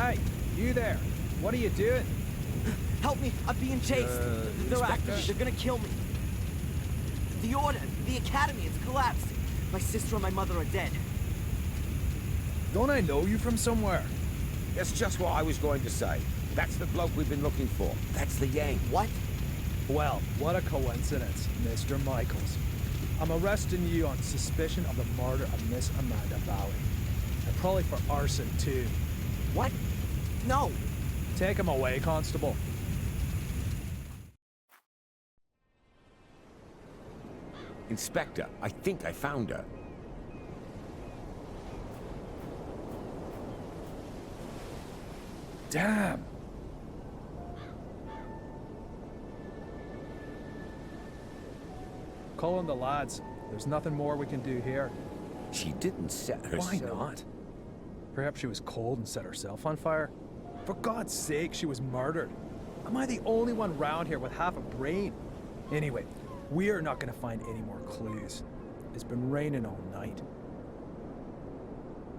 Hey, you there. What are you doing? Help me, I'm being chased. They're after me, they're gonna kill me. The Order, the Academy, it's collapsed. My sister and my mother are dead. Don't I know you from somewhere? That's just what I was going to say. That's the bloke we've been looking for. That's the Yank. What? Well, what a coincidence, Mr. Michaels. I'm arresting you on suspicion of the murder of Miss Amanda Valley. And probably for arson, too. What? No! Take him away, Constable. Inspector, I think I found her. Damn! Call in the lads. There's nothing more we can do here. She didn't set herself. Why not? Perhaps she was cold and set herself on fire? For God's sake, she was murdered. Am I the only one round here with half a brain? Anyway, we are not going to find any more clues. It's been raining all night.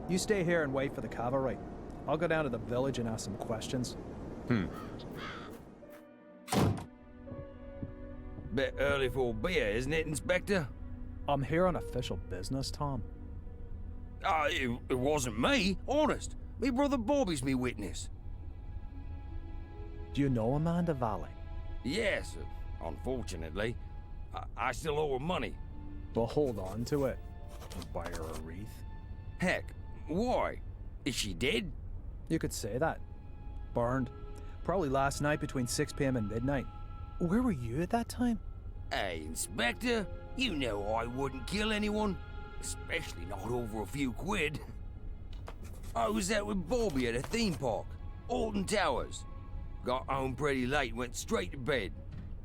You stay here and wait for the cavalry. I'll go down to the village and ask some questions. Bit early for a beer, isn't it, Inspector? I'm here on official business, Tom. It wasn't me, honest. Me brother Bobby's me witness. Do you know Amanda Valley? Yes, unfortunately. I still owe her money. Well, hold on to it. I'll buy her a wreath. Heck, why? Is she dead? You could say that. Burned. Probably last night between 6 p.m. and midnight. Where were you at that time? Hey, Inspector, you know I wouldn't kill anyone. Especially not over a few quid. I was out with Bobby at a theme park, Alton Towers. Got home pretty late, went straight to bed.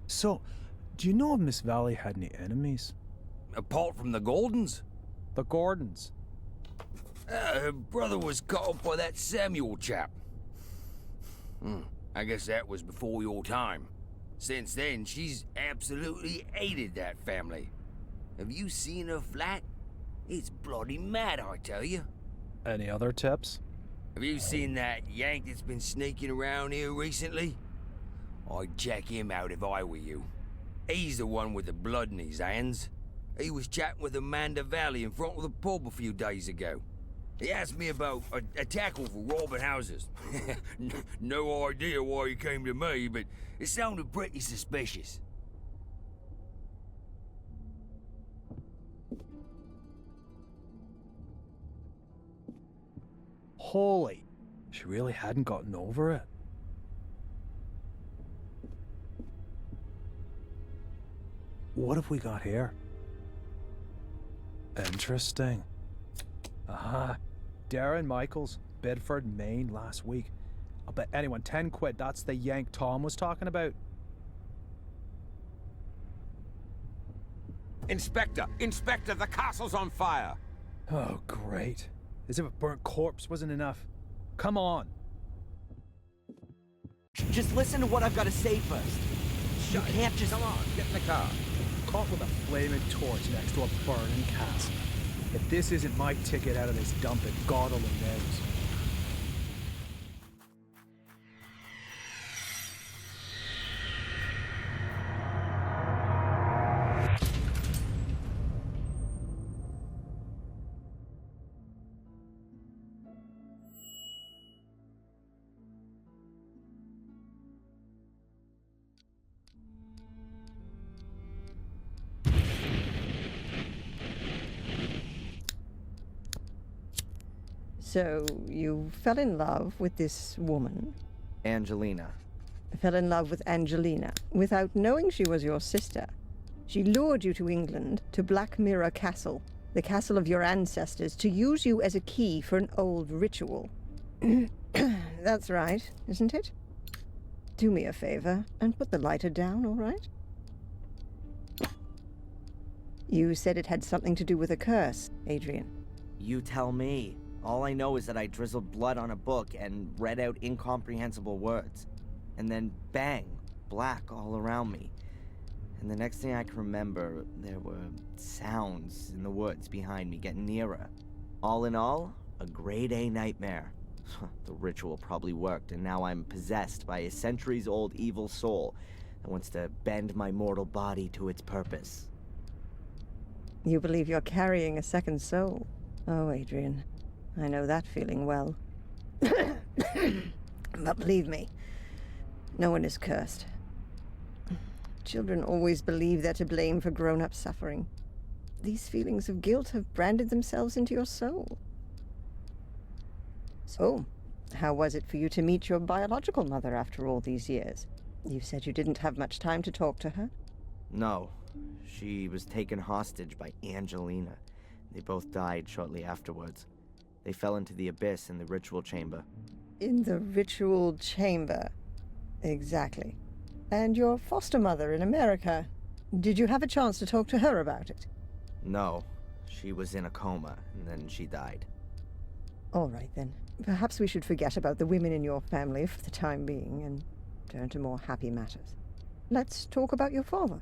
So, do you know if Miss Valley had any enemies? Apart from the Gordons? The Gordons. Her brother was cut off by that Samuel chap. I guess that was before your time. Since then, she's absolutely hated that family. Have you seen her flat? It's bloody mad, I tell you. Any other tips? Have you seen that Yank that's been sneaking around here recently? I'd check him out if I were you. He's the one with the blood in his hands. He was chatting with Amanda Valley in front of the pub a few days ago. He asked me about a tackle for robbing houses. No idea why he came to me, but it sounded pretty suspicious. Holy, she really hadn't gotten over it. What have we got here? Interesting. Aha. Darren Michaels, Bedford, Maine, last week. I'll bet anyone 10 quid that's the Yank Tom was talking about. Inspector! Inspector, the castle's on fire! Oh, great. As if a burnt corpse wasn't enough. Come on. Just listen to what I've got to say first. You can't just... Come on, get in the car. Caught with a flaming torch next to a burning castle. If this isn't my ticket out of this dump, it God only knows. So, you fell in love with this woman? Angelina. Fell in love with Angelina, without knowing she was your sister. She lured you to England, to Black Mirror Castle, the castle of your ancestors, to use you as a key for an old ritual. That's right, isn't it? Do me a favor, and put the lighter down, all right? You said it had something to do with a curse, Adrian. You tell me. All I know is that I drizzled blood on a book and read out incomprehensible words. And then bang, black all around me. And the next thing I can remember, there were sounds in the woods behind me getting nearer. All in all, a grade A nightmare. The ritual probably worked, and now I'm possessed by a centuries-old evil soul that wants to bend my mortal body to its purpose. You believe you're carrying a second soul? Oh, Adrian, I know that feeling well. But believe me, no one is cursed. Children always believe they're to blame for grown-up suffering. These feelings of guilt have branded themselves into your soul. So, how was it for you to meet your biological mother after all these years? You said you didn't have much time to talk to her. No, she was taken hostage by Angelina. They both died shortly afterwards. They fell into the abyss in the ritual chamber. In the ritual chamber. Exactly. And your foster mother in America. Did you have a chance to talk to her about it? No, she was in a coma, and then she died. All right, then. Perhaps we should forget about the women in your family for the time being and turn to more happy matters. Let's talk about your father.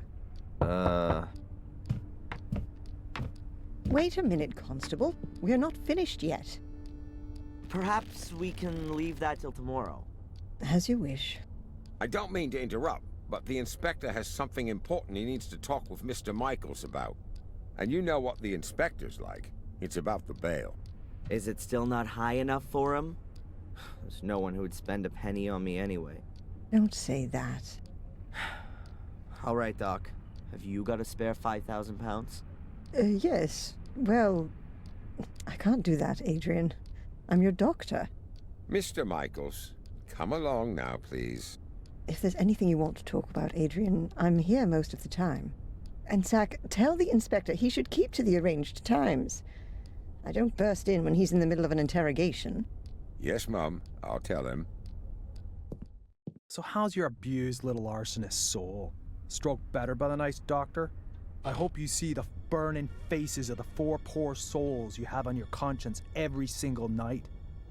Wait a minute, Constable. We're not finished yet. Perhaps we can leave that till tomorrow. As you wish. I don't mean to interrupt, but the inspector has something important he needs to talk with Mr. Michaels about. And you know what the inspector's like. It's about the bail. Is it still not high enough for him? There's no one who would spend a penny on me anyway. Don't say that. All right, Doc. Have you got a spare 5,000 pounds? Yes. Well, I can't do that, Adrian. I'm your doctor. Mr. Michaels, come along now, please. If there's anything you want to talk about, Adrian, I'm here most of the time. And Zach, tell the inspector he should keep to the arranged times. I don't burst in when he's in the middle of an interrogation. Yes, Mum. I'll tell him. So how's your abused little arsonist soul? Stroke better by the nice doctor? I hope you see the burning faces of the 4 poor souls you have on your conscience every single night.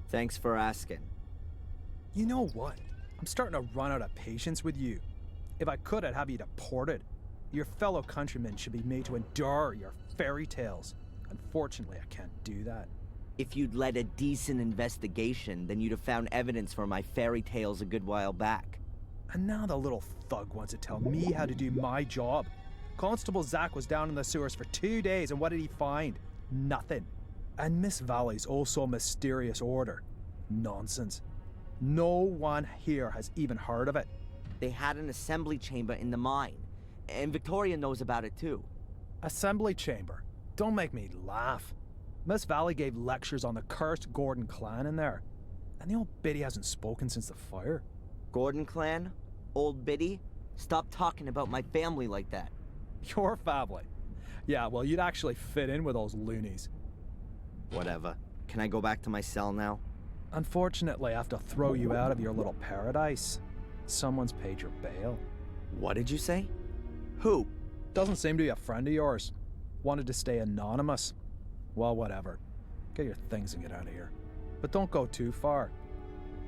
Thanks for asking. You know what? I'm starting to run out of patience with you. If I could, I'd have you deported. Your fellow countrymen should be made to endure your fairy tales. Unfortunately, I can't do that. If you'd led a decent investigation, then you'd have found evidence for my fairy tales a good while back. And now the little thug wants to tell me how to do my job. Constable Zach was down in the sewers for 2 days, and what did he find? Nothing. And Miss Valley's also mysterious order. Nonsense. No one here has even heard of it. They had an assembly chamber in the mine, and Victoria knows about it too. Assembly chamber? Don't make me laugh. Miss Valley gave lectures on the cursed Gordon clan in there. And the old biddy hasn't spoken since the fire. Gordon clan? Old Biddy? Stop talking about my family like that. Your family? Yeah, well, you'd actually fit in with those loonies. Whatever. Can I go back to my cell now? Unfortunately, I have to throw you out of your little paradise. Someone's paid your bail. What did you say? Who? Doesn't seem to be a friend of yours. Wanted to stay anonymous. Well, whatever. Get your things and get out of here. But don't go too far.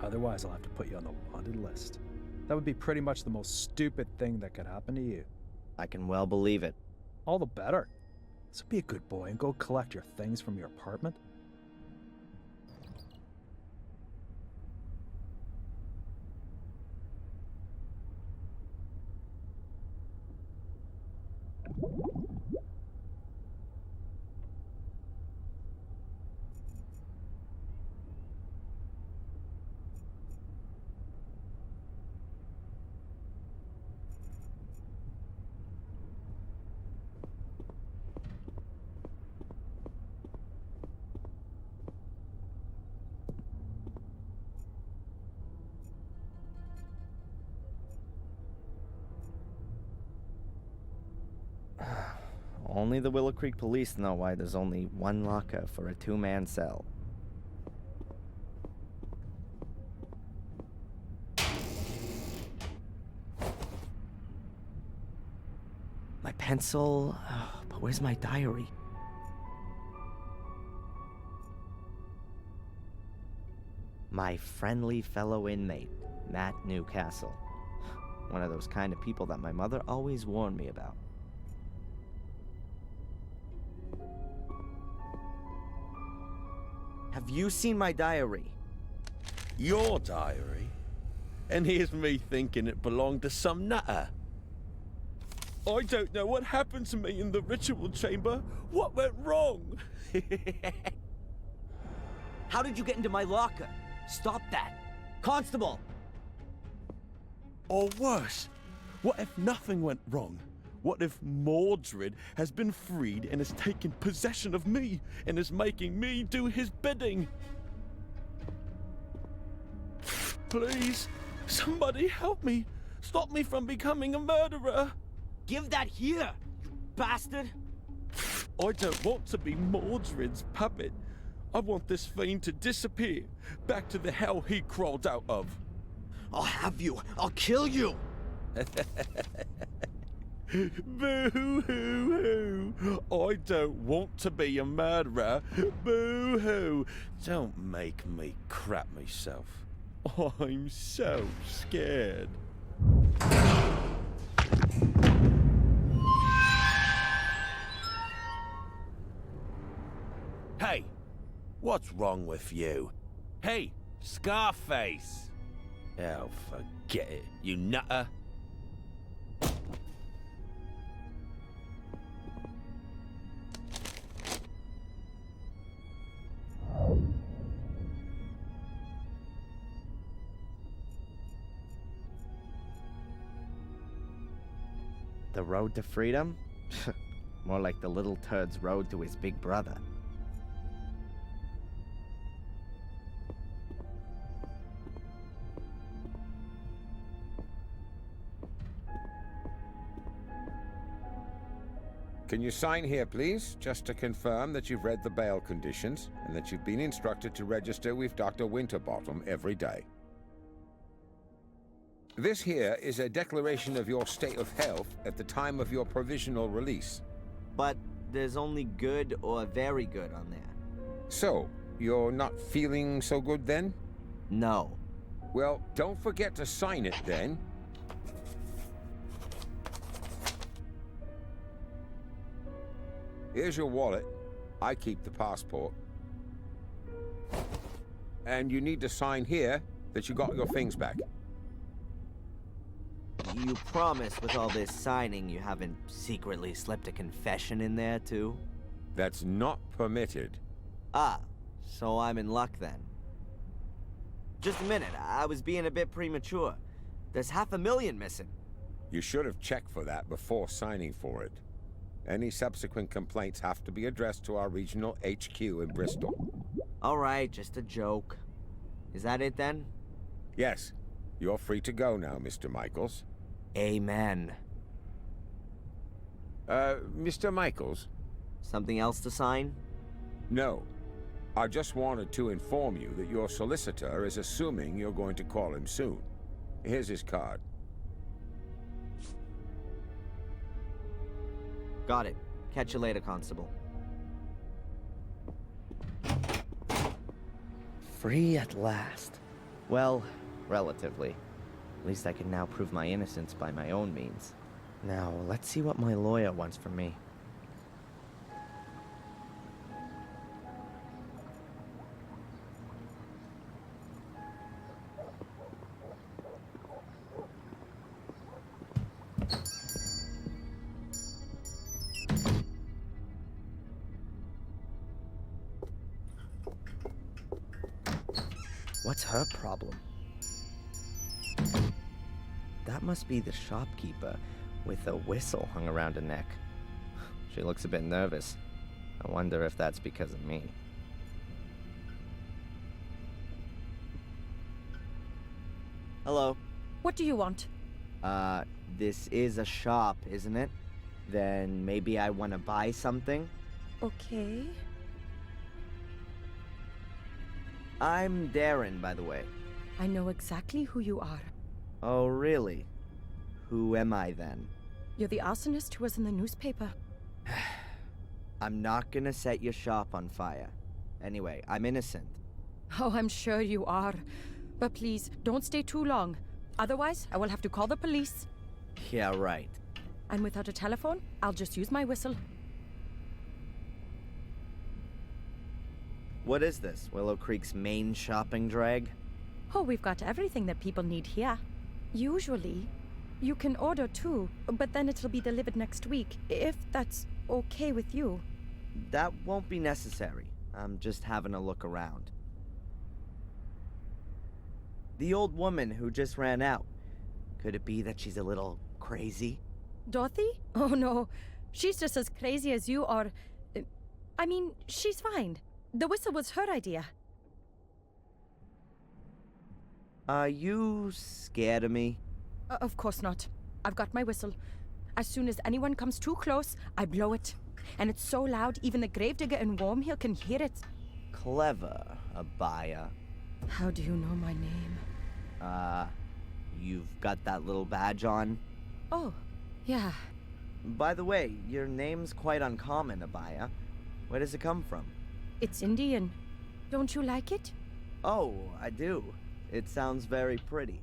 Otherwise, I'll have to put you on the wanted list. That would be pretty much the most stupid thing that could happen to you. I can well believe it. All the better. So be a good boy and go collect your things from your apartment. Only the Willow Creek police know why there's only one locker for a 2-man cell. My pencil? Oh, but where's my diary? My friendly fellow inmate, Matt Newcastle. One of those kind of people that my mother always warned me about. Have you seen my diary? Your diary? And here's me thinking it belonged to some nutter. I don't know what happened to me in the ritual chamber. What went wrong? How did you get into my locker? Stop that. Constable! Or worse, what if nothing went wrong? What if Mordred has been freed and has taken possession of me and is making me do his bidding? Please, somebody help me. Stop me from becoming a murderer. Give that here, you bastard! I don't want to be Mordred's puppet. I want this fiend to disappear, back to the hell he crawled out of. I'll have you. I'll kill you. Boo-hoo-hoo. I don't want to be a murderer. Boo-hoo. Don't make me crap myself. I'm so scared. Hey, what's wrong with you? Hey, Scarface! Oh, forget it, you nutter. The road to freedom? More like the little turd's road to his big brother. Can you sign here, please? Just to confirm that you've read the bail conditions and that you've been instructed to register with Dr. Winterbottom every day. This here is a declaration of your state of health at the time of your provisional release. But there's only good or very good on there. So, you're not feeling so good then? No. Well, don't forget to sign it then. Here's your wallet. I keep the passport. And you need to sign here that you got your things back. You promise with all this signing you haven't secretly slipped a confession in there, too? That's not permitted. Ah, so I'm in luck then. Just a minute, I was being a bit premature. There's $500,000 missing. You should have checked for that before signing for it. Any subsequent complaints have to be addressed to our regional HQ in Bristol. All right, just a joke. Is that it then? Yes, you're free to go now, Mr. Michaels. Amen. Mr. Michaels? Something else to sign? No. I just wanted to inform you that your solicitor is assuming you're going to call him soon. Here's his card. Got it. Catch you later, Constable. Free at last. Well, relatively. At least I can now prove my innocence by my own means. Now, let's see what my lawyer wants from me. What's her problem? That must be the shopkeeper with a whistle hung around her neck. She looks a bit nervous. I wonder if that's because of me. Hello. What do you want? This is a shop, isn't it? Then maybe I want to buy something? Okay. I'm Darren, by the way. I know exactly who you are. Oh, really? Who am I then? You're the arsonist who was in the newspaper. I'm not gonna set your shop on fire. Anyway, I'm innocent. Oh, I'm sure you are. But please, don't stay too long. Otherwise, I will have to call the police. Yeah, right. And without a telephone, I'll just use my whistle. What is this? Willow Creek's main shopping drag? Oh, we've got everything that people need here. Usually, you can order too, but then it'll be delivered next week, if that's okay with you. That won't be necessary. I'm just having a look around. The old woman who just ran out. Could it be that she's a little crazy? Dorothy? Oh no, she's just as crazy as you are. I mean, she's fine. The whistle was her idea. Are you scared of me? Of course not. I've got my whistle. As soon as anyone comes too close, I blow it. And it's so loud, even the gravedigger in Wormhill can hear it. Clever, Abaya. How do you know my name? You've got that little badge on? Oh, yeah. By the way, your name's quite uncommon, Abaya. Where does it come from? It's Indian. Don't you like it? Oh, I do. It sounds very pretty.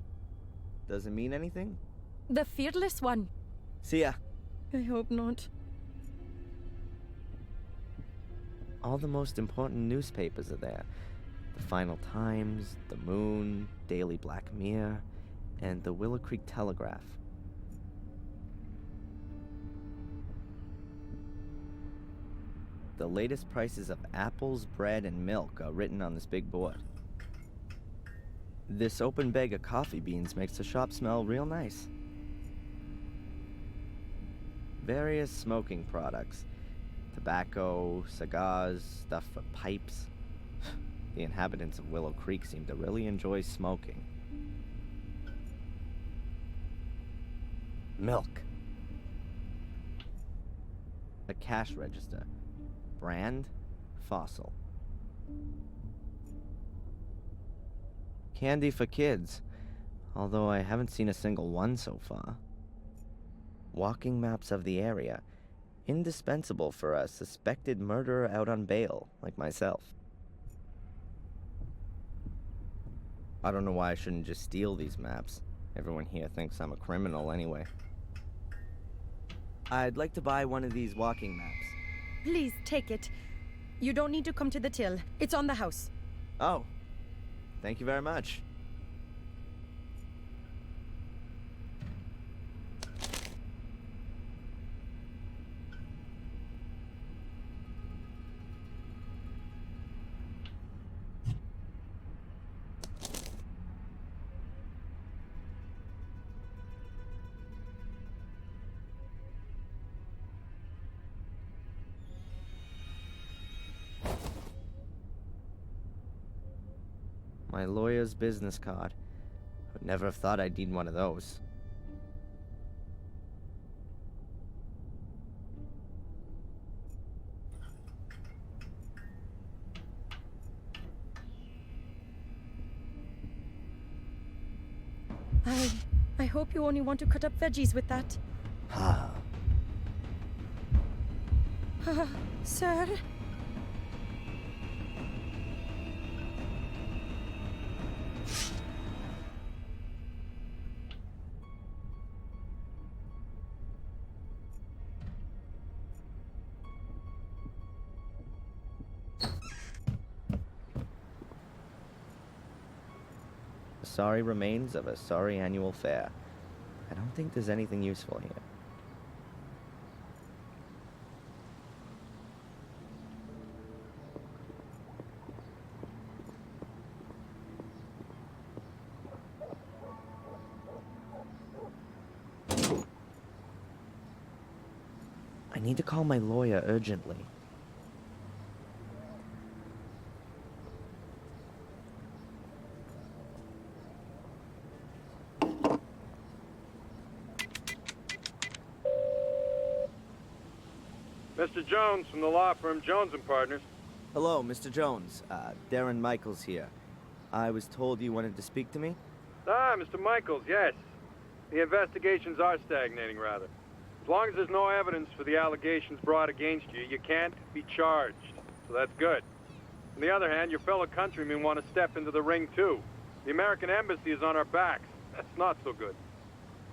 Does it mean anything? The fearless one. See ya. I hope not. All the most important newspapers are there. The Final Times, The Moon, Daily Black Mirror, and the Willow Creek Telegraph. The latest prices of apples, bread, and milk are written on this big board. This open bag of coffee beans makes the shop smell real nice. Various smoking products. Tobacco, cigars, stuff for pipes. The inhabitants of Willow Creek seem to really enjoy smoking. Milk. A cash register. Brand, Fossil. Candy for kids, although I haven't seen a single one so far. Walking maps of the area, indispensable for a suspected murderer out on bail, like myself. I don't know why I shouldn't just steal these maps. Everyone here thinks I'm a criminal anyway. I'd like to buy one of these walking maps. Please, take it. You don't need to come to the till. It's on the house. Oh, thank you very much. My lawyer's business card. Would never have thought I'd need one of those. I hope you only want to cut up veggies with that. Sir? The sorry remains of a sorry annual fair. I don't think there's anything useful here. I need to call my lawyer urgently. Mr. Jones from the law firm Jones & Partners. Hello, Mr. Jones. Darren Michaels here. I was told you wanted to speak to me? Ah, Mr. Michaels, yes. The investigations are stagnating, rather. As long as there's no evidence for the allegations brought against you, you can't be charged. So that's good. On the other hand, your fellow countrymen want to step into the ring, too. The American embassy is on our backs. That's not so good.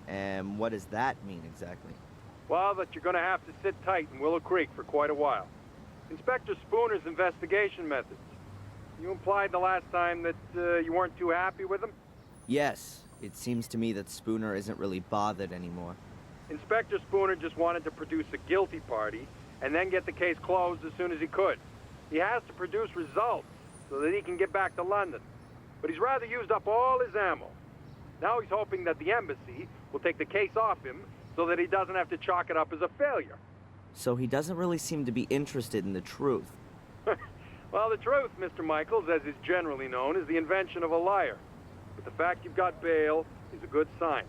And what does that mean exactly? Well, that you're going to have to sit tight in Willow Creek for quite a while. Inspector Spooner's investigation methods. You implied the last time that you weren't too happy with him? Yes, it seems to me that Spooner isn't really bothered anymore. Inspector Spooner just wanted to produce a guilty party and then get the case closed as soon as he could. He has to produce results so that he can get back to London. But he's rather used up all his ammo. Now he's hoping that the embassy will take the case off him so that he doesn't have to chalk it up as a failure. So he doesn't really seem to be interested in the truth. Well, the truth, Mr. Michaels, as is generally known, is the invention of a liar. But the fact you've got bail is a good sign.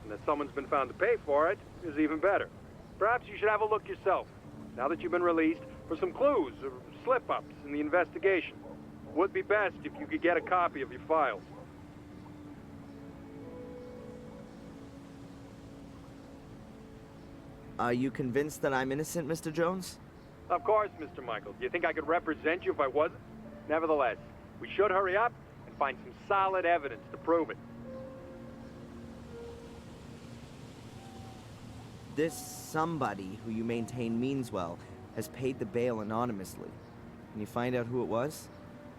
And that someone's been found to pay for it is even better. Perhaps you should have a look yourself, now that you've been released, for some clues or slip-ups in the investigation. Would be best if you could get a copy of your files. Are you convinced that I'm innocent, Mr. Jones? Of course, Mr. Michaels. Do you think I could represent you if I wasn't? Nevertheless, we should hurry up and find some solid evidence to prove it. This somebody who you maintain means well has paid the bail anonymously. Can you find out who it was?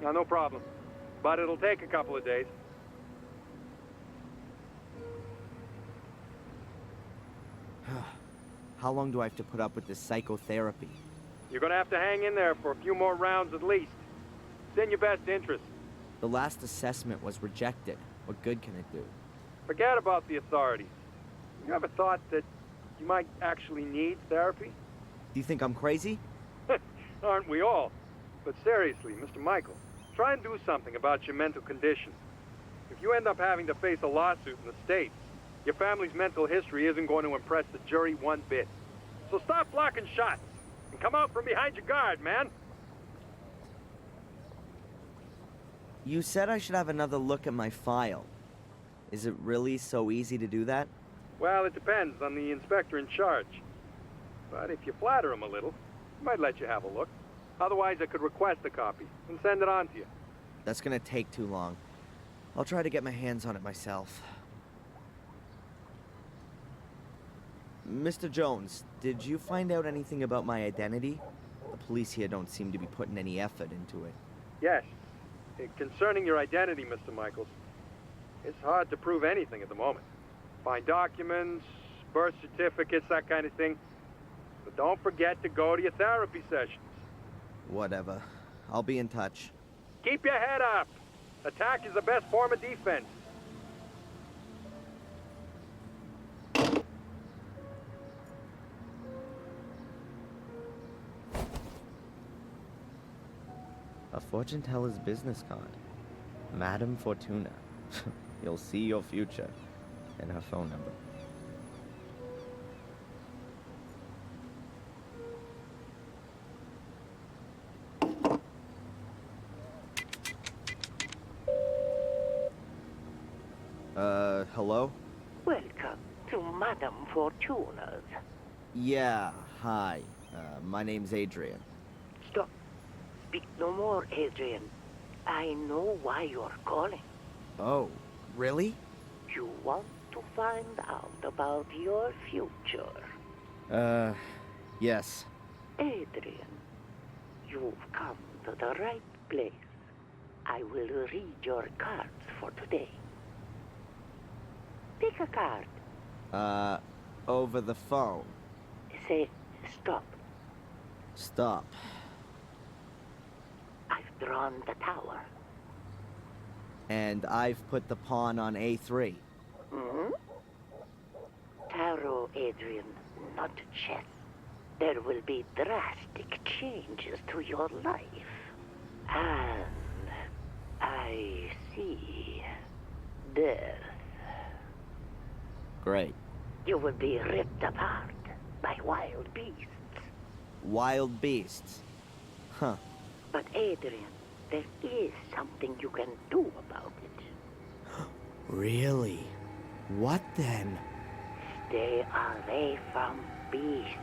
No problem. But it'll take a couple of days. How long do I have to put up with this psychotherapy? You're gonna have to hang in there for a few more rounds at least. It's in your best interest. The last assessment was rejected. What good can it do? Forget about the authorities. You ever thought that you might actually need therapy? Do you think I'm crazy? Aren't we all? But seriously, Mr. Michael, try and do something about your mental condition. If you end up having to face a lawsuit in the States, your family's mental history isn't going to impress the jury one bit. So stop blocking shots and come out from behind your guard, man. You said I should have another look at my file. Is it really so easy to do that? Well, it depends on the inspector in charge. But if you flatter him a little, he might let you have a look. Otherwise, I could request a copy and send it on to you. That's gonna take too long. I'll try to get my hands on it myself. Mr. Jones, did you find out anything about my identity? The police here don't seem to be putting any effort into it. Yes. Concerning your identity, Mr. Michaels, it's hard to prove anything at the moment. Find documents, birth certificates, that kind of thing. But don't forget to go to your therapy sessions. Whatever. I'll be in touch. Keep your head up. Attack is the best form of defense. A fortune teller's business card. Madame Fortuna. You'll see your future. And her phone number. Hello? Welcome to Madame Fortuna's. Yeah, hi. My name's Adrian. Stop. Speak no more, Adrian. I know why you're calling. Oh, really? You want to find out about your future. Yes. Adrian, you've come to the right place. I will read your cards for today. Pick a card. Over the phone. Say stop. Stop. I've drawn the tower. And I've put the pawn on A3. Hmm? Tarot, Adrian, not chess. There will be drastic changes to your life. And I see death. Great. You will be ripped apart by wild beasts. Wild beasts? Huh. But Adrian, there is something you can do about it. Really? What then? Stay away from beasts.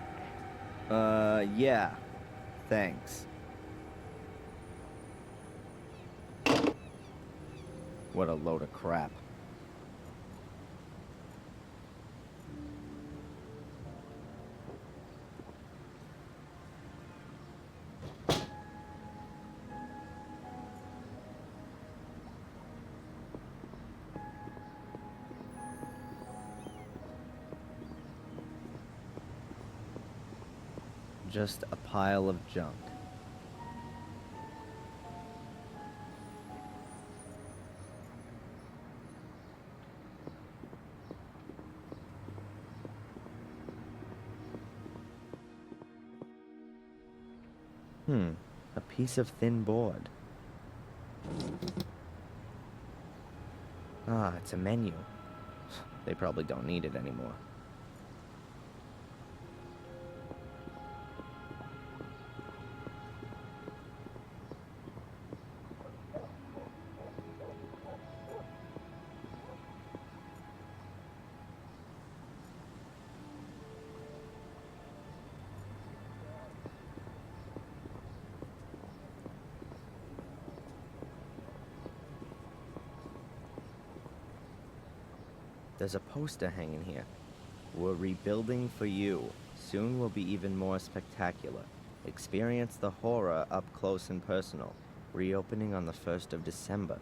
Yeah. Thanks. What a load of crap. just a pile of junk. A piece of thin board. Ah, it's a menu. They probably don't need it anymore. There's a poster hanging here. We're rebuilding for you. Soon will be even more spectacular. Experience the horror up close and personal. Reopening on the 1st of December.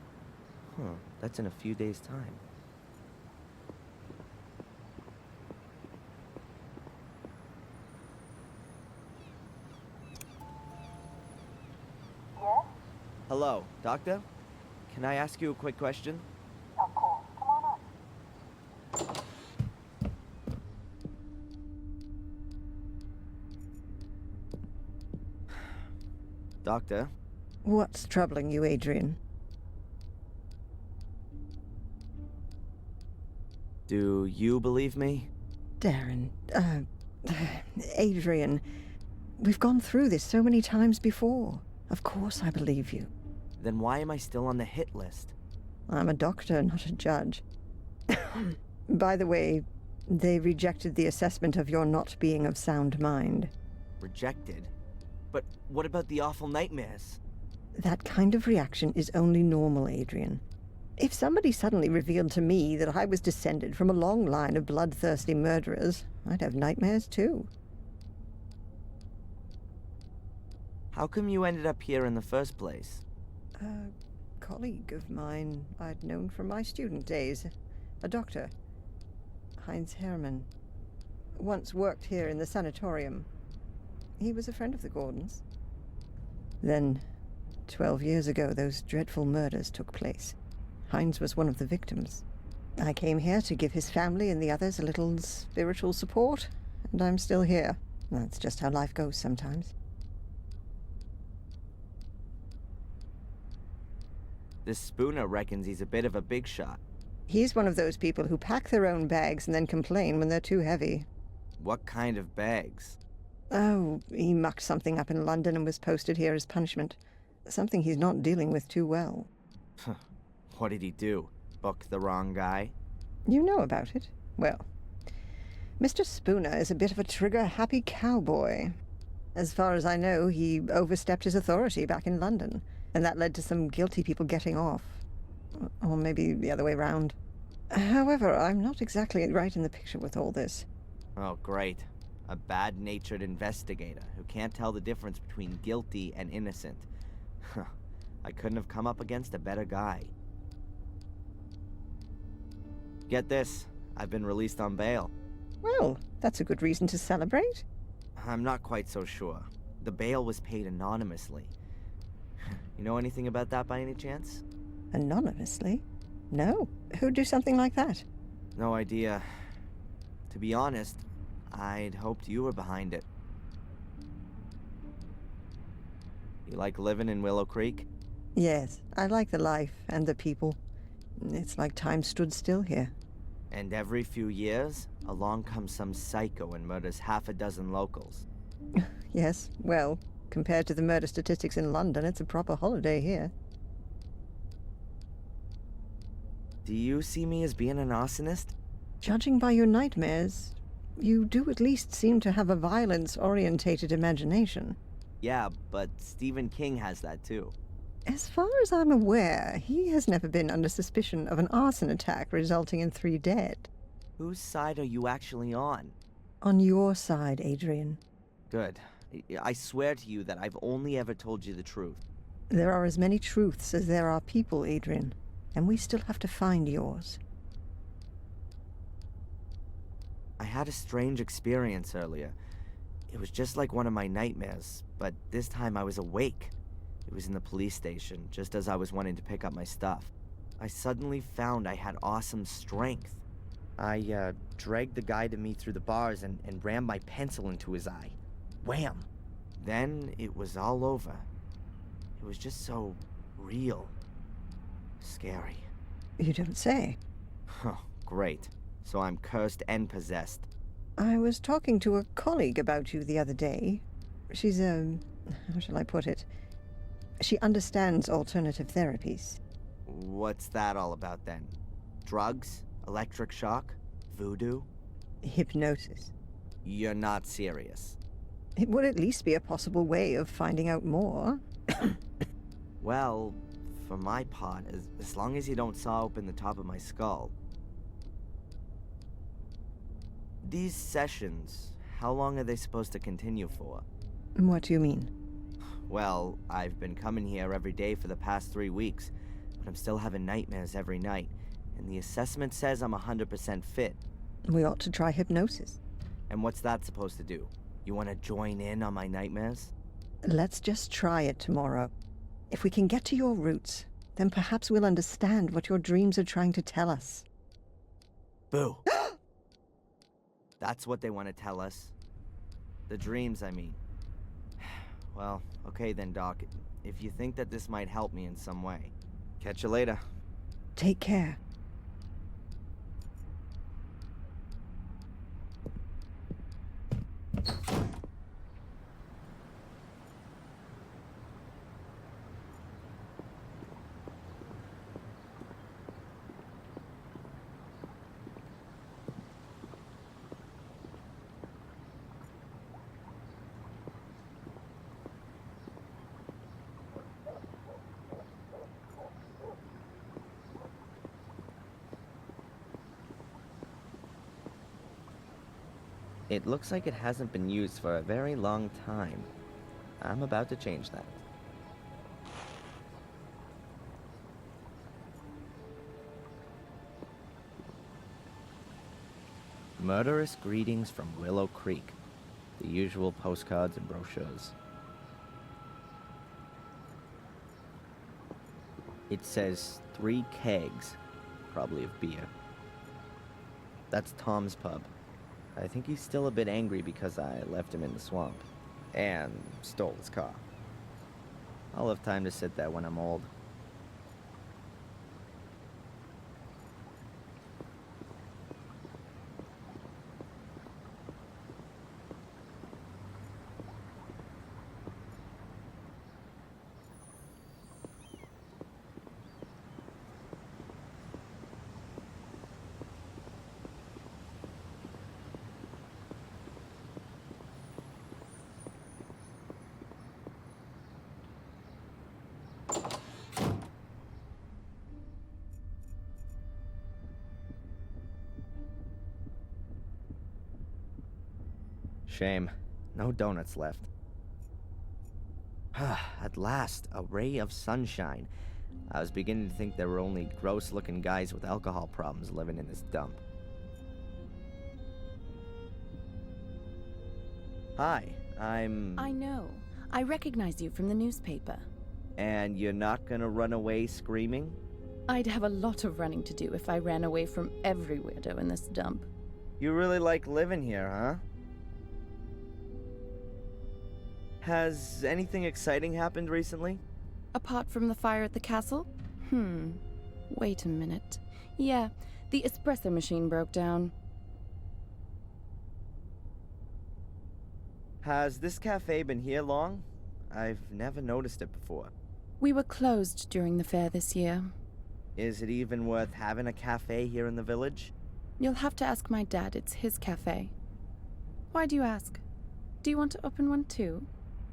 That's in a few days' time. Yes? Hello, Doctor? Can I ask you a quick question? Of course. Come on up. Doctor? What's troubling you, Adrian? Do you believe me? Darren, Adrian, we've gone through this so many times before. Of course I believe you. Then why am I still on the hit list? I'm a doctor, not a judge. By the way, they rejected the assessment of your not being of sound mind. Rejected? But what about the awful nightmares? That kind of reaction is only normal, Adrian. If somebody suddenly revealed to me that I was descended from a long line of bloodthirsty murderers, I'd have nightmares too. How come you ended up here in the first place? A colleague of mine I'd known from my student days. A doctor. Heinz Hermann. Once worked here in the sanatorium. He was a friend of the Gordons. Then, 12 years ago, those dreadful murders took place. Heinz was one of the victims. I came here to give his family and the others a little spiritual support, and I'm still here. That's just how life goes sometimes. This Spooner reckons he's a bit of a big shot. He's one of those people who pack their own bags and then complain when they're too heavy. What kind of bags? Oh, he mucked something up in London and was posted here as punishment. Something he's not dealing with too well. What did he do? Book the wrong guy? You know about it? Well, Mr. Spooner is a bit of a trigger-happy cowboy. As far as I know, he overstepped his authority back in London, and that led to some guilty people getting off. Or maybe the other way round. However, I'm not exactly right in the picture with all this. Oh, great. A bad-natured investigator who can't tell the difference between guilty and innocent. I couldn't have come up against a better guy. Get this, I've been released on bail. Well, that's a good reason to celebrate. I'm not quite so sure. The bail was paid anonymously. You know anything about that by any chance? Anonymously? No. Who'd do something like that? No idea. To be honest, I'd hoped you were behind it. You like living in Willow Creek? Yes, I like the life and the people. It's like time stood still here. And every few years, along comes some psycho and murders half a dozen locals. Yes, well, compared to the murder statistics in London, it's a proper holiday here. Do you see me as being an arsonist? Judging by your nightmares, you do at least seem to have a violence-orientated imagination. Yeah, but Stephen King has that too. As far as I'm aware, he has never been under suspicion of an arson attack resulting in 3 dead. Whose side are you actually on? On your side, Adrian. Good. I swear to you that I've only ever told you the truth. There are as many truths as there are people, Adrian, and we still have to find yours. I had a strange experience earlier. It was just like one of my nightmares, but this time I was awake. It was in the police station, just as I was wanting to pick up my stuff. I suddenly found I had awesome strength. I dragged the guy to me through the bars and rammed my pencil into his eye. Wham! Then it was all over. It was just so real. Scary. You don't say. Huh, great. So I'm cursed and possessed. I was talking to a colleague about you the other day. She's how shall I put it? She understands alternative therapies. What's that all about then? Drugs? Electric shock? Voodoo? Hypnosis. You're not serious. It would at least be a possible way of finding out more. Well, for my part, as long as you don't saw open the top of my skull. These sessions, how long are they supposed to continue for? What do you mean? Well, I've been coming here every day for the past 3 weeks, but I'm still having nightmares every night, and the assessment says I'm 100% fit. We ought to try hypnosis. And what's that supposed to do? You want to join in on my nightmares? Let's just try it tomorrow. If we can get to your roots, then perhaps we'll understand what your dreams are trying to tell us. Boo! That's what they want to tell us. The dreams, I mean. Well, okay then, Doc. If you think that this might help me in some way. Catch you later. Take care. It looks like it hasn't been used for a very long time. I'm about to change that. Murderous greetings from Willow Creek. The usual postcards and brochures. It says 3 kegs, probably of beer. That's Tom's pub. I think he's still a bit angry because I left him in the swamp. And stole his car. I'll have time to sit there when I'm old. Shame. No donuts left. At last, a ray of sunshine. I was beginning to think there were only gross-looking guys with alcohol problems living in this dump. Hi, I know. I recognize you from the newspaper. And you're not gonna run away screaming? I'd have a lot of running to do if I ran away from every weirdo in this dump. You really like living here, huh? Has anything exciting happened recently? Apart from the fire at the castle? Wait a minute. Yeah, the espresso machine broke down. Has this cafe been here long? I've never noticed it before. We were closed during the fair this year. Is it even worth having a cafe here in the village? You'll have to ask my dad. It's his cafe. Why do you ask? Do you want to open one too?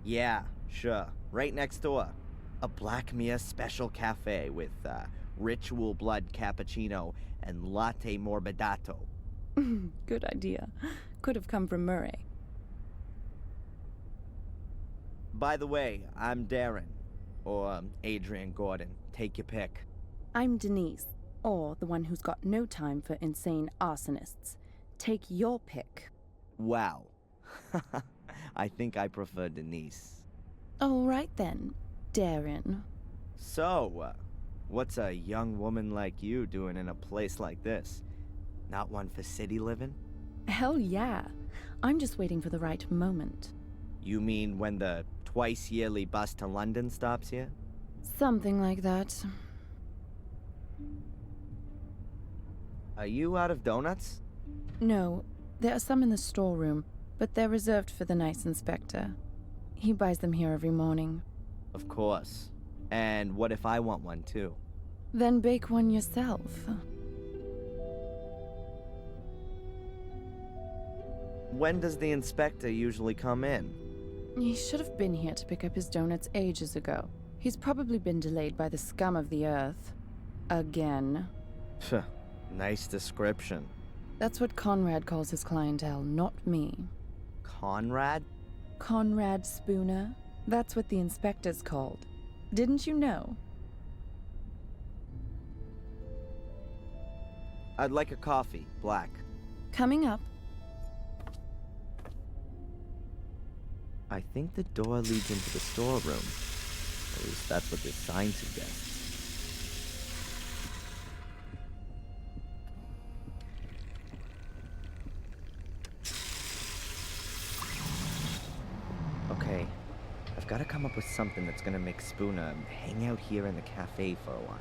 Yeah, sure. Right next door. A Black Mia special cafe with ritual blood cappuccino and latte morbidato. Good idea. Could have come from Murray. By the way, I'm Darren. Or Adrian Gordon. Take your pick. I'm Denise. Or the one who's got no time for insane arsonists. Take your pick. Wow. I think I prefer Denise. All right then, Darren. So, what's a young woman like you doing in a place like this? Not one for city living? Hell yeah. I'm just waiting for the right moment. You mean when the twice-yearly bus to London stops here? Something like that. Are you out of donuts? No, there are some in the storeroom, but they're reserved for the nice inspector. He buys them here every morning. Of course. And what if I want one too? Then bake one yourself. When does the inspector usually come in? He should have been here to pick up his donuts ages ago. He's probably been delayed by the scum of the earth. Again. Phew, nice description. That's what Conrad calls his clientele, not me. Conrad? Conrad Spooner. That's what the inspector's called. Didn't you know? I'd like a coffee, black. Coming up. I think the door leads into the storeroom. At least that's what this sign suggests. Okay, I've got to come up with something that's gonna make Spooner hang out here in the cafe for a while.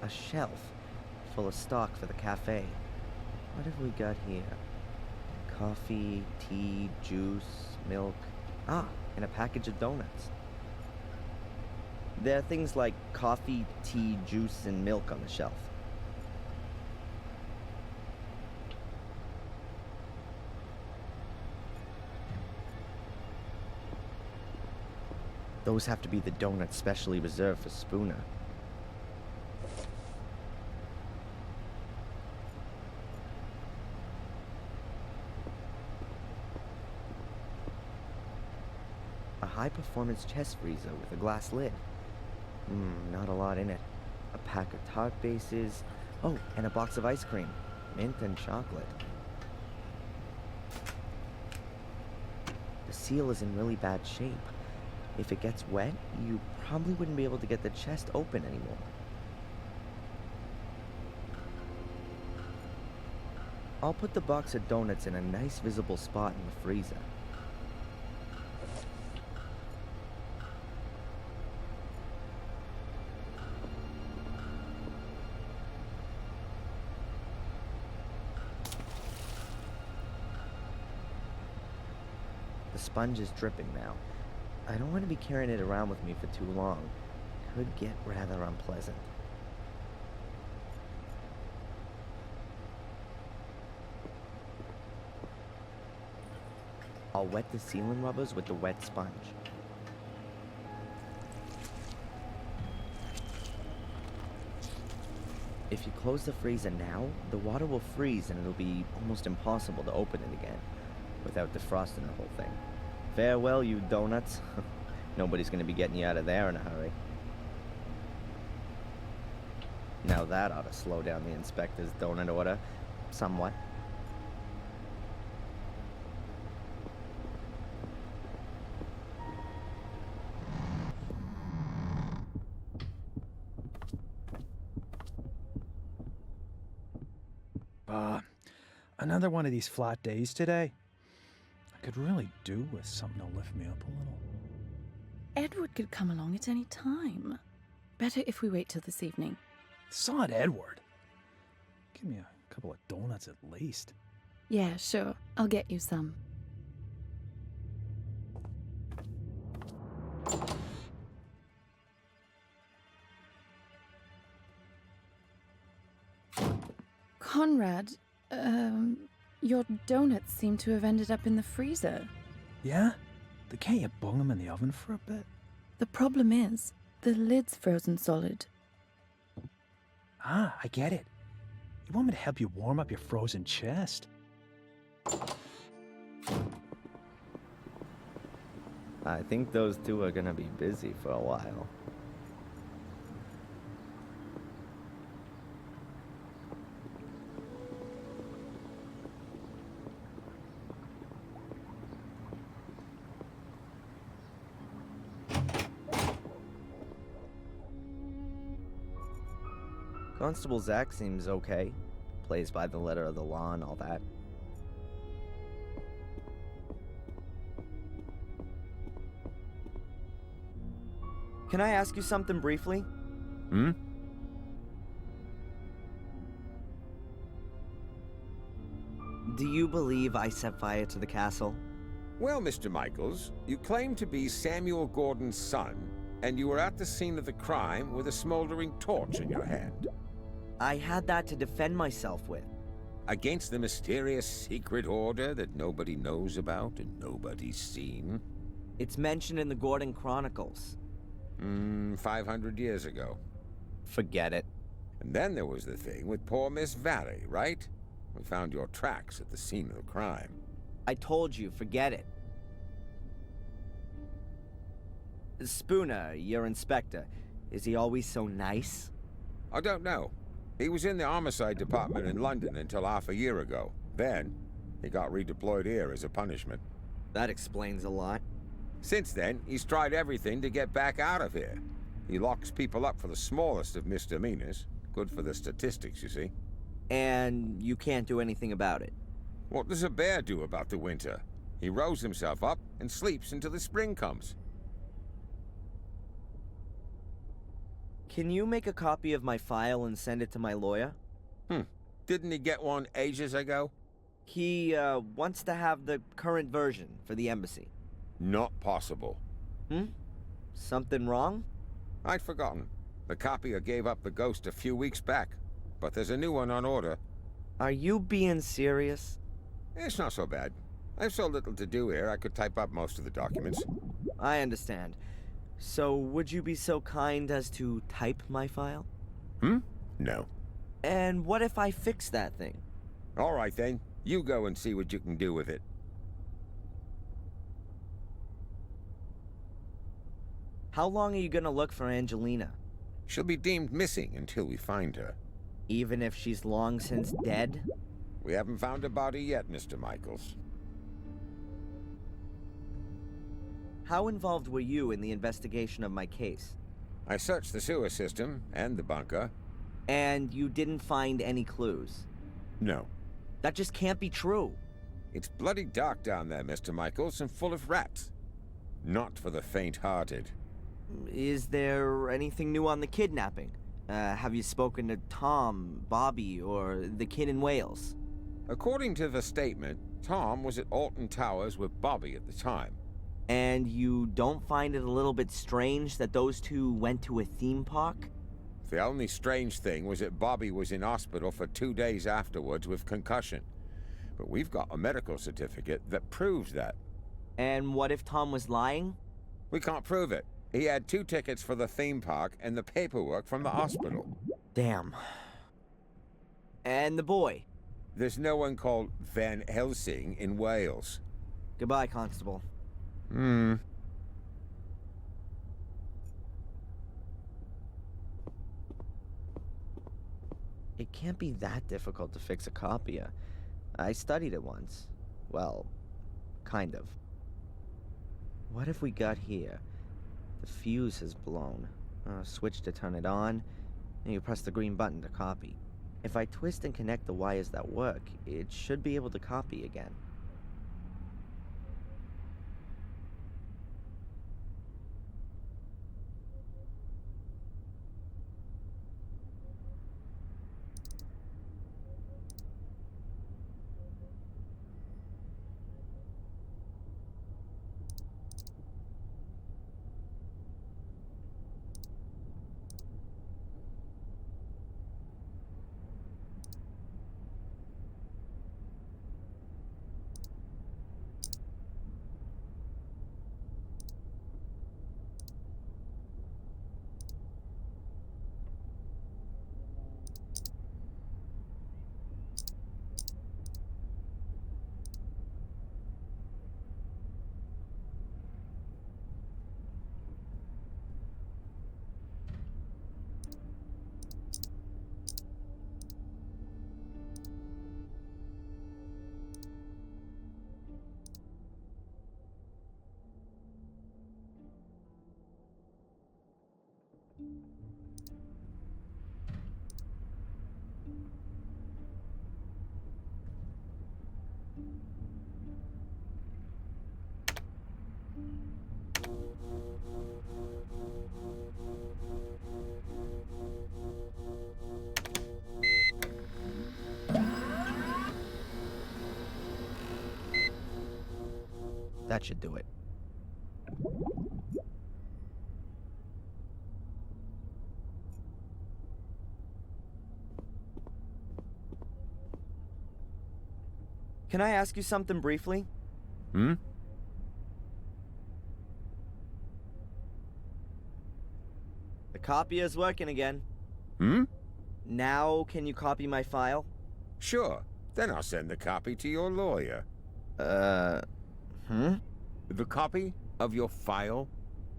A shelf full of stock for the cafe. What have we got here? Coffee, tea, juice, milk. Ah, and a package of donuts. There are things like coffee, tea, juice, and milk on the shelf. Those have to be the donuts specially reserved for Spooner. High-performance chest freezer with a glass lid. Not a lot in it. A pack of tart bases. Oh, and a box of ice cream. Mint and chocolate. The seal is in really bad shape. If it gets wet, you probably wouldn't be able to get the chest open anymore. I'll put the box of donuts in a nice visible spot in the freezer. The sponge is dripping now. I don't want to be carrying it around with me for too long. Could get rather unpleasant. I'll wet the ceiling rubbers with the wet sponge. If you close the freezer now, the water will freeze and it'll be almost impossible to open it again without defrosting the whole thing. Farewell, you donuts. Nobody's gonna be getting you out of there in a hurry. Now that ought to slow down the inspector's donut order somewhat. Another one of these flat days today. I could really do with something to lift me up a little. Edward could come along at any time. Better if we wait till this evening. Sod Edward. Give me a couple of donuts at least. Yeah, sure. I'll get you some. Conrad, your donuts seem to have ended up in the freezer. Yeah? Then can't you bung them in the oven for a bit? The problem is, the lid's frozen solid. Ah, I get it. You want me to help you warm up your frozen chest? I think those two are gonna be busy for a while. Constable Zach seems okay. Plays by the letter of the law and all that. Can I ask you something briefly? Hmm? Do you believe I set fire to the castle? Well, Mr. Michaels, you claim to be Samuel Gordon's son, and you were at the scene of the crime with a smoldering torch in your hand. I had that to defend myself with. Against the mysterious secret order that nobody knows about and nobody's seen? It's mentioned in the Gordon Chronicles. 500 years ago. Forget it. And then there was the thing with poor Miss Valley, right? We found your tracks at the scene of the crime. I told you, forget it. Spooner, your inspector, is he always so nice? I don't know. He was in the homicide department in London until half a year ago. Then, he got redeployed here as a punishment. That explains a lot. Since then, he's tried everything to get back out of here. He locks people up for the smallest of misdemeanors. Good for the statistics, you see. And you can't do anything about it? What does a bear do about the winter? He rolls himself up and sleeps until the spring comes. Can you make a copy of my file and send it to my lawyer? Didn't he get one ages ago? He, wants to have the current version for the embassy. Not possible. Something wrong? I'd forgotten. The copier gave up the ghost a few weeks back, but there's a new one on order. Are you being serious? It's not so bad. I've so little to do here, I could type up most of the documents. I understand. So, would you be so kind as to type my file? No. And what if I fix that thing? All right then, you go and see what you can do with it. How long are you gonna look for Angelina? She'll be deemed missing until we find her. Even if she's long since dead? We haven't found a body yet, Mr. Michaels. How involved were you in the investigation of my case? I searched the sewer system and the bunker. And you didn't find any clues? No. That just can't be true. It's bloody dark down there, Mr. Michaels, and full of rats. Not for the faint-hearted. Is there anything new on the kidnapping? Have you spoken to Tom, Bobby, or the kid in Wales? According to the statement, Tom was at Alton Towers with Bobby at the time. And you don't find it a little bit strange that those two went to a theme park? The only strange thing was that Bobby was in hospital for 2 days afterwards with concussion. But we've got a medical certificate that proves that. And what if Tom was lying? We can't prove it. He had 2 tickets for the theme park and the paperwork from the hospital. Damn. And the boy? There's no one called Van Helsing in Wales. Goodbye, Constable. It can't be that difficult to fix a copier. I studied it once. Well, kind of. What if we got here? The fuse has blown. Switch to turn it on, and you press the green button to copy. If I twist and connect the wires that work, it should be able to copy again. That should do it. Can I ask you something briefly? Hmm? The copier's working again. Hmm? Now can you copy my file? Sure. Then I'll send the copy to your lawyer. The copy of your file?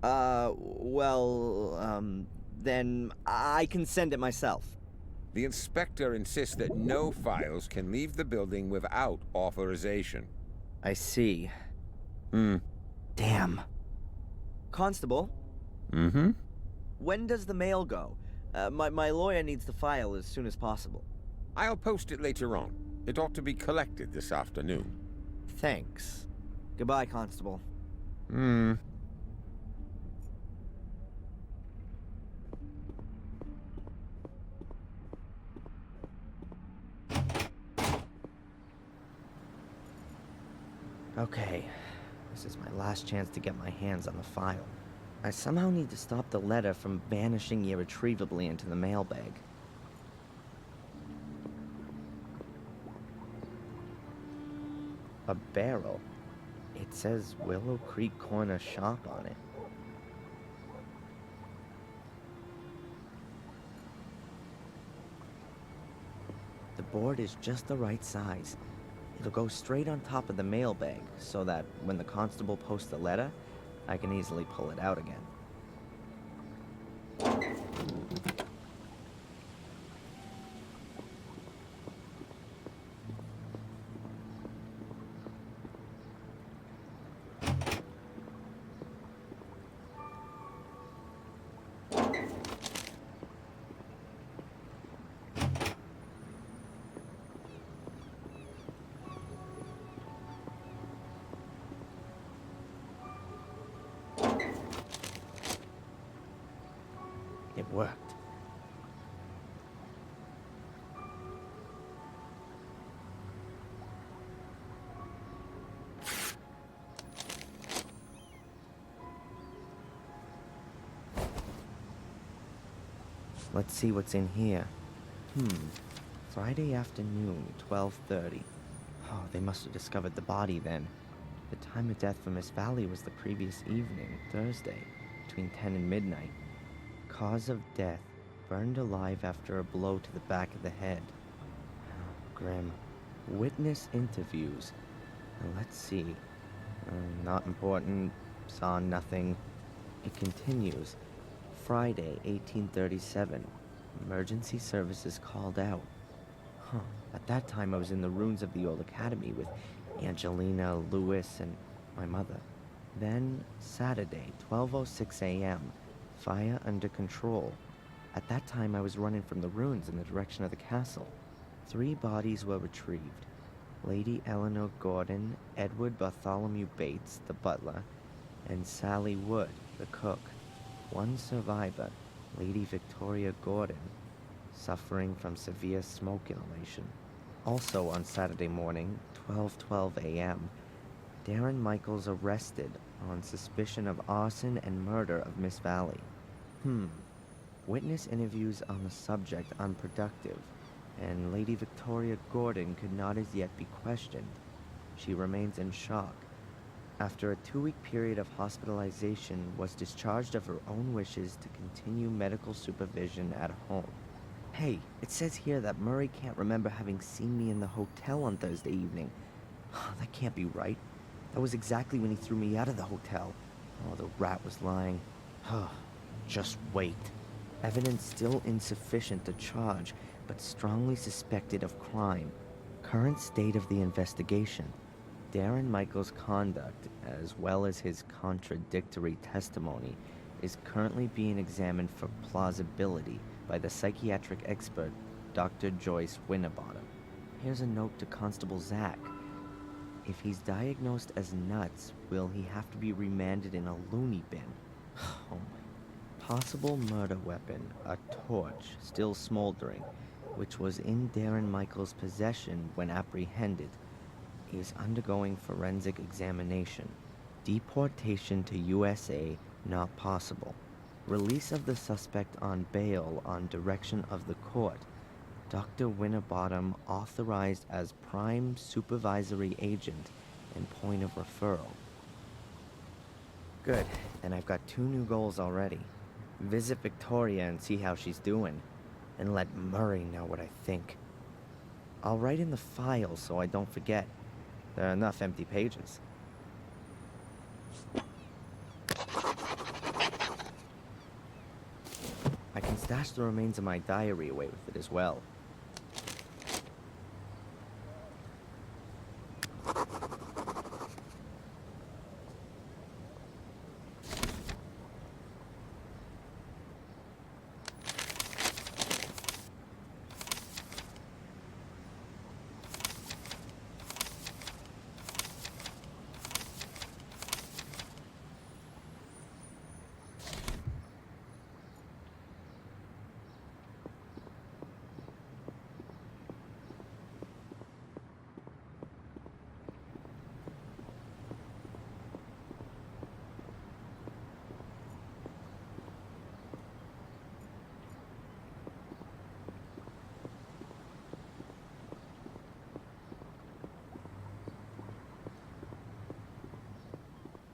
Then I can send it myself. The inspector insists that no files can leave the building without authorization. I see. Damn. Constable, Mm-hmm? when does the mail go? My lawyer needs the file as soon as possible. I'll post it later on. It ought to be collected this afternoon. Thanks. Goodbye, Constable. Okay, this is my last chance to get my hands on the file. I somehow need to stop the letter from vanishing irretrievably into the mailbag. A barrel. It says Willow Creek Corner Shop on it. The board is just the right size. It'll go straight on top of the mailbag, so that when the constable posts the letter, I can easily pull it out again. It worked. Let's see what's in here. Friday afternoon, 12:30. Oh, they must have discovered the body then. The time of death for Miss Valley was the previous evening, Thursday, between 10 and midnight. Cause of death, burned alive after a blow to the back of the head. Oh, grim. Witness interviews. Let's see. Not important. Saw nothing. It continues. Friday, 1837. Emergency services called out. At that time I was in the ruins of the old academy with Angelina, Lewis, and my mother. Then, Saturday, 12:06 a.m. Fire under control. At that time, I was running from the ruins in the direction of the castle. 3 bodies were retrieved. Lady Eleanor Gordon, Edward Bartholomew Bates, the butler, and Sally Wood, the cook. 1 survivor, Lady Victoria Gordon, suffering from severe smoke inhalation. Also on Saturday morning, 12:12 a.m., Darren Michaels arrested on suspicion of arson and murder of Miss Valley. Witness interviews on the subject unproductive, and Lady Victoria Gordon could not as yet be questioned. She remains in shock. After a 2-week period of hospitalization, was discharged of her own wishes to continue medical supervision at home. Hey, it says here that Murray can't remember having seen me in the hotel on Thursday evening. That can't be right. That was exactly when he threw me out of the hotel. Oh, the rat was lying. Just wait. Evidence still insufficient to charge, but strongly suspected of crime. Current state of the investigation. Darren Michaels' conduct, as well as his contradictory testimony, is currently being examined for plausibility by the psychiatric expert, Dr. Joyce Winterbottom. Here's a note to Constable Zach. If he's diagnosed as nuts, will he have to be remanded in a loony bin? Oh my. Possible murder weapon, a torch, still smoldering, which was in Darren Michaels' possession when apprehended. He is undergoing forensic examination. Deportation to USA not possible. Release of the suspect on bail on direction of the court. Dr. Winterbottom authorized as prime supervisory agent and point of referral. Good, then I've got 2 new goals already. Visit Victoria and see how she's doing, and let Murray know what I think. I'll write in the file so I don't forget. There are enough empty pages. I can stash the remains of my diary away with it as well.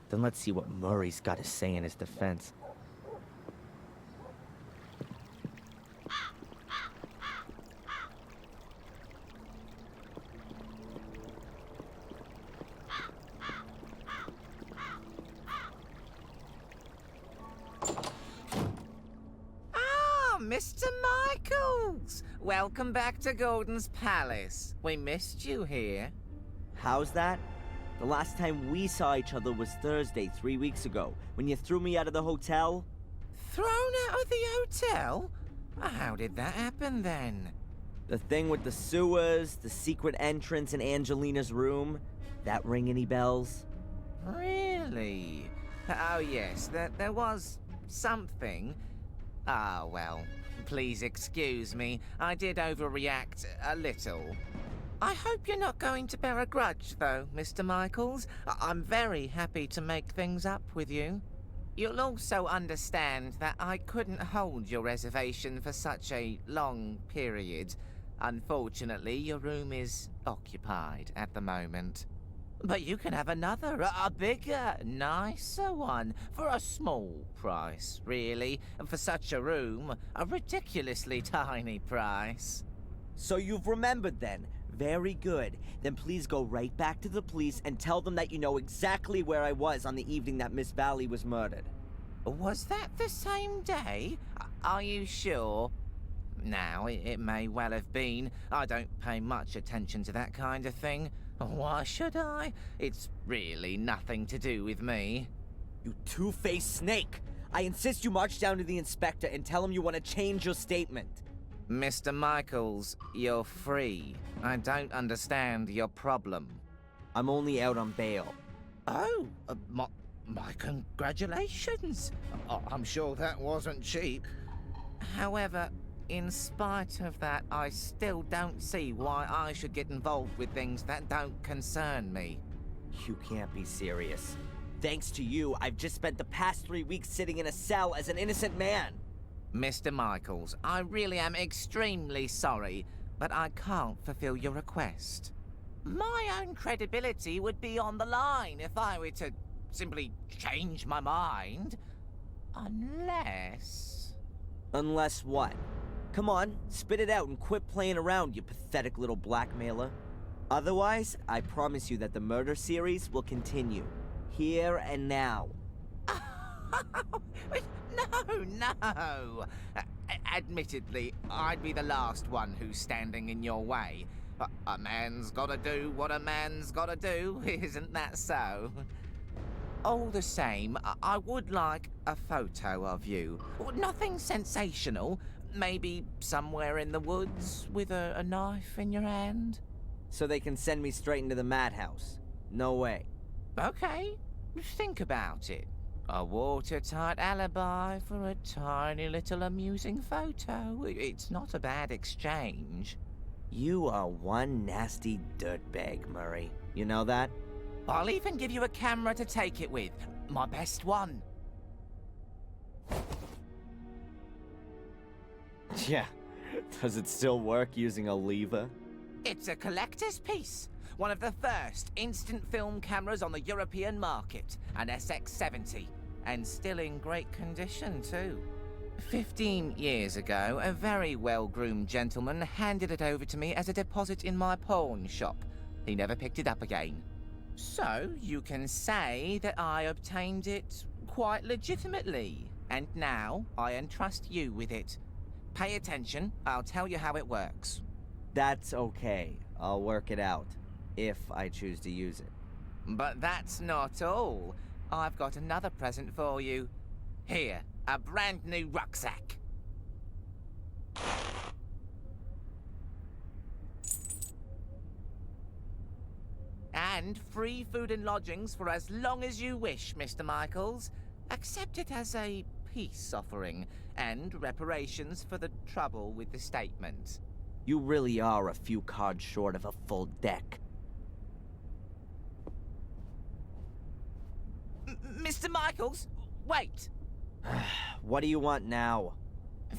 Then let's see what Murray's got to say in his defense. Ah, Mr. Michaels! Welcome back to Gordon's Palace. We missed you here. How's that? The last time we saw each other was Thursday, 3 weeks ago, when you threw me out of the hotel. Thrown out of the hotel? How did that happen then? The thing with the sewers, the secret entrance in Angelina's room. That ring any bells? Really? Oh yes, there was something. Ah, well, please excuse me. I did overreact a little. I hope you're not going to bear a grudge, though, Mr. Michaels. I'm very happy to make things up with you. You'll also understand that I couldn't hold your reservation for such a long period. Unfortunately, your room is occupied at the moment. But you can have another, a bigger, nicer one, for a small price, really. For such a room, a ridiculously tiny price. So you've remembered then? Very good. Then please go right back to the police and tell them that you know exactly where I was on the evening that Miss Valley was murdered. Was that the same day? Are you sure? Now, it may well have been. I don't pay much attention to that kind of thing. Why should I? It's really nothing to do with me. You two-faced snake! I insist you march down to the inspector and tell him you want to change your statement. Mr. Michaels, you're free. I don't understand your problem. I'm only out on bail. Oh, my congratulations. I'm sure that wasn't cheap. However, in spite of that, I still don't see why I should get involved with things that don't concern me. You can't be serious. Thanks to you, I've just spent the past 3 weeks sitting in a cell as an innocent man. Mr. Michaels, I really am extremely sorry, but I can't fulfill your request. My own credibility would be on the line if I were to simply change my mind. Unless... Unless what? Come on, spit it out and quit playing around, you pathetic little blackmailer. Otherwise, I promise you that the murder series will continue. Here and now. No. Admittedly, I'd be the last one who's standing in your way. A man's gotta do what a man's gotta do, isn't that so? All the same, I would like a photo of you. Nothing sensational. Maybe somewhere in the woods with a knife in your hand. So they can send me straight into the madhouse. No way. Okay, think about it. A watertight alibi for a tiny little amusing photo. It's not a bad exchange. You are one nasty dirtbag, Murray. You know that? I'll even give you a camera to take it with. My best one. Yeah. Does it still work using a lever? It's a collector's piece. One of the first instant film cameras on the European market. An SX-70. And still in great condition, too. 15 years ago, a very well-groomed gentleman handed it over to me as a deposit in my pawn shop. He never picked it up again. So, you can say that I obtained it quite legitimately. And now, I entrust you with it. Pay attention, I'll tell you how it works. That's okay. I'll work it out. If I choose to use it. But that's not all. I've got another present for you. Here, a brand new rucksack. And free food and lodgings for as long as you wish, Mr. Michaels. Accept it as a peace offering and reparations for the trouble with the statement. You really are a few cards short of a full deck. Mr. Michaels, wait! What do you want now?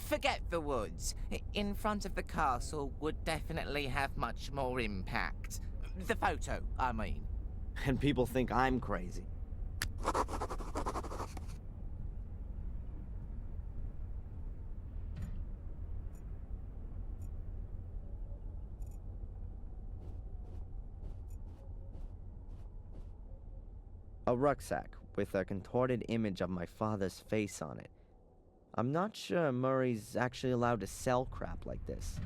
Forget the woods. In front of the castle would definitely have much more impact. The photo, I mean. And people think I'm crazy. A rucksack with a contorted image of my father's face on it. I'm not sure Murray's actually allowed to sell crap like this.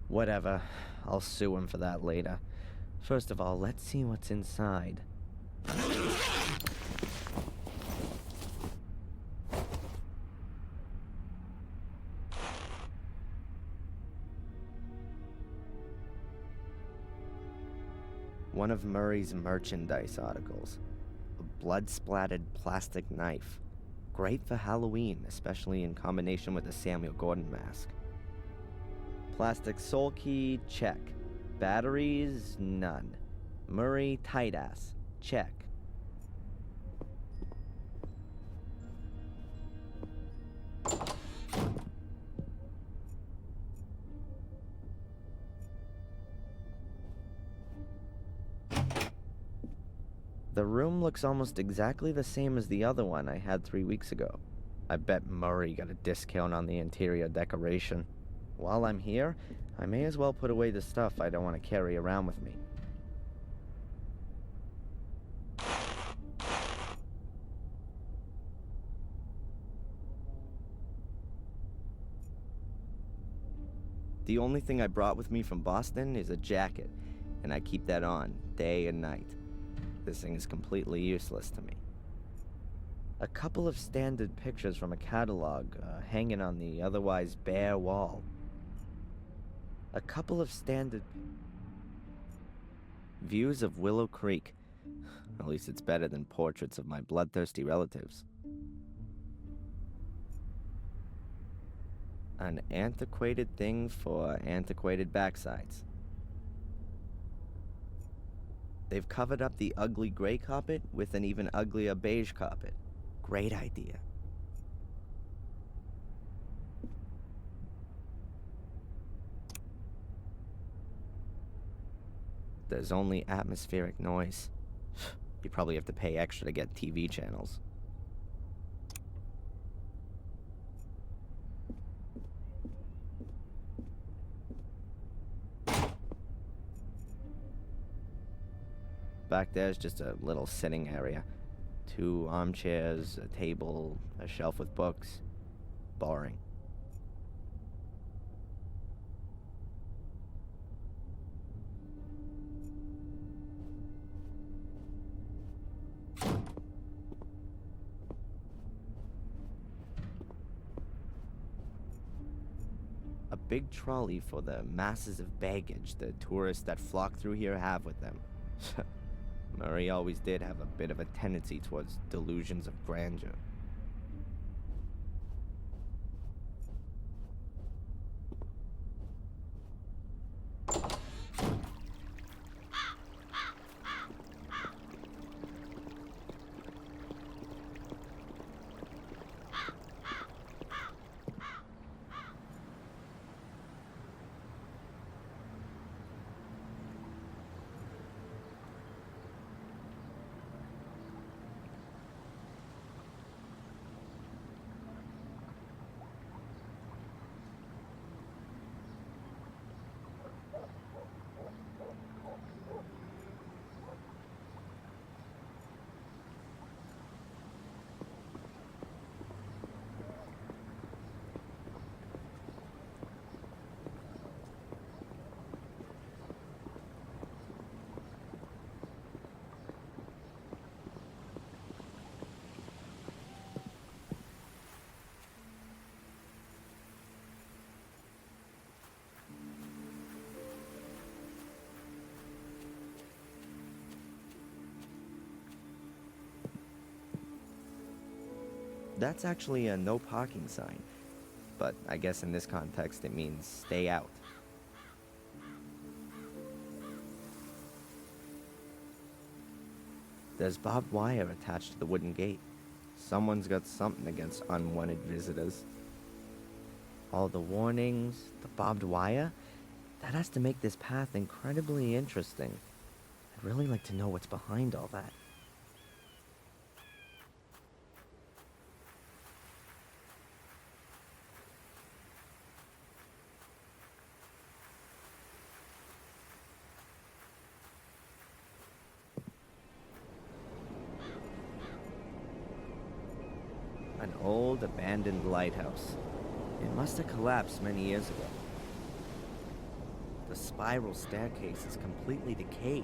Whatever, I'll sue him for that later. First of all, let's see what's inside. One of Murray's merchandise articles. A blood-splattered plastic knife. Great for Halloween, especially in combination with the Samuel Gordon mask. Plastic soul key, check. Batteries, none. Murray tight ass, check. The room looks almost exactly the same as the other one I had 3 weeks ago. I bet Murray got a discount on the interior decoration. While I'm here, I may as well put away the stuff I don't want to carry around with me. The only thing I brought with me from Boston is a jacket, and I keep that on day and night. This thing is completely useless to me. A couple of standard pictures from a catalog hanging on the otherwise bare wall. A couple of standard views of Willow Creek. At least it's better than portraits of my bloodthirsty relatives. An antiquated thing for antiquated backsides. They've covered up the ugly gray carpet with an even uglier beige carpet. Great idea. There's only atmospheric noise. You probably have to pay extra to get TV channels. Back there's just a little sitting area. 2 armchairs, a table, a shelf with books. Boring. A big trolley for the masses of baggage the tourists that flock through here have with them. Murray always did have a bit of a tendency towards delusions of grandeur. That's actually a no parking sign. But I guess in this context it means stay out. There's barbed wire attached to the wooden gate. Someone's got something against unwanted visitors. All the warnings, the barbed wire, that has to make this path incredibly interesting. I'd really like to know what's behind all that. An old abandoned lighthouse. It must have collapsed many years ago. The spiral staircase is completely decayed.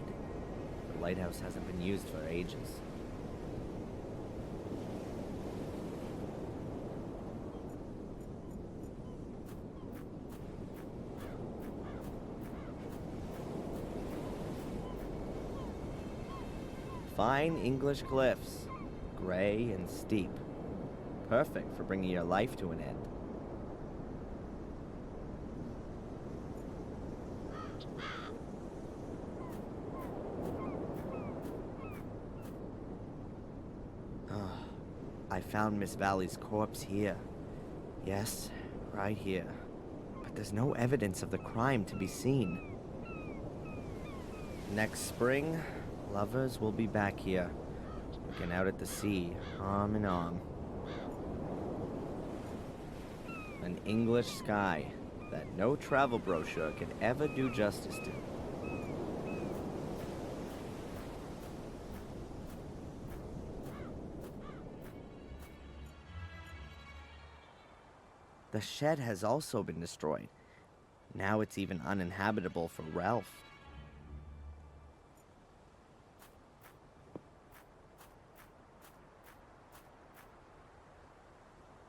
The lighthouse hasn't been used for ages. Fine English cliffs, gray and steep. Perfect for bringing your life to an end. I found Miss Valley's corpse here. Yes, right here. But there's no evidence of the crime to be seen. Next spring, lovers will be back here, looking out at the sea, arm in arm. An English sky that no travel brochure could ever do justice to. The shed has also been destroyed. Now it's even uninhabitable for Ralph.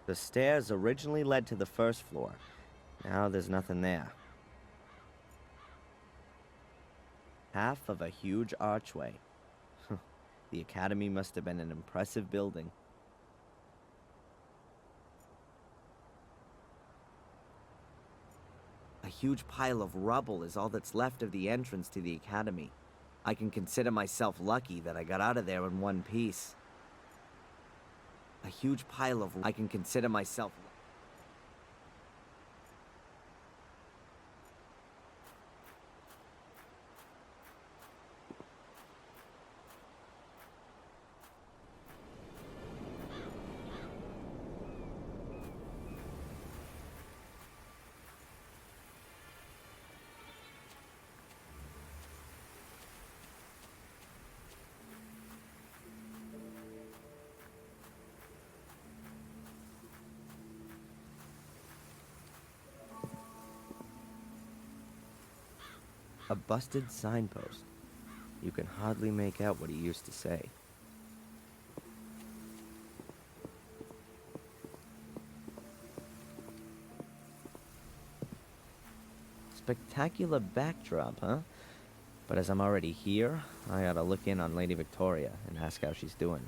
The stairs originally led to the first floor. Now there's nothing there. Half of a huge archway. The academy must have been an impressive building. A huge pile of rubble is all that's left of the entrance to the academy. I can consider myself lucky that I got out of there in one piece. A huge pile of... I can consider myself... A busted signpost. You can hardly make out what he used to say. Spectacular backdrop, huh? But as I'm already here, I ought to look in on Lady Victoria and ask how she's doing.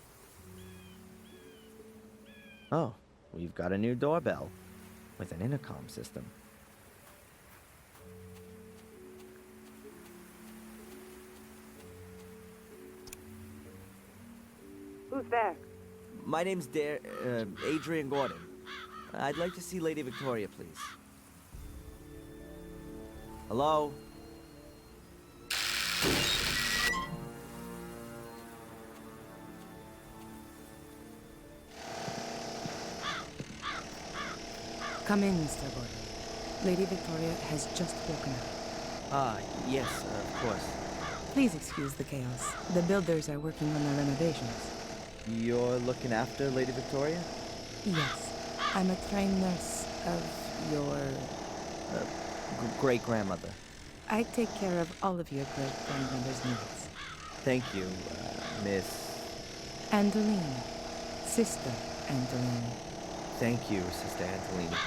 Oh, we've got a new doorbell with an intercom system. Who's there? My name's Adrian Gordon. I'd like to see Lady Victoria, please. Hello? Come in, Mr. Gordon. Lady Victoria has just woken up. Yes, of course. Please excuse the chaos. The builders are working on the renovations. You're looking after Lady Victoria? Yes. I'm a trained nurse of your... great-grandmother. I take care of all of your great-grandmother's needs. Thank you, Miss... Angeline. Sister Angeline. Thank you, Sister Angelina.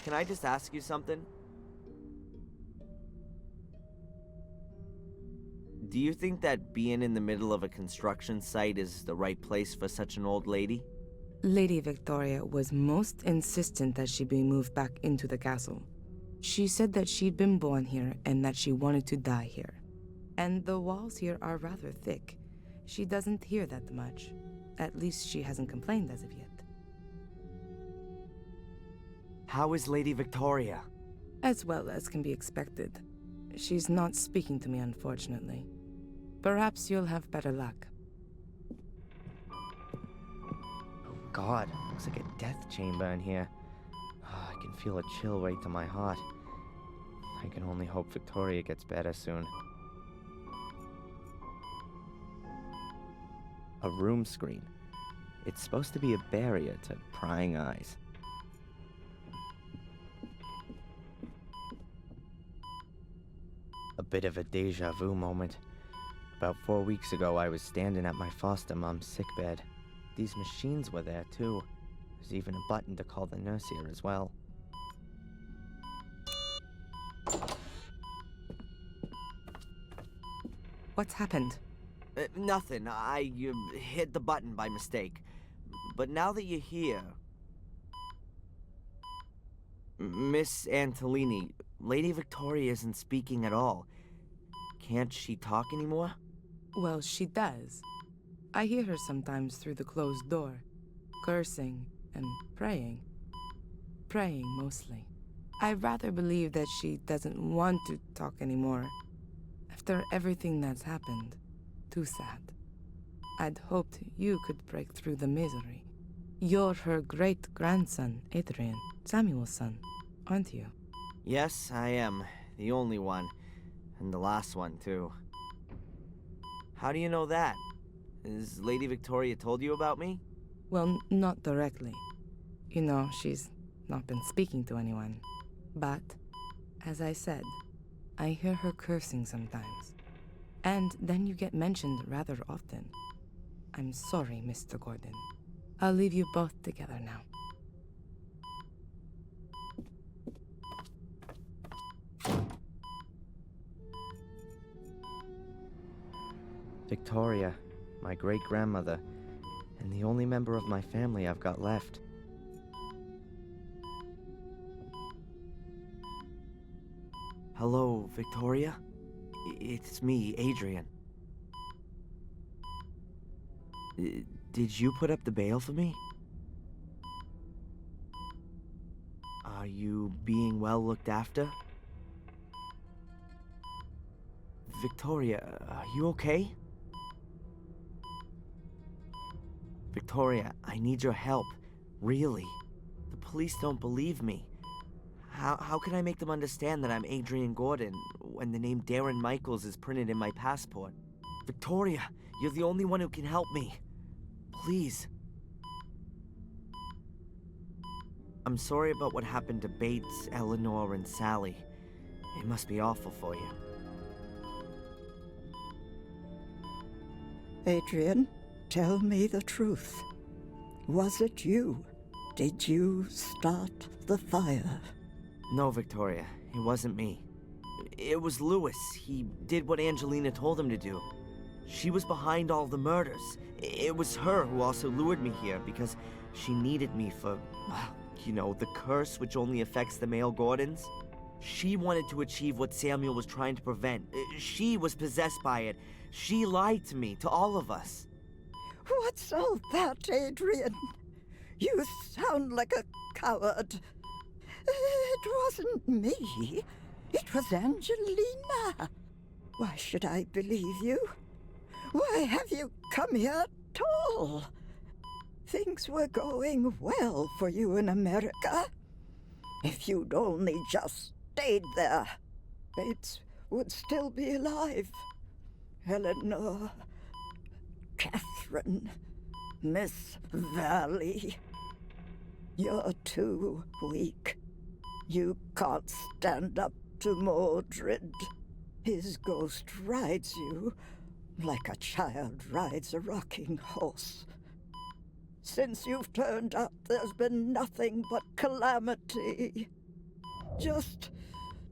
Can I just ask you something? Do you think that being in the middle of a construction site is the right place for such an old lady? Lady Victoria was most insistent that she be moved back into the castle. She said that she'd been born here and that she wanted to die here. And the walls here are rather thick. She doesn't hear that much. At least she hasn't complained as of yet. How is Lady Victoria? As well as can be expected. She's not speaking to me, unfortunately. Perhaps you'll have better luck. Oh God, looks like a death chamber in here. Oh, I can feel a chill right to my heart. I can only hope Victoria gets better soon. A room screen. It's supposed to be a barrier to prying eyes. A bit of a deja vu moment. About 4 weeks ago, I was standing at my foster mom's sickbed. These machines were there too. There's even a button to call the nurse here as well. What's happened? Nothing. I hit the button by mistake. But now that you're here... Miss Antolini, Lady Victoria isn't speaking at all. Can't she talk anymore? Well, she does. I hear her sometimes through the closed door, cursing and praying. Praying, mostly. I rather believe that she doesn't want to talk anymore. After everything that's happened. Too sad. I'd hoped you could break through the misery. You're her great-grandson, Adrian, Samuel's son, aren't you? Yes, I am. The only one. And the last one, too. How do you know that? Has Lady Victoria told you about me? Well, not directly. You know, she's not been speaking to anyone. But, as I said, I hear her cursing sometimes. And then you get mentioned rather often. I'm sorry, Mr. Gordon. I'll leave you both together now. Victoria, my great-grandmother, and the only member of my family I've got left. Hello, Victoria? It's me, Adrian. Did you put up the bail for me? Are you being well looked after? Victoria, are you okay? Victoria, I need your help. Really. The police don't believe me. How can I make them understand that I'm Adrian Gordon when the name Darren Michaels is printed in my passport? Victoria, you're the only one who can help me. Please. I'm sorry about what happened to Bates, Eleanor, and Sally. It must be awful for you. Adrian, tell me the truth. Was it you? Did you start the fire? No, Victoria. It wasn't me. It was Lewis. He did what Angelina told him to do. She was behind all the murders. It was her who also lured me here because she needed me for, you know, the curse which only affects the male Gordons. She wanted to achieve what Samuel was trying to prevent. She was possessed by it. She lied to me, to all of us. What's all that, Adrian? You sound like a coward. It wasn't me. It was Angelina. Why should I believe you? Why have you come here at all? Things were going well for you in America. If you'd only just stayed there, Bates would still be alive. Eleanor, Catherine, Miss Valley. You're too weak. You can't stand up to Mordred. His ghost rides you like a child rides a rocking horse. Since you've turned up, there's been nothing but calamity. Just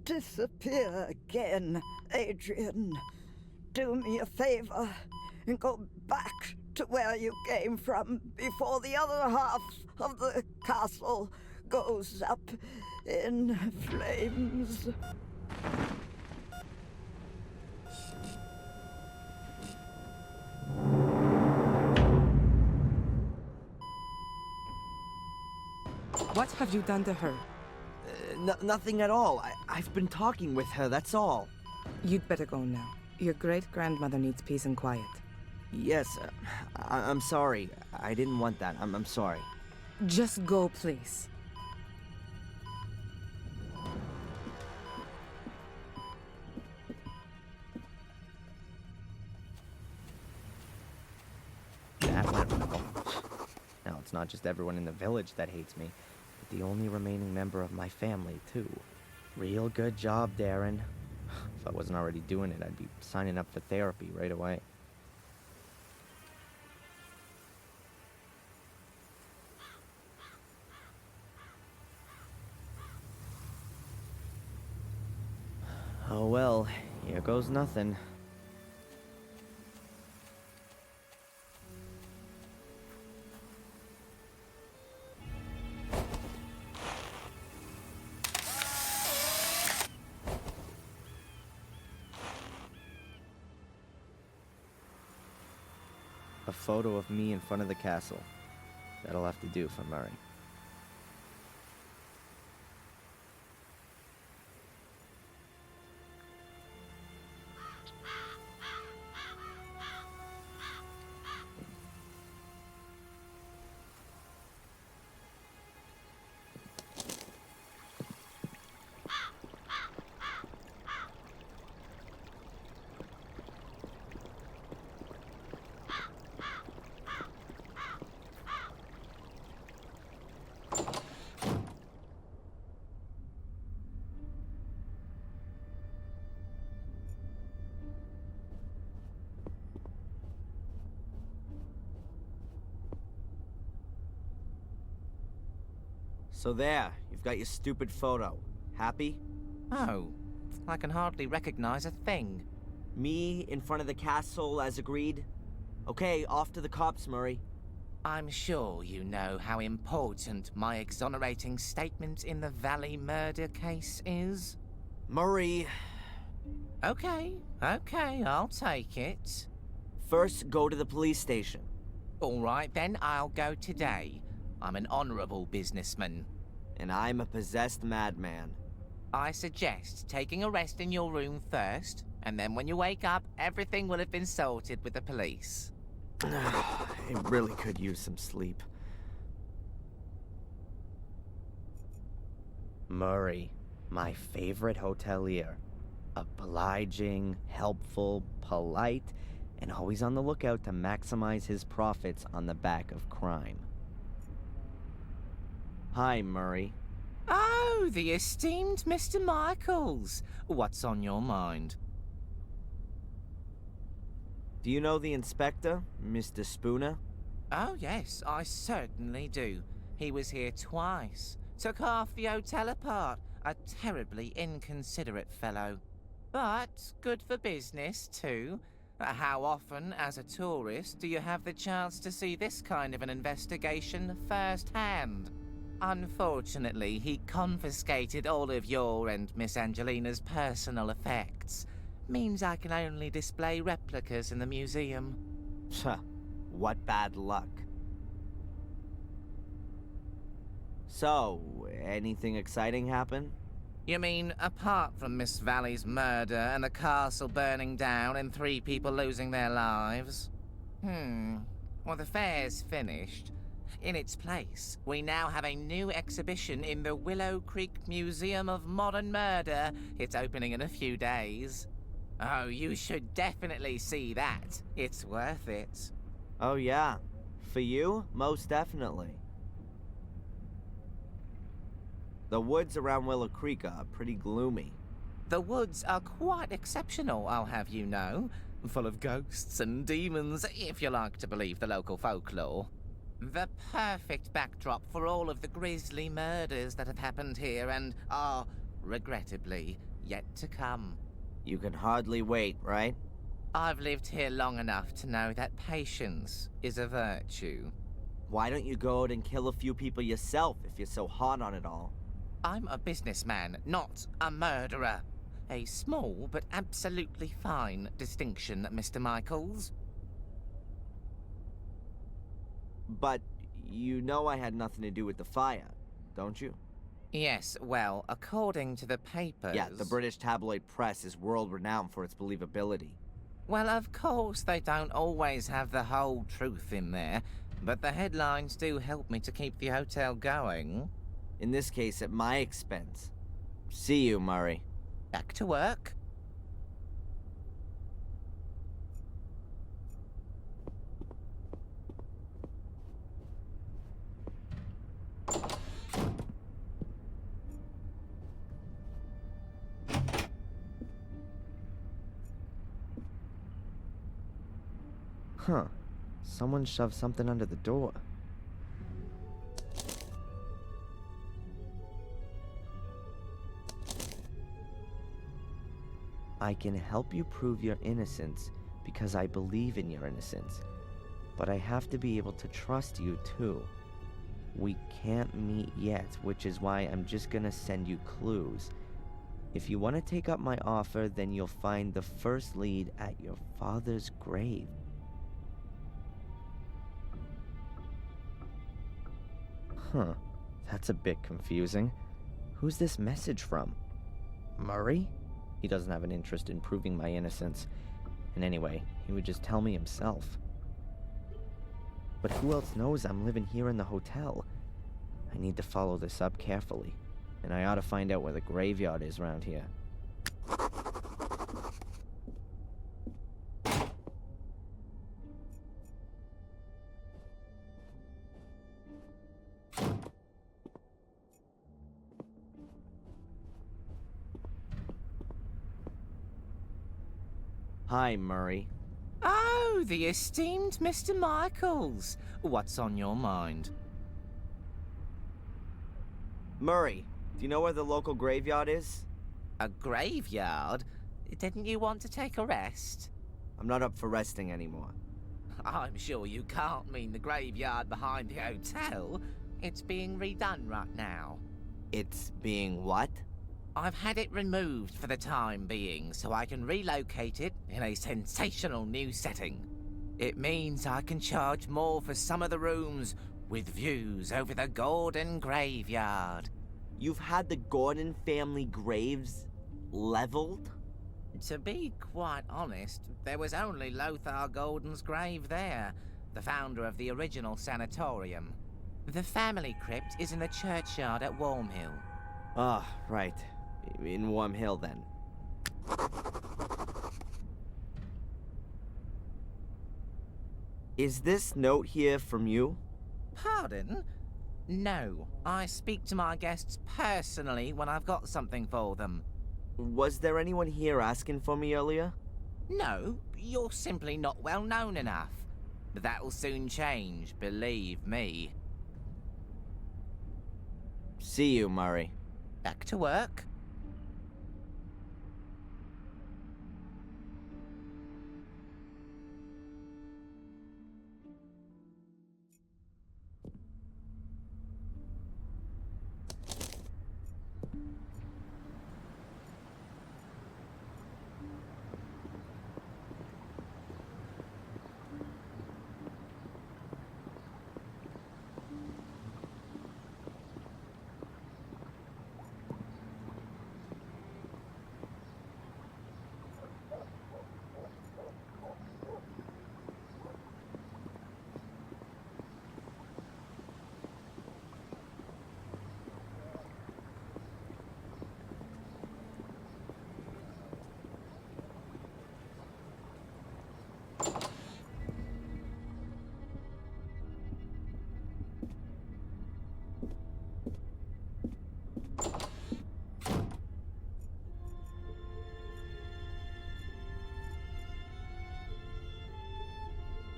disappear again, Adrian. do me a favor and go back to where you came from before the other half of the castle goes up in flames? What have you done to her? Nothing at all. I've been talking with her, that's all. You'd better go now. Your great-grandmother needs peace and quiet. Yes, I'm sorry. I didn't want that. I'm sorry. Just go, please. That went well. Now, it's not just everyone in the village that hates me, but the only remaining member of my family, too. Real good job, Darren. If I wasn't already doing it, I'd be signing up for therapy right away. Oh well, here goes nothing. A photo of me in front of the castle. That'll have to do for Murray. So there, you've got your stupid photo. Happy? Oh, I can hardly recognize a thing. Me in front of the castle as agreed? Okay, off to the cops, Murray. I'm sure you know how important my exonerating statement in the Valley murder case is. Murray... Okay, I'll take it. First, go to the police station. All right, then, I'll go today. I'm an honorable businessman. And I'm a possessed madman. I suggest taking a rest in your room first, and then when you wake up, everything will have been sorted with the police. I really could use some sleep. Murray, my favorite hotelier. Obliging, helpful, polite, and always on the lookout to maximize his profits on the back of crime. Hi, Murray. Oh, the esteemed Mr. Michaels. What's on your mind? Do you know the inspector, Mr. Spooner? Oh, yes, I certainly do. He was here twice. Took half the hotel apart. A terribly inconsiderate fellow. But good for business, too. How often, as a tourist, do you have the chance to see this kind of an investigation firsthand? Unfortunately, he confiscated all of your and Miss Angelina's personal effects. Means I can only display replicas in the museum. What bad luck. So, anything exciting happen? You mean, apart from Miss Valley's murder and the castle burning down and 3 people losing their lives? Well, the fair's finished. In its place, we now have a new exhibition in the Willow Creek Museum of Modern Murder. It's opening in a few days. Oh, you should definitely see that. It's worth it. Oh yeah. For you, most definitely. The woods around Willow Creek are pretty gloomy. The woods are quite exceptional, I'll have you know. Full of ghosts and demons, if you like to believe the local folklore. The perfect backdrop for all of the grisly murders that have happened here and are, regrettably, yet to come. You can hardly wait, right? I've lived here long enough to know that patience is a virtue. Why don't you go out and kill a few people yourself if you're so hot on it all? I'm a businessman, not a murderer. A small but absolutely fine distinction, Mr. Michaels. But you know I had nothing to do with the fire, don't you? Yes, well, according to the papers... Yeah, the British tabloid press is world-renowned for its believability. Well, of course they don't always have the whole truth in there, but the headlines do help me to keep the hotel going. In this case, at my expense. See you, Murray. Back to work. Huh. Someone shoved something under the door. I can help you prove your innocence because I believe in your innocence. But I have to be able to trust you too. We can't meet yet, which is why I'm just gonna send you clues. If you want to take up my offer, then you'll find the first lead at your father's grave. Huh, that's a bit confusing. Who's this message from? Murray? He doesn't have an interest in proving my innocence. And anyway, he would just tell me himself. But who else knows I'm living here in the hotel? I need to follow this up carefully. And I ought to find out where the graveyard is around here. Hi, Murray. Oh, the esteemed Mr. Michaels. What's on your mind? Murray, do you know where the local graveyard is? A graveyard? Didn't you want to take a rest? I'm not up for resting anymore. I'm sure you can't mean the graveyard behind the hotel. It's being redone right now. It's being what? I've had it removed for the time being, so I can relocate it in a sensational new setting. It means I can charge more for some of the rooms, with views over the Gordon graveyard. You've had the Gordon family graves leveled? To be quite honest, there was only Lothar Gordon's grave there, the founder of the original sanatorium. The family crypt is in the churchyard at Wormhill. Ah, right. In Wormhill, then. Is this note here from you? Pardon? No, I speak to my guests personally when I've got something for them. Was there anyone here asking for me earlier? No, you're simply not well known enough. But that'll soon change, believe me. See you, Murray. Back to work.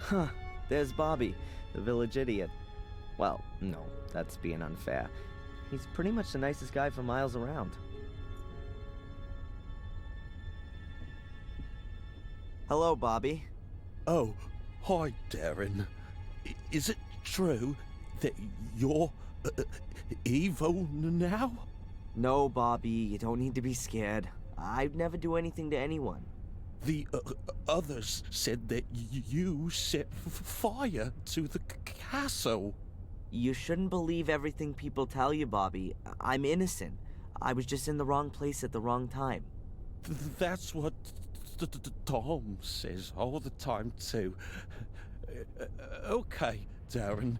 Huh, there's Bobby, the village idiot. Well, no, that's being unfair. He's pretty much the nicest guy for miles around. Hello, Bobby. Oh, hi, Darren. Is it true that you're evil now? No, Bobby, you don't need to be scared. I'd never do anything to anyone. The others said that you set fire to the castle. You shouldn't believe everything people tell you, Bobby. I'm innocent. I was just in the wrong place at the wrong time. That's what Tom says all the time, too. Okay, Darren.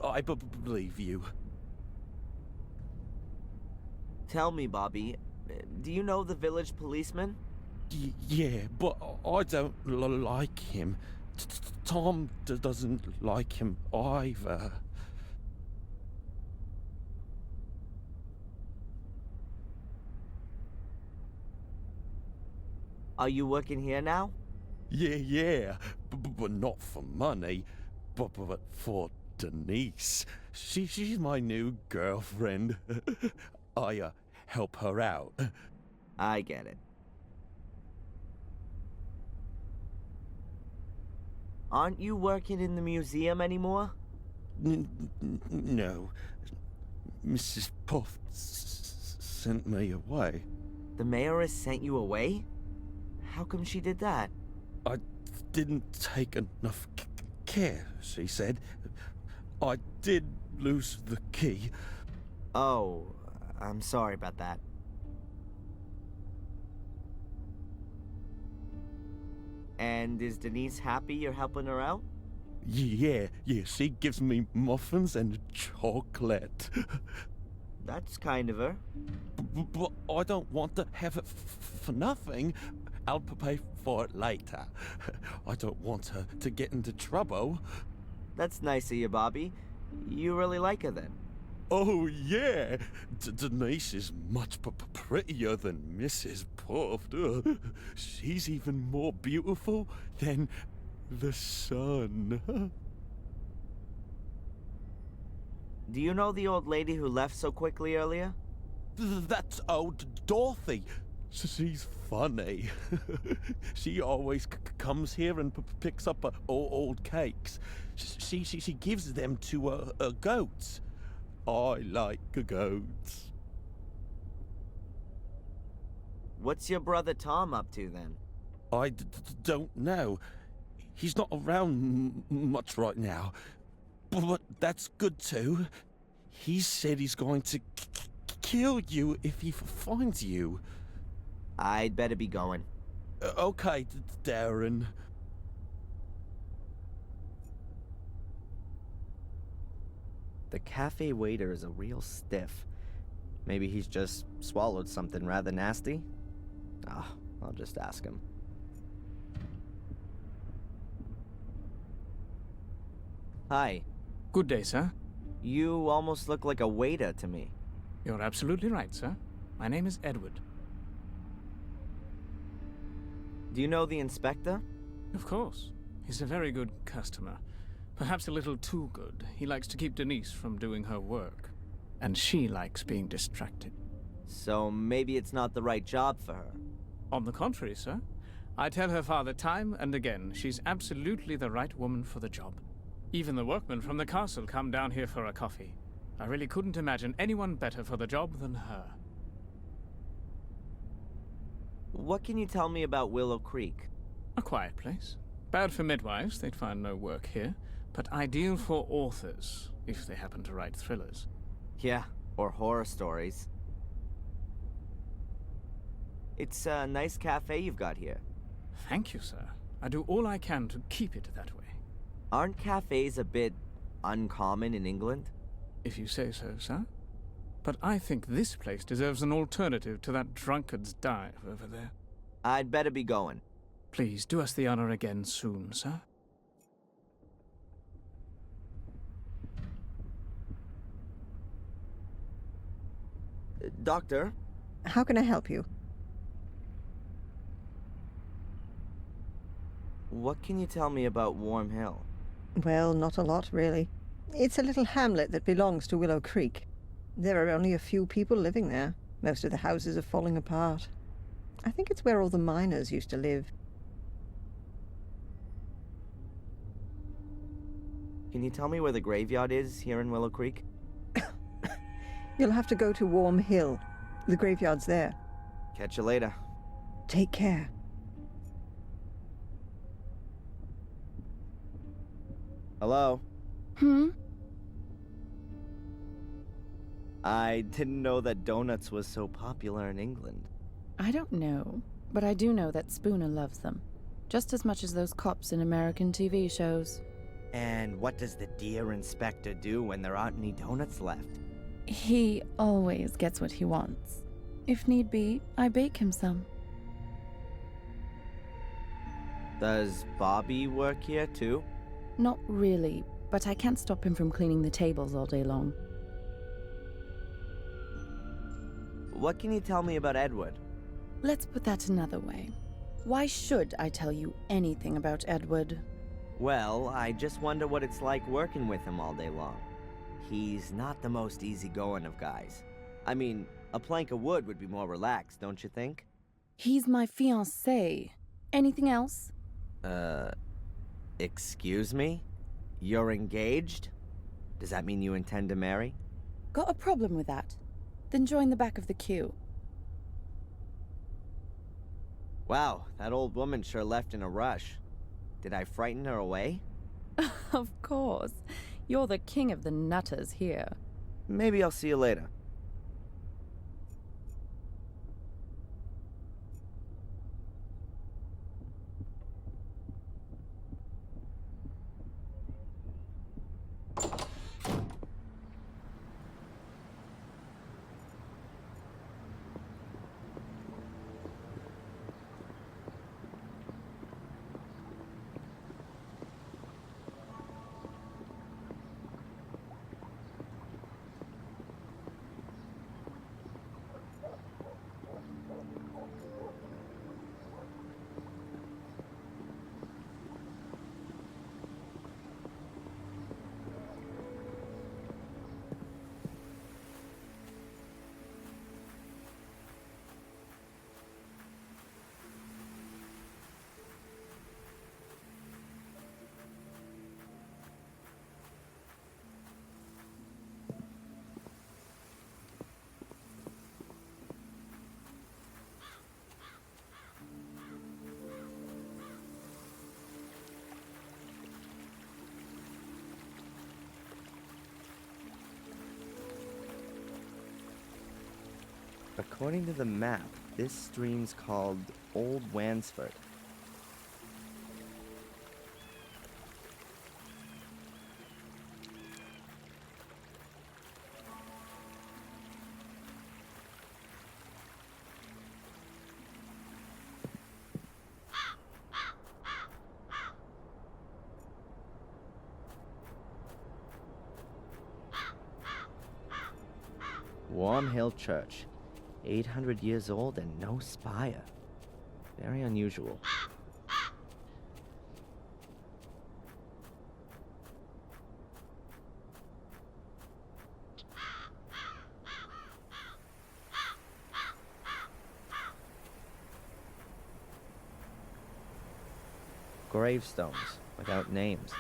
I believe you. Tell me, Bobby, do you know the village policeman? Yeah, but I don't like him. Tom doesn't like him either. Are you working here now? Yeah, but not for money, but for Denise. She's my new girlfriend. I help her out. I get it. Aren't you working in the museum anymore? No. Mrs. Puff sent me away. The mayoress sent you away? How come she did that? I didn't take enough care, she said. I did lose the key. Oh, I'm sorry about that. And is Denise happy you're helping her out? Yeah, she gives me muffins and chocolate. That's kind of her. But I don't want to have it for nothing. I'll pay for it later. I don't want her to get into trouble. That's nice of you, Bobby. You really like her then? Oh, yeah. Denise is much prettier than Mrs. Puff. She's even more beautiful than the sun. Do you know the old lady who left so quickly earlier? That's old Dorothy. She's funny. She always comes here and picks up old cakes. She gives them to goats. I like goats. What's your brother Tom up to then? I don't know. He's not around much right now. But that's good too. He said he's going to kill you if he finds you. I'd better be going. Okay, Darren. The cafe waiter is a real stiff. Maybe he's just swallowed something rather nasty? I'll just ask him. Hi. Good day, sir. You almost look like a waiter to me. You're absolutely right, sir. My name is Edward. Do you know the inspector? Of course. He's a very good customer. Perhaps a little too good. He likes to keep Denise from doing her work. And she likes being distracted. So maybe it's not the right job for her. On the contrary, sir. I tell her father time and again she's absolutely the right woman for the job. Even the workmen from the castle come down here for a coffee. I really couldn't imagine anyone better for the job than her. What can you tell me about Willow Creek? A quiet place. Bad for midwives, they'd find no work here. But ideal for authors, if they happen to write thrillers. Yeah, or horror stories. It's a nice cafe you've got here. Thank you, sir. I do all I can to keep it that way. Aren't cafes a bit uncommon in England? If you say so, sir. But I think this place deserves an alternative to that drunkard's dive over there. I'd better be going. Please, do us the honor again soon, sir. Doctor? How can I help you? What can you tell me about Warm Hill? Well, not a lot, really. It's a little hamlet that belongs to Willow Creek. There are only a few people living there. Most of the houses are falling apart. I think it's where all the miners used to live. Can you tell me where the graveyard is here in Willow Creek? You'll have to go to Warm Hill. The graveyard's there. Catch you later. Take care. Hello? Hmm? I didn't know that donuts was so popular in England. I don't know, but I do know that Spooner loves them. Just as much as those cops in American TV shows. And what does the dear inspector do when there aren't any donuts left? He always gets what he wants. If need be, I bake him some. Does Bobby work here too? Not really, but I can't stop him from cleaning the tables all day long. What can you tell me about Edward? Let's put that another way. Why should I tell you anything about Edward? Well, I just wonder what it's like working with him all day long. He's not the most easygoing of guys. I mean, a plank of wood would be more relaxed, don't you think? He's my fiancé. Anything else? Excuse me? You're engaged? Does that mean you intend to marry? Got a problem with that? Then join the back of the queue. Wow, that old woman sure left in a rush. Did I frighten her away? Of course. You're the king of the nutters here. Maybe I'll see you later. According to the map, this stream's called Old Wansford. Warm Hill Church. 800 years old and no spire. Very unusual. Gravestones without names.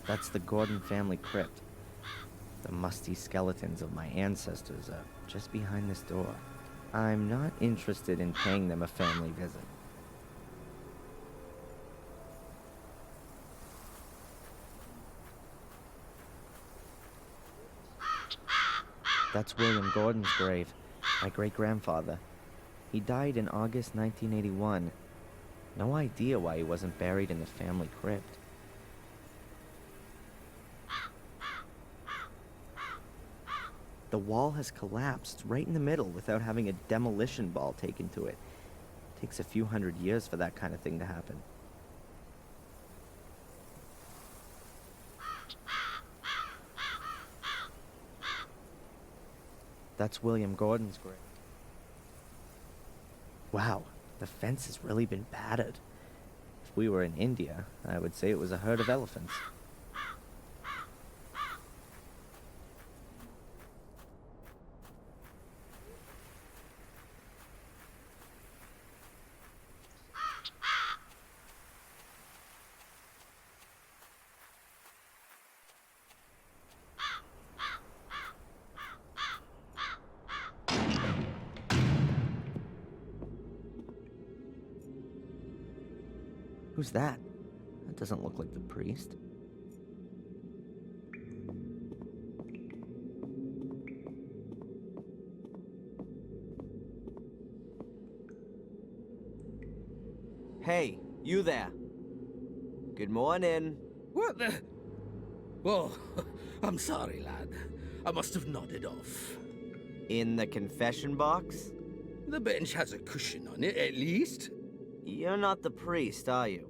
That's the Gordon family crypt. The musty skeletons of my ancestors are just behind this door. I'm not interested in paying them a family visit. That's William Gordon's grave, my great-grandfather. He died in August 1981. No idea why he wasn't buried in the family crypt. The wall has collapsed right in the middle without having a demolition ball taken to it. Takes a few hundred years for that kind of thing to happen. That's William Gordon's grave. Wow, the fence has really been battered. If we were in India, I would say it was a herd of elephants. Who's that? That doesn't look like the priest. Hey, you there. Good morning. What the? Well, I'm sorry, lad. I must have nodded off. In the confession box? The bench has a cushion on it, at least. You're not the priest, are you?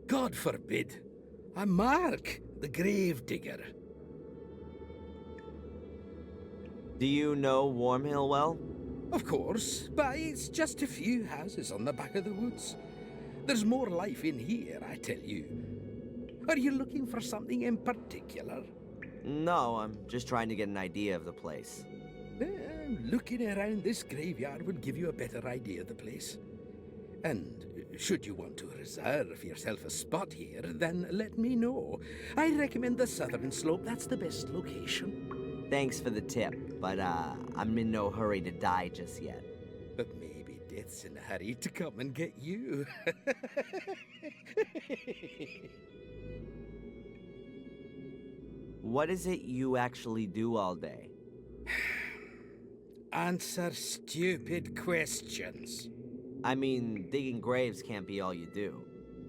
God forbid. I'm Mark, the grave digger. Do you know Wormhill well? Of course, but it's just a few houses on the back of the woods. There's more life in here, I tell you. Are you looking for something in particular? No, I'm just trying to get an idea of the place. Looking around this graveyard will give you a better idea of the place. And should you want to reserve yourself a spot here, then let me know. I recommend the southern slope. That's the best location. Thanks for the tip, but I'm in no hurry to die just yet. But maybe death's in a hurry to come and get you. What is it you actually do all day? Answer stupid questions. I mean, digging graves can't be all you do.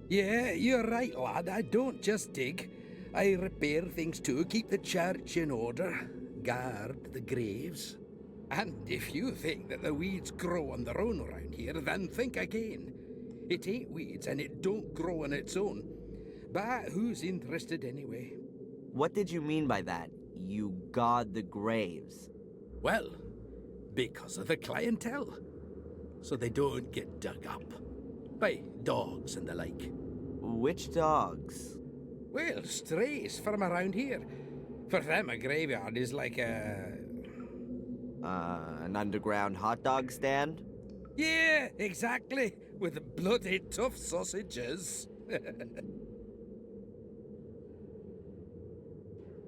Yeah, you're right, lad. I don't just dig. I repair things too, keep the church in order, guard the graves. And if you think that the weeds grow on their own around here, then think again. It ain't weeds, and it don't grow on its own. But who's interested anyway? What did you mean by that? You guard the graves? Well, because of the clientele. So they don't get dug up. By dogs and the like. Which dogs? Well, strays from around here. For them, a graveyard is like an underground hot dog stand? Yeah, exactly. With bloody tough sausages.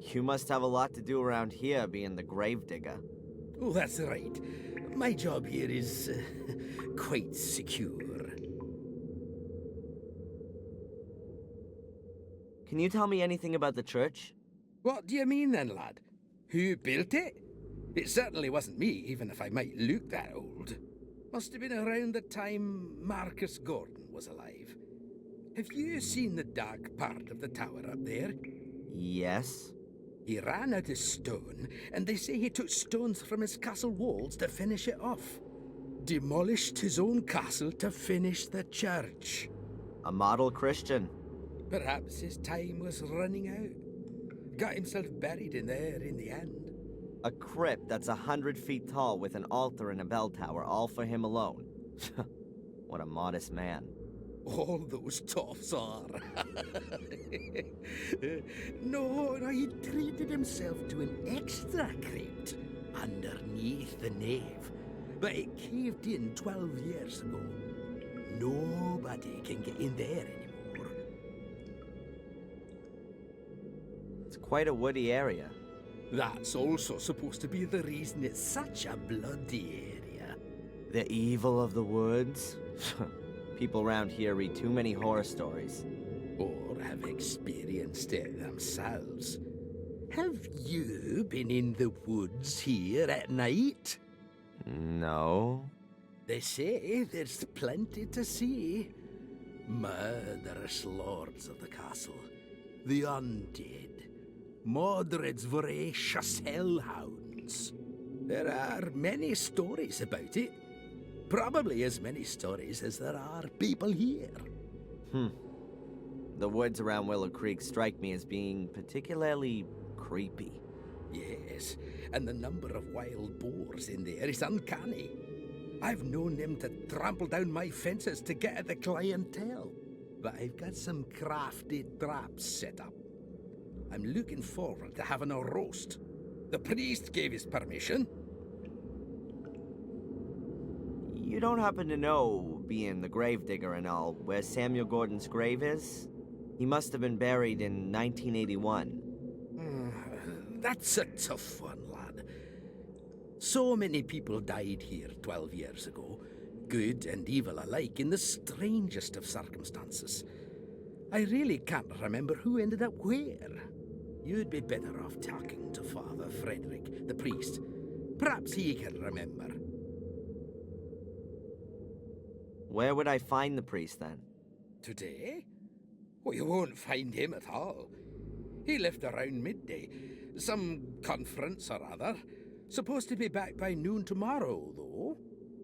You must have a lot to do around here, being the gravedigger. Oh, that's right. My job here is quite secure. Can you tell me anything about the church? What do you mean then, lad? Who built it? It certainly wasn't me, even if I might look that old. Must have been around the time Marcus Gordon was alive. Have you seen the dark part of the tower up there? Yes. He ran out of stone, and they say he took stones from his castle walls to finish it off. Demolished his own castle to finish the church. A model Christian. Perhaps his time was running out. Got himself buried in there in the end. A crypt that's 100 feet tall with an altar and a bell tower, all for him alone. What a modest man. All those toffs are. No, he treated himself to an extra crypt underneath the nave. But it caved in 12 years ago. Nobody can get in there anymore. It's quite a woody area. That's also supposed to be the reason it's such a bloody area. The evil of the woods? People around here read too many horror stories. Or have experienced it themselves. Have you been in the woods here at night? No. They say there's plenty to see. Murderous lords of the castle. The undead. Mordred's voracious hellhounds. There are many stories about it. Probably as many stories as there are people here. The woods around Willow Creek strike me as being particularly creepy. Yes, and the number of wild boars in there is uncanny. I've known them to trample down my fences to get at the clientele. But I've got some crafty traps set up. I'm looking forward to having a roast. The priest gave his permission. You don't happen to know, being the gravedigger and all, where Samuel Gordon's grave is? He must have been buried in 1981. That's a tough one, lad. So many people died here 12 years ago, good and evil alike, in the strangest of circumstances. I really can't remember who ended up where. You'd be better off talking to Father Frederick, the priest. Perhaps he can remember. Where would I find the priest then? Today? Well, you won't find him at all. He left around midday. Some conference or other. Supposed to be back by noon tomorrow, though.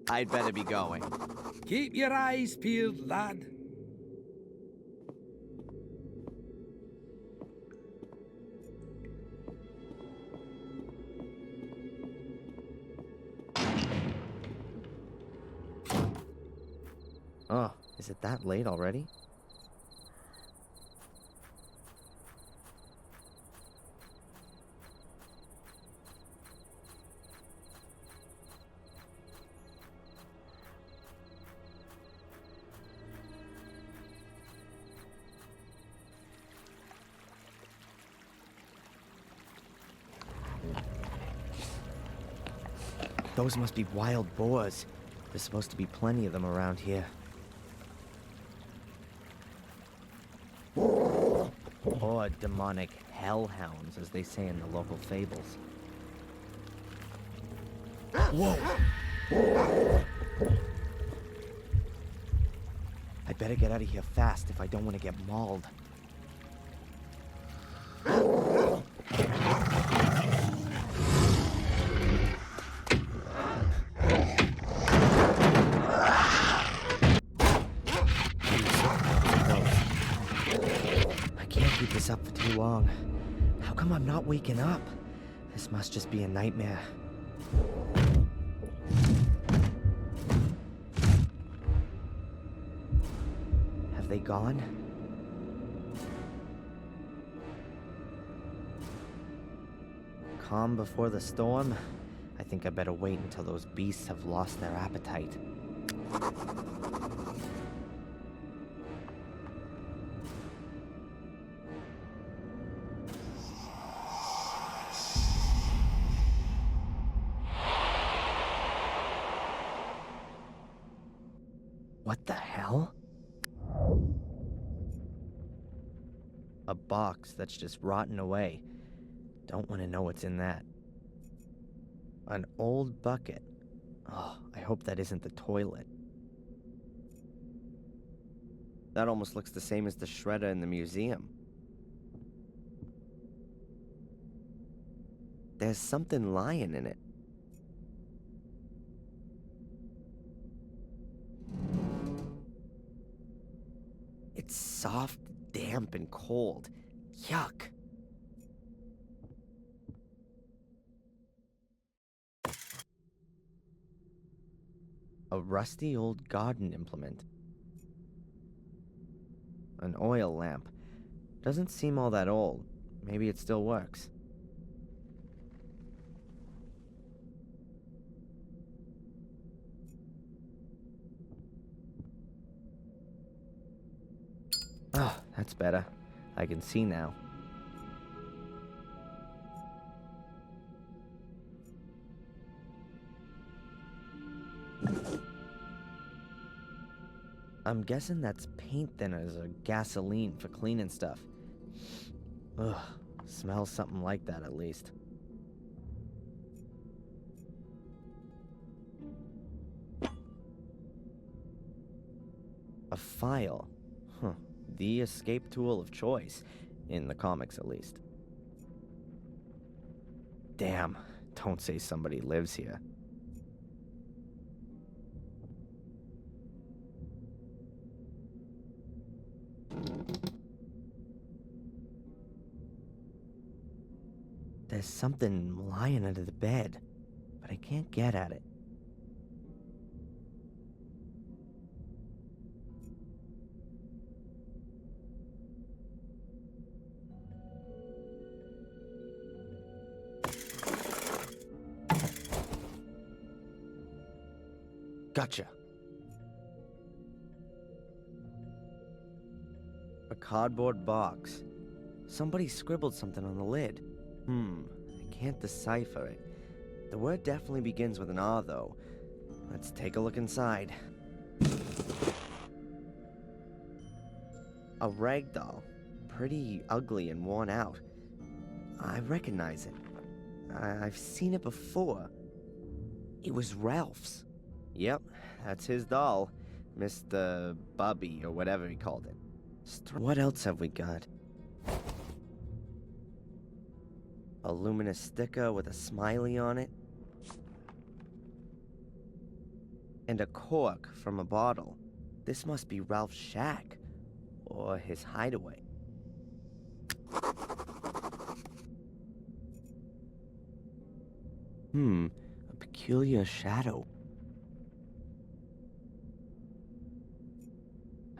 I'd better be going. Keep your eyes peeled, lad. Oh, is it that late already? Those must be wild boars. There's supposed to be plenty of them around here. Or demonic hellhounds, as they say in the local fables. Whoa! I better get out of here fast if I don't want to get mauled. Keep this up for too long. How come I'm not waking up? This must just be a nightmare. Have they gone? Calm before the storm? I think I better wait until those beasts have lost their appetite. What the hell? A box that's just rotting away. Don't want to know what's in that. An old bucket. Oh, I hope that isn't the toilet. That almost looks the same as the shredder in the museum. There's something lying in it. It's soft, damp, and cold. Yuck. A rusty old garden implement. An oil lamp. Doesn't seem all that old. Maybe it still works. Oh, that's better. I can see now. I'm guessing that's paint thinners or gasoline for cleaning stuff. Ugh, smells something like that at least. A file. Huh. The escape tool of choice, in the comics at least. Damn, don't say somebody lives here. There's something lying under the bed, but I can't get at it. Gotcha. A cardboard box. Somebody scribbled something on the lid. I can't decipher it. The word definitely begins with an R, though. Let's take a look inside. A rag doll. Pretty ugly and worn out. I recognize it. I've seen it before. It was Ralph's. Yep, that's his doll. Mr. Bubby, or whatever he called it. What else have we got? A luminous sticker with a smiley on it. And a cork from a bottle. This must be Ralph's shack. Or his hideaway. A peculiar shadow.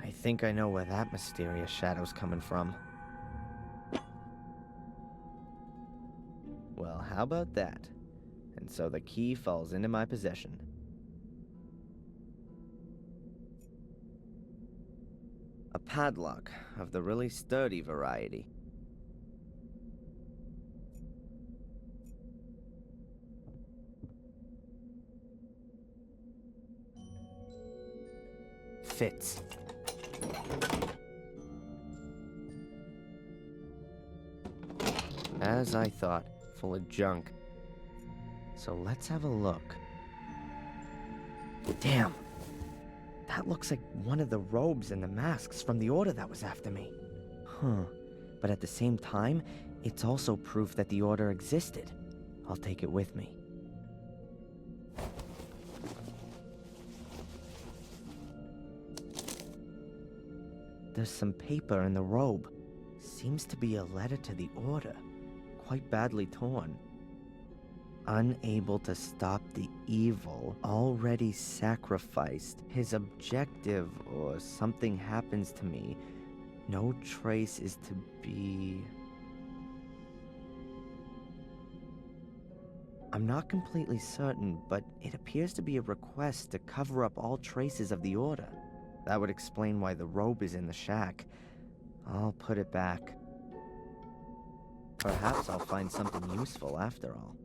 I think I know where that mysterious shadow's coming from. Well, how about that? And so the key falls into my possession. A padlock of the really sturdy variety. Fits. As I thought, full of junk. So let's have a look. Damn! That looks like one of the robes and the masks from the order that was after me. Huh. But at the same time, it's also proof that the order existed. I'll take it with me. There's some paper in the robe. Seems to be a letter to the order. Quite badly torn. Unable to stop the evil, already sacrificed. His objective, or something happens to me. No trace is to be... I'm not completely certain, but it appears to be a request to cover up all traces of the order. That would explain why the robe is in the shack. I'll put it back. Perhaps I'll find something useful after all.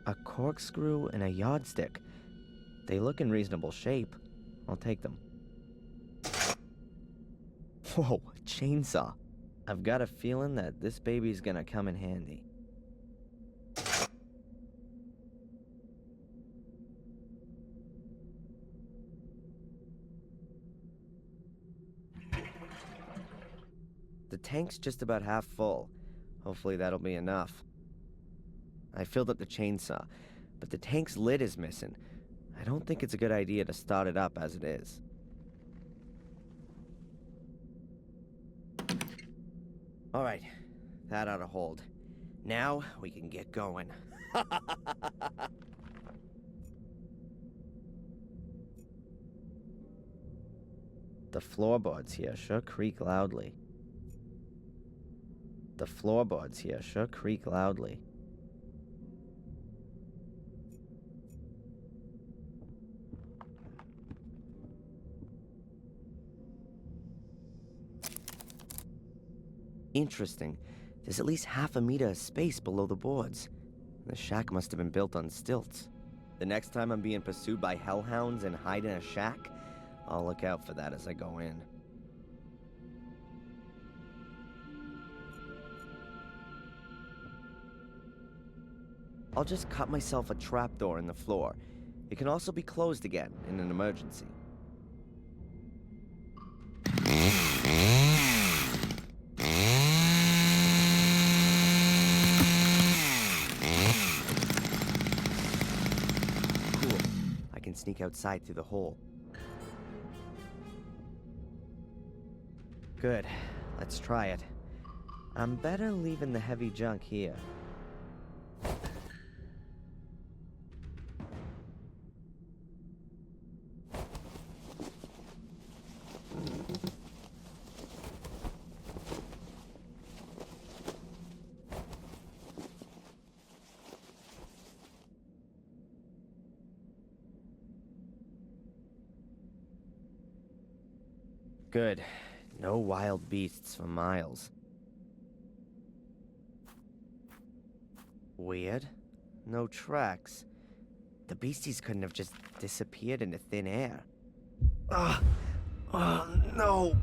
A corkscrew and a yardstick. They look in reasonable shape. I'll take them. Whoa, a chainsaw. I've got a feeling that this baby's gonna come in handy. The tank's just about half full. Hopefully that'll be enough. I filled up the chainsaw, but the tank's lid is missing. I don't think it's a good idea to start it up as it is. Alright, that ought to hold. Now we can get going. The floorboards here sure creak loudly. The floorboards here sure creak loudly. Interesting. There's at least half a meter of space below the boards. The shack must have been built on stilts. The next time I'm being pursued by hellhounds and hide in a shack, I'll look out for that as I go in. I'll just cut myself a trapdoor in the floor. It can also be closed again in an emergency. Cool. I can sneak outside through the hole. Good. Let's try it. I'm better leaving the heavy junk here. Good. No wild beasts for miles. Weird. No tracks. The beasties couldn't have just disappeared into thin air. No.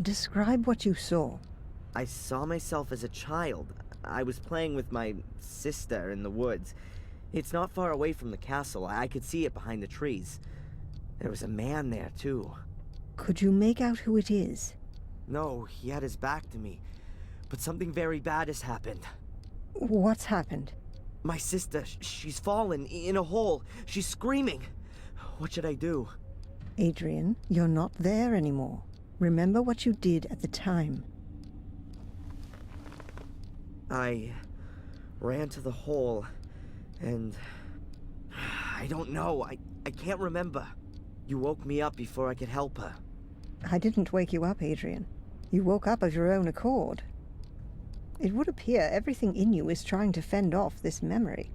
Describe what you saw. I saw myself as a child. I was playing with my sister in the woods. It's not far away from the castle. I could see it behind the trees. There was a man there, too. Could you make out who it is? No, he had his back to me. But something very bad has happened. What's happened? My sister, she's fallen in a hole. She's screaming. What should I do? Adrian, you're not there anymore. Remember what you did at the time. I ran to the hole, and I don't know. I can't remember. You woke me up before I could help her. I didn't wake you up, Adrian. You woke up of your own accord. It would appear everything in you is trying to fend off this memory.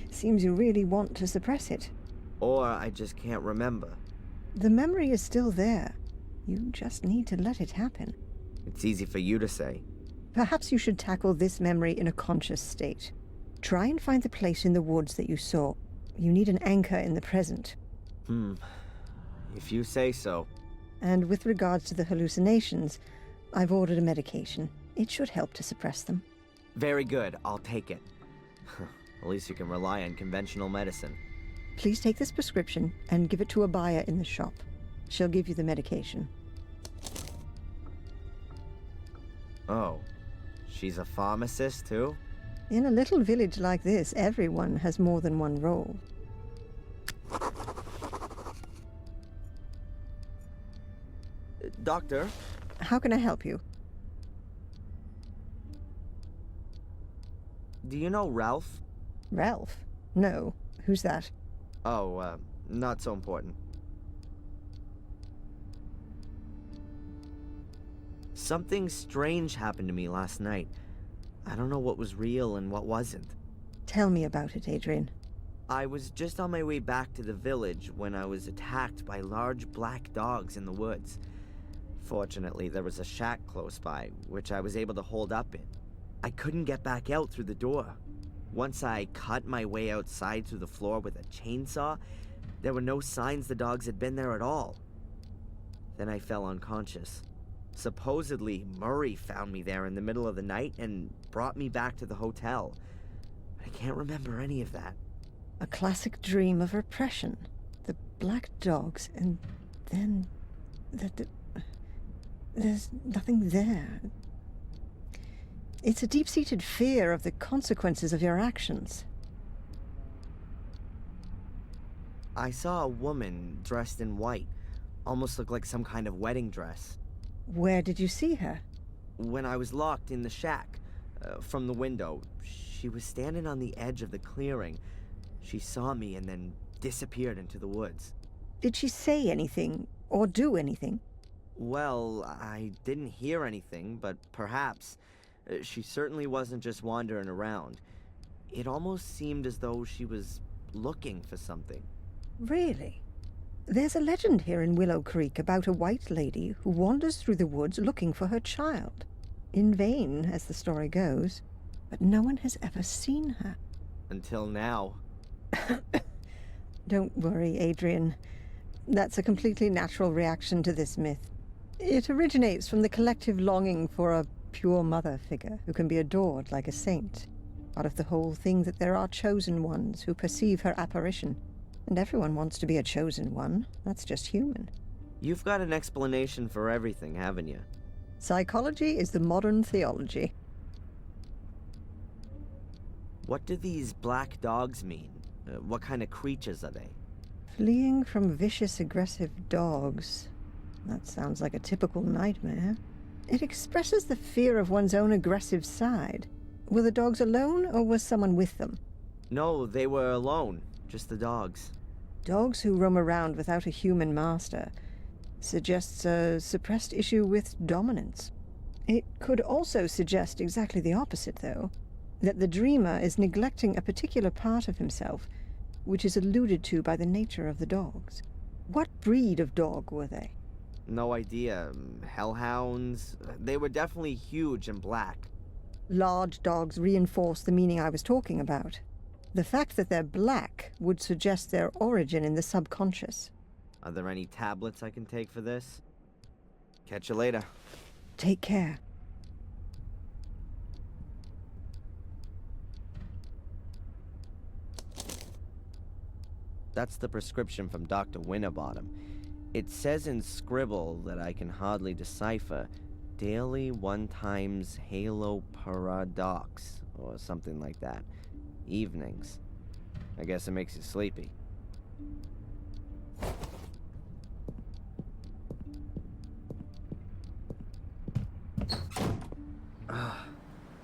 Seems you really want to suppress it. Or I just can't remember. The memory is still there. You just need to let it happen. It's easy for you to say. Perhaps you should tackle this memory in a conscious state. Try and find the place in the woods that you saw. You need an anchor in the present. If you say so. And with regards to the hallucinations, I've ordered a medication. It should help to suppress them. Very good. I'll take it. At least you can rely on conventional medicine. Please take this prescription and give it to a buyer in the shop. She'll give you the medication. Oh, she's a pharmacist too? In a little village like this, everyone has more than one role. Doctor? How can I help you? Do you know Ralph? Ralph? No. Who's that? Oh, not so important. Something strange happened to me last night. I don't know what was real and what wasn't. Tell me about it, Adrian. I was just on my way back to the village when I was attacked by large black dogs in the woods. Fortunately, there was a shack close by, which I was able to hold up in. I couldn't get back out through the door. Once I cut my way outside through the floor with a chainsaw, there were no signs the dogs had been there at all. Then I fell unconscious. Supposedly, Murray found me there in the middle of the night and brought me back to the hotel. I can't remember any of that. A classic dream of repression. The black dogs, and then... there's nothing there. It's a deep-seated fear of the consequences of your actions. I saw a woman dressed in white. Almost looked like some kind of wedding dress. Where did you see her? When I was locked in the shack, from the window. She was standing on the edge of the clearing. She saw me and then disappeared into the woods. Did she say anything, or do anything? Well, I didn't hear anything, but perhaps. She certainly wasn't just wandering around. It almost seemed as though she was looking for something. Really? There's a legend here in Willow Creek about a white lady who wanders through the woods looking for her child. In vain, as the story goes. But no one has ever seen her. Until now. Don't worry, Adrian. That's a completely natural reaction to this myth. It originates from the collective longing for a pure mother figure who can be adored like a saint. Part of the whole thing that there are chosen ones who perceive her apparition. And everyone wants to be a chosen one. That's just human. You've got an explanation for everything, haven't you? Psychology is the modern theology. What do these black dogs mean? What kind of creatures are they? Fleeing from vicious, aggressive dogs. That sounds like a typical nightmare. It expresses the fear of one's own aggressive side. Were the dogs alone, or was someone with them? No, they were alone. Just the dogs. Dogs who roam around without a human master suggests a suppressed issue with dominance. It could also suggest exactly the opposite, though. That the dreamer is neglecting a particular part of himself, which is alluded to by the nature of the dogs. What breed of dog were they? No idea. Hellhounds? They were definitely huge and black. Large dogs reinforce the meaning I was talking about. The fact that they're black would suggest their origin in the subconscious. Are there any tablets I can take for this? Catch you later. Take care. That's the prescription from Dr. Winterbottom. It says in scribble that I can hardly decipher. Daily 1 times halo paradox, or something like that. Evenings. I guess it makes you sleepy.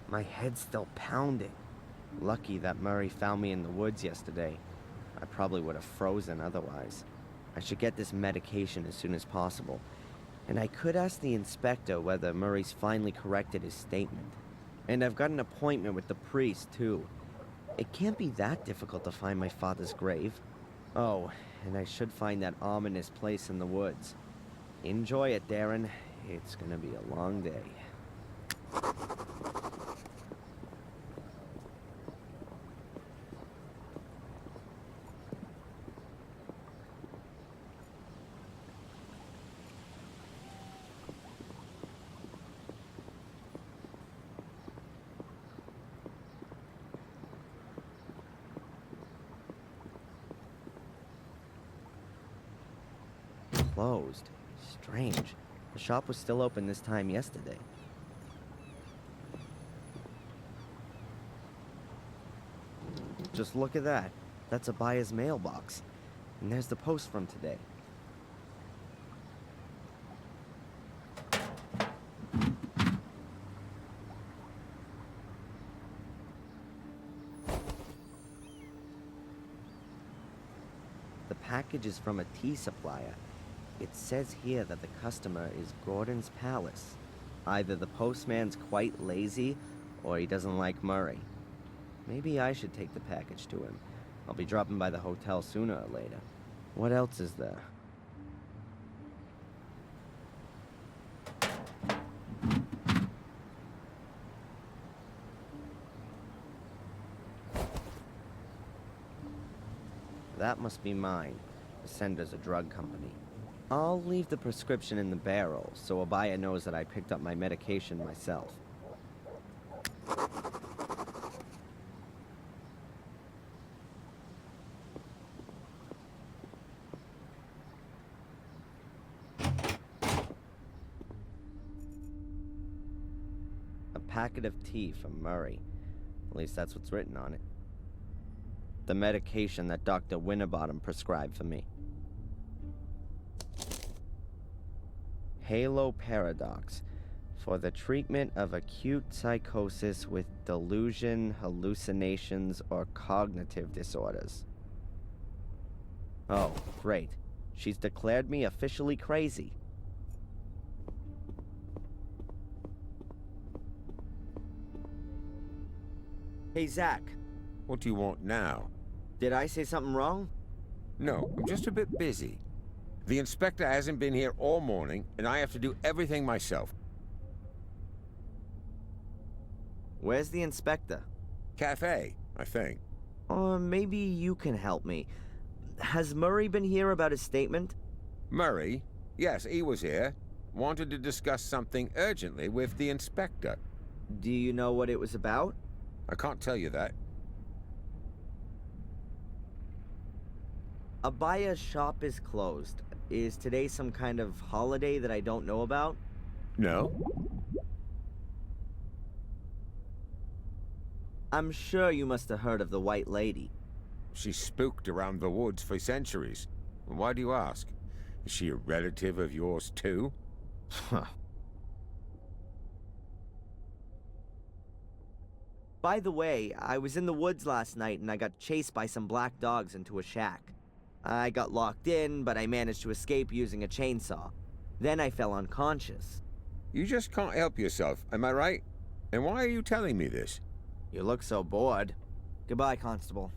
My head's still pounding. Lucky that Murray found me in the woods yesterday. I probably would have frozen otherwise. I should get this medication as soon as possible. And I could ask the inspector whether Murray's finally corrected his statement. And I've got an appointment with the priest, too. It can't be that difficult to find my father's grave. Oh, and I should find that ominous place in the woods. Enjoy it, Darren. It's gonna be a long day. Closed. Strange. The shop was still open this time yesterday. Just look at that. That's a buyer's mailbox. And there's the post from today. The package is from a tea supplier. It says here that the customer is Gordon's Palace. Either the postman's quite lazy, or he doesn't like Murray. Maybe I should take the package to him. I'll be dropping by the hotel sooner or later. What else is there? That must be mine. The sender's a drug company. I'll leave the prescription in the barrel, so a buyer knows that I picked up my medication myself. A packet of tea from Murray. At least that's what's written on it. The medication that Dr. Winterbottom prescribed for me. Halo paradox. For the treatment of acute psychosis with delusion, hallucinations, or cognitive disorders. Oh, great. She's declared me officially crazy. Hey, Zach. What do you want now? Did I say something wrong? No, I'm just a bit busy. The inspector hasn't been here all morning, and I have to do everything myself. Where's the inspector? Cafe, I think. Or maybe you can help me. Has Murray been here about his statement? Murray? Yes, he was here. Wanted to discuss something urgently with the inspector. Do you know what it was about? I can't tell you that. Abaya's shop is closed. Is today some kind of holiday that I don't know about? No. I'm sure you must have heard of the White Lady. She's spooked around the woods for centuries. Why do you ask? Is she a relative of yours too? Huh. By the way, I was in the woods last night and I got chased by some black dogs into a shack. I got locked in, but I managed to escape using a chainsaw. Then I fell unconscious. You just can't help yourself, am I right? And why are you telling me this? You look so bored. Goodbye, Constable.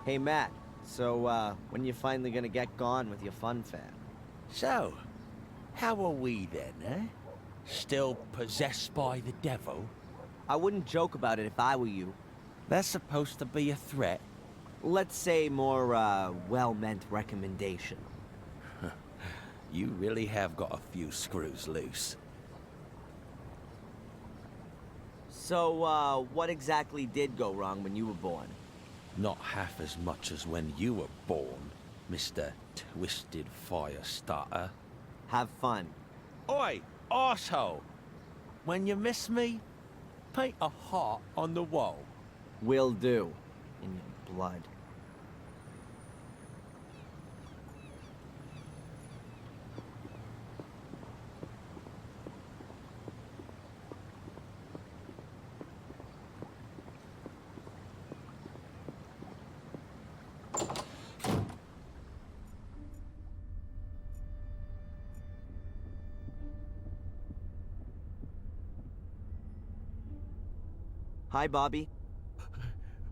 Hey, Matt. So, when you finally gonna get gone with your fun fair? So, how are we then, eh? Still possessed by the devil? I wouldn't joke about it if I were you. That's supposed to be a threat. Let's say more, well-meant recommendation. You really have got a few screws loose. So, what exactly did go wrong when you were born? Not half as much as when you were born, Mr. Twisted Fire Starter. Have fun. Oi, arsehole! When you miss me, paint a heart on the wall. Will do. In your blood. Hi, Bobby.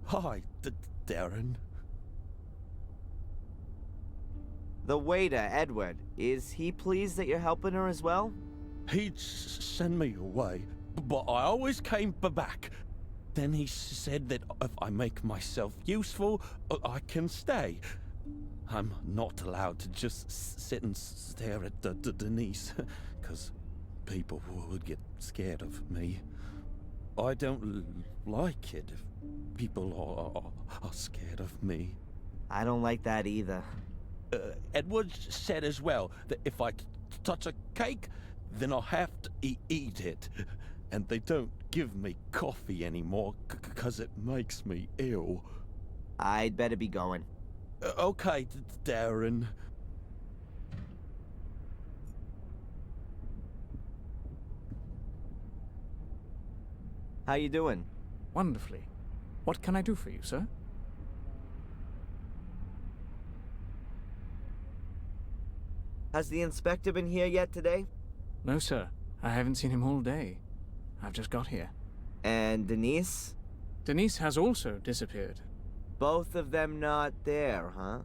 Hi, Darren. The waiter, Edward, is he pleased that you're helping her as well? He'd send me away, but I always came back. Then he said that if I make myself useful, I can stay. I'm not allowed to just sit and stare at Denise, because people would get scared of me. I don't like it if people are scared of me. I don't like that either. Edward said as well that if I touch a cake, then I'll have to eat it. And they don't give me coffee anymore because it makes me ill. I'd better be going. Okay, Darren. How you doing? Wonderfully. What can I do for you, sir? Has the inspector been here yet today? No, sir. I haven't seen him all day. I've just got here. And Denise? Denise has also disappeared. Both of them not there, huh?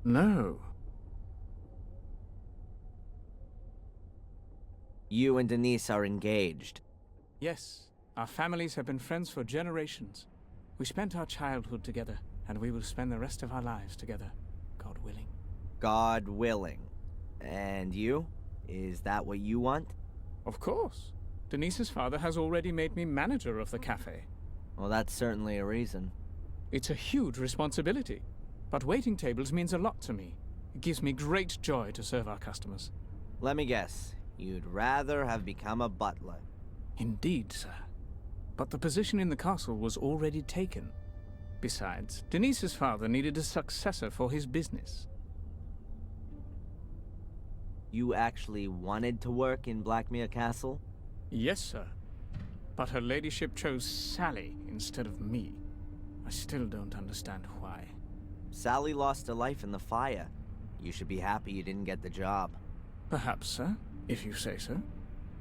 No. You and Denise are engaged. Yes. Our families have been friends for generations. We spent our childhood together, and we will spend the rest of our lives together, God willing. God willing. And you? Is that what you want? Of course. Denise's father has already made me manager of the cafe. Well, that's certainly a reason. It's a huge responsibility, but waiting tables means a lot to me. It gives me great joy to serve our customers. Let me guess. You'd rather have become a butler. Indeed, sir. But the position in the castle was already taken. Besides, Denise's father needed a successor for his business. You actually wanted to work in Blackmere Castle? Yes, sir. But her ladyship chose Sally instead of me. I still don't understand why. Sally lost her life in the fire. You should be happy you didn't get the job. Perhaps, sir, if you say so.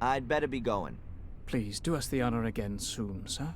I'd better be going. Please do us the honor again soon, sir.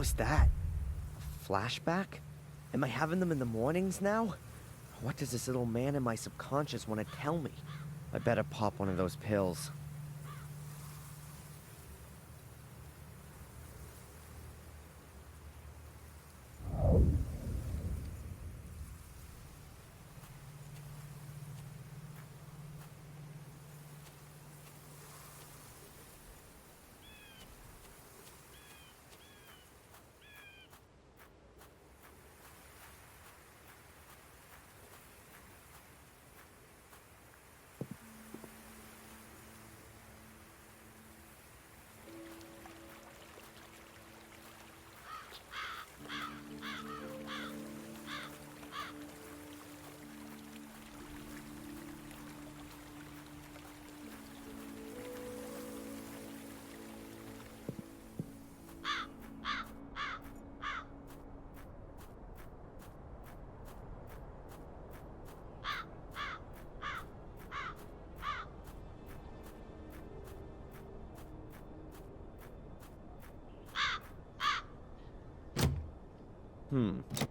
was that? A flashback? Am I having them in the mornings now? What does this little man in my subconscious want to tell me? I better pop one of those pills.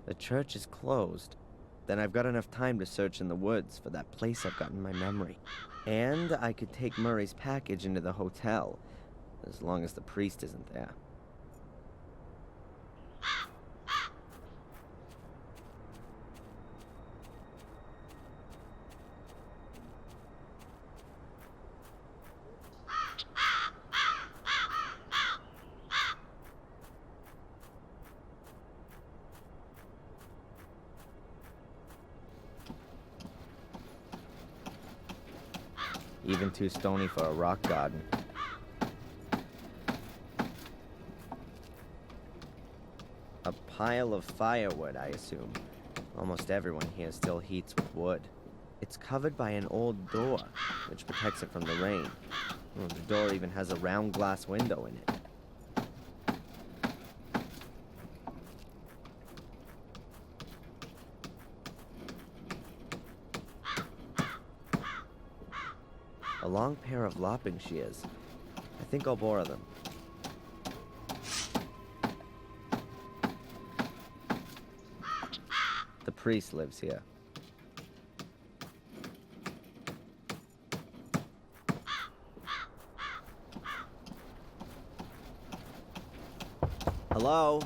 The church is closed. Then I've got enough time to search in the woods for that place I've got in my memory. And I could take Murray's package into the hotel, as long as the priest isn't there. Even too stony for a rock garden. A pile of firewood, I assume. Almost everyone here still heats with wood. It's covered by an old door, which protects it from the rain. The door even has a round glass window in it. A long pair of lopping shears. I think I'll borrow them. The priest lives here. Hello?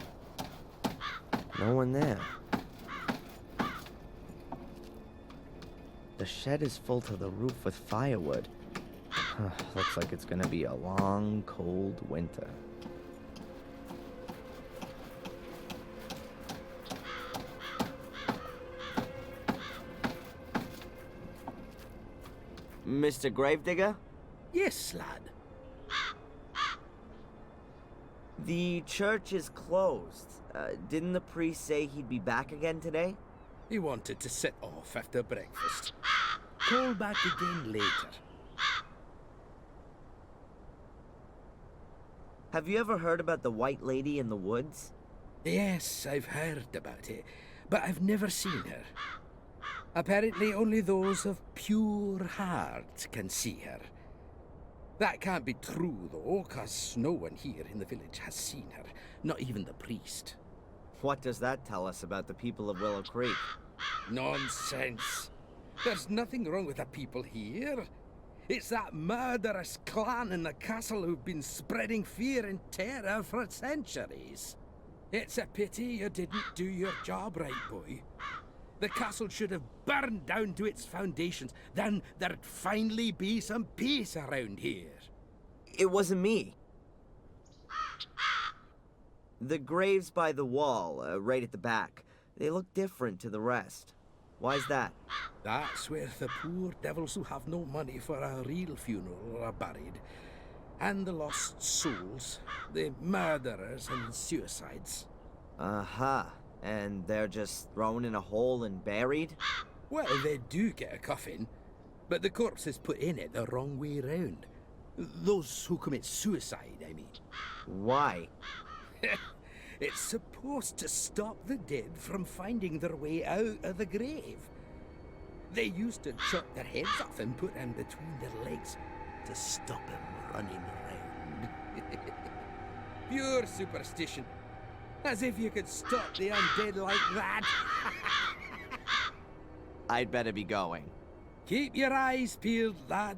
No one there. The shed is full to the roof with firewood. Looks like it's gonna be a long, cold winter. Mr. Gravedigger? Yes, lad. The church is closed. Didn't the priest say he'd be back again today? He wanted to sit off after breakfast. Call back again later. Have you ever heard about the White Lady in the woods? Yes, I've heard about it, but I've never seen her. Apparently only those of pure heart can see her. That can't be true, though, 'cause no one here in the village has seen her, not even the priest. What does that tell us about the people of Willow Creek? Nonsense. There's nothing wrong with the people here. It's that murderous clan in the castle who've been spreading fear and terror for centuries. It's a pity you didn't do your job right, boy. The castle should have burned down to its foundations. Then there'd finally be some peace around here. It wasn't me. The graves by the wall, right at the back, they look different to the rest. Why's that? That's where the poor devils who have no money for a real funeral are buried. And the lost souls, the murderers and suicides. Aha. And they're just thrown in a hole and buried? Well, they do get a coffin, but the corpse is put in it the wrong way round. Those who commit suicide, I mean. Why? It's supposed to stop the dead from finding their way out of the grave. They used to chop their heads off and put them between their legs to stop them running around. Pure superstition. As if you could stop the undead like that. I'd better be going. Keep your eyes peeled, lad.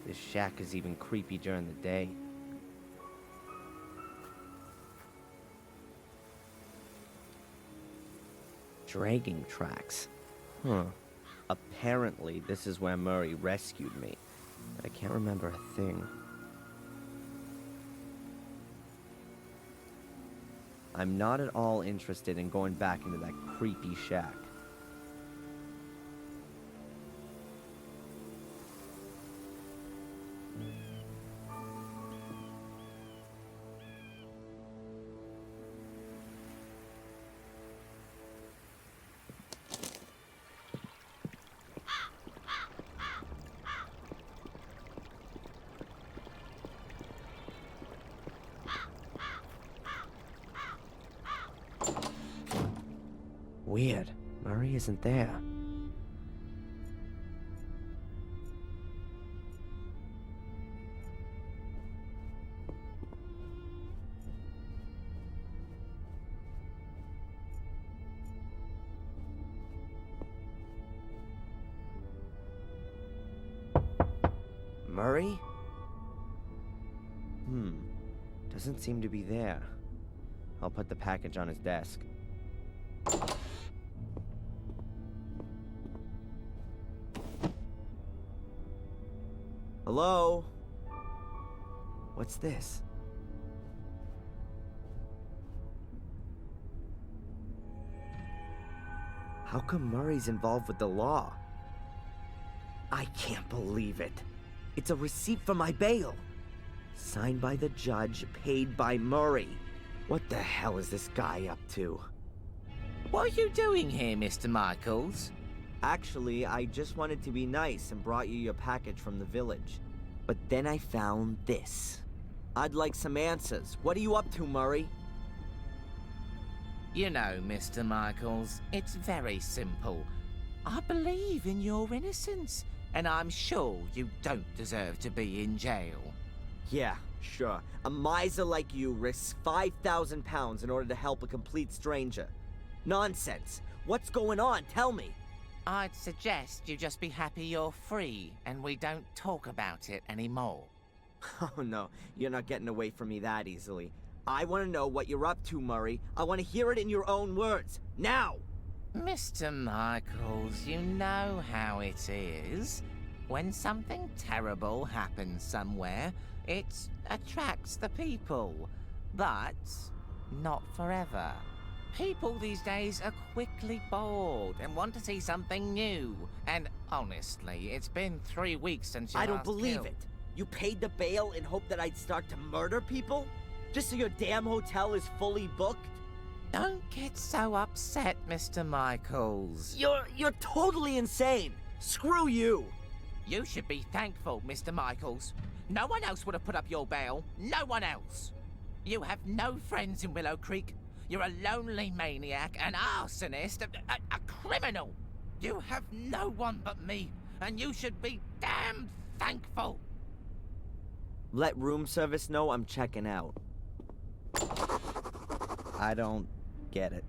This shack is even creepy during the day. Dragging tracks. Apparently, this is where Murray rescued me, but I can't remember a thing. I'm not at all interested in going back into that creepy shack. Weird. Murray isn't there. Murray? Doesn't seem to be there. I'll put the package on his desk. Hello? What's this? How come Murray's involved with the law? I can't believe it. It's a receipt for my bail. Signed by the judge, paid by Murray. What the hell is this guy up to? What are you doing here, Mr. Michaels? Actually, I just wanted to be nice and brought you your package from the village. But then I found this. I'd like some answers. What are you up to, Murray? You know, Mr. Michaels, it's very simple. I believe in your innocence, and I'm sure you don't deserve to be in jail. Yeah, sure. A miser like you risks 5,000 pounds in order to help a complete stranger. Nonsense. What's going on? Tell me. I'd suggest you just be happy you're free, and we don't talk about it anymore. Oh no, you're not getting away from me that easily. I want to know what you're up to, Murray. I want to hear it in your own words. Now! Mr. Michaels, you know how it is. When something terrible happens somewhere, it attracts the people. But not forever. People these days are quickly bored and want to see something new. And honestly, it's been 3 weeks since you I don't last believe killed. it. You paid the bail in hope that I'd start to murder people? Just so your damn hotel is fully booked? Don't get so upset, Mr. Michaels. You're totally insane. Screw you. You should be thankful, Mr. Michaels. No one else would have put up your bail. No one else. You have no friends in Willow Creek. You're a lonely maniac, an arsonist, a criminal. You have no one but me, and you should be damn thankful. Let room service know I'm checking out. I don't get it.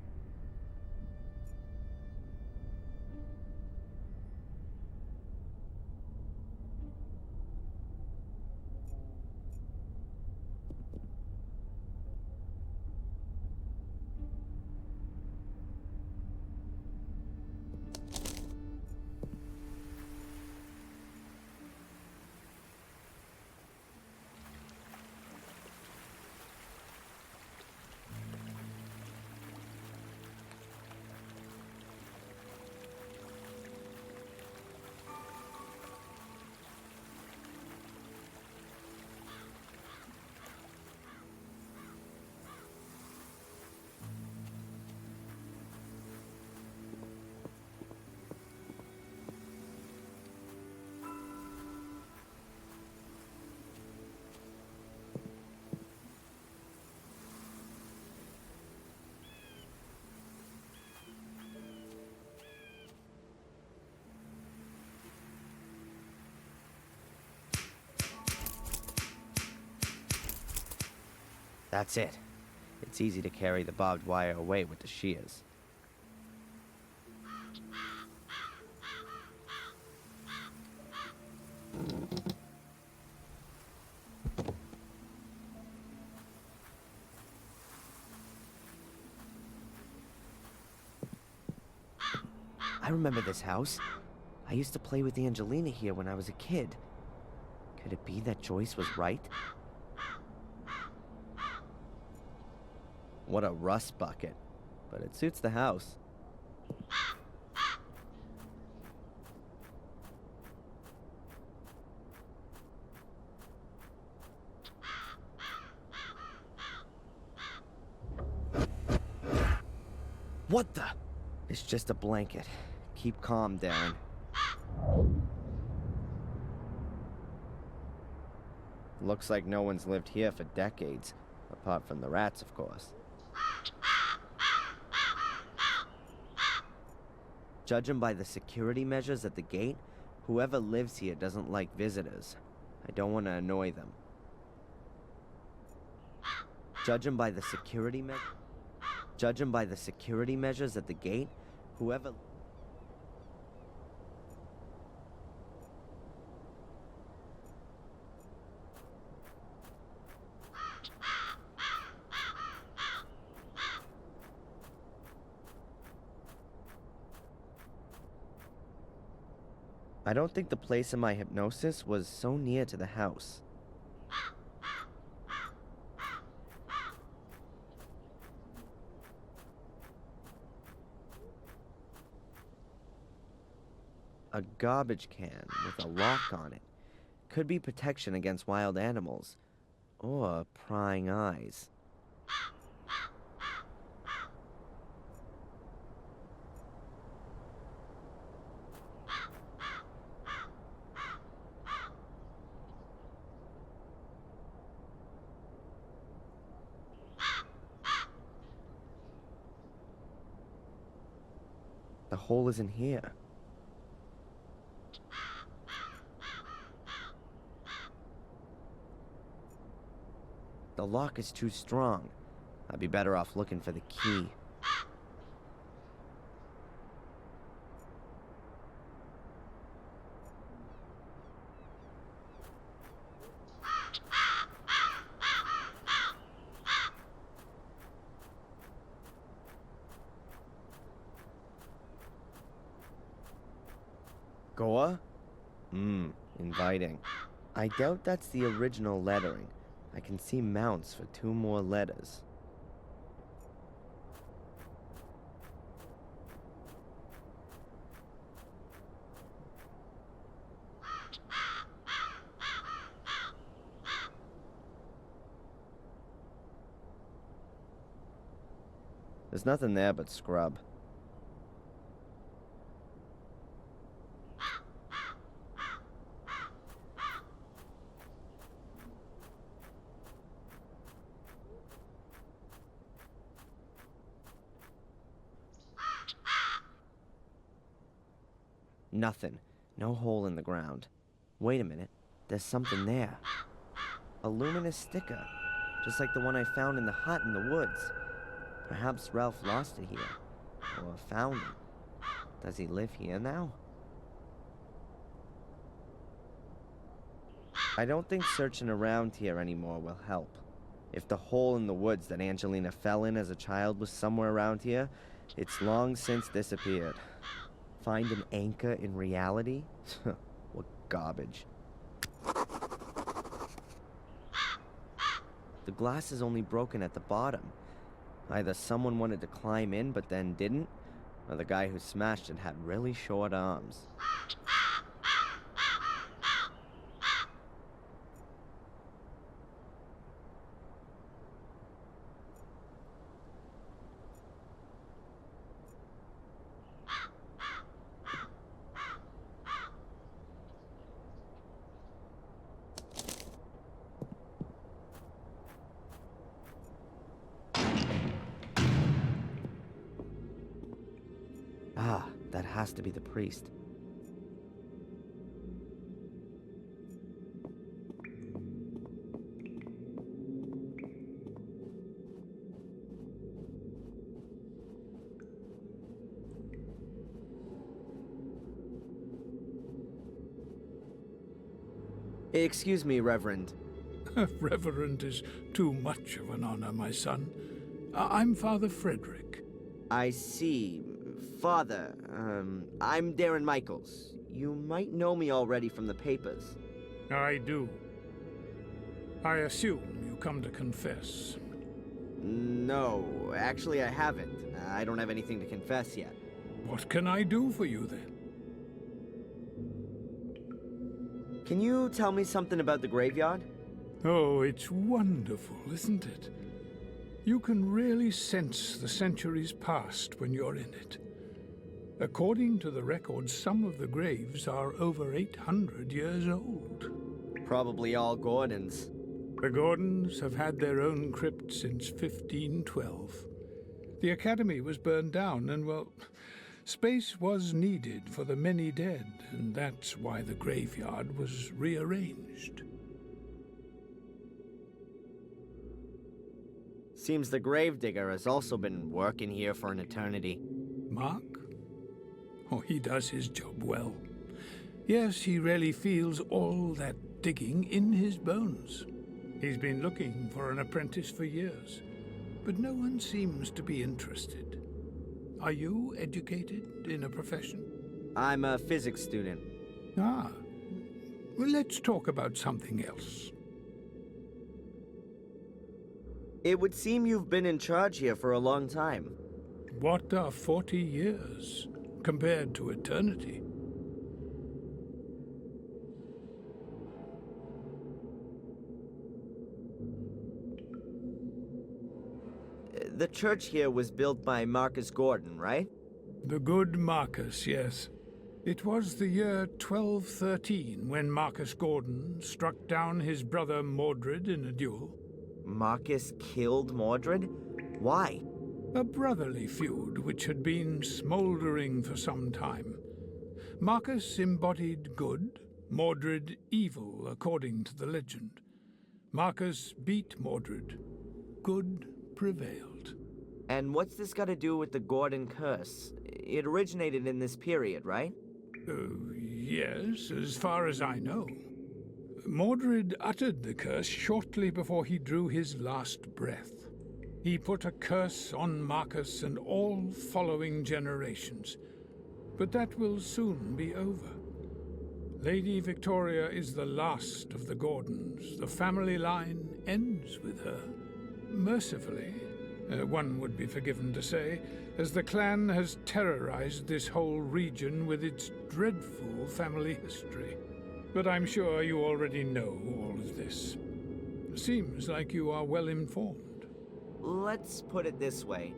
That's it. It's easy to carry the barbed wire away with the shears. I remember this house. I used to play with Angelina here when I was a kid. Could it be that Joyce was right? What a rust bucket. But it suits the house. What the? It's just a blanket. Keep calm, Darren. Looks like no one's lived here for decades. Apart from the rats, of course. Judging by the security measures at the gate, whoever lives here doesn't like visitors. I don't want to annoy them. Judging by the security measures at the gate, whoever... I don't think the place in my hypnosis was so near to the house. A garbage can with a lock on it. Could be protection against wild animals. Or prying eyes. The hole isn't here. The lock is too strong. I'd be better off looking for the key. Goa? Inviting. I doubt that's the original lettering. I can see mounts for 2 more letters. There's nothing there but scrub. Nothing. No hole in the ground. Wait a minute. There's something there. A luminous sticker. Just like the one I found in the hut in the woods. Perhaps Ralph lost it here. Or found it. Does he live here now? I don't think searching around here anymore will help. If the hole in the woods that Angelina fell in as a child was somewhere around here, it's long since disappeared. Find an anchor in reality? What garbage. The glass is only broken at the bottom. Either someone wanted to climb in but then didn't, or the guy who smashed it had really short arms. Ah, that has to be the priest. Excuse me, Reverend. Reverend is too much of an honor, my son. I'm Father Frederick. I see. Father, I'm Darren Michaels. You might know me already from the papers. I do. I assume you come to confess. No, actually I haven't. I don't have anything to confess yet. What can I do for you then? Can you tell me something about the graveyard? Oh, it's wonderful, isn't it? You can really sense the centuries past when you're in it. According to the records, some of the graves are over 800 years old. Probably all Gordons. The Gordons have had their own crypt since 1512. The Academy was burned down, and, well, space was needed for the many dead, and that's why the graveyard was rearranged. Seems the gravedigger has also been working here for an eternity. Mark? Oh, he does his job well. Yes, he really feels all that digging in his bones. He's been looking for an apprentice for years, but no one seems to be interested. Are you educated in a profession? I'm a physics student. Ah. Well, let's talk about something else. It would seem you've been in charge here for a long time. What are 40 years compared to eternity? The church here was built by Marcus Gordon, right? The good Marcus, yes. It was the year 1213 when Marcus Gordon struck down his brother Mordred in a duel. Marcus killed Mordred? Why? A brotherly feud which had been smoldering for some time. Marcus embodied good, Mordred evil, according to the legend. Marcus beat Mordred. Good prevailed. And what's this got to do with the Gordon curse? It originated in this period, right? Yes, as far as I know. Mordred uttered the curse shortly before he drew his last breath. He put a curse on Marcus and all following generations. But that will soon be over. Lady Victoria is the last of the Gordons. The family line ends with her. Mercifully, one would be forgiven to say, as the clan has terrorized this whole region with its dreadful family history. But I'm sure you already know all of this. Seems like you are well informed. Let's put it this way.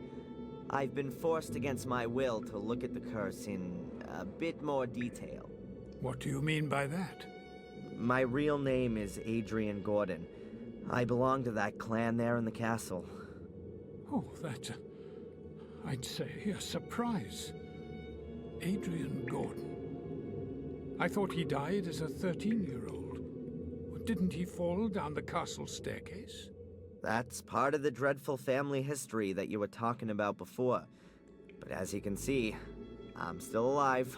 I've been forced against my will to look at the curse in a bit more detail. What do you mean by that? My real name is Adrian Gordon. I belong to that clan there in the castle. Oh, that's I'd say a surprise. Adrian Gordon. I thought he died as a 13-year-old. Didn't he fall down the castle staircase? That's part of the dreadful family history that you were talking about before. But as you can see, I'm still alive.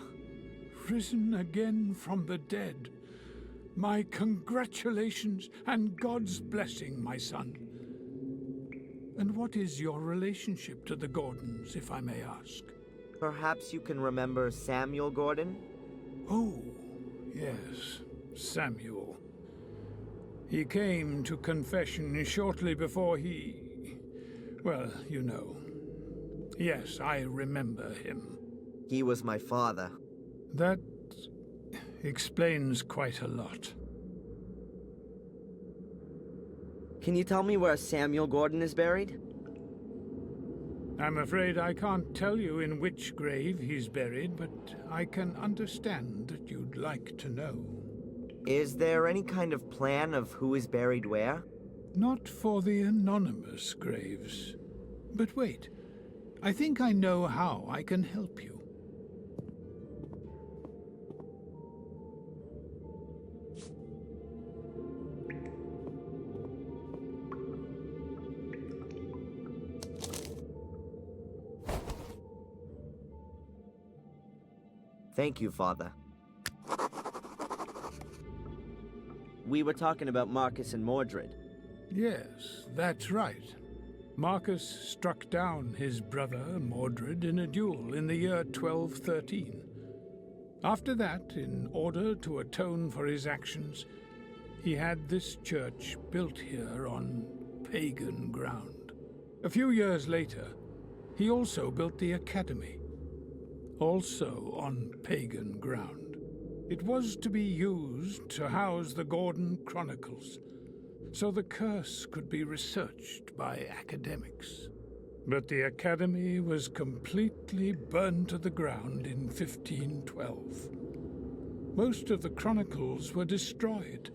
Risen again from the dead. My congratulations and God's blessing, my son. And what is your relationship to the Gordons, if I may ask? Perhaps you can remember Samuel Gordon? Oh, yes, Samuel. He came to confession shortly before well, you know. Yes, I remember him. He was my father. That explains quite a lot. Can you tell me where Samuel Gordon is buried? I'm afraid I can't tell you in which grave he's buried, but I can understand that you'd like to know. Is there any kind of plan of who is buried where? Not for the anonymous graves. But wait, I think I know how I can help you. Thank you, Father. we were talking about Marcus and Mordred. Yes, that's right. Marcus struck down his brother Mordred in a duel in the year 1213. After that, in order to atone for his actions, he had this church built here on pagan ground. A few years later, he also built the academy, also on pagan ground. It was to be used to house the Gordon Chronicles, so the curse could be researched by academics. But the academy was completely burned to the ground in 1512. Most of the chronicles were destroyed.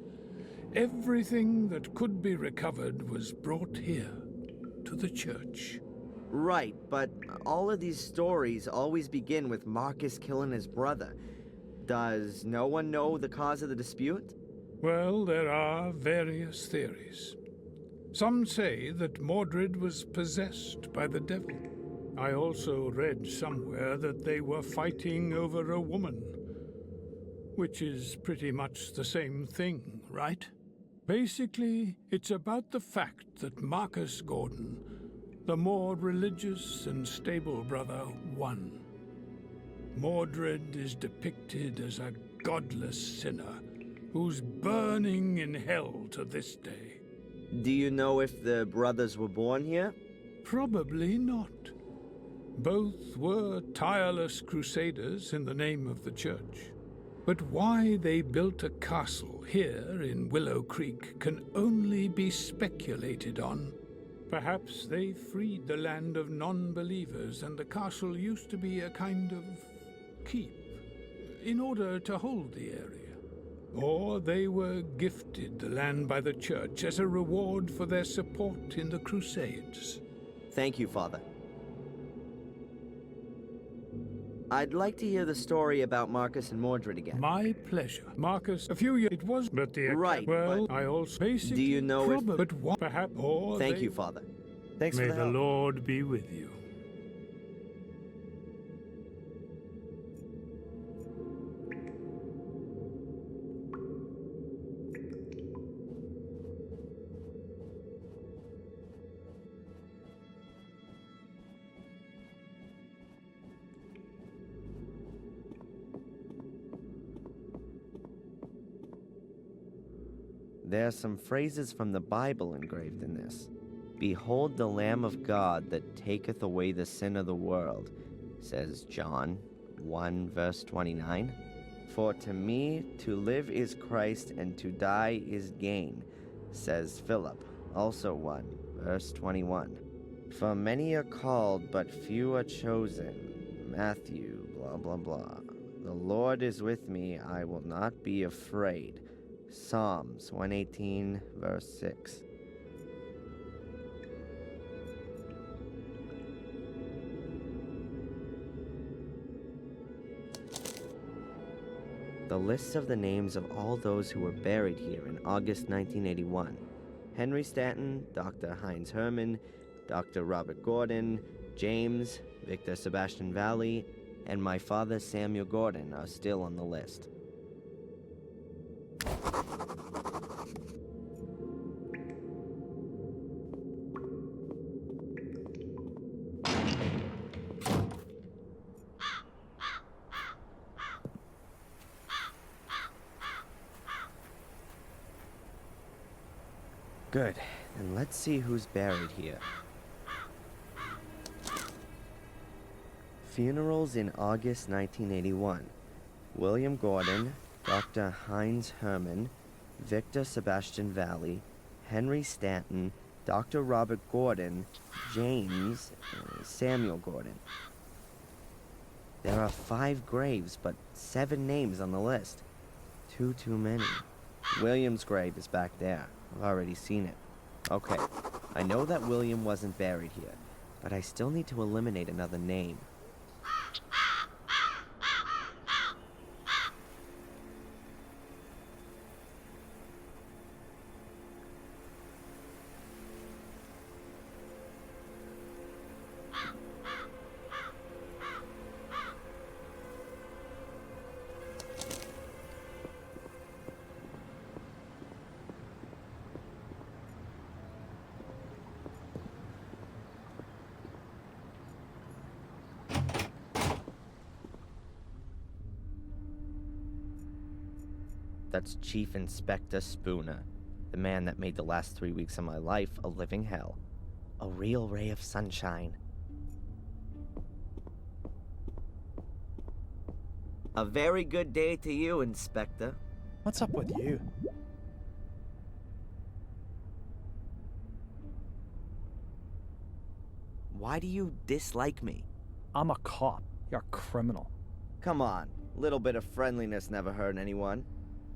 Everything that could be recovered was brought here, to the church. Right, but all of these stories always begin with Marcus killing his brother. Does no one know the cause of the dispute? Well, there are various theories. Some say that Mordred was possessed by the devil. I also read somewhere that they were fighting over a woman, which is pretty much the same thing, right? Basically, it's about the fact that Marcus Gordon, the more religious and stable brother, won. Mordred is depicted as a godless sinner who's burning in hell to this day. Do you know if the brothers were born here? Probably not. Both were tireless crusaders in the name of the church. But why they built a castle here in Willow Creek can only be speculated on. Perhaps they freed the land of non-believers and the castle used to be a kind of keep in order to hold the area. Or they were gifted the land by the church as a reward for their support in the Crusades. Thank you, Father. I'd like to hear the story about Marcus and Mordred again. My pleasure. Marcus, a few years it was, but the right. Well, but I also basically. do you know if? But what? Perhaps. Or Thank you, Father. Thanks May for the help. Lord be with you. There are some phrases from the Bible engraved in this. Behold the Lamb of God that taketh away the sin of the world, says John 1 verse 29. For to me to live is Christ and to die is gain, says Philip, also 1 verse 21. For many are called but few are chosen, Matthew blah blah blah. The Lord is with me, I will not be afraid. Psalms 118, verse 6. The lists of the names of all those who were buried here in August 1981. Henry Stanton, Dr. Heinz Hermann, Dr. Robert Gordon, James, Victor Sebastian Valley, and my father Samuel Gordon are still on the list. Good. And let's see who's buried here. Funerals in August 1981. William Gordon, Dr. Heinz Hermann, Victor Sebastian Valley, Henry Stanton, Dr. Robert Gordon, James, Samuel Gordon. There are 5 graves, but 7 names on the list. Too many. William's grave is back there. I've already seen it. Okay, I know that William wasn't buried here, but I still need to eliminate another name. That's Chief Inspector Spooner, the man that made the last 3 weeks of my life a living hell. A real ray of sunshine. A very good day to you, Inspector. What's up with you? Why do you dislike me? I'm a cop. You're a criminal. Come on, a little bit of friendliness never hurt anyone.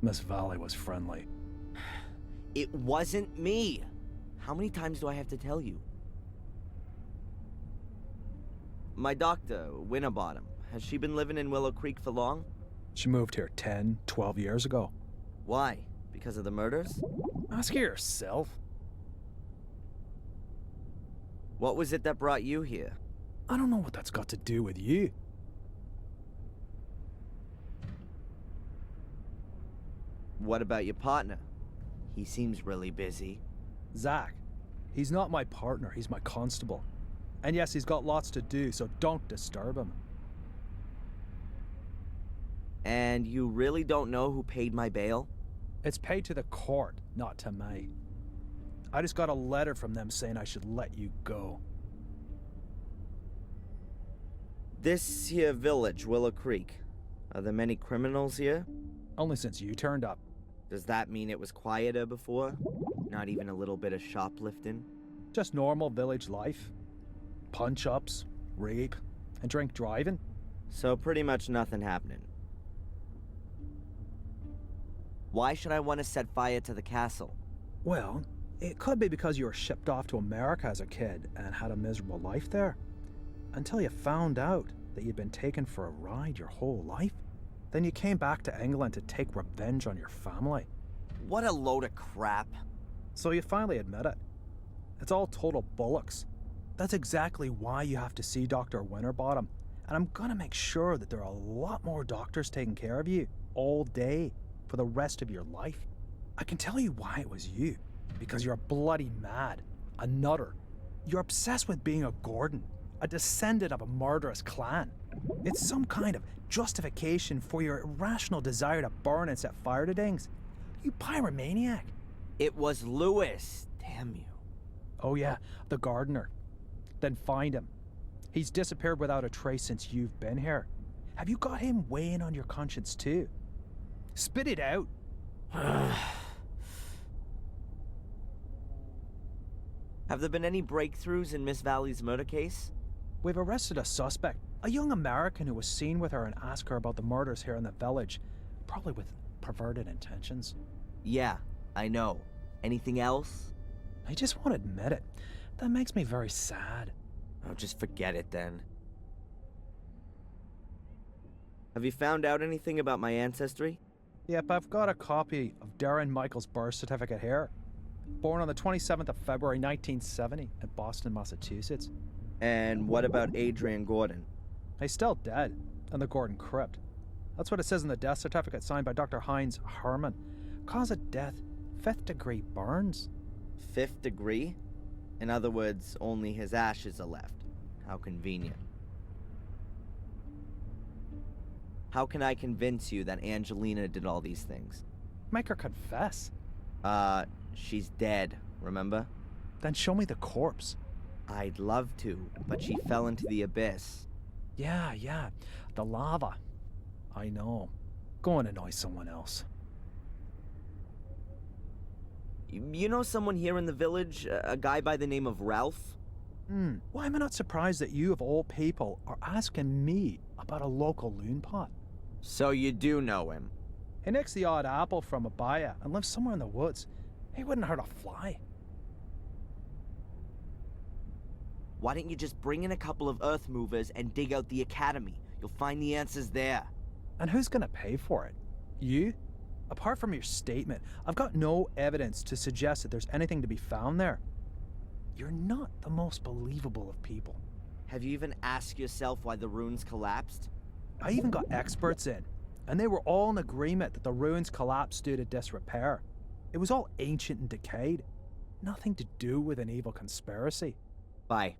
Miss Valley was friendly. It wasn't me. How many times do I have to tell you? My doctor, Winterbottom, has she been living in Willow Creek for long? She moved here 10, 12 years ago. Why? Because of the murders? Ask her yourself. What was it that brought you here? I don't know what that's got to do with you. What about your partner? He seems really busy. Zach. He's not my partner, he's my constable. And yes, he's got lots to do, so don't disturb him. And you really don't know who paid my bail? It's paid to the court, not to me. I just got a letter from them saying I should let you go. This here village, Willow Creek, are there many criminals here? Only since you turned up. Does that mean it was quieter before? Not even a little bit of shoplifting? Just normal village life. Punch-ups, rape, and drink driving. So pretty much nothing happening. Why should I want to set fire to the castle? Well, it could be because you were shipped off to America as a kid and had a miserable life there. Until you found out that you'd been taken for a ride your whole life. Then you came back to England to take revenge on your family. What a load of crap. So you finally admit it. It's all total bollocks. That's exactly why you have to see Dr. Winterbottom. And I'm gonna make sure that there are a lot more doctors taking care of you all day for the rest of your life. I can tell you why it was you. Because you're bloody mad. A nutter. You're obsessed with being a Gordon. A descendant of a murderous clan. It's some kind of justification for your irrational desire to burn and set fire to things. You pyromaniac. It was Lewis. Damn you. Oh yeah, the gardener. Then find him. He's disappeared without a trace since you've been here. Have you got him weighing on your conscience too? Spit it out. Have there been any breakthroughs in Miss Valley's murder case? We've arrested a suspect. A young American who was seen with her and asked her about the murders here in the village. Probably with perverted intentions. Yeah, I know. Anything else? I just won't admit it. That makes me very sad. Oh, just forget it then. Have you found out anything about my ancestry? Yep, I've got a copy of Darren Michael's birth certificate here. Born on the 27th of February 1970 in Boston, Massachusetts. And what about Adrian Gordon? He's still dead in the Gordon crypt. That's what it says in the death certificate signed by Dr. Heinz Herman. Cause of death, 5th degree burns. 5th degree? In other words, only his ashes are left. How convenient. How can I convince you that Angelina did all these things? Make her confess. She's dead, remember? Then show me the corpse. I'd love to, but she fell into the abyss. Yeah, the lava. I know. Go and annoy someone else. You know someone here in the village, a guy by the name of Ralph? Why am I not surprised that you, of all people, are asking me about a local loon pot? So you do know him? He nicks the odd apple from a buyer and lives somewhere in the woods. He wouldn't hurt a fly. Why don't you just bring in a couple of earth movers and dig out the academy? You'll find the answers there. And who's gonna pay for it? You? Apart from your statement, I've got no evidence to suggest that there's anything to be found there. You're not the most believable of people. Have you even asked yourself why the ruins collapsed? I even got experts in, and they were all in agreement that the ruins collapsed due to disrepair. It was all ancient and decayed. Nothing to do with an evil conspiracy. Bye.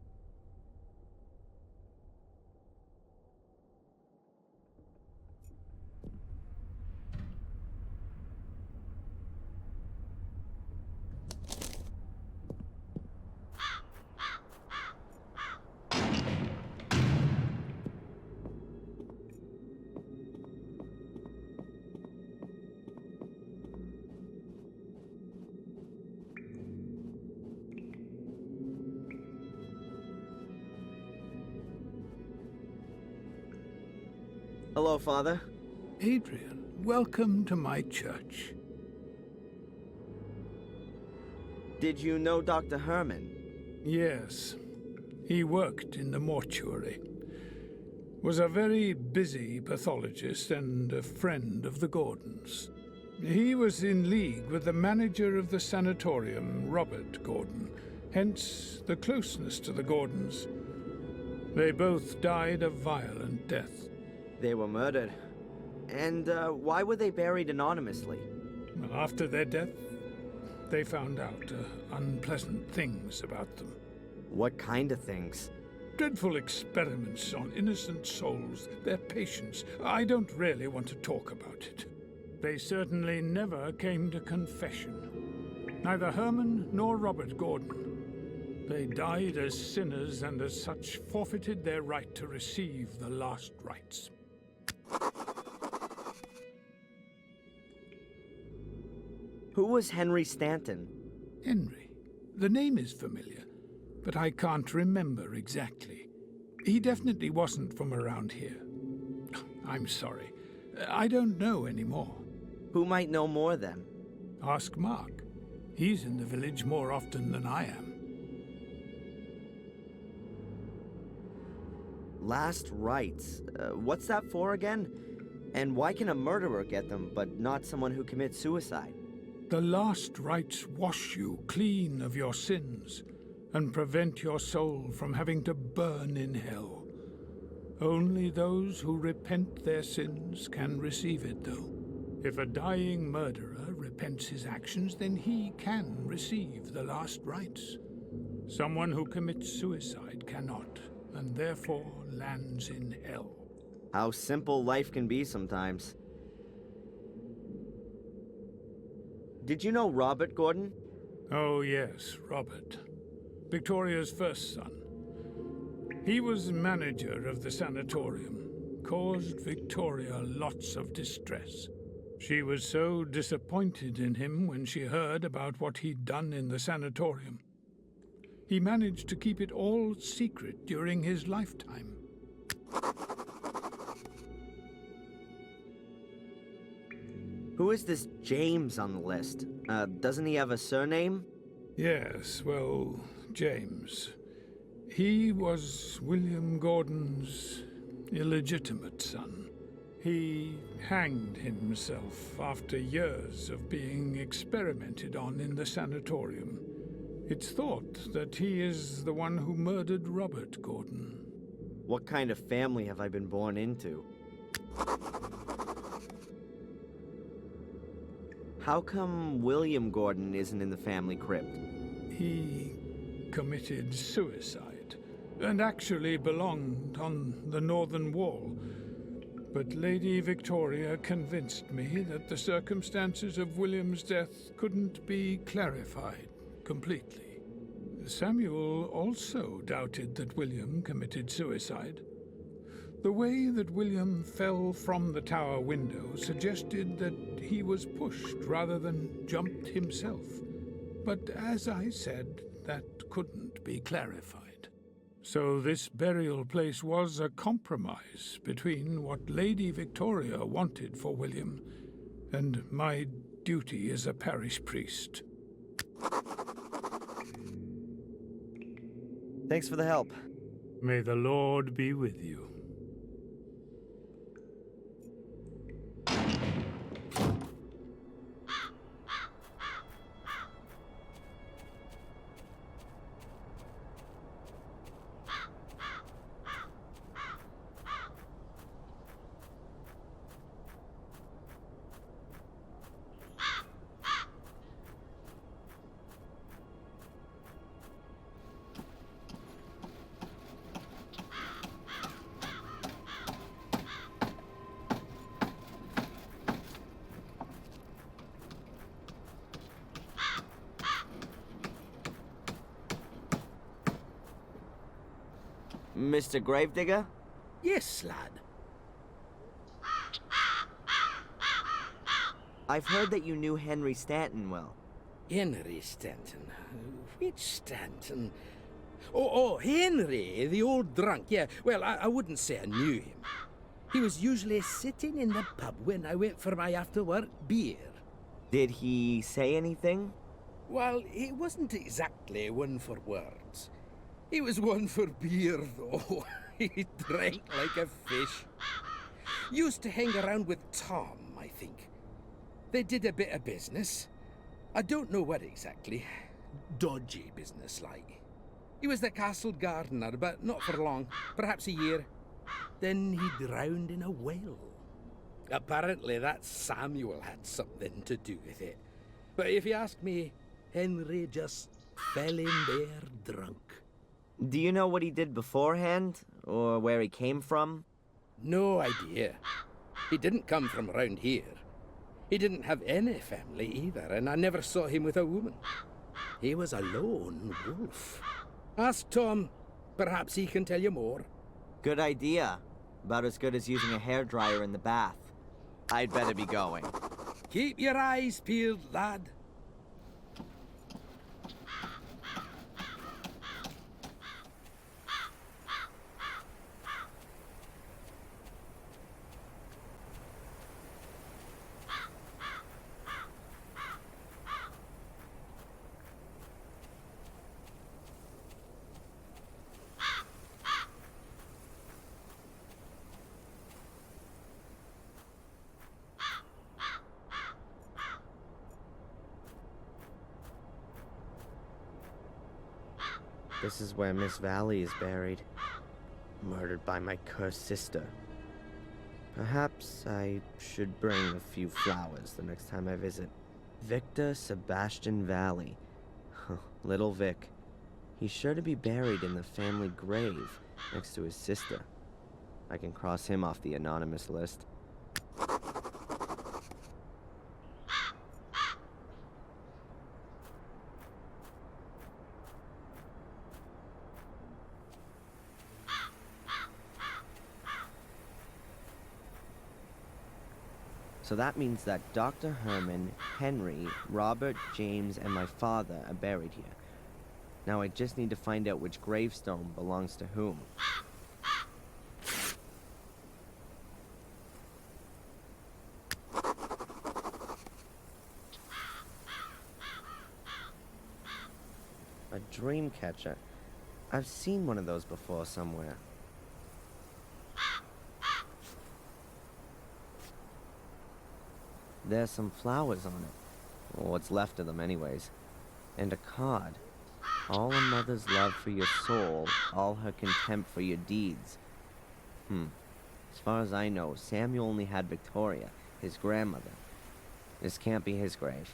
Hello, Father. Adrian, welcome to my church. Did you know Dr. Herman? Yes. He worked in the mortuary. Was a very busy pathologist and a friend of the Gordons. He was in league with the manager of the sanatorium, Robert Gordon, hence the closeness to the Gordons. They both died a violent death. They were murdered. And why were they buried anonymously? Well, after their death, they found out unpleasant things about them. What kind of things? Dreadful experiments on innocent souls, their patients. I don't really want to talk about it. They certainly never came to confession. Neither Herman nor Robert Gordon. They died as sinners and as such forfeited their right to receive the last rites. Who was Henry Stanton? Henry. The name is familiar, but I can't remember exactly. He definitely wasn't from around here. I'm sorry. I don't know anymore. Who might know more then? Ask Mark. He's in the village more often than I am. Last rites. What's that for again? And why can a murderer get them, but not someone who commits suicide? The last rites wash you clean of your sins and prevent your soul from having to burn in hell. Only those who repent their sins can receive it, though. If a dying murderer repents his actions, then he can receive the last rites. Someone who commits suicide cannot, and therefore lands in hell. How simple life can be sometimes. Did you know Robert Gordon? Oh yes, Robert. Victoria's first son. He was manager of the sanatorium, caused Victoria lots of distress. She was so disappointed in him when she heard about what he'd done in the sanatorium. He managed to keep it all secret during his lifetime. Who is this James on the list? Doesn't he have a surname? Yes, well, James. He was William Gordon's illegitimate son. He hanged himself after years of being experimented on in the sanatorium. It's thought that he is the one who murdered Robert Gordon. What kind of family have I been born into? How come William Gordon isn't in the family crypt? He committed suicide, and actually belonged on the northern wall. But Lady Victoria convinced me that the circumstances of William's death couldn't be clarified completely. Samuel also doubted that William committed suicide. The way that William fell from the tower window suggested that he was pushed rather than jumped himself. But as I said, that couldn't be clarified. So this burial place was a compromise between what Lady Victoria wanted for William and my duty as a parish priest. Thanks for the help. May the Lord be with you. Mr. Gravedigger? Yes, lad. I've heard that you knew Henry Stanton well. Henry Stanton? Which Stanton? Oh, Henry, the old drunk. Yeah, well, I wouldn't say I knew him. He was usually sitting in the pub when I went for my after-work beer. Did he say anything? Well, he wasn't exactly one for words. He was one for beer, though. He drank like a fish. Used to hang around with Tom, I think. They did a bit of business. I don't know what exactly. Dodgy business, like. He was the castle gardener, but not for long. Perhaps a year. Then he drowned in a well. Apparently that Samuel had something to do with it. But if you ask me, Henry just fell in there drunk. Do you know what he did beforehand? Or where he came from? No idea. He didn't come from around here. He didn't have any family either, and I never saw him with a woman. He was a lone wolf. Ask Tom. Perhaps he can tell you more. Good idea. About as good as using a hairdryer in the bath. I'd better be going. Keep your eyes peeled, lad. This is where Miss Valley is buried. Murdered by my cursed sister. Perhaps I should bring a few flowers the next time I visit. Victor Sebastian Valley. Little Vic. He's sure to be buried in the family grave next to his sister. I can cross him off the anonymous list. So that means that Dr. Herman, Henry, Robert, James, and my father are buried here. Now I just need to find out which gravestone belongs to whom. A dream catcher. I've seen one of those before somewhere. There's some flowers on it. Well, what's left of them anyways. And a card. All a mother's love for your soul, all her contempt for your deeds. As far as I know, Samuel only had Victoria, his grandmother. This can't be his grave.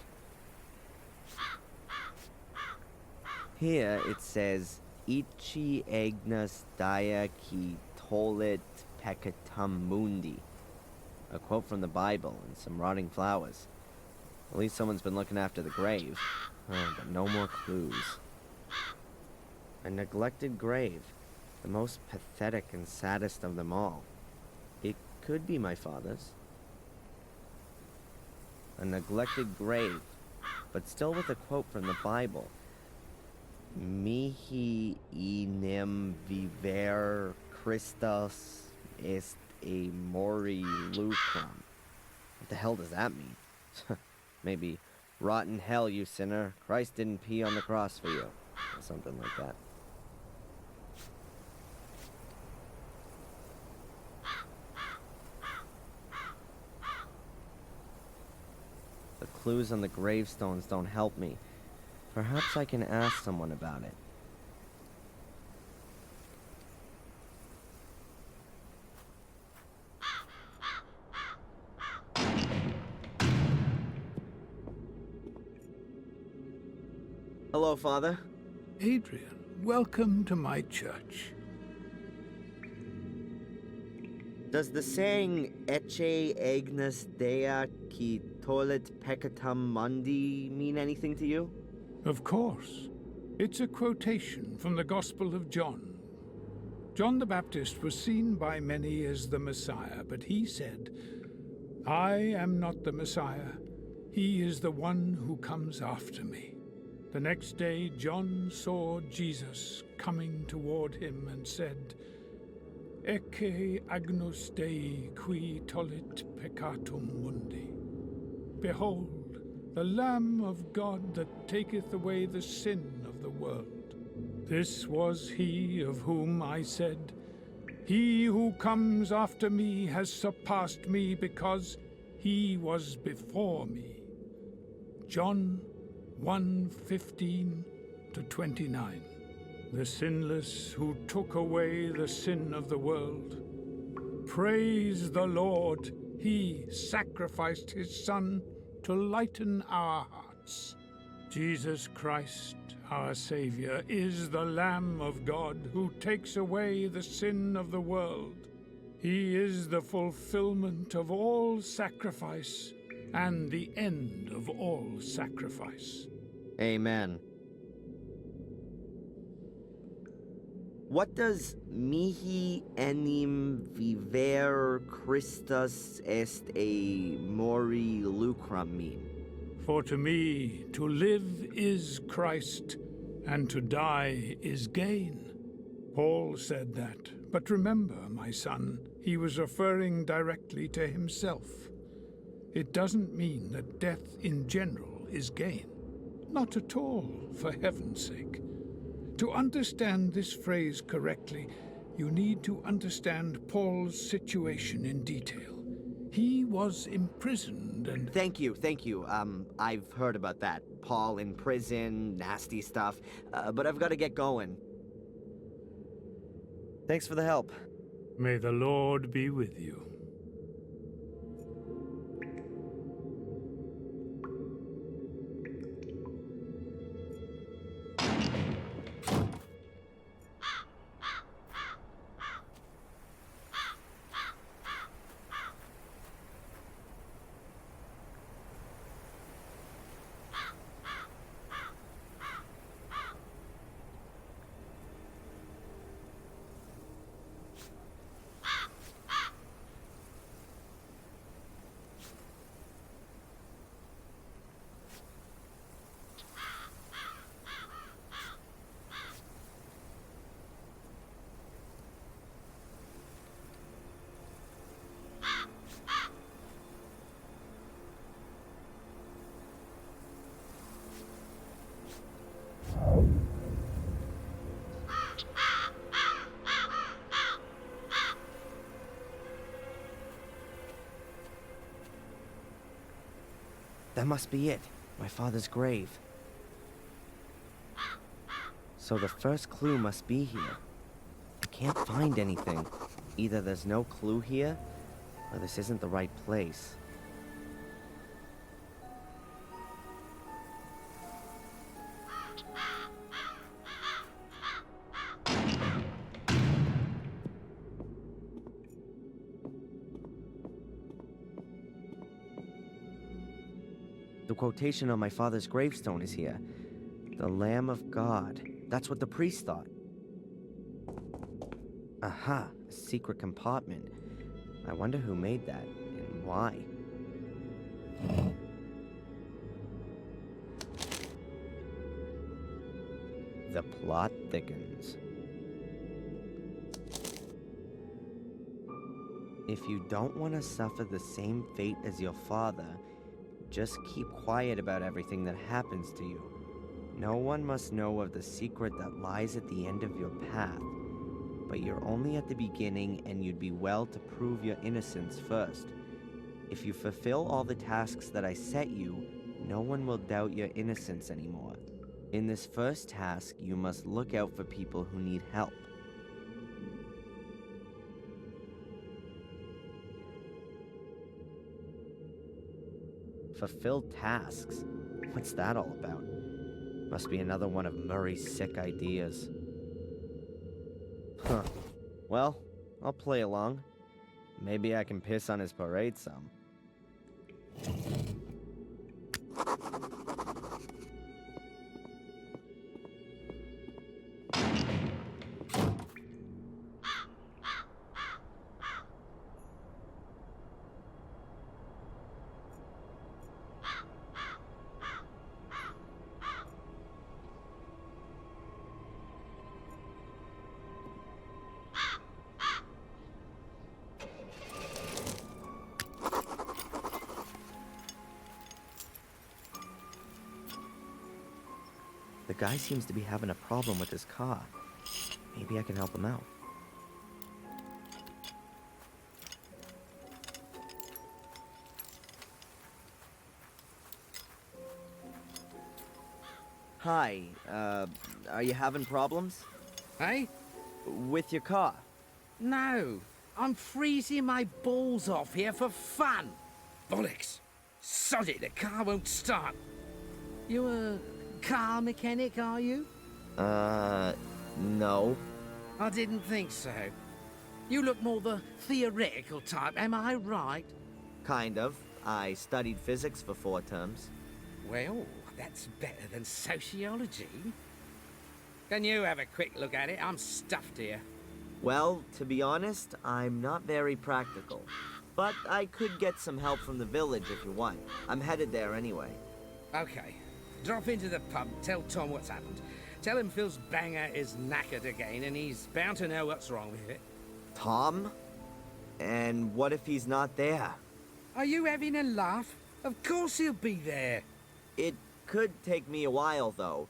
Here it says, Ichi Agnes Dia Ki Tolit Peccatum Mundi. A quote from the Bible and some rotting flowers. At least someone's been looking after the grave. But no more clues. A neglected grave. The most pathetic and saddest of them all. It could be my father's. A neglected grave, but still with a quote from the Bible. Mihi enim viver Christus est a mori lucrum. What the hell does that mean? Maybe, rot in hell, you sinner. Christ didn't pee on the cross for you. Or something like that. The clues on the gravestones don't help me. Perhaps I can ask someone about it. Hello, Father. Adrian, welcome to my church. Does the saying Ecce Agnes Dea qui tolit peccatum mundi mean anything to you? Of course. It's a quotation from the Gospel of John. John the Baptist was seen by many as the Messiah, but he said, I am not the Messiah. He is the one who comes after me. The next day, John saw Jesus coming toward him and said, Ecce agnus Dei qui tollit peccatum mundi. Behold, the Lamb of God that taketh away the sin of the world. This was he of whom I said, He who comes after me has surpassed me because he was before me. John 1:15-29. The sinless who took away the sin of the world. Praise the Lord, he sacrificed his Son to lighten our hearts. Jesus Christ, our Savior, is the Lamb of God who takes away the sin of the world. He is the fulfillment of all sacrifice and the end of all sacrifice. Amen. What does mihi enim viver Christus est a mori lucrum mean? For to me, to live is Christ, and to die is gain. Paul said that, but remember, my son, he was referring directly to himself. It doesn't mean that death in general is gain. Not at all, for heaven's sake. To understand this phrase correctly, you need to understand Paul's situation in detail. He was imprisoned and... Thank you. I've heard about that. Paul in prison, nasty stuff. But I've got to get going. Thanks for the help. May the Lord be with you. That must be it. My father's grave. So the first clue must be here. I can't find anything. Either there's no clue here, or this isn't the right place. The quotation on my father's gravestone is here. The Lamb of God. That's what the priest thought. Aha, a secret compartment. I wonder who made that, and why. The plot thickens. If you don't want to suffer the same fate as your father, just keep quiet about everything that happens to you. No one must know of the secret that lies at the end of your path. But you're only at the beginning, and you'd be well to prove your innocence first. If you fulfill all the tasks that I set you, no one will doubt your innocence anymore. In this first task, you must look out for people who need help. Fulfilled tasks? What's that all about? Must be another one of Murray's sick ideas. Huh. Well, I'll play along. Maybe I can piss on his parade some. The guy seems to be having a problem with his car. Maybe I can help him out. Hi, are you having problems? Hey? With your car? No, I'm freezing my balls off here for fun. Bollocks. Sod it, the car won't start. You a car mechanic, are you? No. I didn't think so. You look more the theoretical type, am I right? Kind of. I studied physics for 4 terms. Well, that's better than sociology. Can you have a quick look at it? I'm stuffed here. Well, to be honest, I'm not very practical. But I could get some help from the village if you want. I'm headed there anyway. Okay. Drop into the pub, tell Tom what's happened. Tell him Phil's banger is knackered again, and he's bound to know what's wrong with it. Tom? And what if he's not there? Are you having a laugh? Of course he'll be there. It could take me a while, though.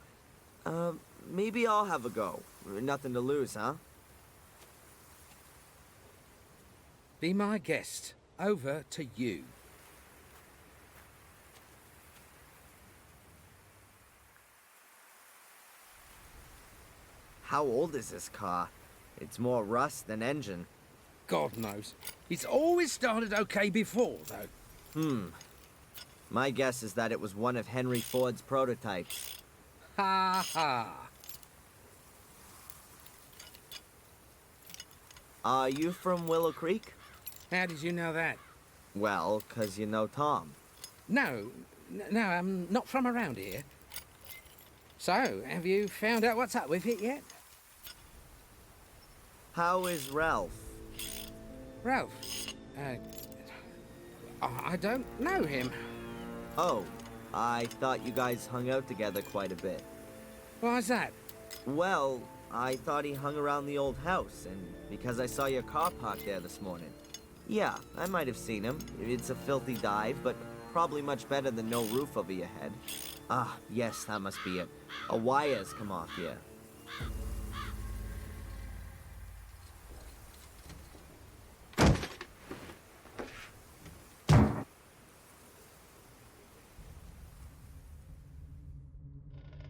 Maybe I'll have a go. Nothing to lose, huh? Be my guest. Over to you. How old is this car? It's more rust than engine. God knows. It's always started okay before, though. My guess is that it was one of Henry Ford's prototypes. Ha ha. Are you from Willow Creek? How did you know that? Well, 'cause you know Tom. No, I'm not from around here. So, have you found out what's up with it yet? How is Ralph? Ralph? I don't know him. Oh, I thought you guys hung out together quite a bit. Why's that? Well, I thought he hung around the old house, and because I saw your car parked there this morning. Yeah, I might have seen him. It's a filthy dive, but probably much better than no roof over your head. Ah, yes, that must be it. A wire's come off here.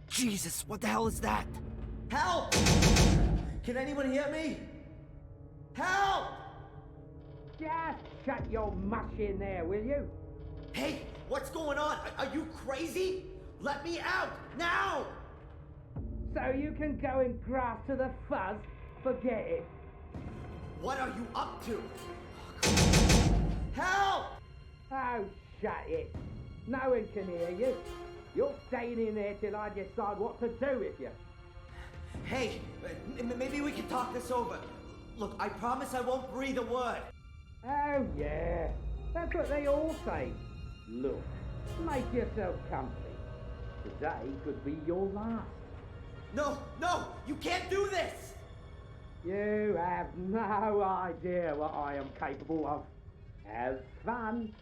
Jesus, what the hell is that? Help! Can anyone hear me? Help! Just shut your mush in there, will you? Hey, what's going on? Are you crazy? Let me out, now! So you can go and graft to the fuzz? Forget it. What are you up to? Help! Oh, shut it. No one can hear you. You're staying in there till I decide what to do with you. Hey, maybe we can talk this over. Look, I promise I won't breathe a word. Oh, yeah. That's what they all say. Look, make yourself comfy. Today could be your last. No, you can't do this! You have no idea what I am capable of. Have fun.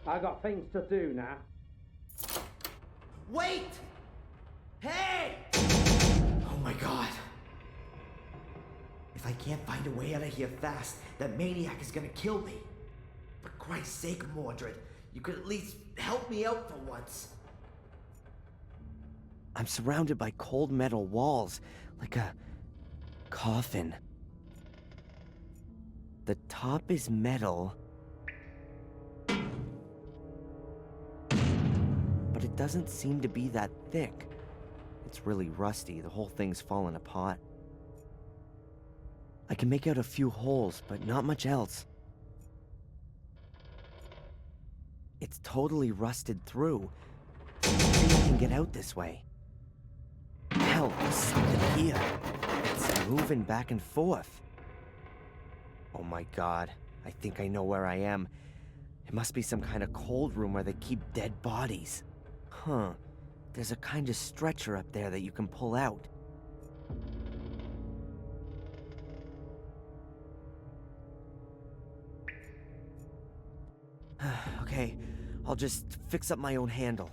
I got things to do now. Wait! Hey! Oh my god. If I can't find a way out of here fast, that maniac is gonna kill me. For Christ's sake, Mordred, you could at least help me out for once. I'm surrounded by cold metal walls, like a coffin. The top is metal, but it doesn't seem to be that thick. It's really rusty. The whole thing's fallen apart. I can make out a few holes, but not much else. It's totally rusted through. Maybe I can get out this way. Hell, there's something here. It's moving back and forth. Oh my god, I think I know where I am. It must be some kind of cold room where they keep dead bodies. Huh. There's a kind of stretcher up there that you can pull out. Okay, I'll just fix up my own handle.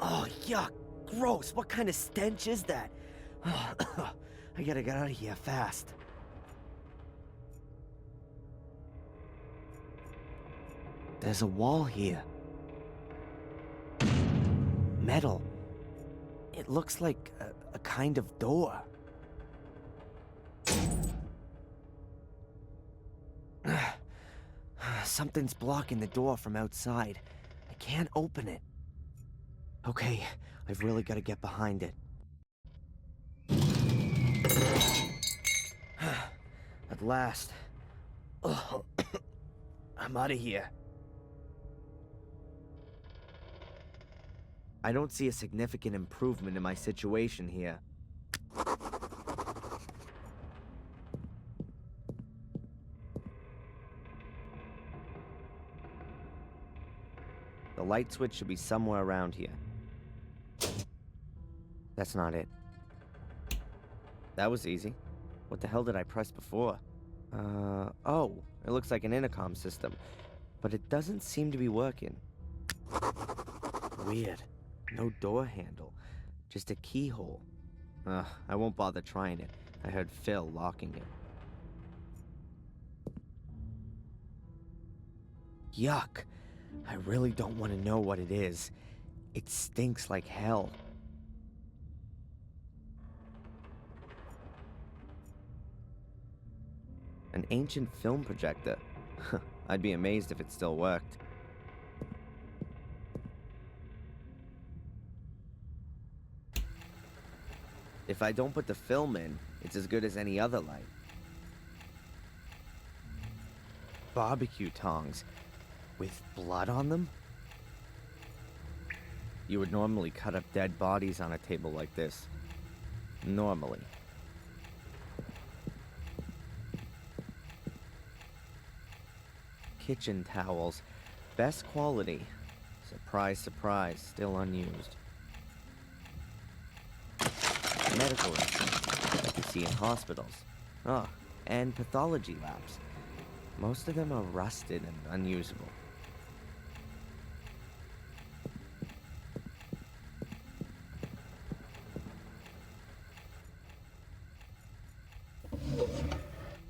Oh, yuck. Gross. What kind of stench is that? I gotta get out of here fast. There's a wall here. Metal. It looks like a kind of door. Something's blocking the door from outside. I can't open it. Okay, I've really got to get behind it. At last. Oh, I'm out of here. I don't see a significant improvement in my situation here. The light switch should be somewhere around here. That's not it. That was easy. What the hell did I press before? Oh, it looks like an intercom system, but it doesn't seem to be working. Weird. No door handle, just a keyhole. I won't bother trying it. I heard Phil locking it. Yuck. I really don't want to know what it is. It stinks like hell. An ancient film projector. I'd be amazed if it still worked. If I don't put the film in, it's as good as any other light. Barbecue tongs. With blood on them? You would normally cut up dead bodies on a table like this. Normally. Kitchen towels. Best quality. Surprise, surprise, still unused. Medical instruments, like you see in hospitals. Oh, and pathology labs. Most of them are rusted and unusable.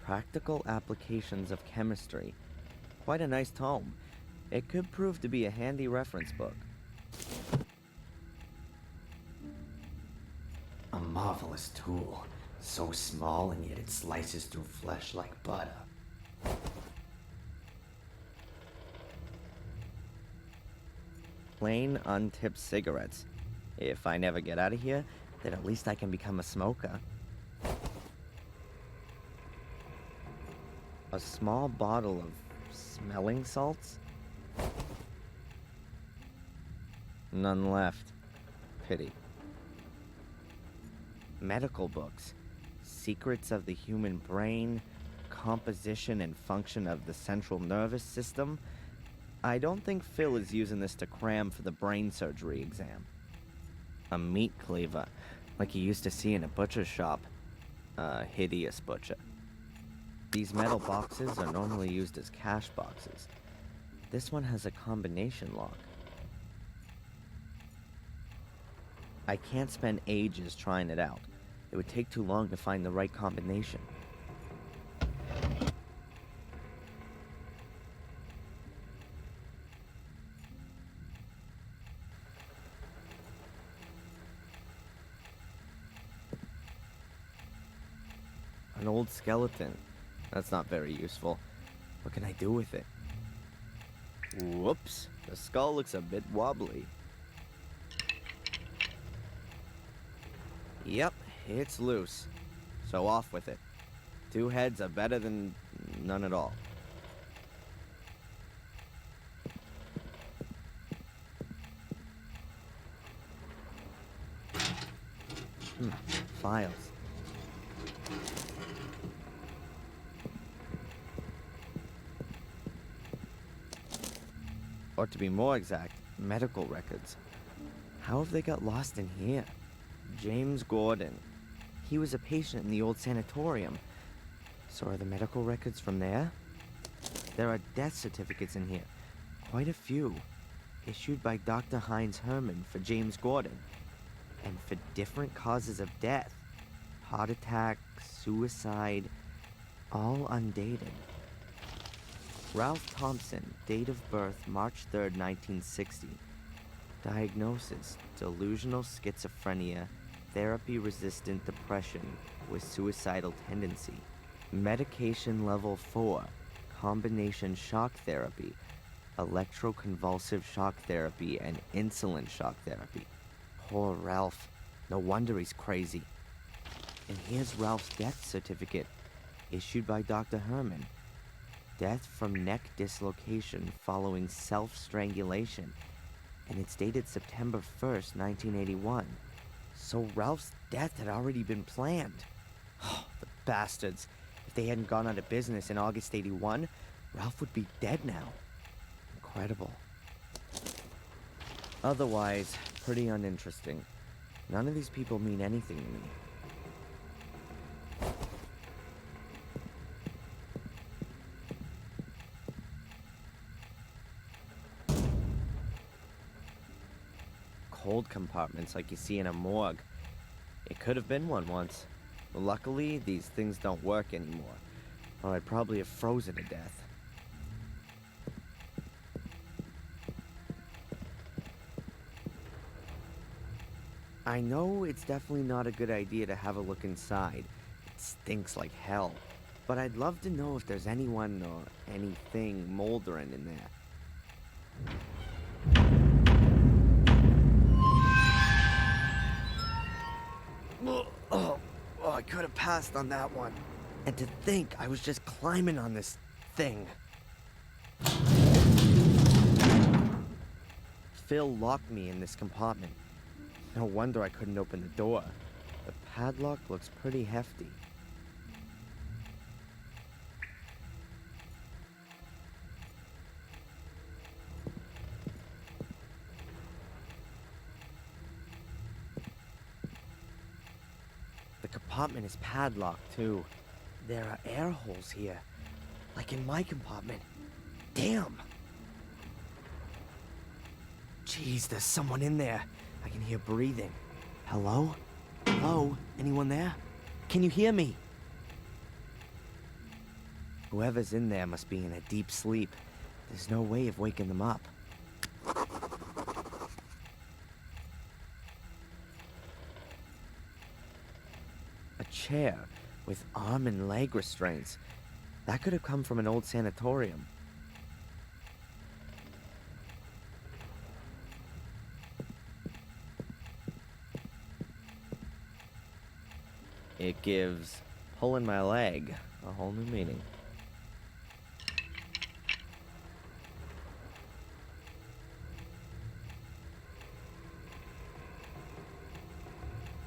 Practical applications of chemistry. Quite a nice tome. It could prove to be a handy reference book. A marvelous tool. So small and yet it slices through flesh like butter. Plain, untipped cigarettes. If I never get out of here, then at least I can become a smoker. A small bottle of smelling salts? None left. Pity. Medical books. Secrets of the human brain, composition and function of the central nervous system. I don't think Phil is using this to cram for the brain surgery exam. A meat cleaver, like you used to see in a butcher shop. A hideous butcher. These metal boxes are normally used as cash boxes. This one has a combination lock. I can't spend ages trying it out. It would take too long to find the right combination. An old skeleton. That's not very useful. What can I do with it? Whoops. The skull looks a bit wobbly. Yep, it's loose. So off with it. 2 heads are better than none at all. Files. Or to be more exact, medical records. How have they got lost in here? James Gordon. He was a patient in the old sanatorium. So are the medical records from there? There are death certificates in here. Quite a few. issued by Dr. Heinz Herman for James Gordon, and for different causes of death. Heart attack, suicide, all undated. Ralph Thompson, date of birth March 3rd, 1960. Diagnosis, delusional schizophrenia, therapy-resistant depression with suicidal tendency. Medication level 4, combination shock therapy, electroconvulsive shock therapy, and insulin shock therapy. Poor Ralph. No wonder he's crazy. And here's Ralph's death certificate, issued by Dr. Herman. Death from neck dislocation following self-strangulation, and it's dated September 1st, 1981. So Ralph's death had already been planned. Oh, the bastards. If they hadn't gone out of business in August 81, Ralph would be dead now. Incredible. Otherwise, pretty uninteresting. None of these people mean anything to me. Cold compartments like you see in a morgue. It could have been one once. Luckily, these things don't work anymore, or I'd probably have frozen to death. I know it's definitely not a good idea to have a look inside. It stinks like hell. But I'd love to know if there's anyone or anything moldering in there. Oh, I could have passed on that one. And to think I was just climbing on this thing. Phil locked me in this compartment. No wonder I couldn't open the door. The padlock looks pretty hefty. The compartment is padlocked, too. There are air holes here, like in my compartment. Damn! Jeez, there's someone in there. I can hear breathing. Hello? Hello? Anyone there? Can you hear me? Whoever's in there must be in a deep sleep. There's no way of waking them up. A chair with arm and leg restraints. That could have come from an old sanatorium. It gives pulling my leg a whole new meaning.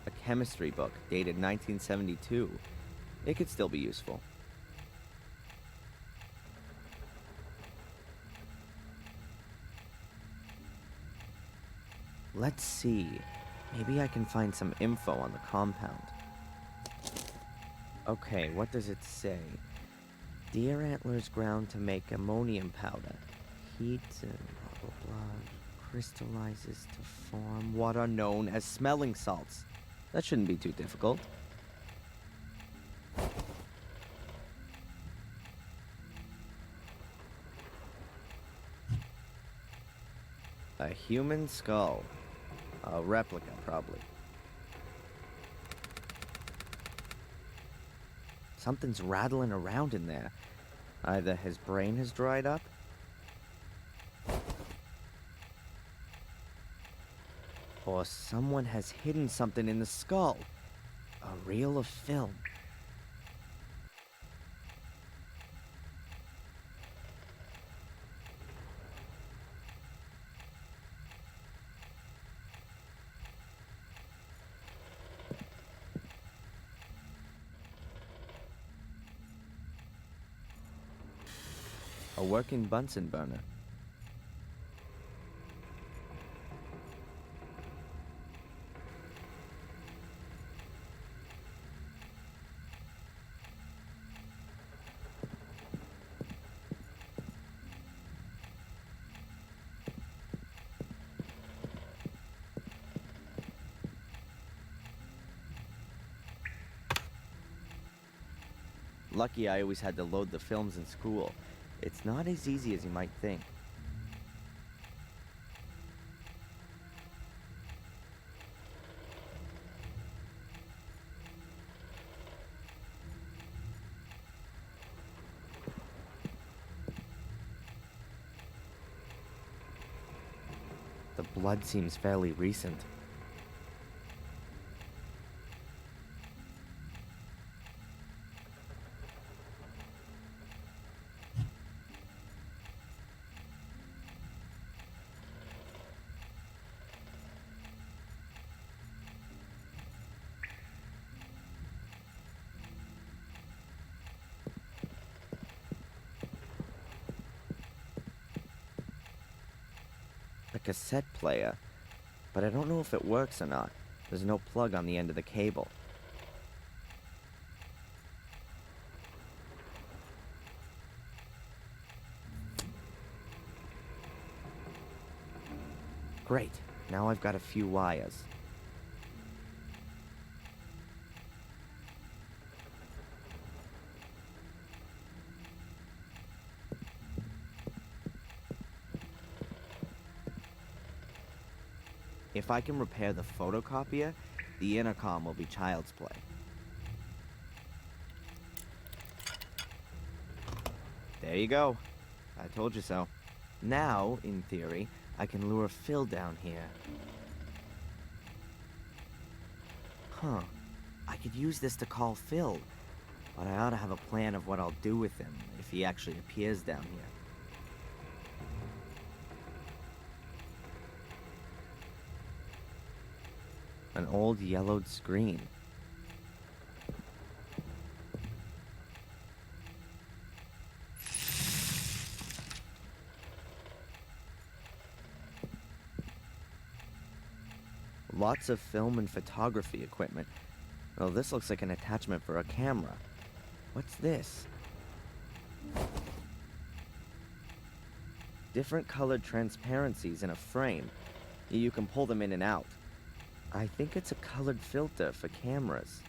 A chemistry book dated 1972. It could still be useful. Let's see. Maybe I can find some info on the compound. Okay, what does it say? Deer antlers ground to make ammonium powder. Heat and blah blah blah crystallizes to form what are known as smelling salts. That shouldn't be too difficult. A human skull. A replica, probably. Something's rattling around in there. Either his brain has dried up, or someone has hidden something in the skull. A reel of film. A working Bunsen burner. Lucky I always had to load the films in school. It's not as easy as you might think. The blood seems fairly recent. A cassette player, but I don't know if it works or not. There's no plug on the end of the cable. Great, now I've got a few wires. If I can repair the photocopier, the intercom will be child's play. There you go. I told you so. Now, in theory, I can lure Phil down here. Huh. I could use this to call Phil, but I ought to have a plan of what I'll do with him if he actually appears down here. An old yellowed screen. Lots of film and photography equipment. Oh, this looks like an attachment for a camera. What's this? Different colored transparencies in a frame. You can pull them in and out. I think it's a colored filter for cameras.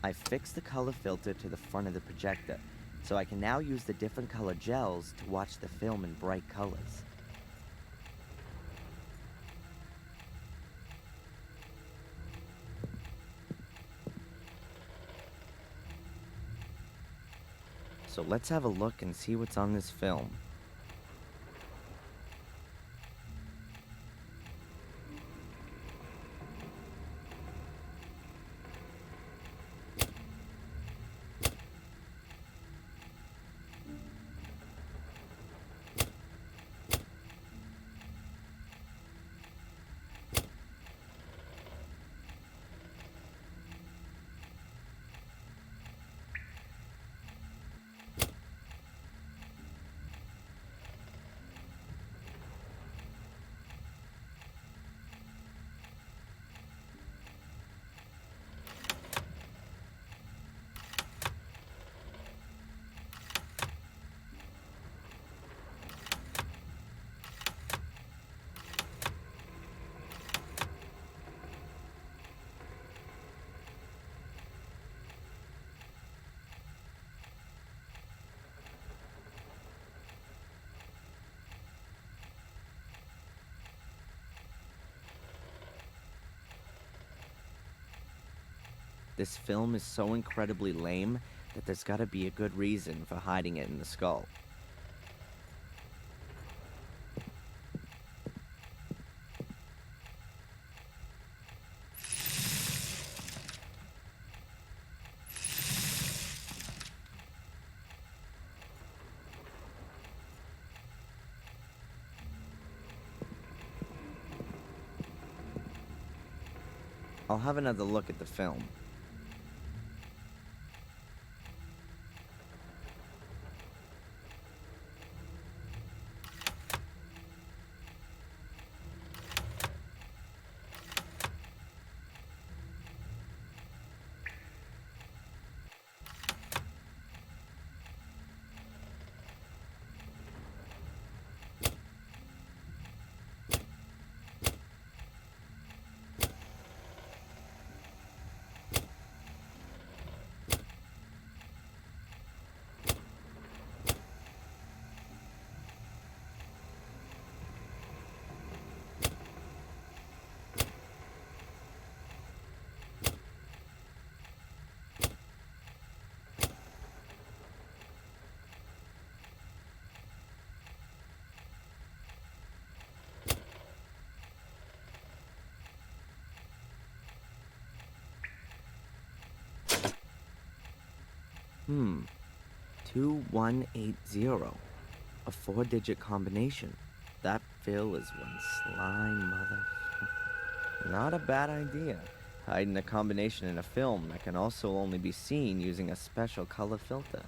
I fixed the color filter to the front of the projector, so I can now use the different color gels to watch the film in bright colors. So let's have a look and see what's on this film. This film is so incredibly lame that there's gotta be a good reason for hiding it in the skull. I'll have another look at the film. 2180. A 4-digit combination. That Phil is one slime mother... Not a bad idea. Hiding a combination in a film that can also only be seen using a special color filter.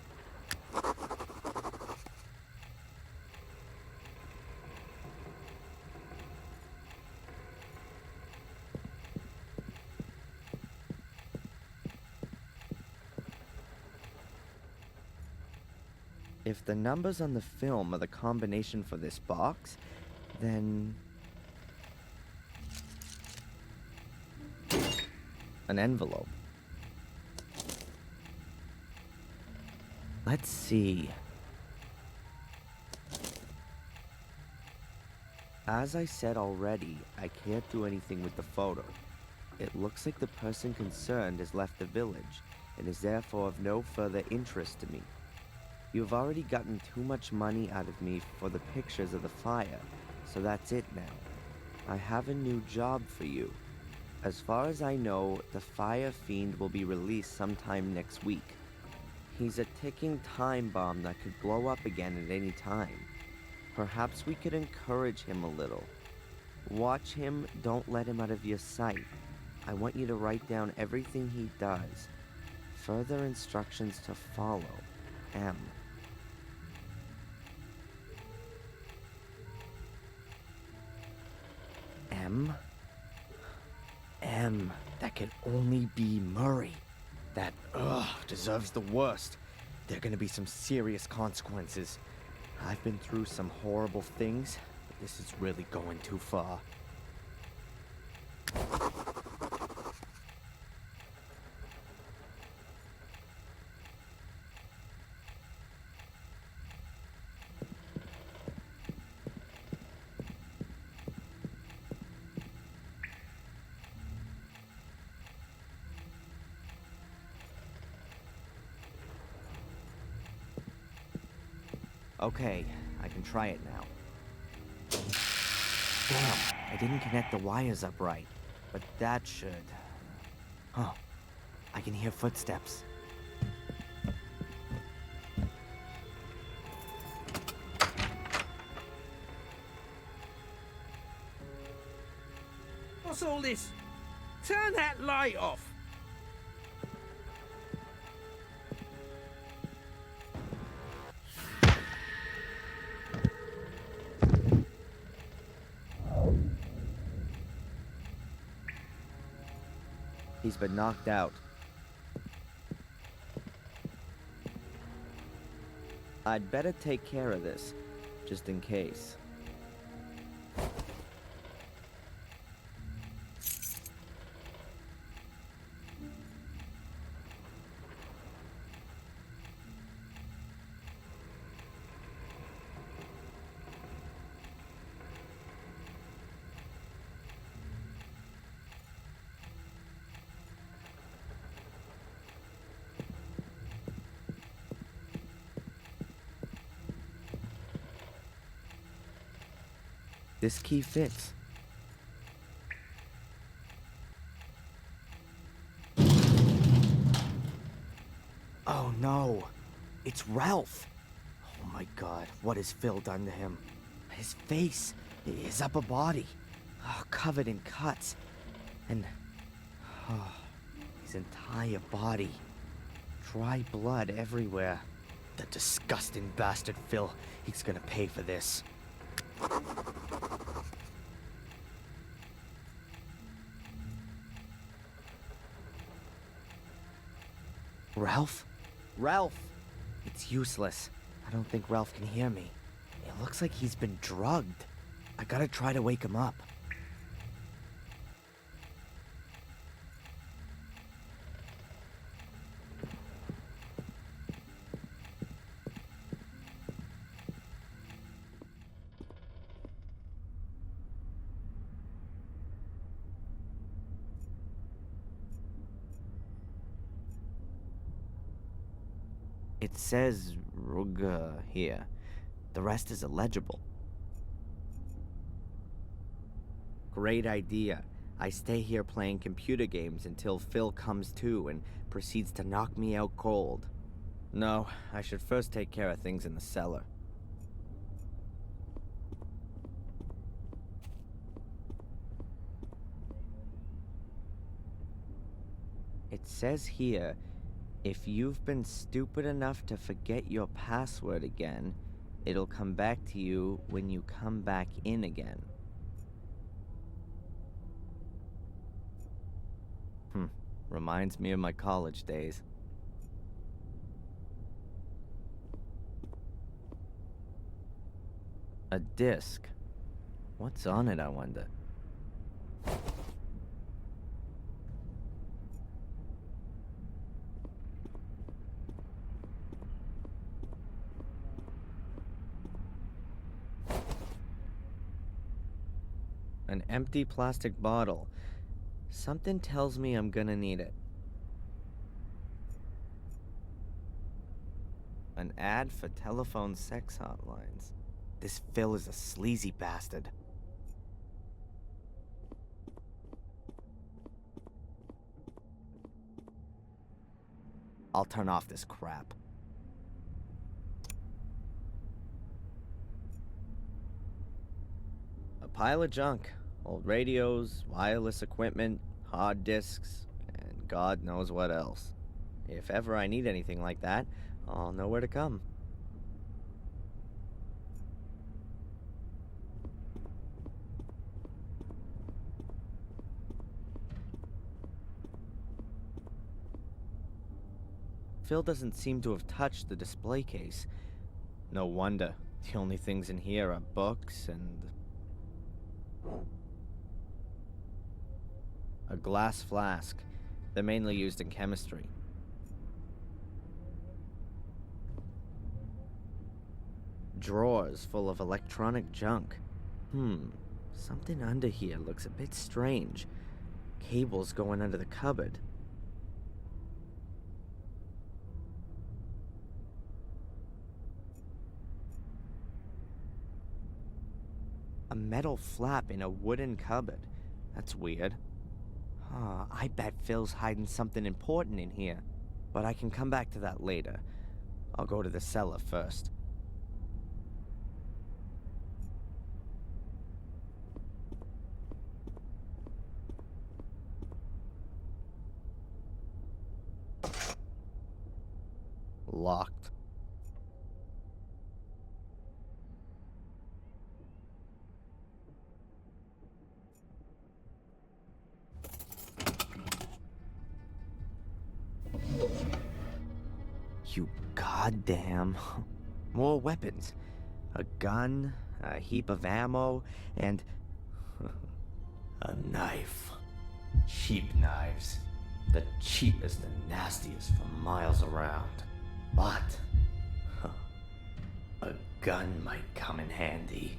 If the numbers on the film are the combination for this box, then... an envelope. Let's see. As I said already, I can't do anything with the photo. It looks like the person concerned has left the village and is therefore of no further interest to me. You've already gotten too much money out of me for the pictures of the fire, so that's it now. I have a new job for you. As far as I know, the Fire Fiend will be released sometime next week. He's a ticking time bomb that could blow up again at any time. Perhaps we could encourage him a little. Watch him, don't let him out of your sight. I want you to write down everything he does. Further instructions to follow. M. M? M. That can only be Murray. That, deserves the worst. There are gonna be some serious consequences. I've been through some horrible things, but this is really going too far. Okay, I can try it now. Damn, I didn't connect the wires up right, but that should... Huh, I can hear footsteps. What's all this? Turn that light off! He's been knocked out. I'd better take care of this, just in case. This key fits. Oh no, it's Ralph. Oh my god, what has Phil done to him? His face, his upper body, covered in cuts. And his entire body. Dry blood everywhere. The disgusting bastard Phil, he's gonna pay for this. Ralph? Ralph! It's useless. I don't think Ralph can hear me. It looks like he's been drugged. I gotta try to wake him up. It says Ruga here. The rest is illegible. Great idea. I stay here playing computer games until Phil comes to and proceeds to knock me out cold. No, I should first take care of things in the cellar. It says here, if you've been stupid enough to forget your password again, it'll come back to you when you come back in again. Reminds me of my college days. A disc. What's on it, I wonder? An empty plastic bottle. Something tells me I'm gonna need it. An ad for telephone sex hotlines. This Phil is a sleazy bastard. I'll turn off this crap. A pile of junk. Old radios, wireless equipment, hard disks, and God knows what else. If ever I need anything like that, I'll know where to come. Phil doesn't seem to have touched the display case. No wonder. The only things in here are books and... a glass flask. They're mainly used in chemistry. Drawers full of electronic junk. Something under here looks a bit strange. Cables going under the cupboard. A metal flap in a wooden cupboard. That's weird. I bet Phil's hiding something important in here. But I can come back to that later. I'll go to the cellar first. Locked. You goddamn. More weapons. A gun, a heap of ammo, and... a knife. Cheap knives. The cheapest and nastiest for miles around. But... a gun might come in handy.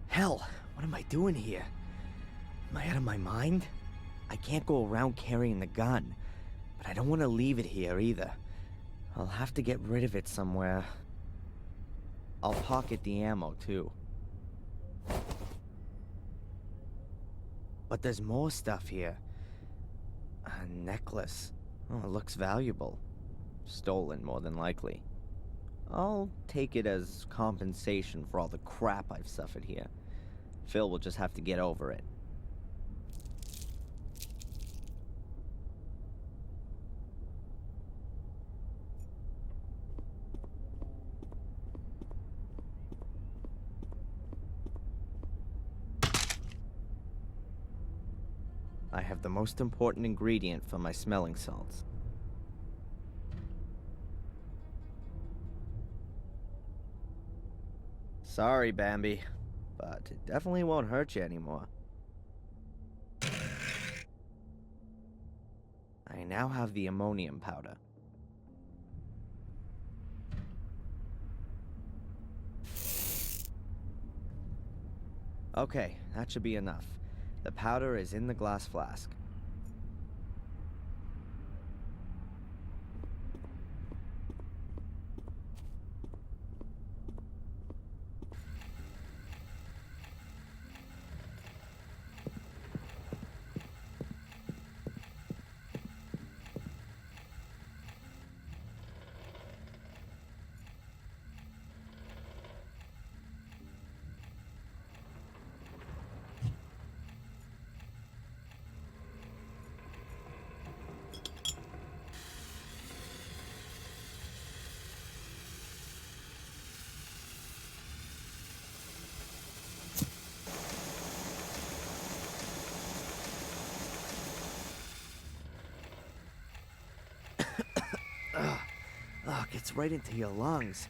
Hell, what am I doing here? Am I out of my mind? I can't go around carrying the gun, but I don't want to leave it here either. I'll have to get rid of it somewhere. I'll pocket the ammo too. But there's more stuff here. A necklace. Oh, it looks valuable. Stolen, more than likely. I'll take it as compensation for all the crap I've suffered here. Phil will just have to get over it. I have the most important ingredient for my smelling salts. Sorry, Bambi, but it definitely won't hurt you anymore. I now have the ammonium powder. Okay, that should be enough. The powder is in the glass flask. gets right into your lungs.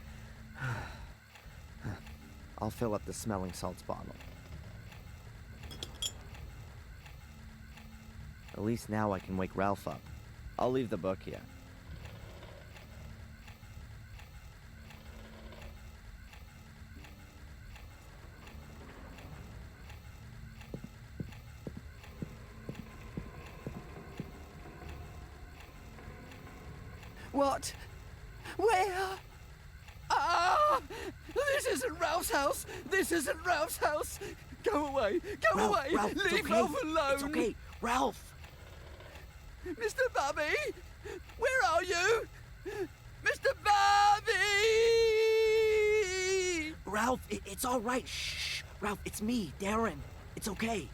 I'll fill up the smelling salts bottle. At least now I can wake Ralph up. I'll leave the book here. What? Where? Ah! This isn't Ralph's house! This isn't Ralph's house! Go away! Go Ralph, away! Ralph, it's Leave okay. Ralph alone! It's okay. Ralph! Mr. Bobby! Where are you? Mr. Bobby! Ralph, it's all right. Shh. Ralph, it's me, Darren. It's okay.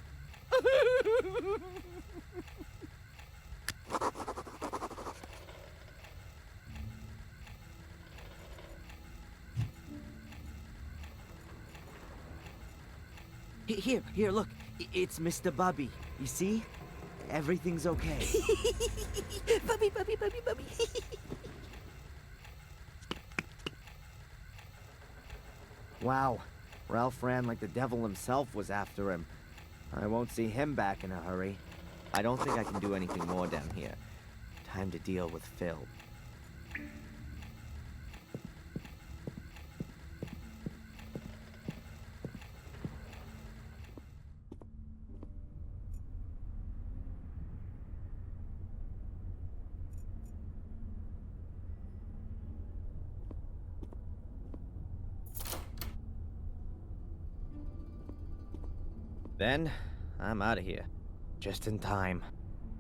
Here, look. It's Mr. Bubby. You see? Everything's okay. Bubby, Bubby, Bubby, Bubby. Wow. Ralph ran like the devil himself was after him. I won't see him back in a hurry. I don't think I can do anything more down here. Time to deal with Phil. Then, I'm out of here. Just in time.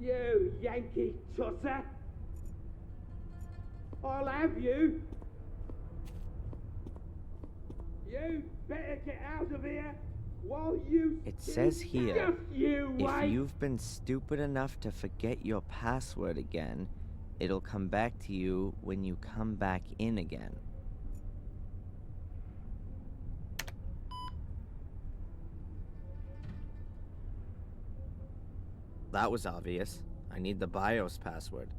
You Yankee tosser! I'll have you! You better get out of here while you... It says here, Just you if wait! you've been stupid enough to forget your password again, it'll come back to you when you come back in again. That was obvious. I need the BIOS password.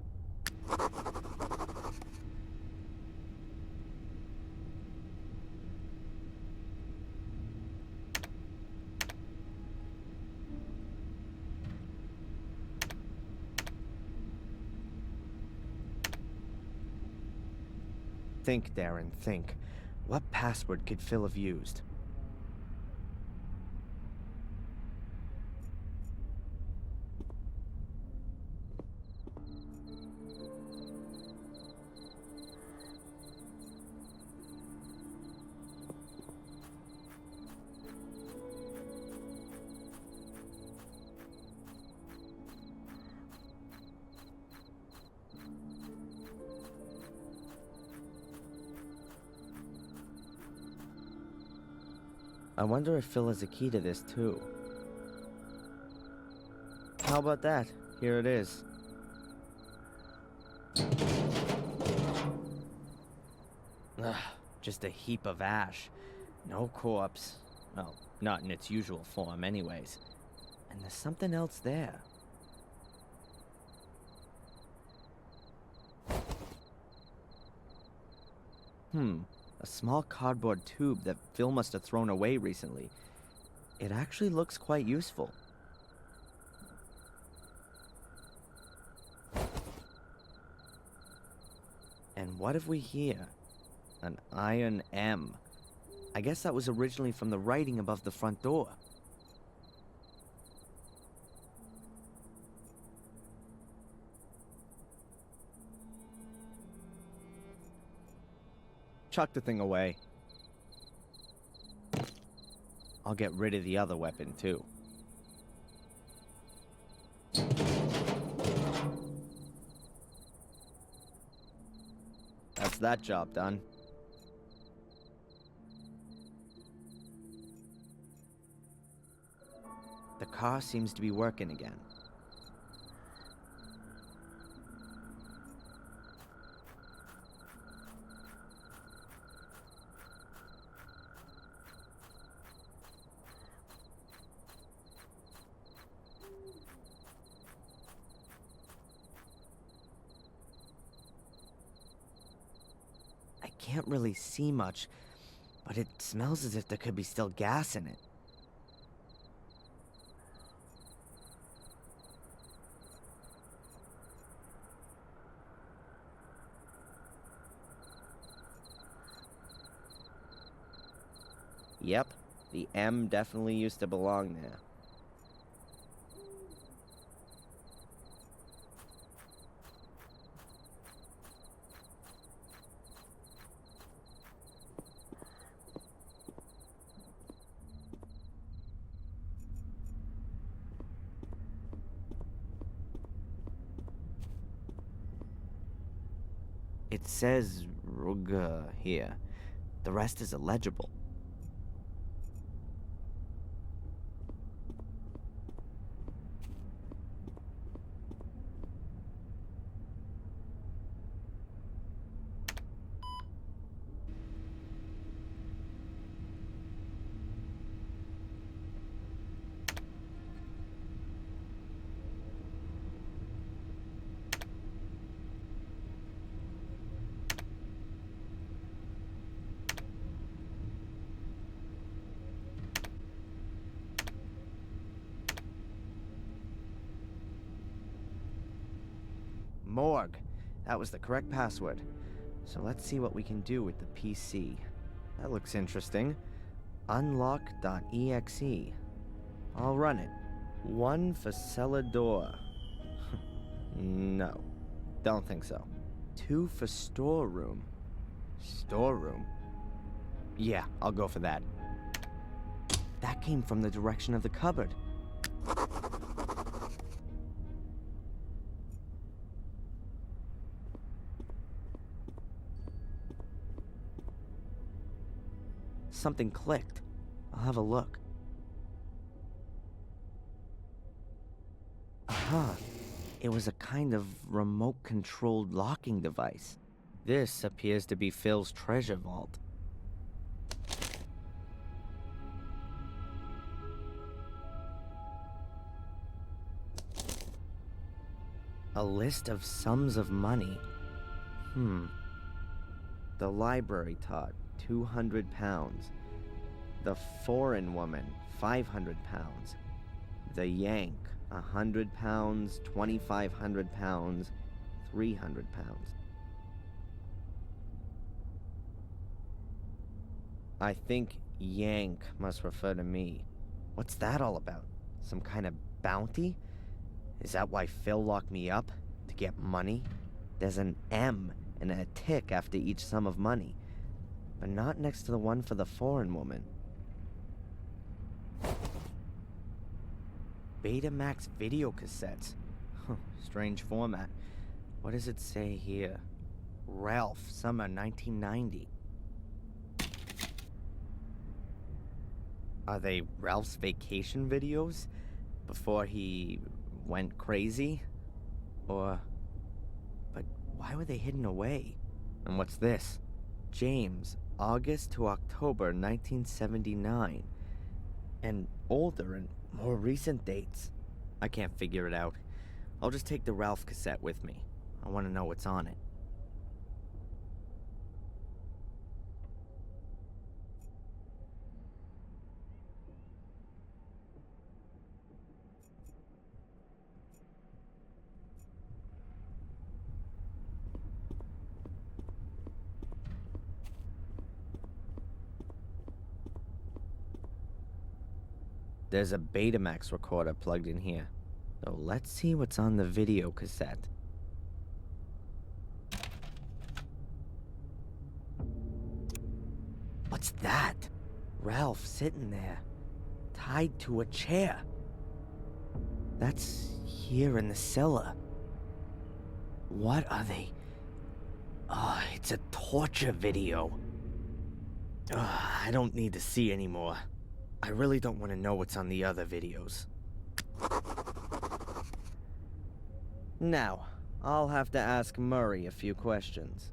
Think, Darren, think. What password could Phil have used? I wonder if Phil has a key to this, too. How about that? Here it is. Ugh, just a heap of ash. No corpse. Well, not in its usual form anyways. And there's something else there. A small cardboard tube that Phil must have thrown away recently. It actually looks quite useful. And what have we here? An iron M. I guess that was originally from the writing above the front door. Chuck the thing away. I'll get rid of the other weapon, too. That's that job done. The car seems to be working again. can't really see much, but it smells as if there could be still gas in it. Yep, the M definitely used to belong there. It says Ruga here. The rest is illegible. Morgue. That was the correct password. So let's see what we can do with the PC. That looks interesting. Unlock.exe. I'll run it. 1 for cellar door. No. Don't think so. 2 for storeroom. Storeroom? Yeah, I'll go for that. That came from the direction of the cupboard. Something clicked. I'll have a look. Aha! It was a kind of remote-controlled locking device. This appears to be Phil's treasure vault. A list of sums of money. The library taught 200 pounds. The foreign woman, 500 pounds. The Yank, 100 pounds, 2,500 pounds, 300 pounds. I think Yank must refer to me. What's that all about? Some kind of bounty? Is that why Phil locked me up? To get money? There's an M and a tick after each sum of money, but not next to the one for the foreign woman. Betamax video cassettes. Strange format. What does it say here? Ralph, summer 1990. Are they Ralph's vacation videos? Before he went crazy? Or... But why were they hidden away? And what's this? James, August to October 1979. And older and more recent dates. I can't figure it out. I'll just take the Ralph cassette with me. I want to know what's on it. There's a Betamax recorder plugged in here. So let's see what's on the video cassette. What's that? Ralph sitting there, tied to a chair. That's here in the cellar. What are they? Oh, it's a torture video. I don't need to see anymore. I really don't want to know what's on the other videos. Now, I'll have to ask Murray a few questions.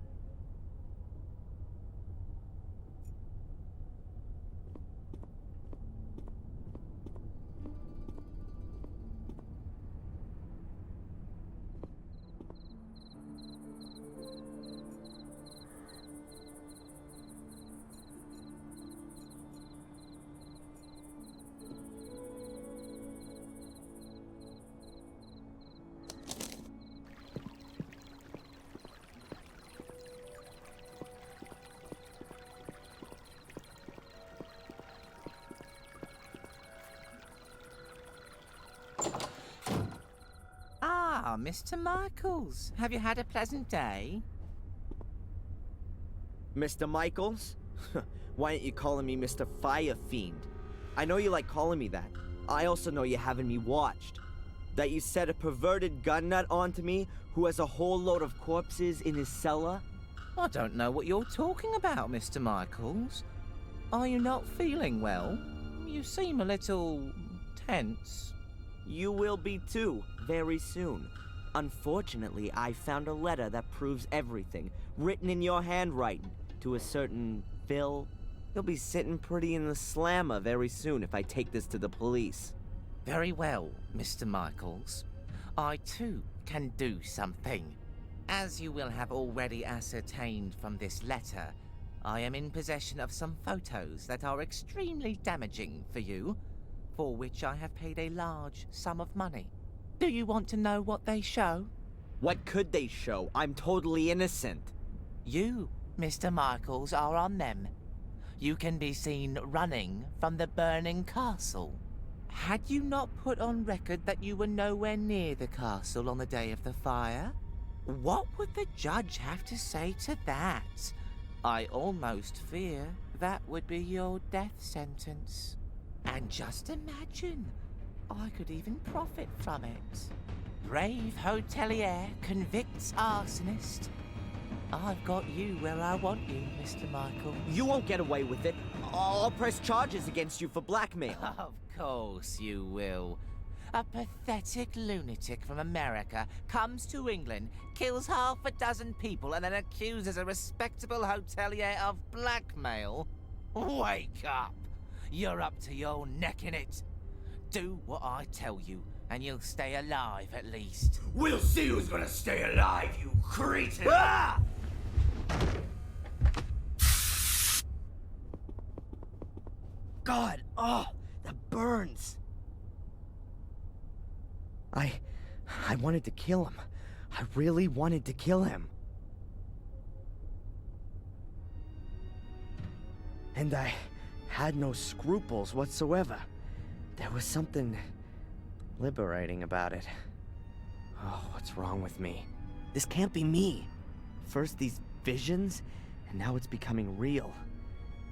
Ah, Mr. Michaels. Have you had a pleasant day? Mr. Michaels? Why aren't you calling me Mr. Fire Fiend? I know you like calling me that. I also know you're having me watched. That you set a perverted gun nut onto me who has a whole load of corpses in his cellar? I don't know what you're talking about, Mr. Michaels. Are you not feeling well? You seem a little tense. You will be too, very soon. Unfortunately, I found a letter that proves everything, written in your handwriting, to a certain Phil. He'll be sitting pretty in the slammer very soon if I take this to the police. Very well, Mr. Michaels. I too can do something. As you will have already ascertained from this letter, I am in possession of some photos that are extremely damaging for you, for which I have paid a large sum of money. Do you want to know what they show? What could they show? I'm totally innocent. You, Mr. Michaels, are on them. You can be seen running from the burning castle. Had you not put on record that you were nowhere near the castle on the day of the fire? What would the judge have to say to that? I almost fear that would be your death sentence. And just imagine, I could even profit from it. Brave hotelier convicts arsonist. I've got you where I want you, Mr. Michael. You won't get away with it. I'll press charges against you for blackmail. Of course you will. A pathetic lunatic from America comes to England, kills half a dozen people, and then accuses a respectable hotelier of blackmail? Wake up! You're up to your neck in it. Do what I tell you, and you'll stay alive at least. We'll see who's gonna stay alive, you cretin! Ah! God, oh, that burns. I wanted to kill him. I really wanted to kill him. And I had no scruples whatsoever. There was something liberating about it. Oh, what's wrong with me? This can't be me. First these visions, and now it's becoming real.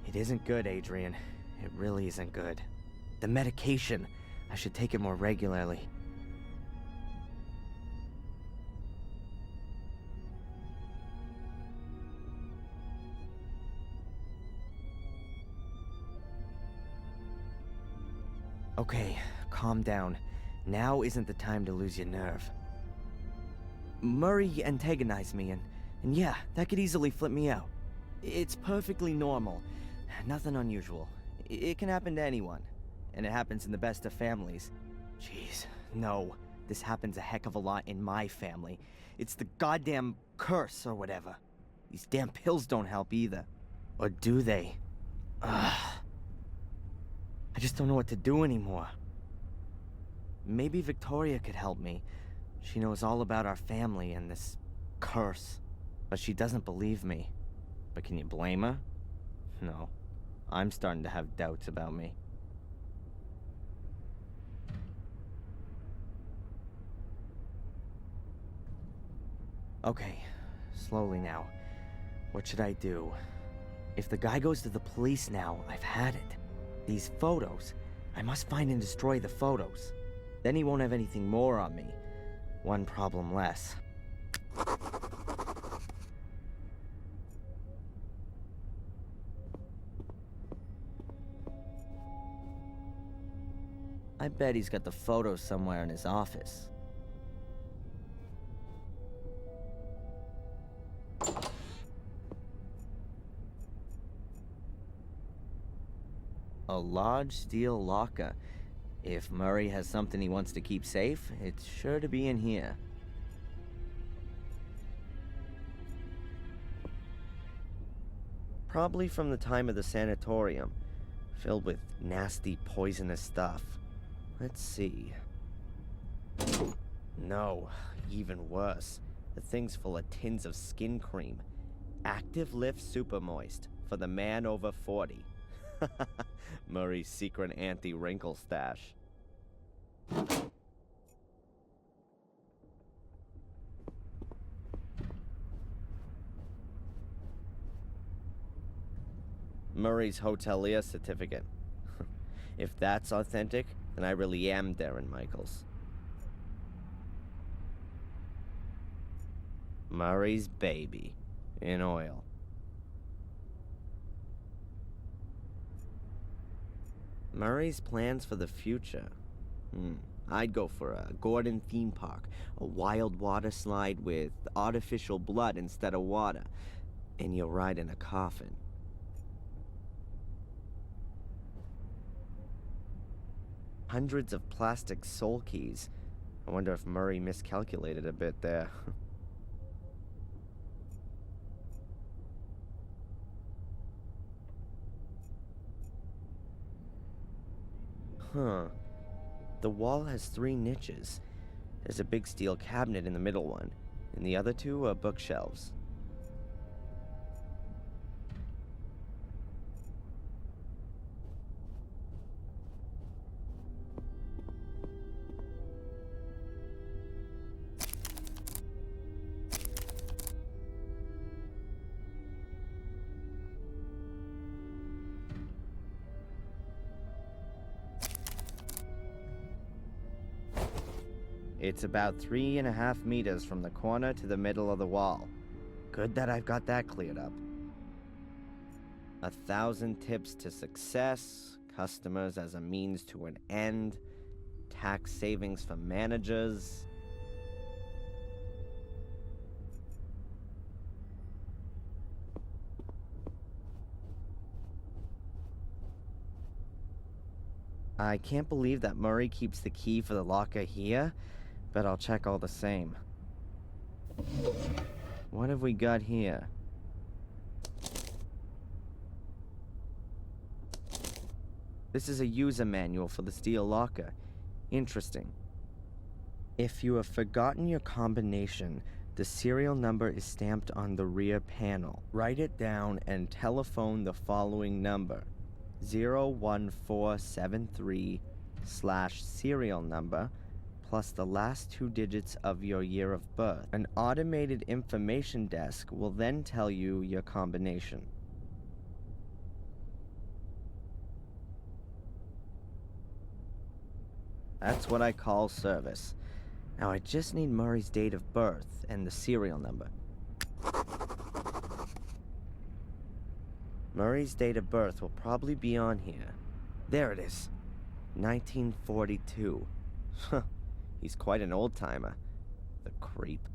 It isn't good, Adrian. It really isn't good. The medication, I should take it more regularly. Okay, calm down. Now isn't the time to lose your nerve. Murray antagonized me, and yeah, that could easily flip me out. It's perfectly normal. Nothing unusual. It can happen to anyone. And it happens in the best of families. Jeez, no. This happens a heck of a lot in my family. It's the goddamn curse or whatever. These damn pills don't help either. Or do they? Ugh. I just don't know what to do anymore. Maybe Victoria could help me. She knows all about our family and this curse. But she doesn't believe me. But can you blame her? No. I'm starting to have doubts about me. Okay, slowly now. What should I do? If the guy goes to the police now, I've had it. These photos, I must find and destroy the photos. Then he won't have anything more on me. One problem less. I bet he's got the photos somewhere in his office. A large steel locker. If Murray has something he wants to keep safe, it's sure to be in here. Probably from the time of the sanatorium, filled with nasty, poisonous stuff. Let's see. No, even worse. The thing's full of tins of skin cream. Active Lift Super Moist for the man over 40. Murray's secret anti-wrinkle stash. Murray's hotelier certificate. If that's authentic, then I really am Darren Michaels. Murray's baby. In oil. Murray's plans for the future. I'd go for a Gordon theme park, a wild water slide with artificial blood instead of water, and you'll ride in a coffin. Hundreds of plastic soul keys. I wonder if Murray miscalculated a bit there. Huh. The wall has 3 niches. There's a big steel cabinet in the middle one, and the other 2 are bookshelves. It's about 3.5 meters from the corner to the middle of the wall. Good that I've got that cleared up. 1,000 tips to success, customers as a means to an end, tax savings for managers. I can't believe that Murray keeps the key for the locker here, but I'll check all the same. What have we got here? This is a user manual for the steel locker. Interesting. If you have forgotten your combination, the serial number is stamped on the rear panel. Write it down and telephone the following number: 01473/serial number plus the last 2 digits of your year of birth. An automated information desk will then tell you your combination. That's what I call service. Now I just need Murray's date of birth and the serial number. Murray's date of birth will probably be on here. There it is. 1942. Huh. He's quite an old-timer. The creep.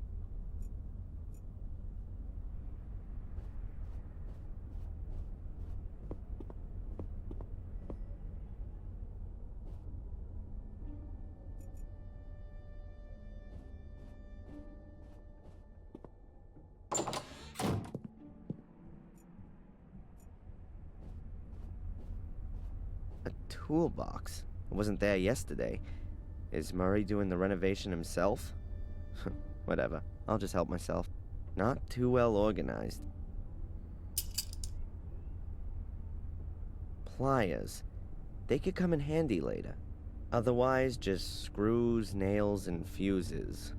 A toolbox. It wasn't there yesterday. Is Murray doing the renovation himself? Whatever. I'll just help myself. Not too well organized. Pliers. They could come in handy later. Otherwise, just screws, nails, and fuses.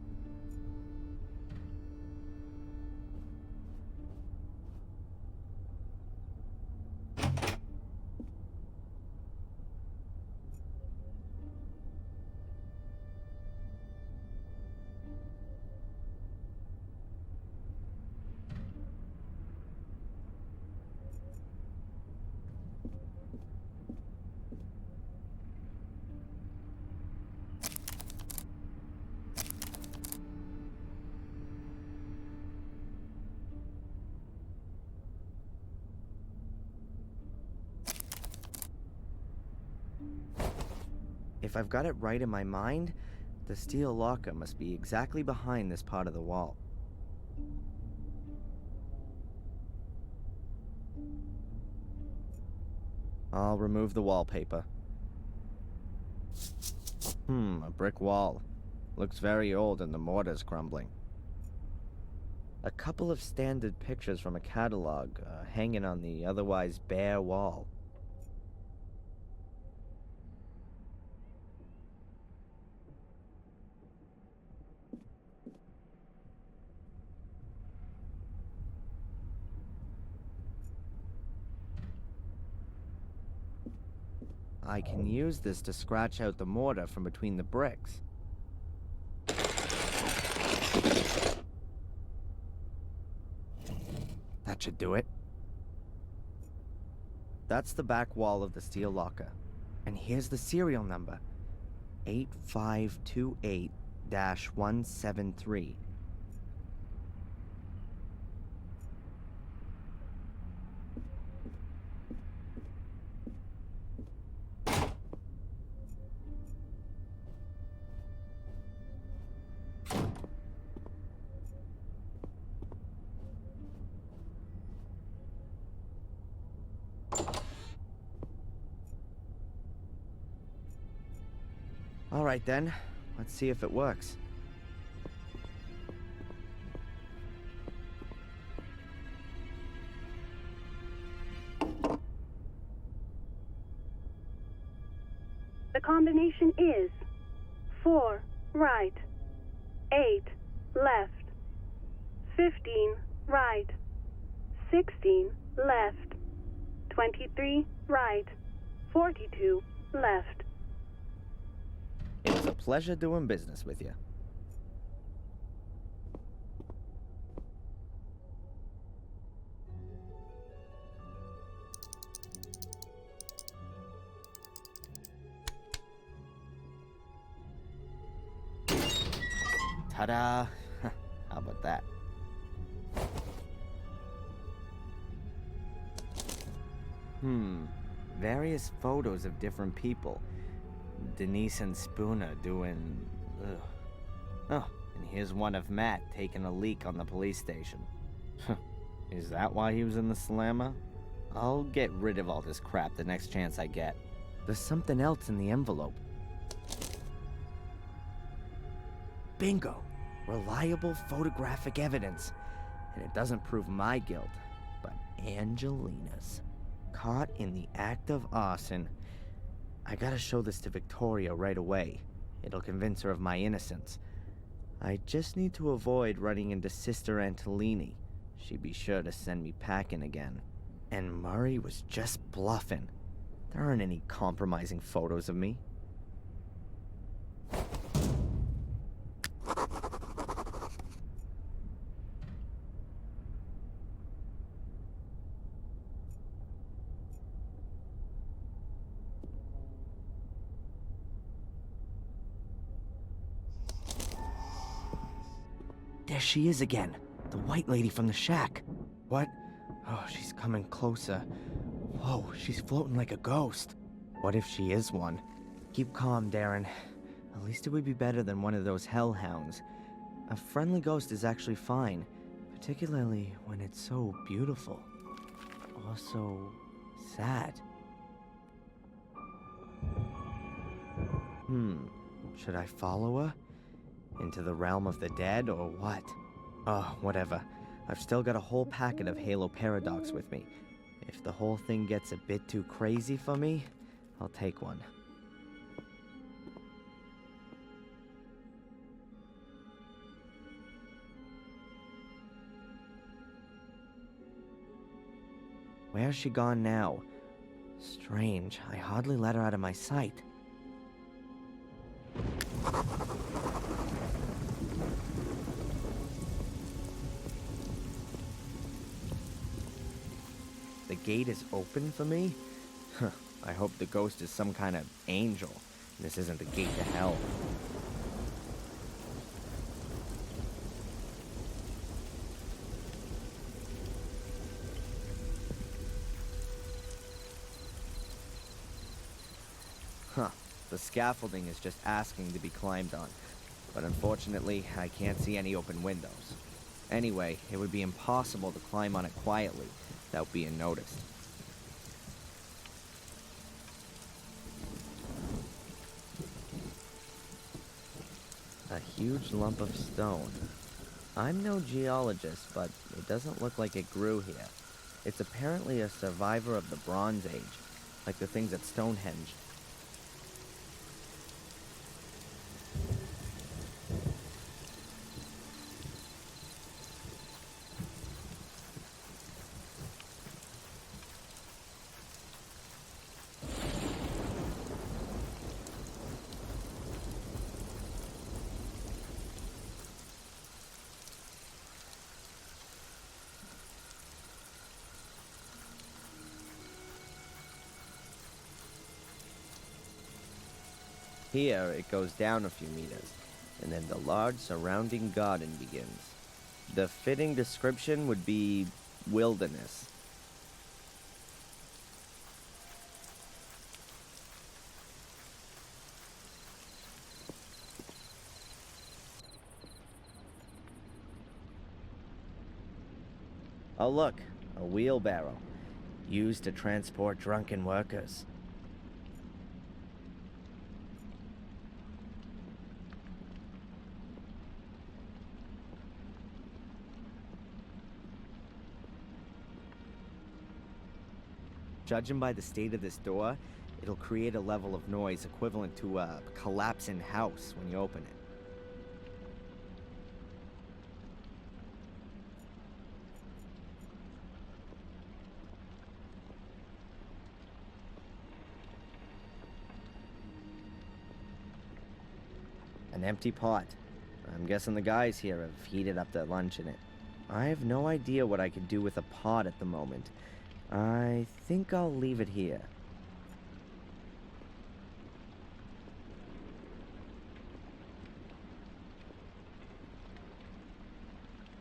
If I've got it right in my mind, the steel locker must be exactly behind this part of the wall. I'll remove the wallpaper. A brick wall. Looks very old and the mortar's crumbling. A couple of standard pictures from a catalog hanging on the otherwise bare wall. I can use this to scratch out the mortar from between the bricks. That should do it. That's the back wall of the steel locker. And here's the serial number. 8528-173. All right then, let's see if it works. The combination is 4 right, 8 left, 15 right, 16 left, 23 right, 42 left. It was a pleasure doing business with you. Ta-da! How about that? Various photos of different people. Denise and Spooner doing... Ugh. Oh, and here's one of Matt taking a leak on the police station. Is that why he was in the slammer? I'll get rid of all this crap the next chance I get. There's something else in the envelope. Bingo! Reliable photographic evidence. And it doesn't prove my guilt, but Angelina's. Caught in the act of arson. I gotta show this to Victoria right away. It'll convince her of my innocence. I just need to avoid running into Sister Antolini. She'd be sure to send me packing again. And Murray was just bluffing. There aren't any compromising photos of me. There she is again. The white lady from the shack. What? Oh, she's coming closer. Whoa, she's floating like a ghost. What if she is one? Keep calm, Darren. At least it would be better than one of those hellhounds. A friendly ghost is actually fine, particularly when it's so beautiful. Also, sad. Should I follow her? Into the realm of the dead, or what? Oh, whatever. I've still got a whole packet of Halo Paradox with me. If the whole thing gets a bit too crazy for me, I'll take one. Where's she gone now? Strange, I hardly let her out of my sight. The gate is open for me? I hope the ghost is some kind of angel. This isn't the gate to hell. The scaffolding is just asking to be climbed on. But unfortunately, I can't see any open windows. Anyway, it would be impossible to climb on it quietly without being noticed. A huge lump of stone. I'm no geologist, but it doesn't look like it grew here. It's apparently a survivor of the Bronze Age, like the things at Stonehenge. Here, it goes down a few meters, and then the large surrounding garden begins. The fitting description would be wilderness. Oh look, a wheelbarrow, used to transport drunken workers. Judging by the state of this door, it'll create a level of noise equivalent to a collapsing house when you open it. An empty pot. I'm guessing the guys here have heated up their lunch in it. I have no idea what I could do with a pot at the moment. I think I'll leave it here.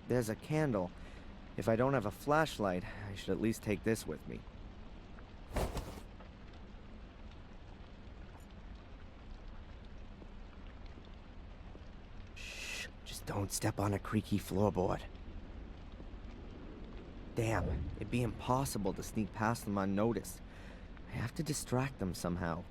There's a candle. If I don't have a flashlight, I should at least take this with me. Shh, just don't step on a creaky floorboard. Damn, it'd be impossible to sneak past them unnoticed. I have to distract them somehow.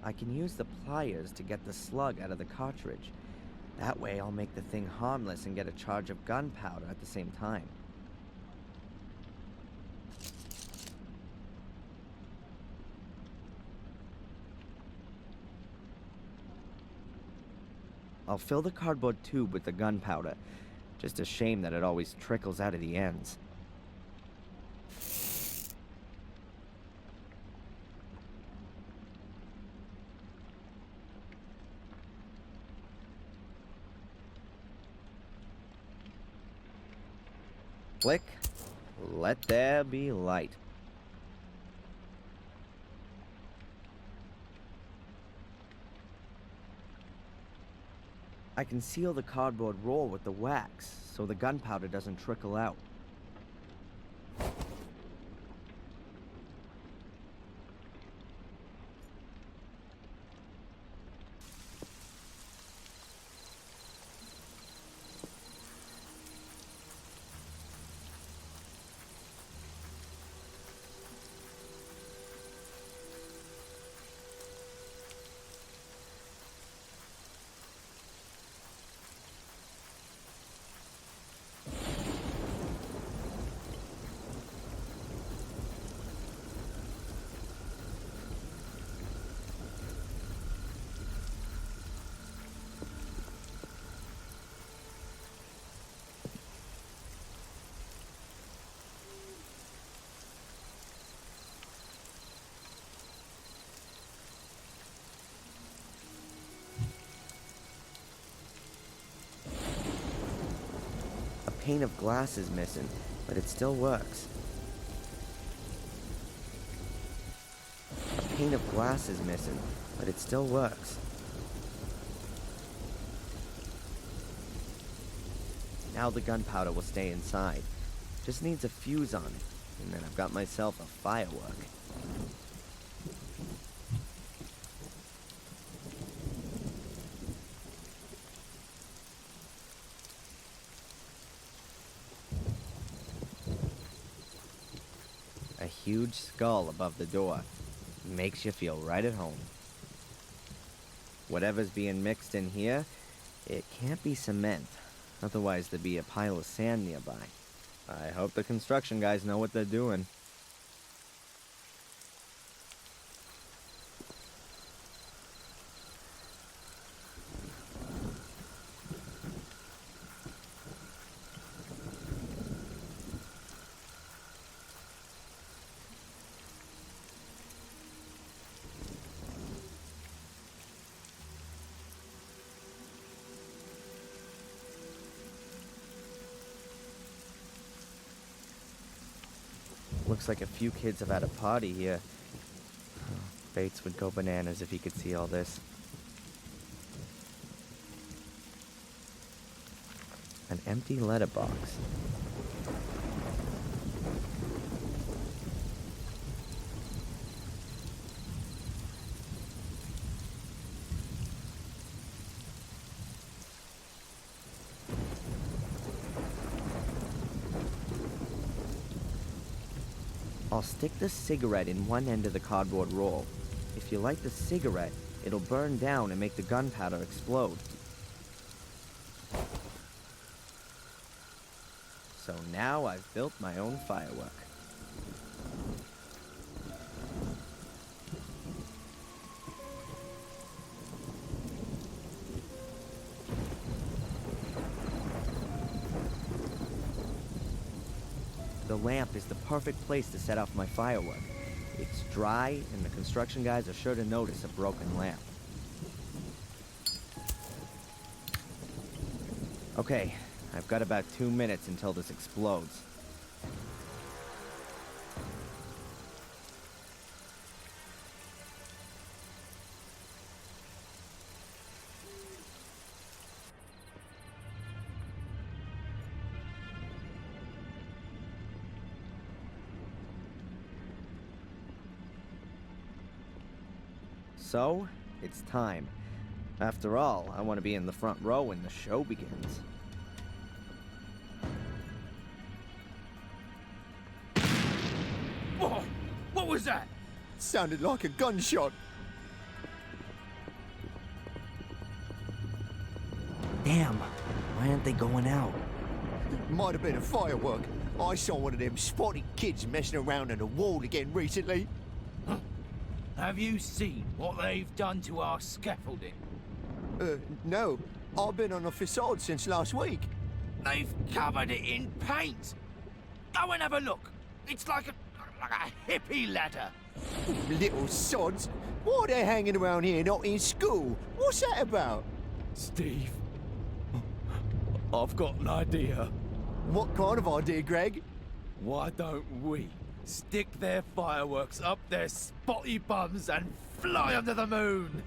I can use the pliers to get the slug out of the cartridge. That way I'll make the thing harmless and get a charge of gunpowder at the same time. I'll fill the cardboard tube with the gunpowder. Just a shame that it always trickles out of the ends. Click. Let there be light. I can seal the cardboard roll with the wax, so the gunpowder doesn't trickle out. A pane of glass is missing, but it still works. A pane of glass is missing, but it still works. Now the gunpowder will stay inside. Just needs a fuse on it, and then I've got myself a firework. A huge skull above the door. Makes you feel right at home. Whatever's being mixed in here, it can't be cement. Otherwise there'd be a pile of sand nearby. I hope the construction guys know what they're doing. Looks like a few kids have had a party here. Bates would go bananas if he could see all this. An empty letterbox. I'll stick the cigarette in one end of the cardboard roll. If you light the cigarette, it'll burn down and make the gunpowder explode. So now I've built my own firework. The lamp is the perfect place to set off my firework. It's dry, and the construction guys are sure to notice a broken lamp. Okay, I've got about 2 minutes until this explodes. So, it's time. After all, I want to be in the front row when the show begins. Whoa! What was that? Sounded like a gunshot. Damn, why aren't they going out? Might have been a firework. I saw one of them spotty kids messing around on the wall again recently. Have you seen what they've done to our scaffolding? No. I've been on the facade since last week. They've covered it in paint. Go and have a look. It's like a hippie ladder. Little sods. Why are they hanging around here not in school? What's that about? Steve, I've got an idea. What kind of idea, Greg? Why don't we stick their fireworks up their spotty bums and fly under the moon?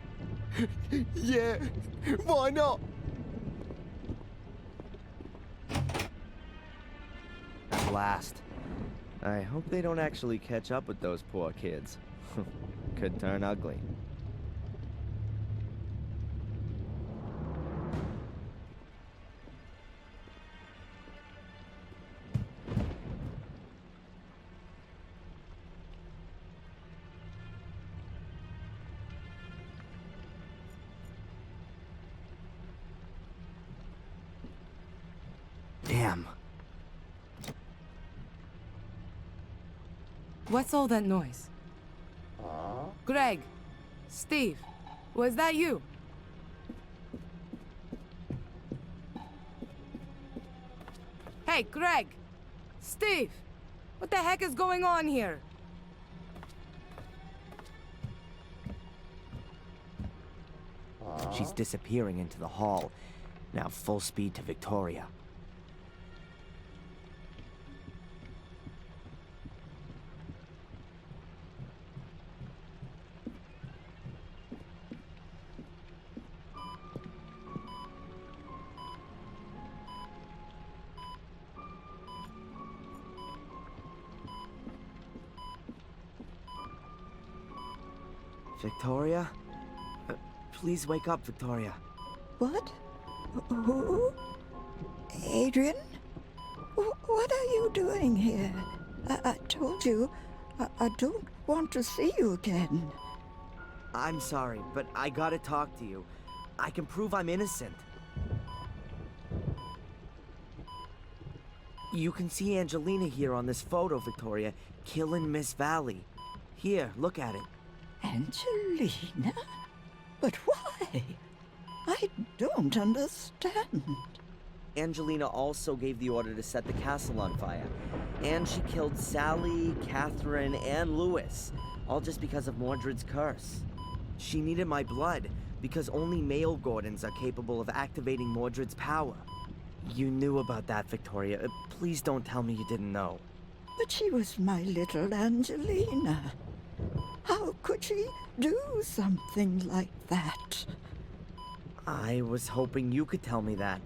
Yeah, why not? At last. I hope they don't actually catch up with those poor kids. Could turn ugly. Damn. What's all that noise? Greg, Steve, was that you? Hey, Greg, Steve, what the heck is going on here? She's disappearing into the hall. Now full speed to Victoria. Victoria? Please wake up, Victoria. What? Who? Adrian? What are you doing here? I told you, I don't want to see you again. I'm sorry, but I gotta talk to you. I can prove I'm innocent. You can see Angelina here on this photo, Victoria, killing Miss Valley. Here, look at it. Angelina? But why? I don't understand. Angelina also gave the order to set the castle on fire. And she killed Sally, Catherine, and Louis, all just because of Mordred's curse. She needed my blood, because only male Gordons are capable of activating Mordred's power. You knew about that, Victoria. Please don't tell me you didn't know. But she was my little Angelina. How could she do something like that? I was hoping you could tell me that.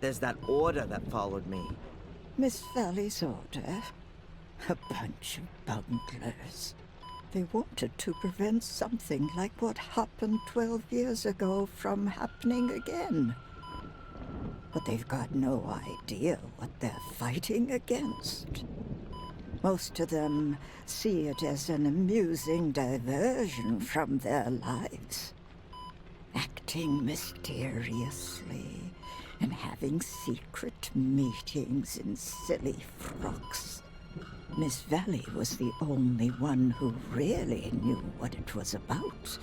There's that order that followed me. Miss Valley's order? A bunch of bunglers. They wanted to prevent something like what happened 12 years ago from happening again. But they've got no idea what they're fighting against. Most of them see it as an amusing diversion from their lives. Acting mysteriously and having secret meetings in silly frocks. Miss Valley was the only one who really knew what it was about.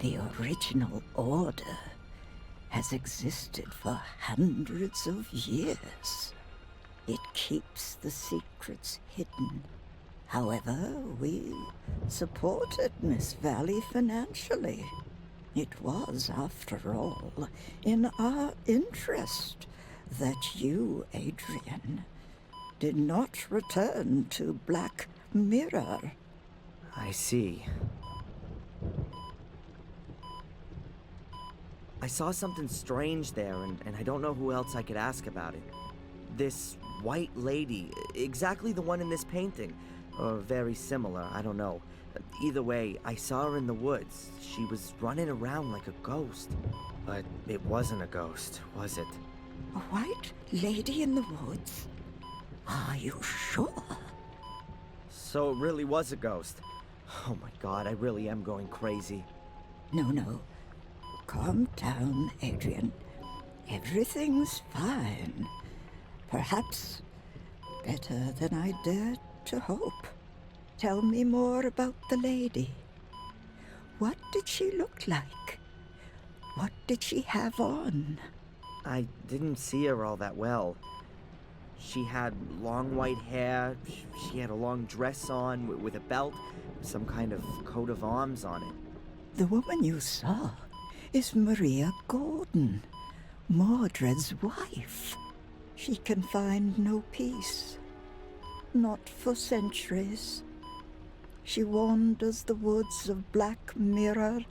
The original order has existed for hundreds of years. It keeps the secrets hidden. However, we supported Miss Valley financially. It was, after all, in our interest that you, Adrian, did not return to Black Mirror. I see. I saw something strange there, and I don't know who else I could ask about it. This white lady, exactly the one in this painting, or very similar, I don't know. Either way, I saw her in the woods. She was running around like a ghost. But it wasn't a ghost, was it? A white lady in the woods? Are you sure? So it really was a ghost. Oh my god, I really am going crazy. No. Calm down, Adrian. Everything's fine. Perhaps better than I dared to hope. Tell me more about the lady. What did she look like? What did she have on? I didn't see her all that well. She had long white hair, she had a long dress on with a belt, some kind of coat of arms on it. The woman you saw is Maria Gordon, Mordred's wife. She can find no peace. Not for centuries. She wanders the woods of Black Mirror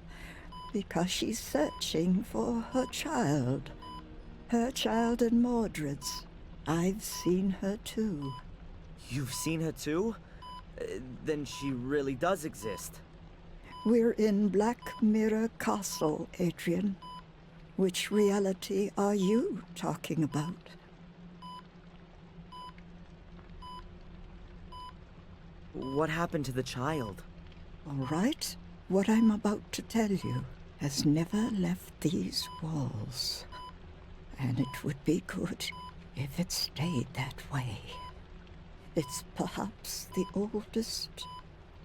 because she's searching for her child. Her child and Mordred's. I've seen her too. You've seen her too? Then she really does exist. We're in Black Mirror Castle, Adrian. Which reality are you talking about? What happened to the child? All right, what I'm about to tell you has never left these walls. And it would be good if it stayed that way. It's perhaps the oldest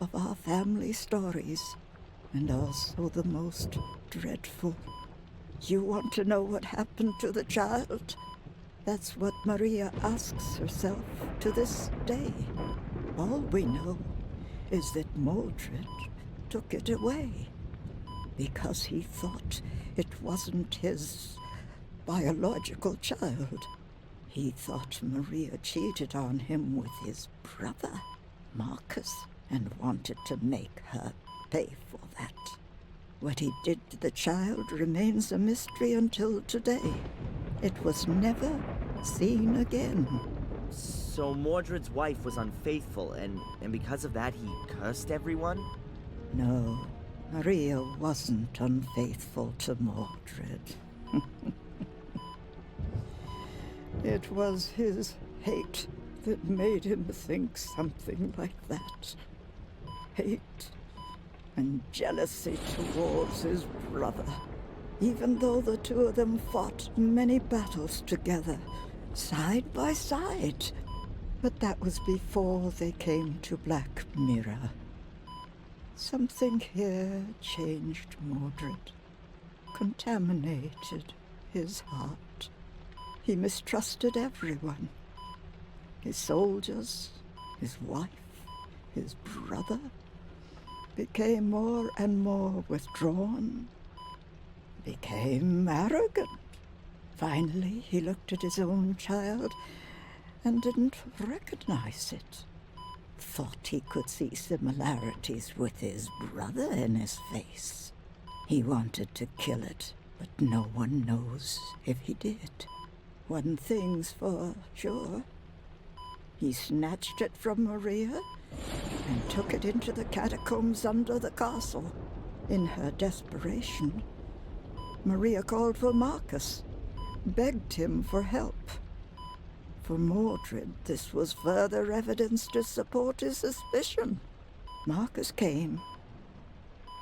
of our family stories, and also the most dreadful. You want to know what happened to the child? That's what Maria asks herself to this day. All we know is that Mordred took it away because he thought it wasn't his biological child. He thought Maria cheated on him with his brother, Marcus, and wanted to make her pay for that. What he did to the child remains a mystery until today. It was never seen again. So Mordred's wife was unfaithful, and because of that he cursed everyone? No, Maria wasn't unfaithful to Mordred. It was his hate that made him think something like that. Hate and jealousy towards his brother. Even though the two of them fought many battles together, side by side. But that was before they came to Black Mirror. Something here changed Mordred, contaminated his heart. He mistrusted everyone. His soldiers, his wife, his brother, became more and more withdrawn, became arrogant, Finally, he looked at his own child and didn't recognize it. Thought he could see similarities with his brother in his face. He wanted to kill it, but no one knows if he did. One thing's for sure. He snatched it from Maria and took it into the catacombs under the castle. In her desperation, Maria called for Marcus, begged him for help. For Mordred, this was further evidence to support his suspicion. Marcus came,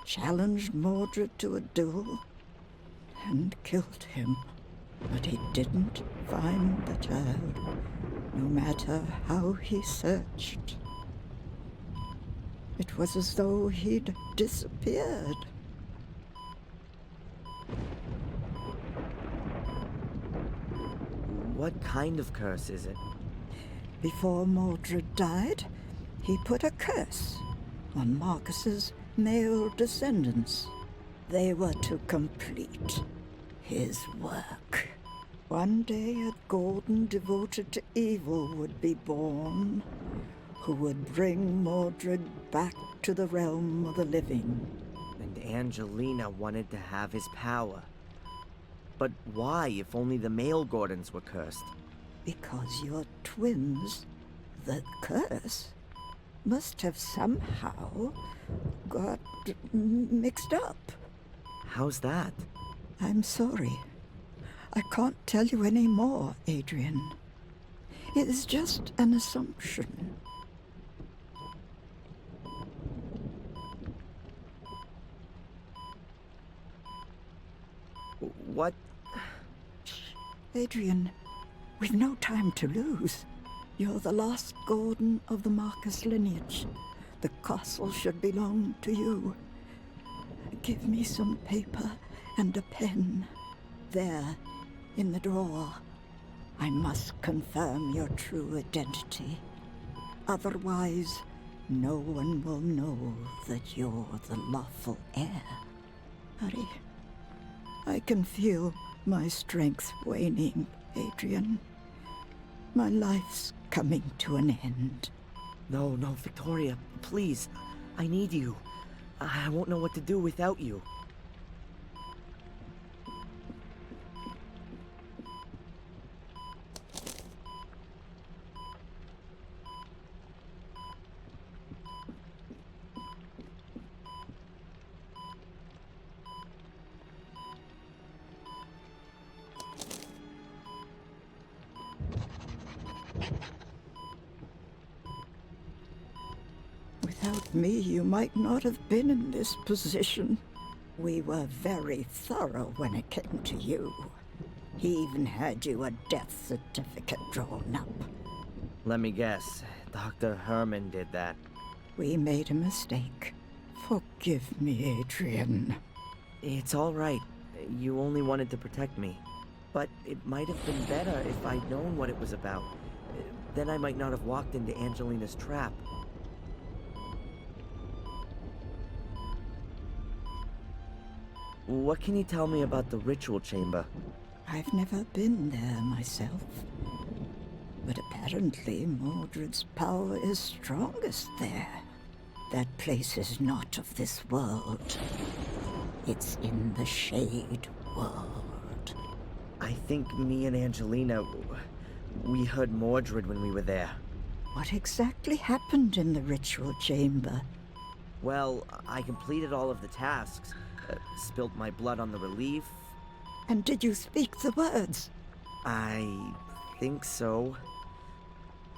challenged Mordred to a duel, and killed him. But he didn't find the child, no matter how he searched. It was as though he'd disappeared. What kind of curse is it? Before Mordred died, he put a curse on Marcus's male descendants. They were to complete his work. One day a Golden devoted to evil would be born, who would bring Mordred back to the realm of the living. And Angelina wanted to have his power. But why, if only the male Gordons were cursed? Because you're twins. The curse must have somehow got mixed up. How's that? I'm sorry. I can't tell you any more, Adrian. It is just an assumption. What? Adrian, we've no time to lose. You're the last Gordon of the Marcus lineage. The castle should belong to you. Give me some paper and a pen. There, in the drawer. I must confirm your true identity. Otherwise, no one will know that you're the lawful heir. Hurry. I can feel my strength waning, Adrian. My life's coming to an end. No, Victoria, please. I need you. I won't know what to do without you. Without me, you might not have been in this position. We were very thorough when it came to you. He even had you a death certificate drawn up. Let me guess. Dr. Herman did that. We made a mistake. Forgive me, Adrian. It's all right. You only wanted to protect me. But it might have been better if I'd known what it was about. Then I might not have walked into Angelina's trap. What can you tell me about the ritual chamber? I've never been there myself. But apparently Mordred's power is strongest there. That place is not of this world. It's in the Shade World. I think me and Angelina, we heard Mordred when we were there. What exactly happened in the ritual chamber? Well, I completed all of the tasks. Spilt my blood on the relief. And did you speak the words? I think so.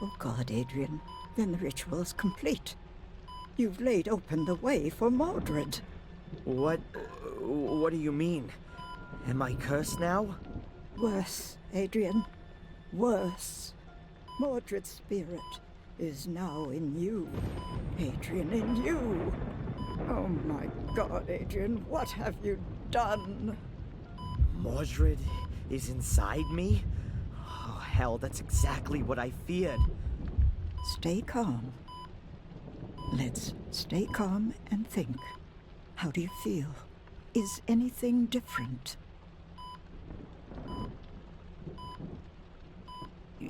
Oh God, Adrian. Then the ritual is complete. You've laid open the way for Mordred. What do you mean? Am I cursed now? Worse, Adrian. Worse. Mordred's spirit is now in you. Adrian, in you. Oh my God, Adrian, what have you done? Mordred is inside me? Oh, hell, that's exactly what I feared. Stay calm. Let's stay calm and think. How do you feel? Is anything different?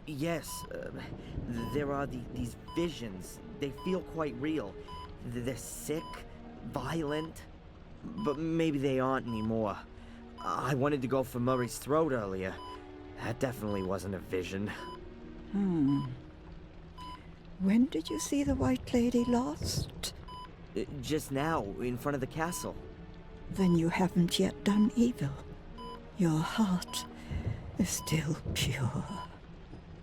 Yes, there are these visions. They feel quite real. They're sick, violent, but maybe they aren't anymore. I wanted to go for Murray's throat earlier. That definitely wasn't a vision. When did you see the White Lady last? Just now, in front of the castle. Then you haven't yet done evil. Your heart is still pure.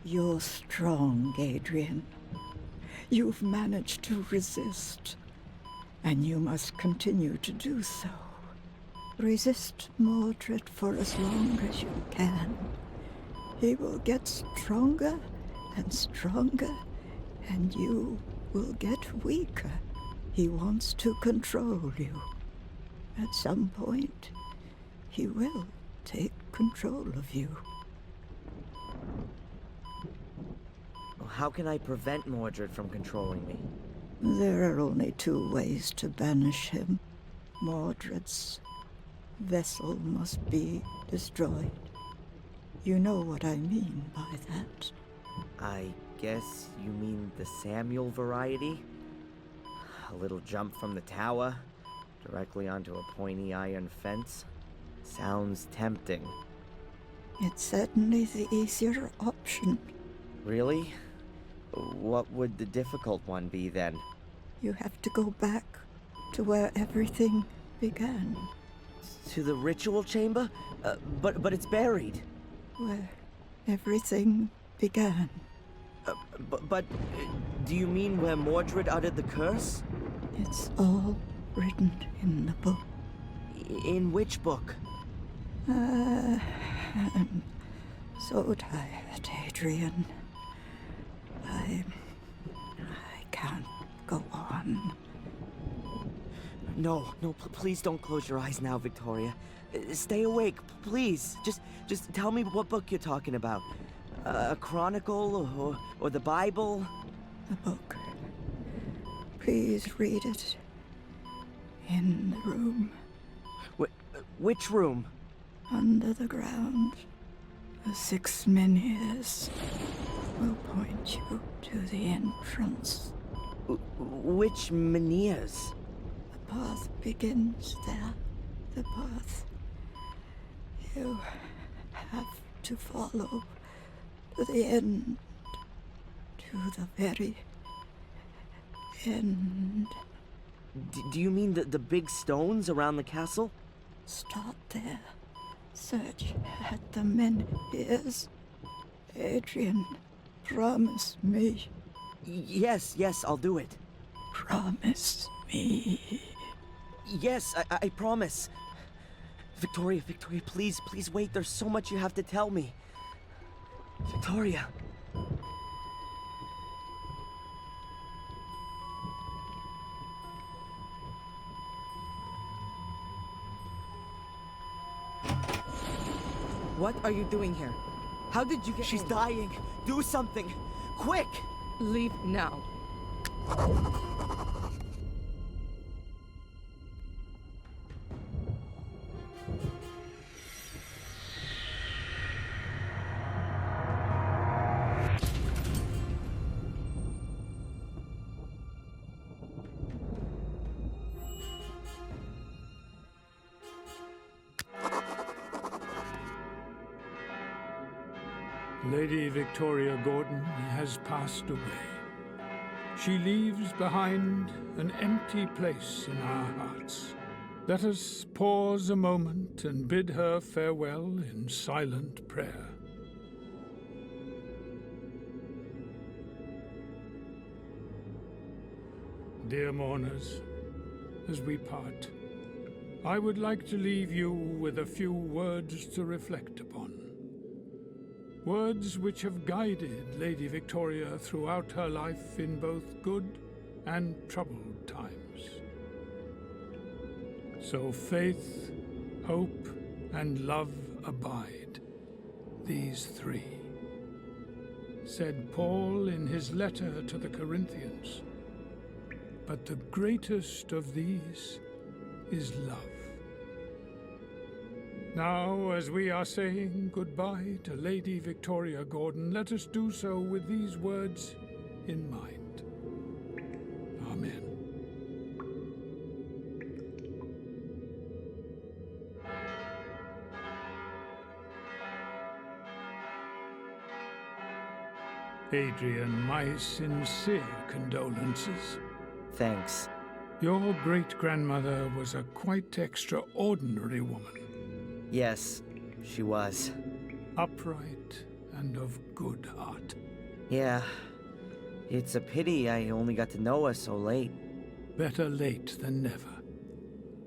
You're strong, Adrian. You've managed to resist, and you must continue to do so. Resist Mordred for as long as you can. He will get stronger and stronger, and you will get weaker. He wants to control you. At some point, he will take control of you. How can I prevent Mordred from controlling me? There are only two ways to banish him. Mordred's vessel must be destroyed. You know what I mean by that. I guess you mean the Samuel variety? A little jump from the tower, directly onto a pointy iron fence. Sounds tempting. It's certainly the easier option. Really? What would the difficult one be then? You have to go back to where everything began. To the ritual chamber? But it's buried. Where everything began. But do you mean where Mordred uttered the curse? It's all written in the book. In which book? I'm so tired, Adrian. I can't go on. No, please don't close your eyes now, Victoria. Stay awake, please. Just tell me what book you're talking about. A chronicle or the Bible? The book. Please read it. In the room. Which room? Under the ground. The 6 menhirs will point you to the entrance. Which menhirs? The path begins there. The path you have to follow to the end. To the very end. Do you mean the big stones around the castle? Start there. Search at the menhirs. Adrian, promise me. Yes, I'll do it. Promise me. Yes, I promise. Victoria, please wait. There's so much you have to tell me. Victoria. What are you doing here? How did you get... She's dying. Do something. Quick! Leave now. Lady Victoria Gordon has passed away. She leaves behind an empty place in our hearts. Let us pause a moment and bid her farewell in silent prayer. Dear mourners, as we part, I would like to leave you with a few words to reflect upon. Words which have guided Lady Victoria throughout her life in both good and troubled times. So faith, hope, and love abide, these three, said Paul in his letter to the Corinthians. But the greatest of these is love. Now, as we are saying goodbye to Lady Victoria Gordon, let us do so with these words in mind. Amen. Adrian, my sincere condolences. Thanks. Your great-grandmother was a quite extraordinary woman. Yes, she was. Upright and of good heart. Yeah. It's a pity I only got to know her so late. Better late than never.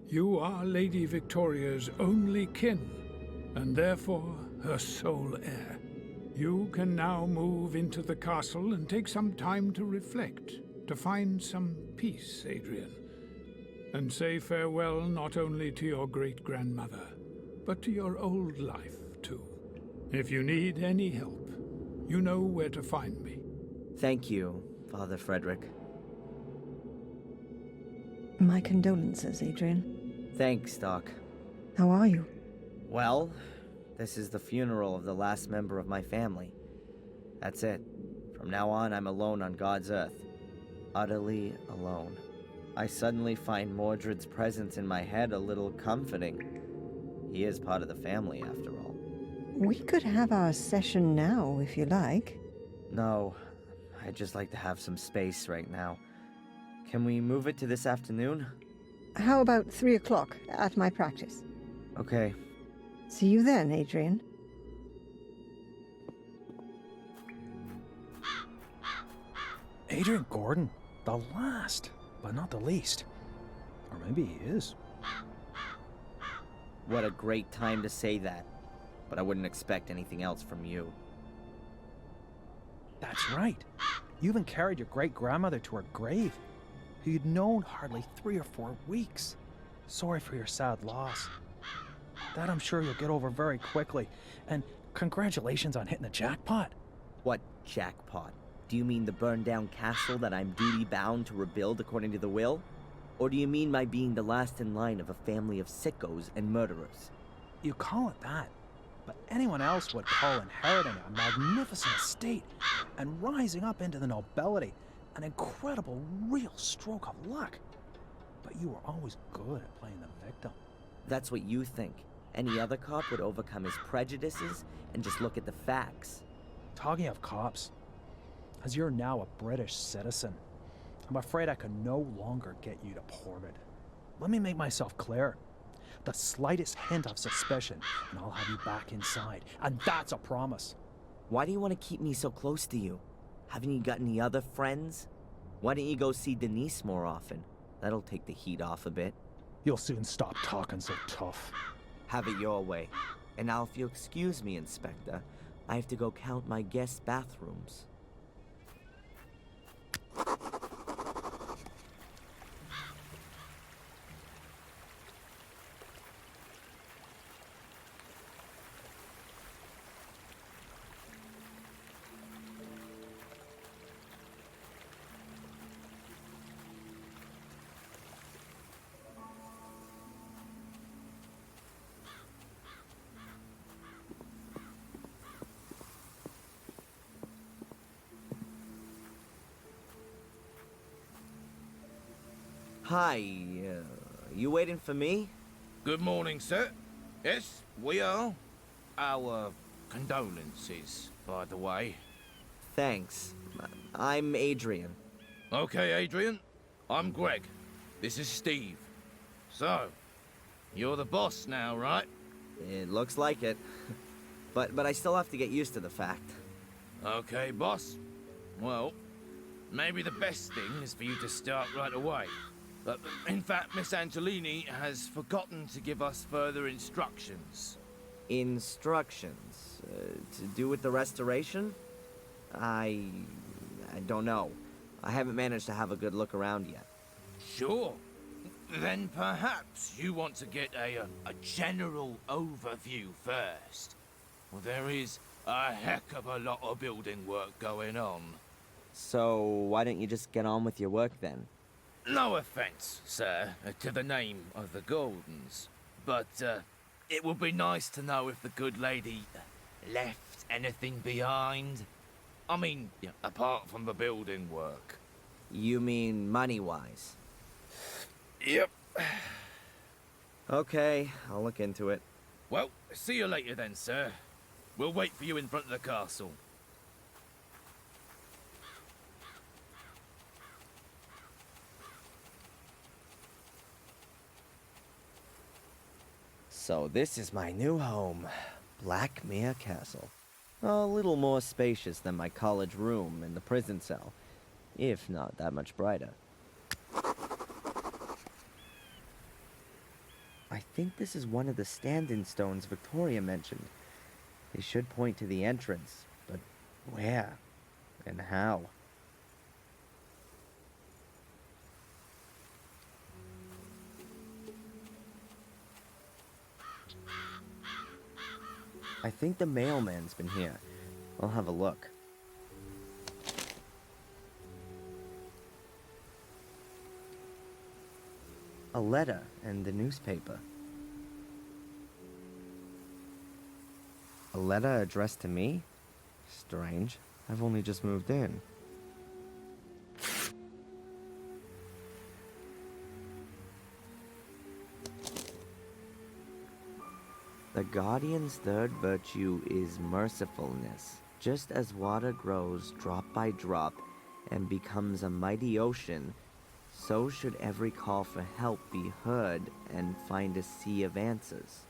You are Lady Victoria's only kin, and therefore her sole heir. You can now move into the castle and take some time to reflect, to find some peace, Adrian. And say farewell not only to your great-grandmother, but to your old life, too. If you need any help, you know where to find me. Thank you, Father Frederick. My condolences, Adrian. Thanks, Doc. How are you? Well, this is the funeral of the last member of my family. That's it. From now on, I'm alone on God's earth. Utterly alone. I suddenly find Mordred's presence in my head a little comforting. He is part of the family, after all. We could have our session now, if you like. No, I'd just like to have some space right now. Can we move it to this afternoon? How about 3 o'clock at my practice? Okay. See you then, Adrian. Adrian Gordon, the last, but not the least. Or maybe he is. What a great time to say that. But I wouldn't expect anything else from you. That's right. You even carried your great-grandmother to her grave, who you'd known hardly 3 or 4 weeks. Sorry for your sad loss. That I'm sure you'll get over very quickly. And congratulations on hitting the jackpot. What jackpot? Do you mean the burned-down castle that I'm duty-bound to rebuild according to the will? Or do you mean my being the last in line of a family of sickos and murderers? You call it that, but anyone else would call inheriting a magnificent estate and rising up into the nobility an incredible, real stroke of luck. But you were always good at playing the victim. That's what you think. Any other cop would overcome his prejudices and just look at the facts. Talking of cops, as you're now a British citizen, I'm afraid I can no longer get you deported. Let me make myself clear. The slightest hint of suspicion, and I'll have you back inside. And that's a promise. Why do you want to keep me so close to you? Haven't you got any other friends? Why don't you go see Denise more often? That'll take the heat off a bit. You'll soon stop talking so tough. Have it your way. And now if you'll excuse me, Inspector, I have to go count my guest bathrooms. Hi, you waiting for me? Good morning, sir. Yes, we are. Our condolences, by the way. Thanks. I'm Adrian. Okay, Adrian. I'm Greg. This is Steve. So, you're the boss now, right? It looks like it. But I still have to get used to the fact. Okay, boss. Well, maybe the best thing is for you to start right away. In fact, Miss Angelini has forgotten to give us further instructions. Instructions? To do with the restoration? I don't know. I haven't managed to have a good look around yet. Sure. Then perhaps you want to get a general overview first. Well, there is a heck of a lot of building work going on. So, why don't you just get on with your work then? No offense, sir, to the name of the Gordons, but it would be nice to know if the good lady left anything behind. I mean, apart from the building work. You mean money-wise? Yep. Okay, I'll look into it. Well, see you later then, sir. We'll wait for you in front of the castle. So this is my new home, Blackmere Castle. A little more spacious than my college room and the prison cell, if not that much brighter. I think this is one of the stand-in stones Victoria mentioned. They should point to the entrance, but where and how? I think the mailman's been here. I'll have a look. A letter and the newspaper. A letter addressed to me? Strange. I've only just moved in. The Guardian's third virtue is mercifulness. Just as water grows drop by drop and becomes a mighty ocean, so should every call for help be heard and find a sea of answers.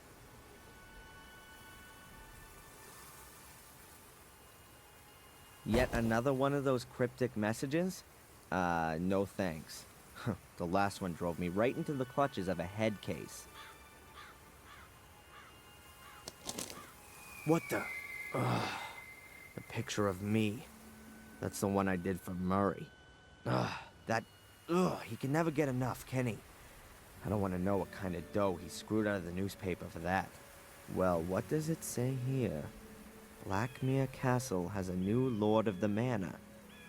Yet another one of those cryptic messages? No thanks. The last one drove me right into the clutches of a head case. What the? Ugh. The picture of me. That's the one I did for Murray. He can never get enough, can he? I don't want to know what kind of dough he screwed out of the newspaper for that. Well, what does it say here? Blackmere Castle has a new lord of the manor.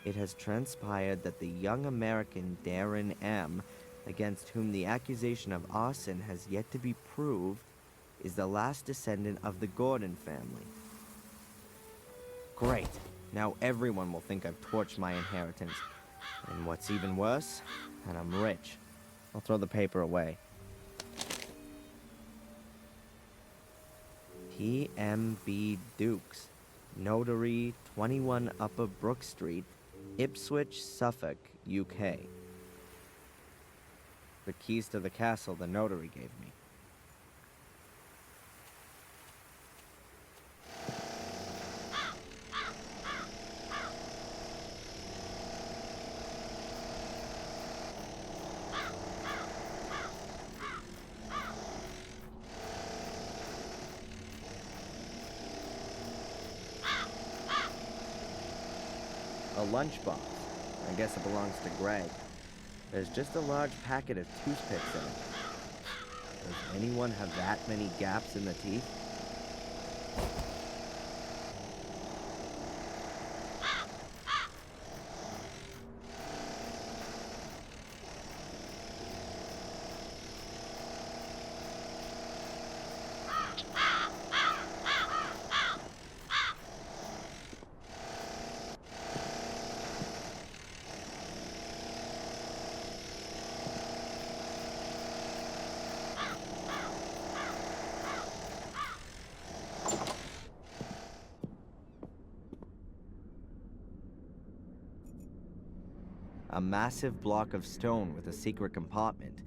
It has transpired that the young American Darren M., against whom the accusation of arson has yet to be proved, is the last descendant of the Gordon family. Great. Now everyone will think I've torched my inheritance. And what's even worse, that I'm rich. I'll throw the paper away. P.M.B. Dukes, Notary, 21 Upper Brook Street, Ipswich, Suffolk, UK. The keys to the castle the notary gave me. A lunchbox. I guess it belongs to Greg. There's just a large packet of toothpicks in it. Does anyone have that many gaps in the teeth? A massive block of stone with a secret compartment,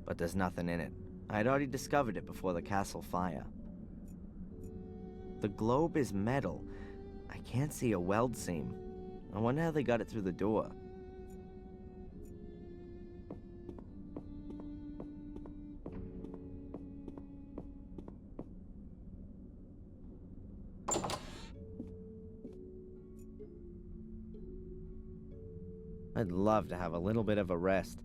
but there's nothing in it. I'd already discovered it before the castle fire. The globe is metal. I can't see a weld seam. I wonder how they got it through the door. I'd love to have a little bit of a rest.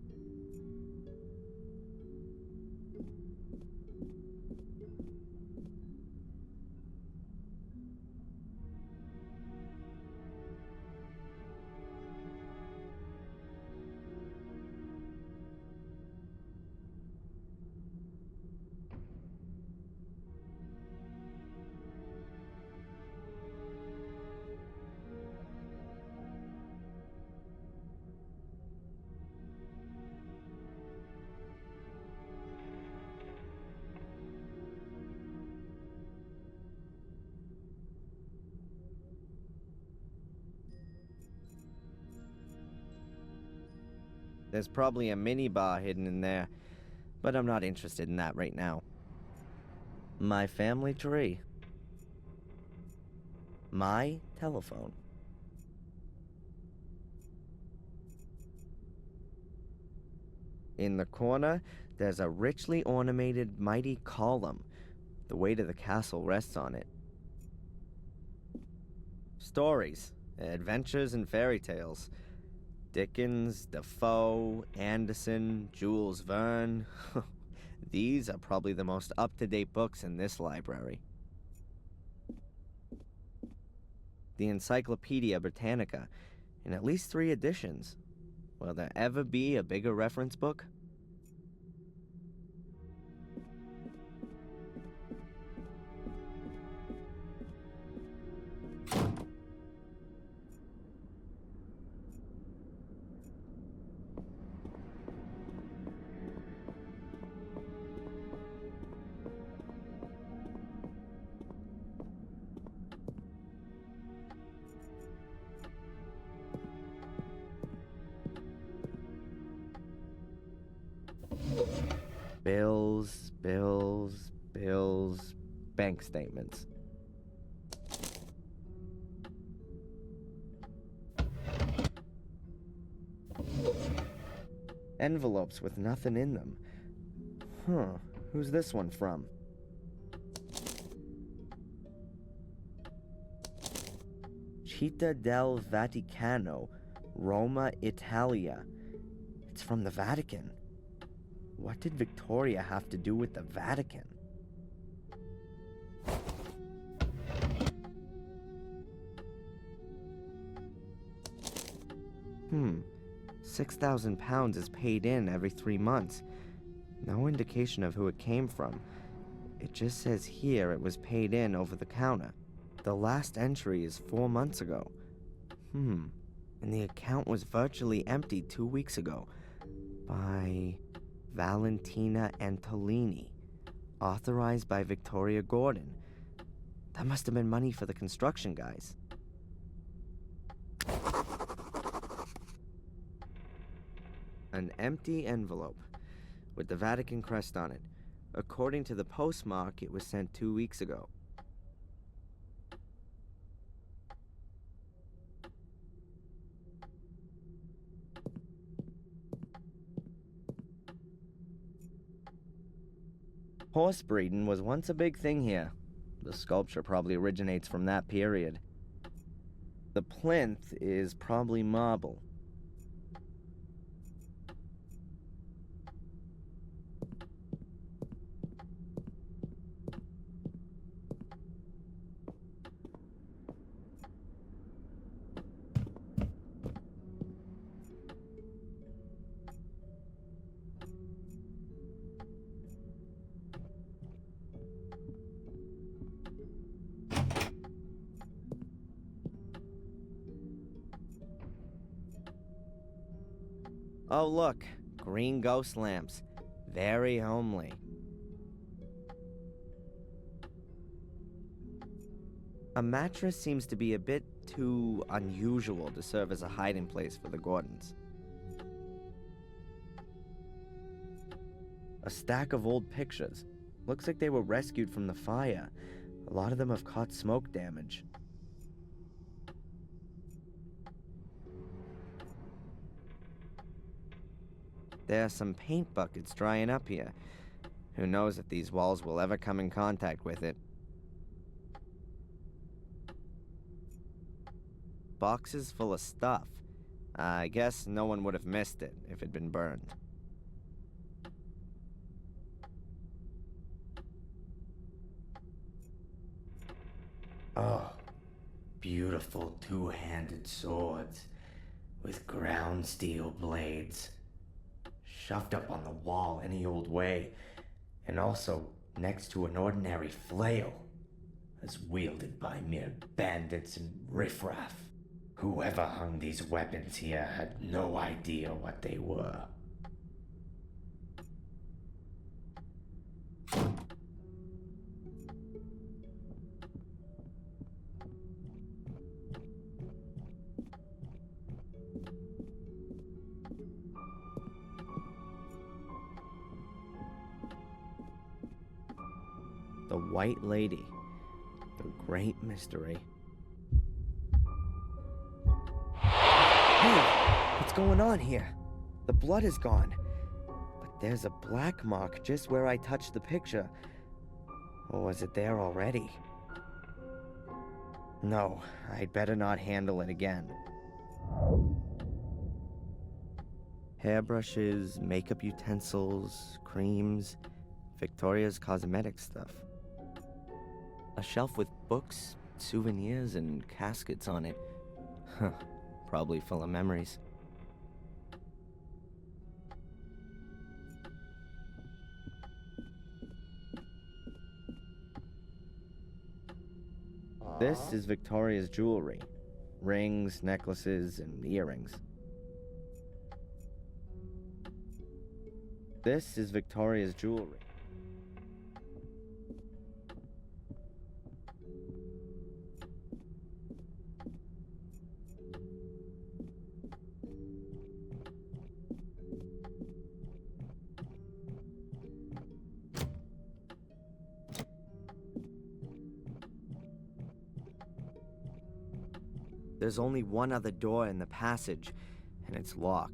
There's probably a minibar hidden in there, but I'm not interested in that right now. My family tree. My telephone. In the corner, there's a richly ornamented mighty column. The weight of the castle rests on it. Stories, adventures, and fairy tales. Dickens, Defoe, Anderson, Jules Verne. These are probably the most up-to-date books in this library. The Encyclopedia Britannica, in at least 3 editions. Will there ever be a bigger reference book? Bills, bank statements. Envelopes with nothing in them. Huh, who's this one from? Città del Vaticano, Roma, Italia. It's from the Vatican. What did Victoria have to do with the Vatican? £6,000 is paid in every 3 months. No indication of who it came from. It just says here it was paid in over the counter. The last entry is 4 months ago. And the account was virtually empty 2 weeks ago. By Valentina Antolini. Authorized by Victoria Gordon. That must have been money for the construction guys. An empty envelope with the Vatican crest on it. According to the postmark, it was sent 2 weeks ago. Horse breeding was once a big thing here. The sculpture probably originates from that period. The plinth is probably marble. Oh look, green ghost lamps. Very homely. A mattress seems to be a bit too unusual to serve as a hiding place for the Gordons. A stack of old pictures. Looks like they were rescued from the fire. A lot of them have caught smoke damage. There are some paint buckets drying up here. Who knows if these walls will ever come in contact with it. Boxes full of stuff. I guess no one would have missed it if it'd been burned. Oh, beautiful two-handed swords with ground steel blades. Shoved up on the wall any old way, and also next to an ordinary flail, as wielded by mere bandits and riffraff. Whoever hung these weapons here had no idea what they were. White Lady. The Great Mystery. Hey, what's going on here? The blood is gone. But there's a black mark just where I touched the picture. Or was it there already? No, I'd better not handle it again. Hairbrushes, makeup utensils, creams, Victoria's cosmetic stuff. A shelf with books, souvenirs, and caskets on it. Huh, probably full of memories. This is Victoria's jewelry. Rings, necklaces, and earrings. This is Victoria's jewelry. There's only one other door in the passage, and it's locked.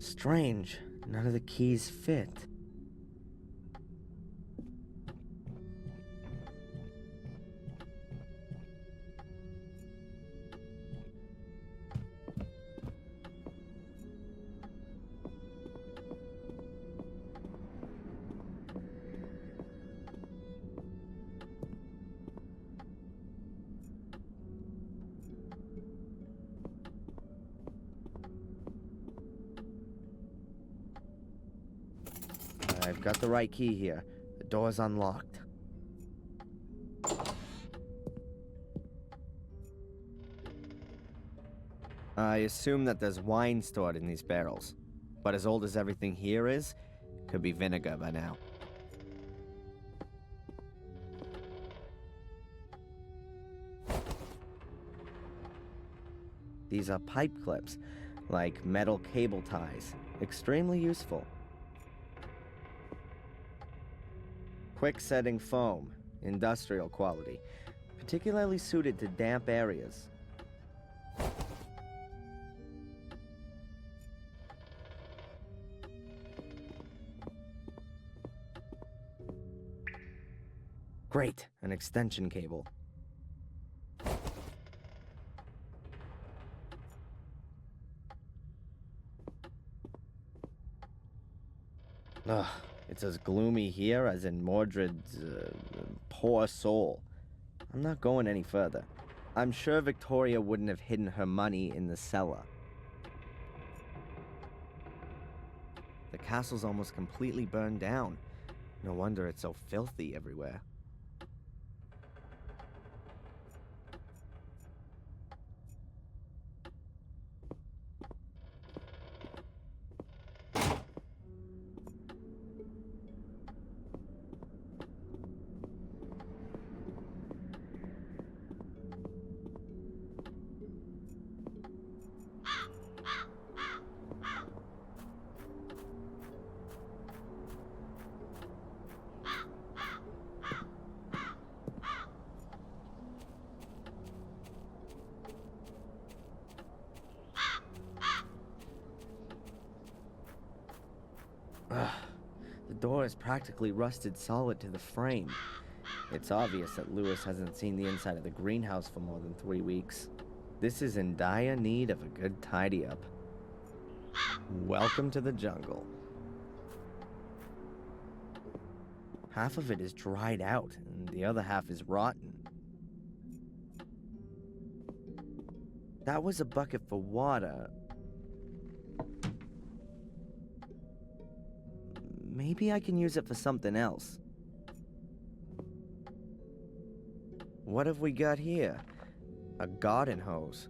Strange, none of the keys fit. I've got the right key here. The door's unlocked. I assume that there's wine stored in these barrels. But as old as everything here is, could be vinegar by now. These are pipe clips, like metal cable ties. Extremely useful. Quick setting foam, industrial quality, particularly suited to damp areas. Great, an extension cable. Ugh, it's as gloomy here as in Mordred's poor soul. I'm not going any further. I'm sure Victoria wouldn't have hidden her money in the cellar. The castle's almost completely burned down. No wonder it's so filthy everywhere. The door is practically rusted solid to the frame. It's obvious that Lewis hasn't seen the inside of the greenhouse for more than 3 weeks. This is in dire need of a good tidy-up. Welcome to the jungle. Half of it is dried out, and the other half is rotten. That was a bucket for water. Maybe I can use it for something else. What have we got here? A garden hose.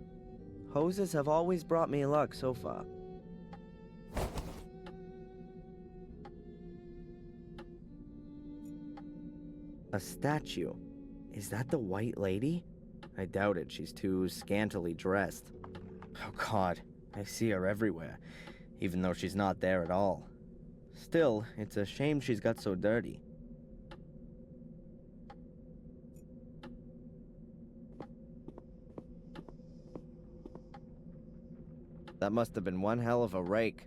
Hoses have always brought me luck so far. A statue. Is that the White Lady? I doubt it. She's too scantily dressed. Oh God, I see her everywhere, even though she's not there at all. Still, it's a shame she's got so dirty. That must have been one hell of a rake.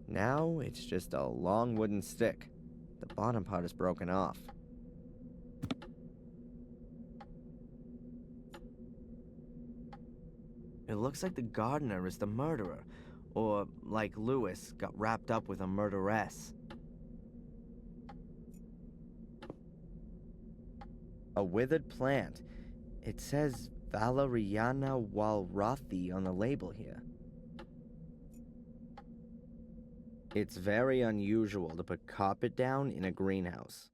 Now it's just a long wooden stick. The bottom part is broken off. It looks like the gardener is the murderer, or, like Lewis, got wrapped up with a murderess. A withered plant. It says Valeriana walrathi on the label here. It's very unusual to put carpet down in a greenhouse.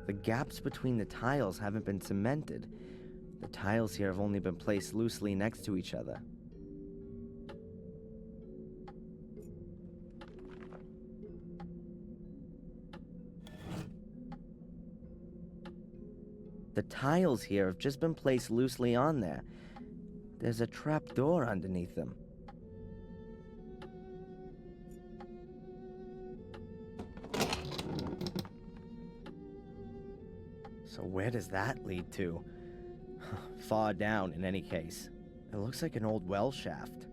The gaps between the tiles haven't been cemented. The tiles here have only been placed loosely next to each other. The tiles here have just been placed loosely on there. There's a trap door underneath them. So where does that lead to? Far down, in any case. It looks like an old well shaft.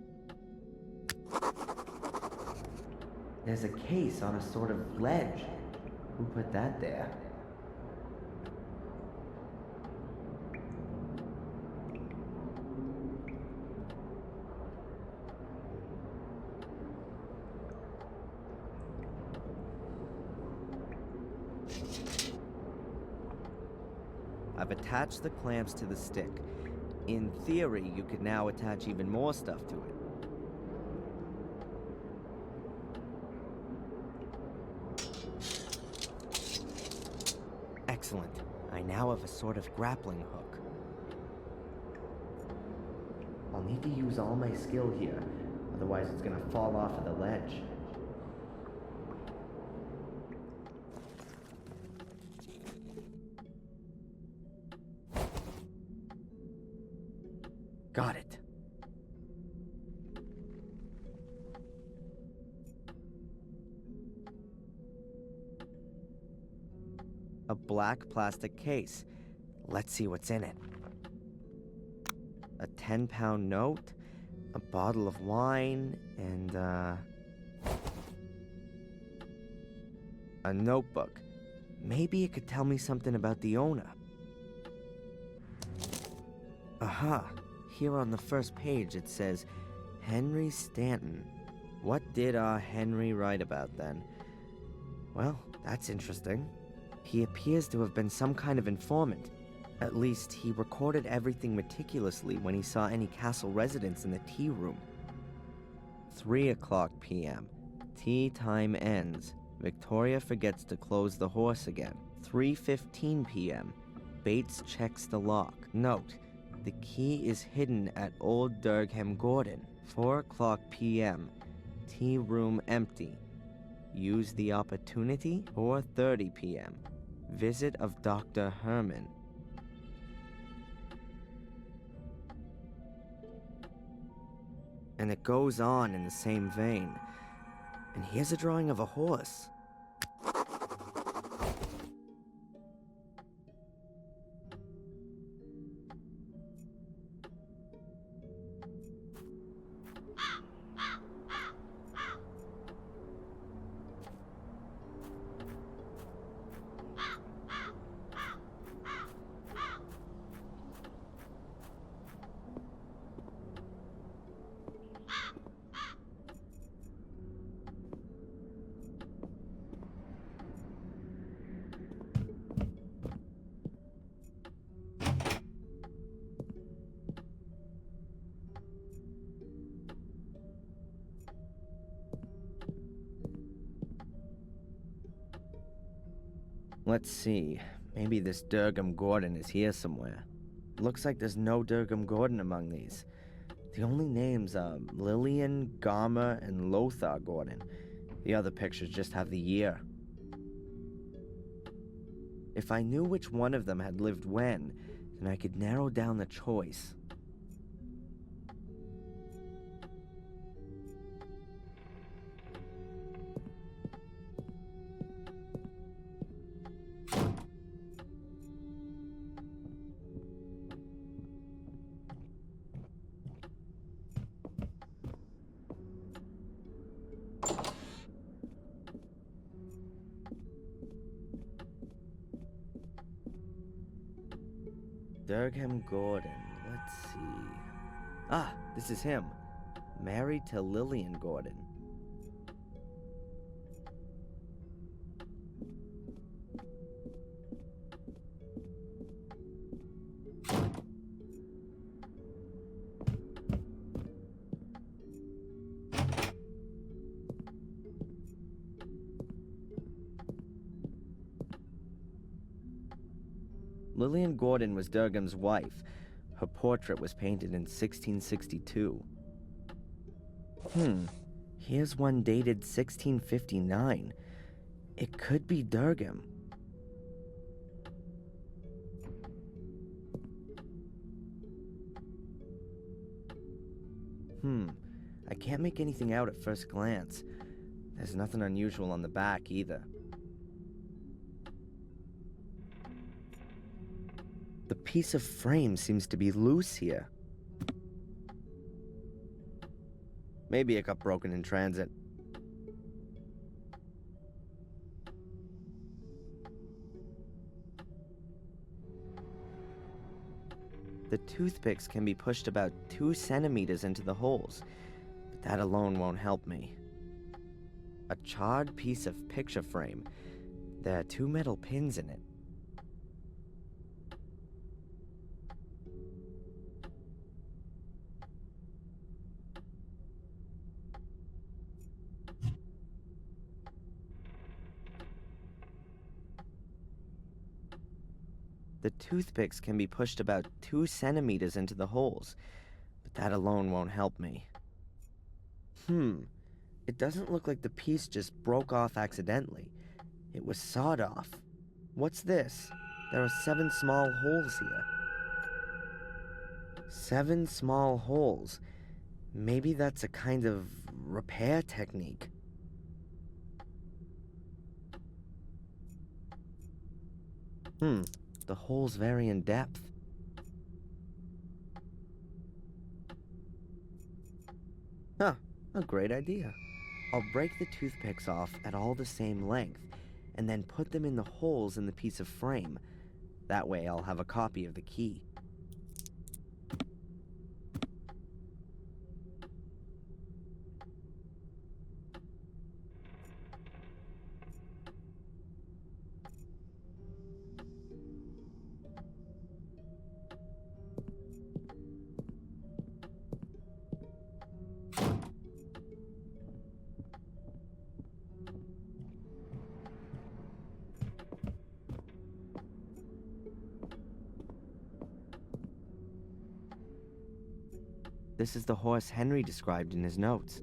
There's a case on a sort of ledge. Who put that there? I've attached the clamps to the stick. In theory, you could now attach even more stuff to it. Excellent. I now have a sort of grappling hook. I'll need to use all my skill here, otherwise it's gonna fall off of the ledge. Got it. A black plastic case. Let's see what's in it. A 10-pound note, a bottle of wine, and a notebook. Maybe it could tell me something about the owner. Aha! Here on the first page it says, Henry Stanton. What did our Henry write about then? Well, that's interesting. He appears to have been some kind of informant. At least, he recorded everything meticulously when he saw any castle residents in the tea room. 3:00 p.m. Tea time ends. Victoria forgets to close the horse again. 3:15 p.m. Bates checks the lock. Note, the key is hidden at Old Durgham Gordon. 4:00 p.m. Tea room empty. Use the opportunity. 4:30 p.m. Visit of Dr. Herman. And it goes on in the same vein. And here's a drawing of a horse. Let's see. Maybe this Durgham Gordon is here somewhere. Looks like there's no Durgham Gordon among these. The only names are Lillian, Garmer, and Lothar Gordon. The other pictures just have the year. If I knew which one of them had lived when, then I could narrow down the choice. Durham Gordon, let's see. Ah, this is him. Married to Lillian Gordon. Lillian Gordon was Durgam's wife. Her portrait was painted in 1662. Here's one dated 1659. It could be Durgam. I can't make anything out at first glance. There's nothing unusual on the back either. The piece of frame seems to be loose here. Maybe it got broken in transit. The toothpicks can be pushed about 2 centimeters into the holes, but that alone won't help me. A charred piece of picture frame. There are 2 metal pins in it. The toothpicks can be pushed about 2 centimeters into the holes, but that alone won't help me. It doesn't look like the piece just broke off accidentally. It was sawed off. What's this? There are 7 small holes here. 7 small holes. Maybe that's a kind of repair technique. The holes vary in depth. A great idea. I'll break the toothpicks off at all the same length, and then put them in the holes in the piece of frame. That way I'll have a copy of the key. This is the horse Henry described in his notes.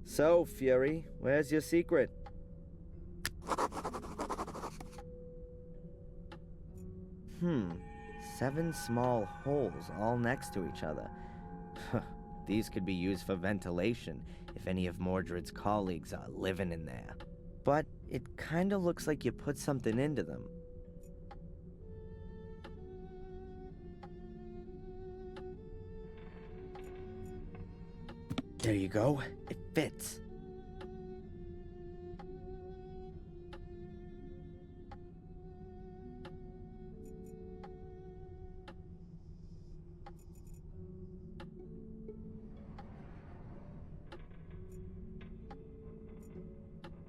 So, Fury, where's your secret? 7 small holes all next to each other. These could be used for ventilation if any of Mordred's colleagues are living in there. But it kinda looks like you put something into them. There you go. It fits.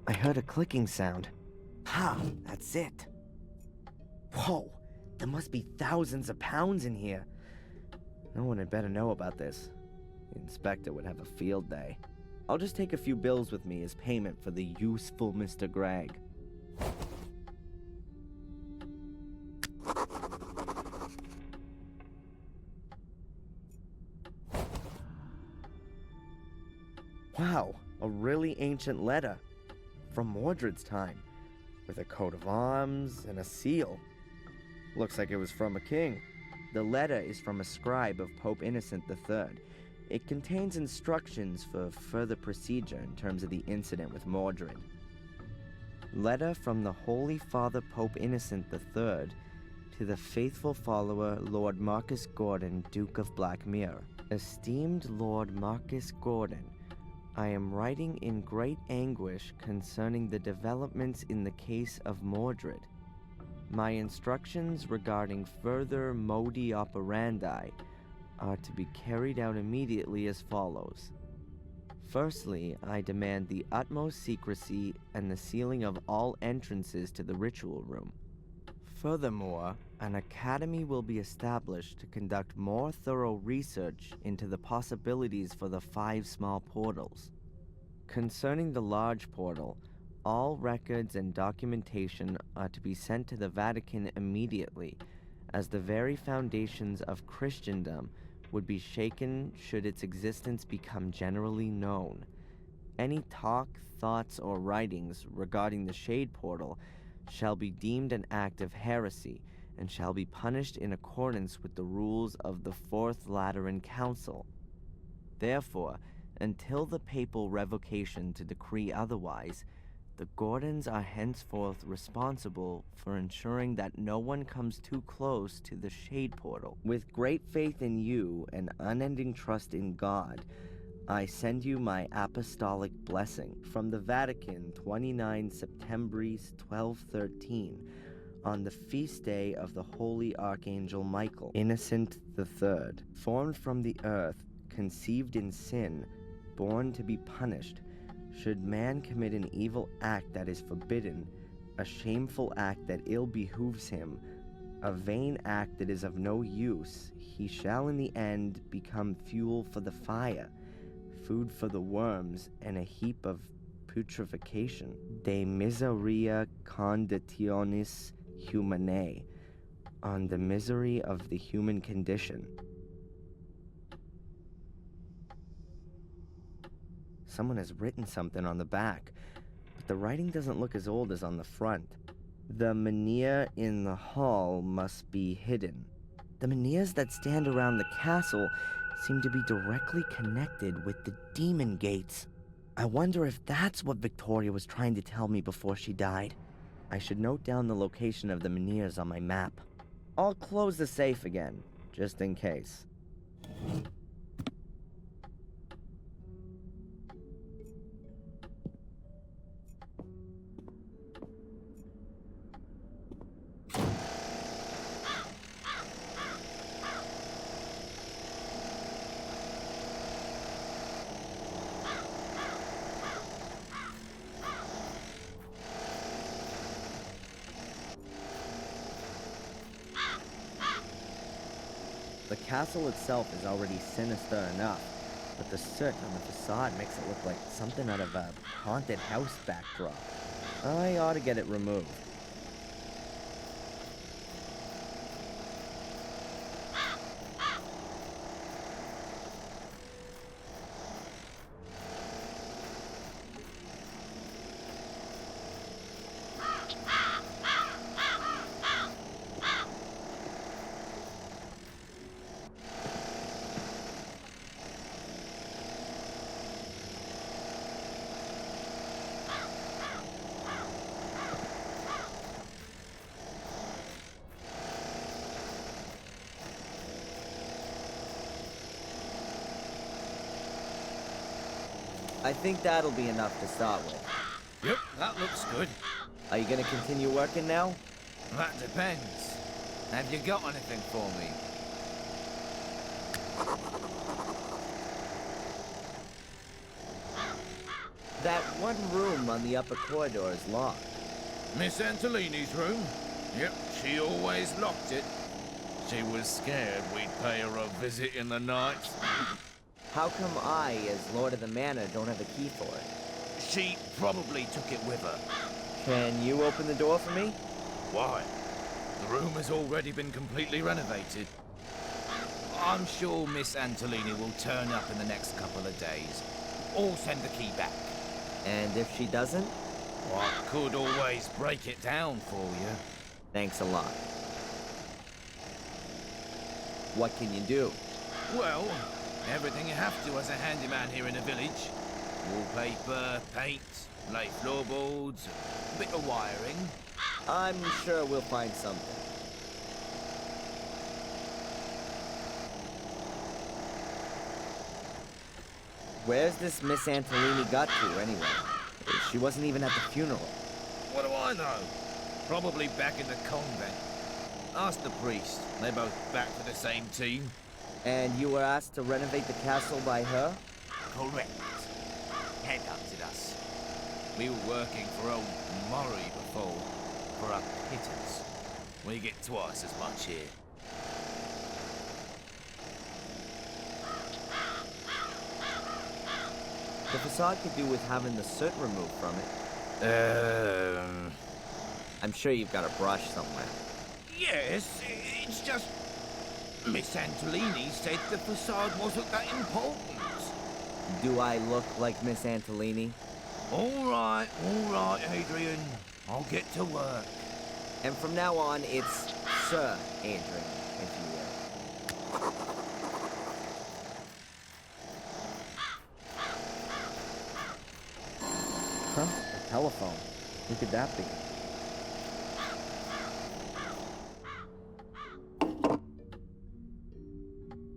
I heard a clicking sound. That's it. Whoa, there must be thousands of pounds in here. No one had better know about this. The inspector would have a field day. I'll just take a few bills with me as payment for the useful Mr. Gregg. Wow, a really ancient letter. From Mordred's time, with a coat of arms and a seal. Looks like it was from a king. The letter is from a scribe of Pope Innocent III. It contains instructions for further procedure in terms of the incident with Mordred. Letter from the Holy Father Pope Innocent III to the faithful follower Lord Marcus Gordon, Duke of Blackmere. Esteemed Lord Marcus Gordon, I am writing in great anguish concerning the developments in the case of Mordred. My instructions regarding further modi operandi are to be carried out immediately as follows. Firstly, I demand the utmost secrecy and the sealing of all entrances to the ritual room. Furthermore, an academy will be established to conduct more thorough research into the possibilities for the 5 small portals. Concerning the large portal, all records and documentation are to be sent to the Vatican immediately, as the very foundations of Christendom would be shaken should its existence become generally known. Any talk, thoughts, or writings regarding the Shade Portal shall be deemed an act of heresy and shall be punished in accordance with the rules of the Fourth Lateran Council. Therefore, until the papal revocation to decree otherwise, the Gordons are henceforth responsible for ensuring that no one comes too close to the Shade Portal. With great faith in you and unending trust in God, I send you my apostolic blessing from the Vatican 29 Septembris 1213 on the feast day of the Holy Archangel Michael, Innocent III, formed from the earth, conceived in sin, born to be punished. Should man commit an evil act that is forbidden, a shameful act that ill behooves him, a vain act that is of no use, he shall in the end become fuel for the fire, food for the worms, and a heap of putrefaction. De miseria conditionis humanae, on the misery of the human condition. Someone has written something on the back, but the writing doesn't look as old as on the front. The menhir in the hall must be hidden. The menhirs that stand around the castle seem to be directly connected with the demon gates. I wonder if that's what Victoria was trying to tell me before she died. I should note down the location of the menhirs on my map. I'll close the safe again, just in case. The castle itself is already sinister enough, but the soot on the facade makes it look like something out of a haunted house backdrop. I ought to get it removed. I think that'll be enough to start with. Yep, that looks good. Are you gonna continue working now? That depends. Have you got anything for me? That one room on the upper corridor is locked. Miss Antolini's room? Yep, she always locked it. She was scared we'd pay her a visit in the night. How come I, as Lord of the Manor, don't have a key for it? She probably took it with her. Can you open the door for me? Why? The room has already been completely renovated. I'm sure Miss Antolini will turn up in the next couple of days. or send the key back. And if she doesn't? Well, I could always break it down for you. Thanks a lot. What can you do? Well, everything you have to as a handyman here in the village. Wallpaper, paint, lay floorboards, a bit of wiring. I'm sure we'll find something. Where's this Miss Antolini got to, anyway? She wasn't even at the funeral. What do I know? Probably back in the convent. Ask the priest. They're both back for the same team. And you were asked to renovate the castle by her? Correct. Headhunted us. We were working for old Murray before, for a pittance. We get twice as much here. The facade could do with having the soot removed from it. I'm sure you've got a brush somewhere. Yes, it's just... Miss Antolini said the facade wasn't that important. Do I look like Miss Antolini? All right, Adrian. I'll get to work. And from now on, it's Sir Adrian, if you will. Huh? A telephone. Who could that be?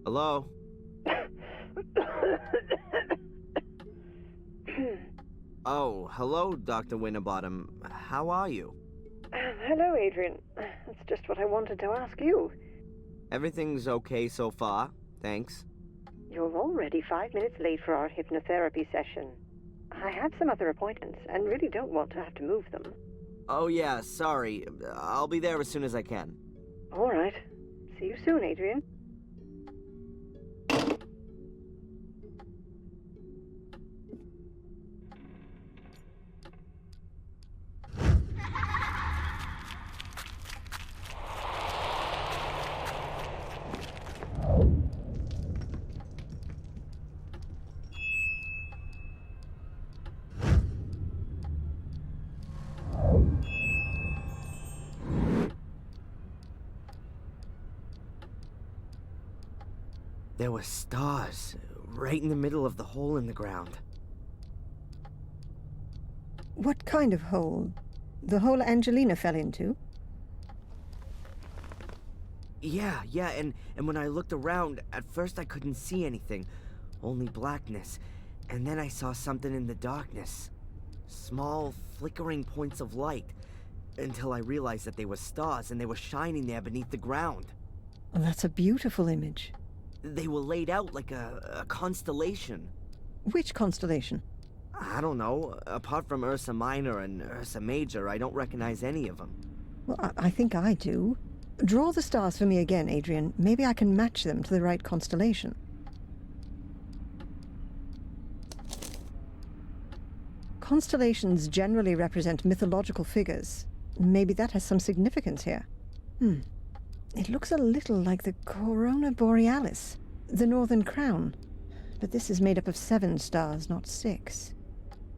Hello? Oh, hello, Dr. Winterbottom. How are you? Hello, Adrian. That's just what I wanted to ask you. Everything's okay so far, thanks. You're already 5 minutes late for our hypnotherapy session. I have some other appointments and really don't want to have to move them. Oh yeah, sorry. I'll be there as soon as I can. All right. See you soon, Adrian. There were stars right in the middle of the hole in the ground. What kind of hole? The hole Angelina fell into? Yeah, and when I looked around, at first I couldn't see anything, only blackness. And then I saw something in the darkness. Small, flickering points of light, until I realized that they were stars and they were shining there beneath the ground. Well, that's a beautiful image. They were laid out like a constellation. Which constellation? I don't know. Apart from Ursa Minor and Ursa Major, I don't recognize any of them. Well, I think I do. Draw the stars for me again, Adrian. Maybe I can match them to the right constellation. Constellations generally represent mythological figures. Maybe that has some significance here. It looks a little like the Corona Borealis, the Northern Crown. But this is made up of 7 stars, not 6.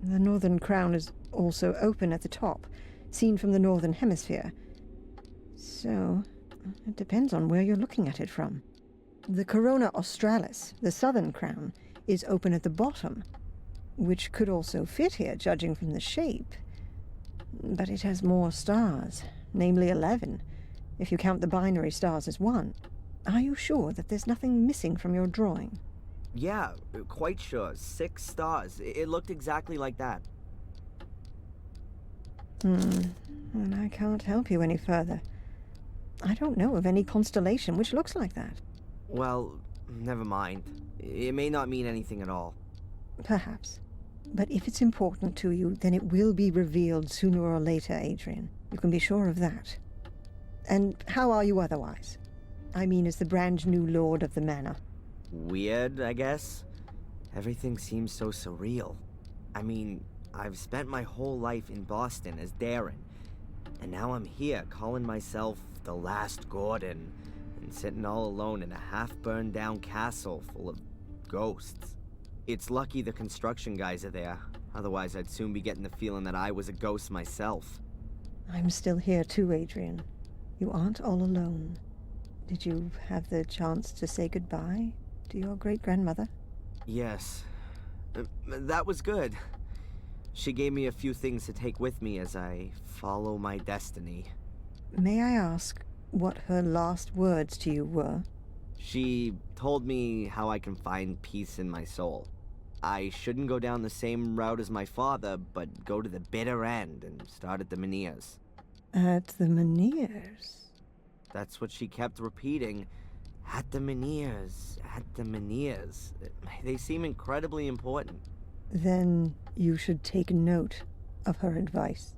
The Northern Crown is also open at the top, seen from the Northern Hemisphere. So, it depends on where you're looking at it from. The Corona Australis, the Southern Crown, is open at the bottom, which could also fit here, judging from the shape. But it has more stars, namely 11, if you count the binary stars as 1. Are you sure that there's nothing missing from your drawing? Yeah, quite sure. 6 stars. It looked exactly like that. And I can't help you any further. I don't know of any constellation which looks like that. Well, never mind. It may not mean anything at all. Perhaps. But if it's important to you, then it will be revealed sooner or later, Adrian. You can be sure of that. And how are you otherwise? I mean, as the brand new lord of the manor. Weird, I guess. Everything seems so surreal. I mean, I've spent my whole life in Boston as Darren, and now I'm here calling myself the last Gordon, and sitting all alone in a half-burned down castle full of ghosts. It's lucky the construction guys are there. Otherwise, I'd soon be getting the feeling that I was a ghost myself. I'm still here too, Adrian. You aren't all alone. Did you have the chance to say goodbye to your great-grandmother? Yes. That was good. She gave me a few things to take with me as I follow my destiny. May I ask what her last words to you were? She told me how I can find peace in my soul. I shouldn't go down the same route as my father, but go to the bitter end and start at the Menhirs. At the Menhirs? That's what she kept repeating. At the Menhirs, at the Menhirs. They seem incredibly important. Then you should take note of her advice.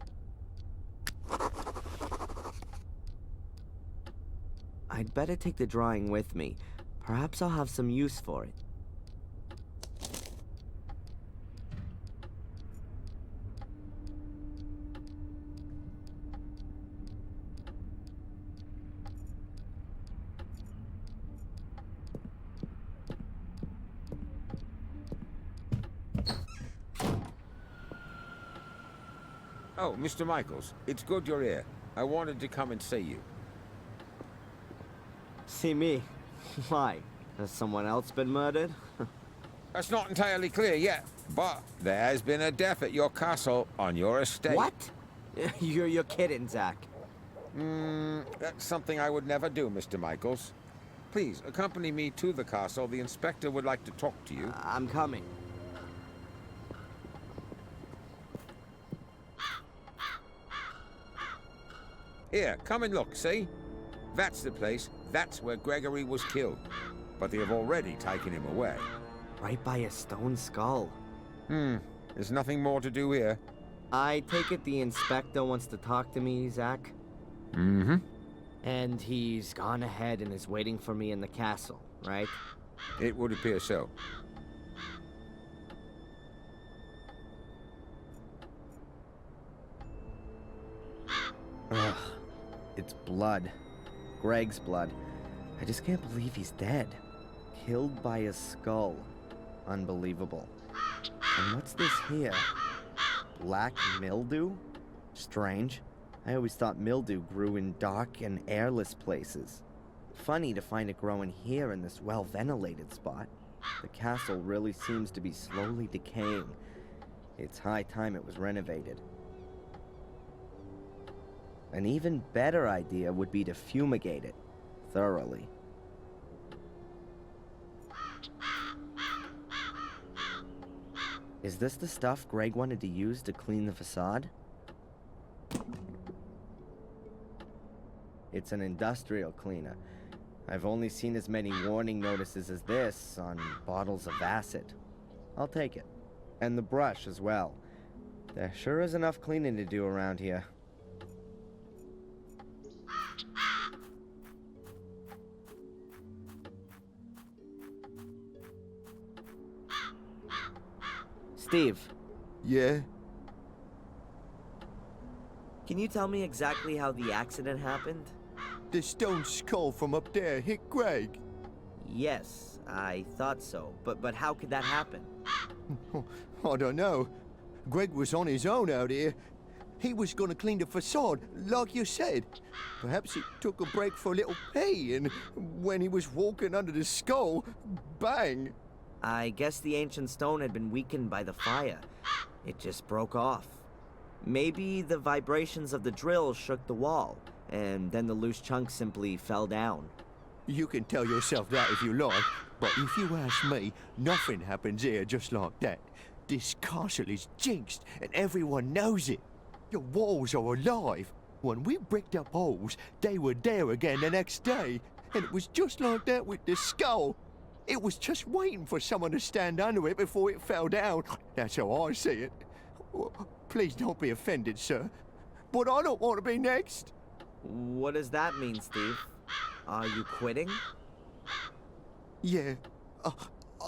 I'd better take the drawing with me. Perhaps I'll have some use for it. Oh, Mr. Michaels, it's good you're here. I wanted to come and see you. See me? Why? Has someone else been murdered? That's not entirely clear yet, but there has been a death at your castle on your estate. What? You're kidding, Zach. That's something I would never do, Mr. Michaels. Please, accompany me to the castle. The inspector would like to talk to you. I'm coming. Here, come and look, see? That's the place. That's where Gregory was killed. But they have already taken him away. Right by a stone skull. There's nothing more to do here. I take it the inspector wants to talk to me, Zach? Mm-hmm. And he's gone ahead and is waiting for me in the castle, right? It would appear so. Ugh. It's blood. Greg's blood. I just can't believe he's dead. Killed by a skull. Unbelievable. And what's this here? Black mildew? Strange. I always thought mildew grew in dark and airless places. Funny to find it growing here in this well-ventilated spot. The castle really seems to be slowly decaying. It's high time it was renovated. An even better idea would be to fumigate it thoroughly. Is this the stuff Greg wanted to use to clean the facade? It's an industrial cleaner. I've only seen as many warning notices as this on bottles of acid. I'll take it. And the brush as well. There sure is enough cleaning to do around here. Steve. Yeah? Can you tell me exactly how the accident happened? The stone skull from up there hit Greg. Yes, I thought so. But how could that happen? I don't know. Greg was on his own out here. He was gonna clean the facade, like you said. Perhaps he took a break for a little pee, and when he was walking under the skull, bang! I guess the ancient stone had been weakened by the fire. It just broke off. Maybe the vibrations of the drill shook the wall, and then the loose chunks simply fell down. You can tell yourself that if you like, but if you ask me, nothing happens here just like that. This castle is jinxed, and everyone knows it. The walls are alive. When we bricked up holes, they were there again the next day. And it was just like that with the skull. It was just waiting for someone to stand under it before it fell down. That's how I see it. Please don't be offended, sir. But I don't want to be next. What does that mean, Steve? Are you quitting? Yeah.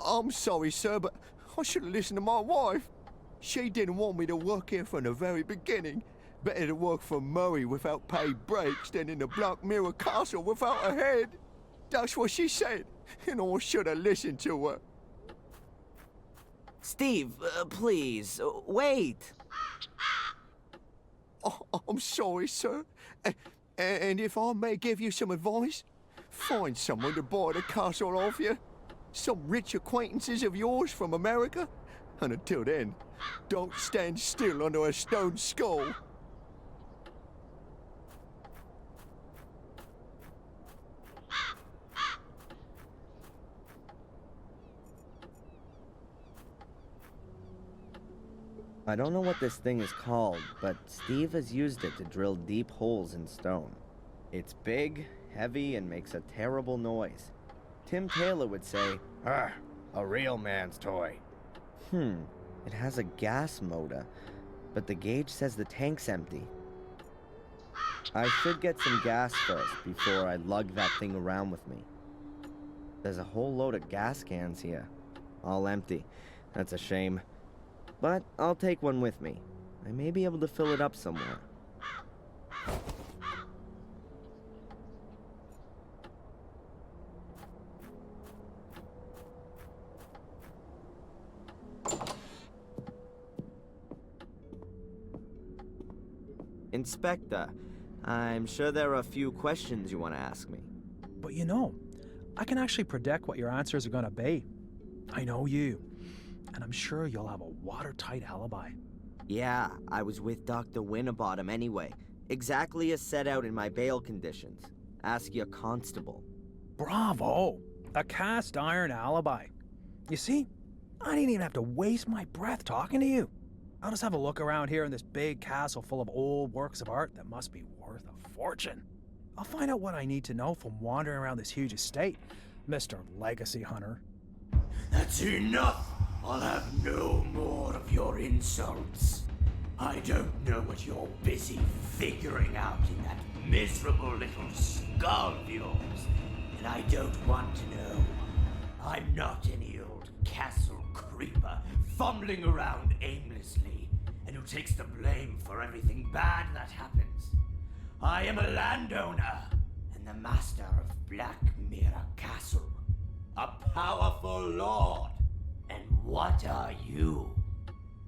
I'm sorry, sir, but I should have listened to my wife. She didn't want me to work here from the very beginning. Better to work for Murray without paid breaks than in the Black Mirror Castle without a head. That's what she said, and I should have listened to her. Steve, please, wait. Oh, I'm sorry, sir. And if I may give you some advice, find someone to buy the castle off you. Some rich acquaintances of yours from America. And until then, don't stand still under a stone skull. I don't know what this thing is called, but Steve has used it to drill deep holes in stone. It's big, heavy, and makes a terrible noise. Tim Taylor would say, a real man's toy. It has a gas motor, but the gauge says the tank's empty. I should get some gas first before I lug that thing around with me. There's a whole load of gas cans here, all empty. That's a shame. But I'll take one with me. I may be able to fill it up somewhere. Inspector, I'm sure there are a few questions you want to ask me. But you know, I can actually predict what your answers are going to be. I know you, and I'm sure you'll have a watertight alibi. Yeah, I was with Dr. Winterbottom anyway. Exactly as set out in my bail conditions. Ask your constable. Bravo! A cast iron alibi. You see, I didn't even have to waste my breath talking to you. I'll just have a look around here in this big castle full of old works of art that must be worth a fortune. I'll find out what I need to know from wandering around this huge estate, Mr. Legacy Hunter. That's enough! I'll have no more of your insults. I don't know what you're busy figuring out in that miserable little skull of yours, and I don't want to know. I'm not any old castle creeper fumbling around aimlessly and who takes the blame for everything bad that happens. I am a landowner and the master of Black Mirror Castle, a powerful lord. And what are you?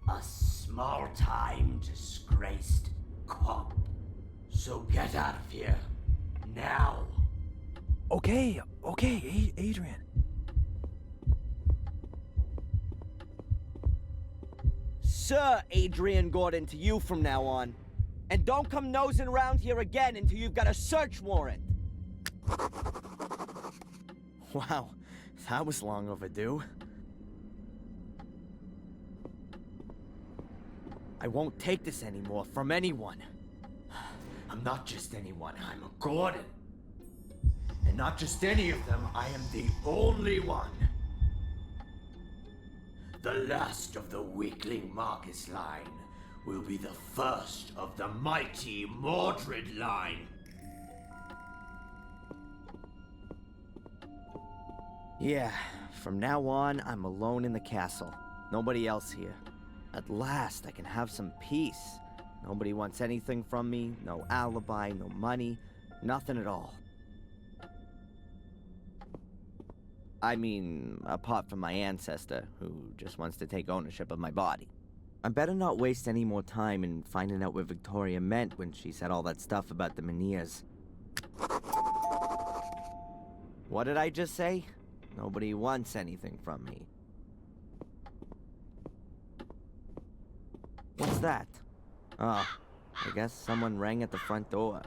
A small-time disgraced cop. So get out of here, now. Okay, Adrian. Sir Adrian Gordon to you from now on. And don't come nosing around here again until you've got a search warrant. Wow, that was long overdue. I won't take this anymore from anyone. I'm not just anyone, I'm a Gordon. And not just any of them, I am the only one. The last of the weakling Marcus line will be the first of the mighty Mordred line. Yeah, from now on, I'm alone in the castle. Nobody else here. At last, I can have some peace. Nobody wants anything from me, no alibi, no money, nothing at all. I mean, apart from my ancestor, who just wants to take ownership of my body. I better not waste any more time in finding out what Victoria meant when she said all that stuff about the Meniers. What did I just say? Nobody wants anything from me. What's that? Oh, I guess someone rang at the front door.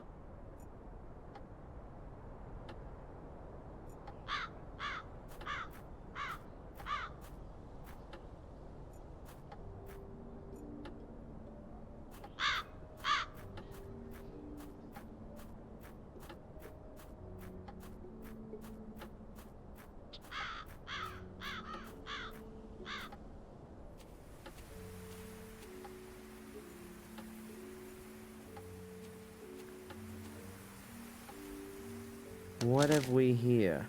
What have we here?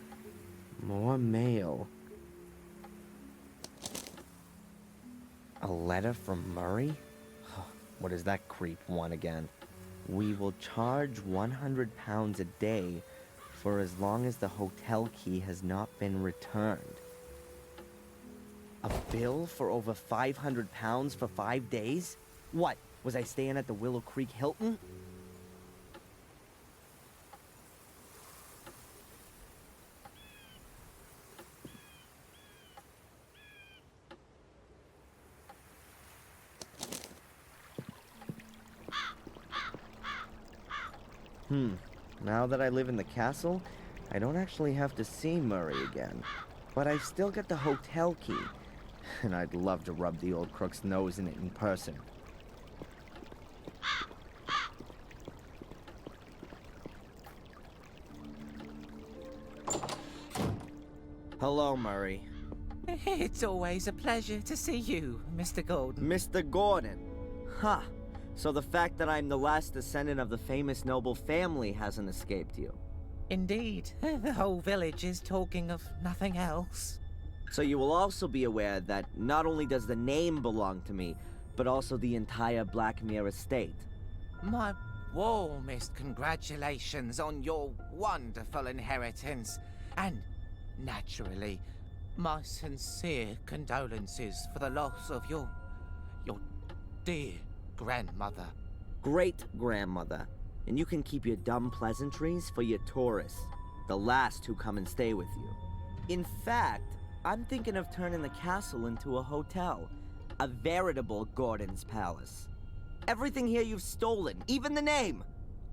More mail. A letter from Murray? What does that creep want again? We will charge £100 a day for as long as the hotel key has not been returned. A bill for over 500 pounds for 5 days? What, was I staying at the Willow Creek Hilton? Now that I live in the castle, I don't actually have to see Murray again. But I still get the hotel key, and I'd love to rub the old crook's nose in it in person. Hello, Murray. It's always a pleasure to see you, Mr. Gordon. Mr. Gordon? Huh. So the fact that I'm the last descendant of the famous noble family hasn't escaped you. Indeed. The whole village is talking of nothing else. So you will also be aware that not only does the name belong to me, but also the entire Blackmere estate. My warmest congratulations on your wonderful inheritance. And, naturally, my sincere condolences for the loss of your dear grandmother. Great-grandmother. And you can keep your dumb pleasantries for your tourists, the last who come and stay with you. In fact, I'm thinking of turning the castle into a hotel. A veritable Gordon's Palace. Everything here you've stolen, even the name.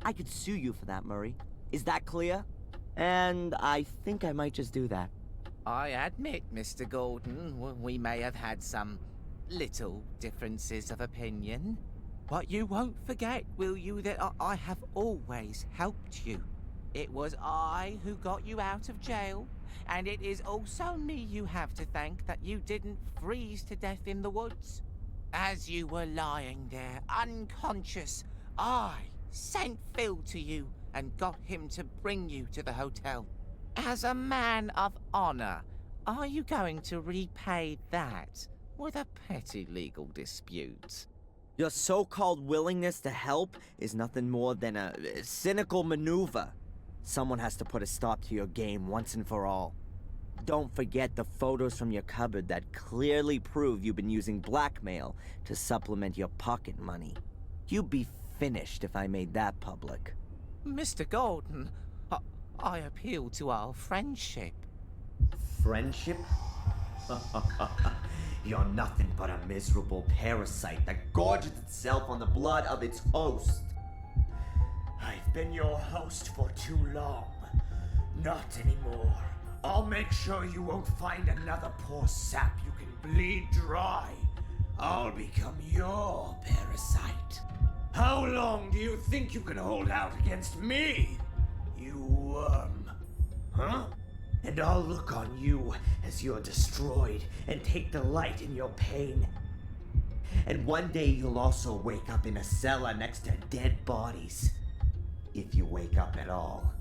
I could sue you for that, Murray. Is that clear? And I think I might just do that. I admit, Mr. Gordon, we may have had some little differences of opinion. But you won't forget, will you, that I have always helped you. It was I who got you out of jail, and it is also me you have to thank that you didn't freeze to death in the woods. As you were lying there, unconscious, I sent Phil to you and got him to bring you to the hotel. As a man of honor, are you going to repay that with a petty legal dispute? Your so-called willingness to help is nothing more than a cynical maneuver. Someone has to put a stop to your game once and for all. Don't forget the photos from your cupboard that clearly prove you've been using blackmail to supplement your pocket money. You'd be finished if I made that public. Mr. Gordon, I appeal to our friendship. Friendship? You're nothing but a miserable parasite that gorges itself on the blood of its host. I've been your host for too long. Not anymore. I'll make sure you won't find another poor sap you can bleed dry. I'll become your parasite. How long do you think you can hold out against me, you worm? Huh? And I'll look on you as you're destroyed and take delight in your pain. And one day you'll also wake up in a cellar next to dead bodies. If you wake up at all.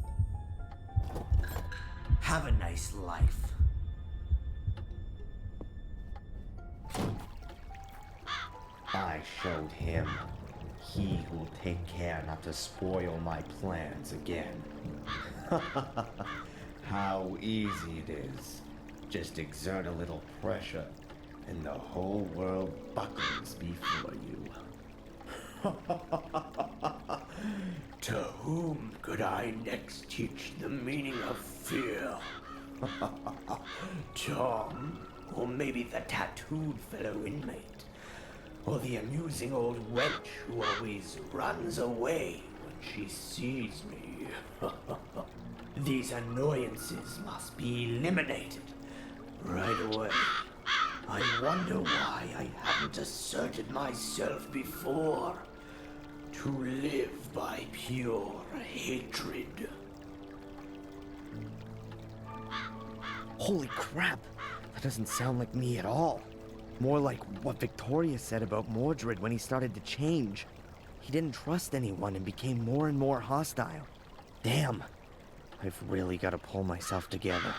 Have a nice life. I showed him. He will take care not to spoil my plans again. How easy it is. Just exert a little pressure, and the whole world buckles before you. To whom could I next teach the meaning of fear? Tom, or maybe the tattooed fellow inmate, or the amusing old wench who always runs away when she sees me. These annoyances must be eliminated right away. I wonder why I haven't asserted myself before. To live by pure hatred. Holy crap! That doesn't sound like me at all. More like what Victoria said about Mordred when he started to change. He didn't trust anyone and became more and more hostile. Damn. I've really got to pull myself together.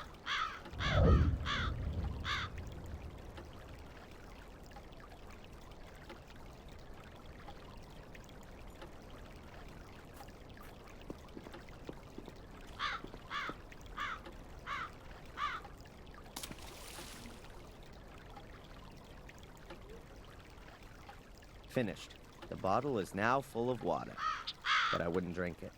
Finished. The bottle is now full of water, but I wouldn't drink it.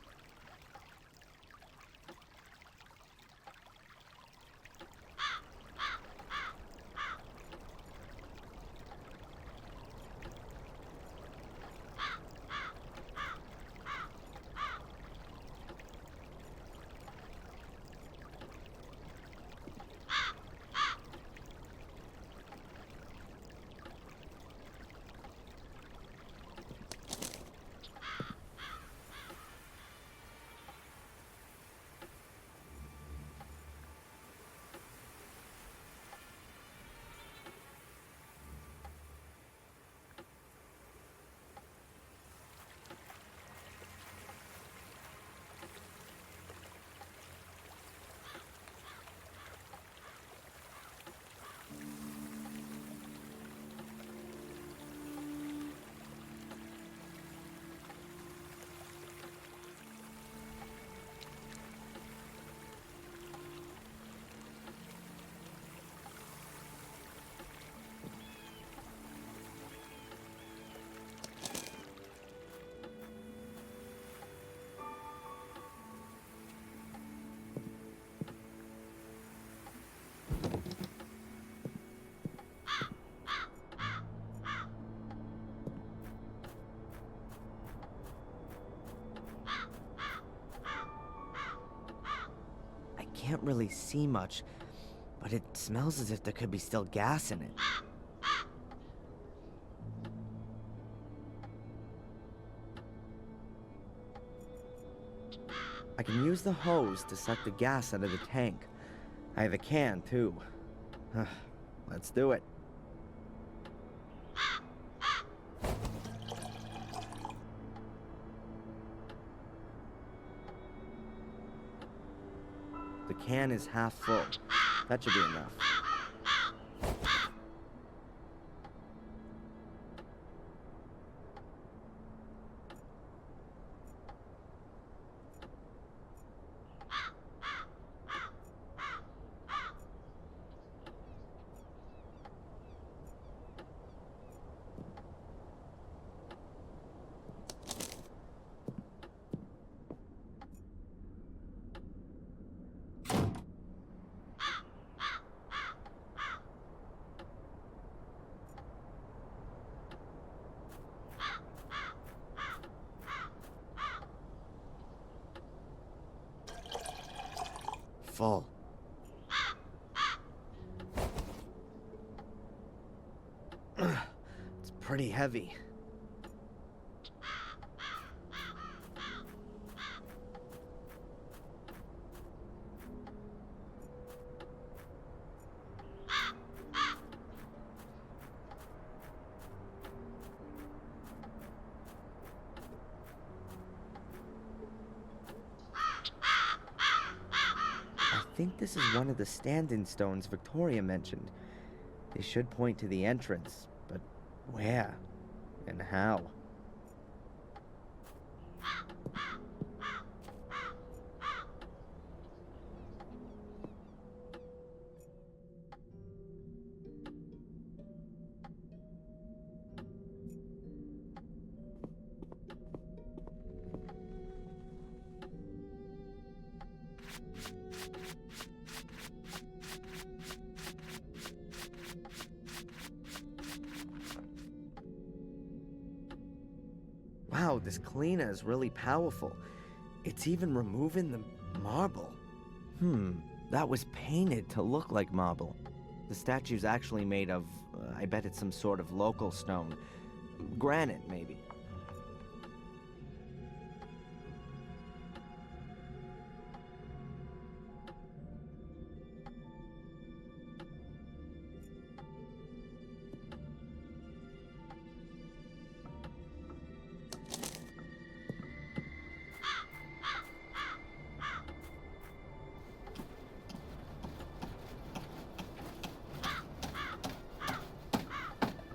Can't really see much, but it smells as if there could be still gas in it. I can use the hose to suck the gas out of the tank. I have a can, too. Let's do it. The can is half full. That should be enough. Full. It's pretty heavy. I think this is one of the stand-in stones Victoria mentioned. They should point to the entrance, but where and how? Wow, this cleaner is really powerful. It's even removing the marble. That was painted to look like marble. The statue's actually made of, I bet it's some sort of local stone. Granite, maybe.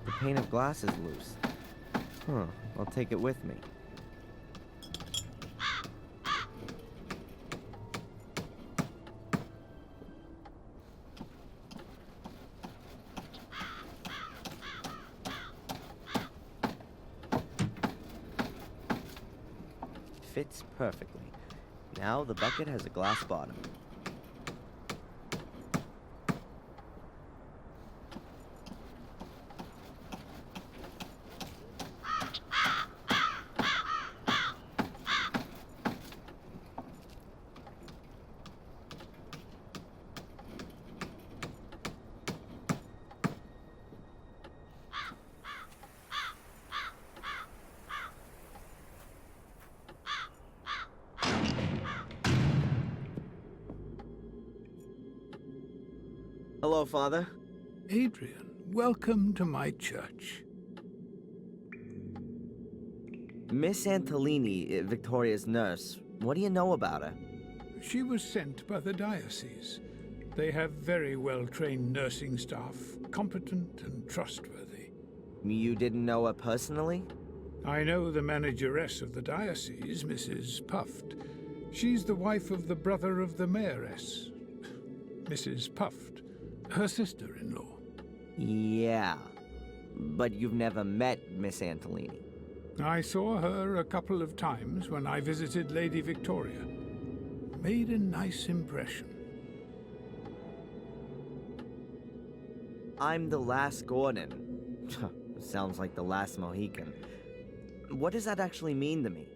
The pane of glass is loose. I'll take it with me. fits perfectly. Now the bucket has a glass bottom. Hello, Father. Adrian, welcome to my church. Miss Antolini, Victoria's nurse, what do you know about her? She was sent by the diocese. They have very well-trained nursing staff, competent and trustworthy. You didn't know her personally? I know the manageress of the diocese, Mrs. Puft. She's the wife of the brother of the mayoress, Mrs. Puft, her sister-in-law. Yeah, but you've never met Miss Antolini. I saw her a couple of times when I visited Lady Victoria. Made a nice impression. I'm the last Gordon. Sounds like the last Mohican. What does that actually mean to me?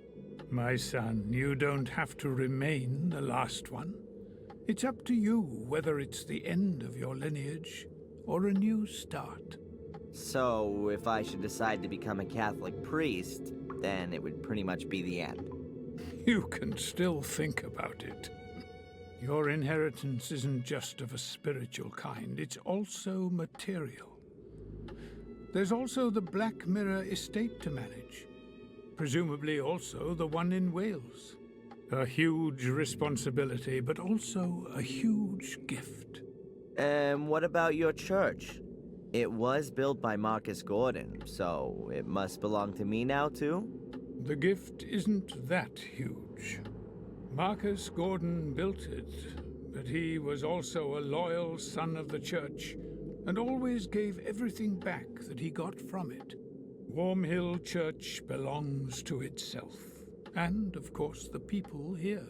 My son, you don't have to remain the last one. It's up to you whether it's the end of your lineage or a new start. So, if I should decide to become a Catholic priest, then it would pretty much be the end. You can still think about it. Your inheritance isn't just of a spiritual kind, it's also material. There's also the Black Mirror estate to manage. Presumably also the one in Wales. A huge responsibility, but also a huge gift. And what about your church? It was built by Marcus Gordon, so it must belong to me now too? The gift isn't that huge. Marcus Gordon built it, but he was also a loyal son of the church and always gave everything back that he got from it. Warm Hill Church belongs to itself, and of course the people here.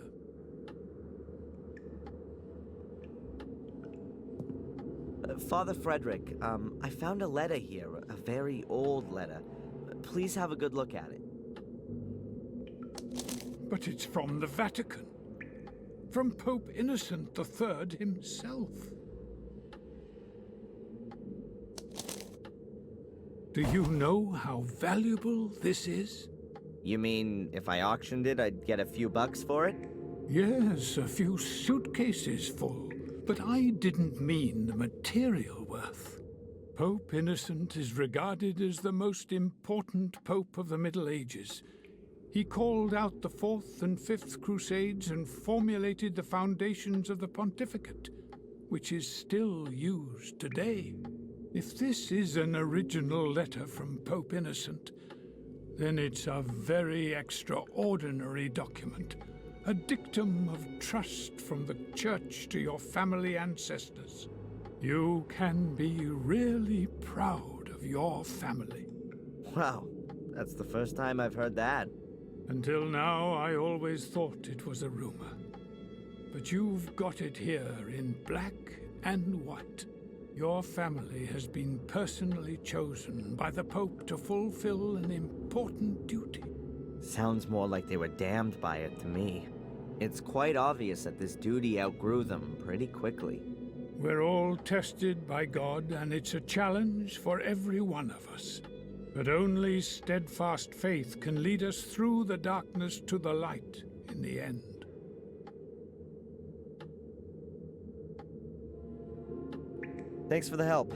Father Frederick, I found a letter here, a very old letter. Please have a good look at it. But it's from the Vatican. From Pope Innocent III himself. Do you know how valuable this is? You mean if I auctioned it, I'd get a few bucks for it? Yes, a few suitcases full. But I didn't mean the material worth. Pope Innocent is regarded as the most important pope of the Middle Ages. He called out the Fourth and Fifth Crusades and formulated the foundations of the pontificate, which is still used today. If this is an original letter from Pope Innocent, then it's a very extraordinary document. A dictum of trust from the church to your family ancestors. You can be really proud of your family. Wow, that's the first time I've heard that. Until now, I always thought it was a rumor. But you've got it here in black and white. Your family has been personally chosen by the Pope to fulfill an important duty. Sounds more like they were damned by it to me. It's quite obvious that this duty outgrew them pretty quickly. We're all tested by God, and it's a challenge for every one of us. But only steadfast faith can lead us through the darkness to the light in the end. Thanks for the help.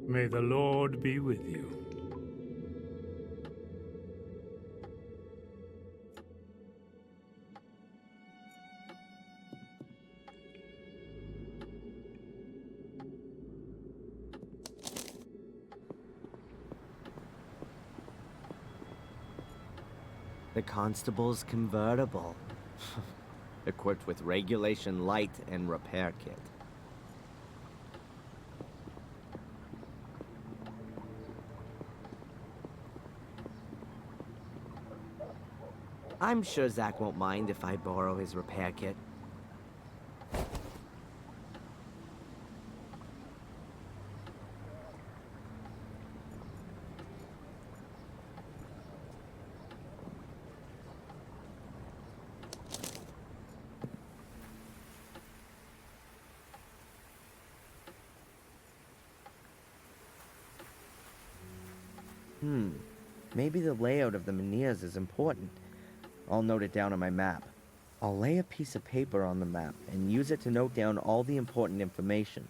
May the Lord be with you. The constable's convertible. Equipped with regulation light and repair kit. I'm sure Zach won't mind if I borrow his repair kit. Maybe the layout of the menhirs is important. I'll note it down on my map. I'll lay a piece of paper on the map and use it to note down all the important information.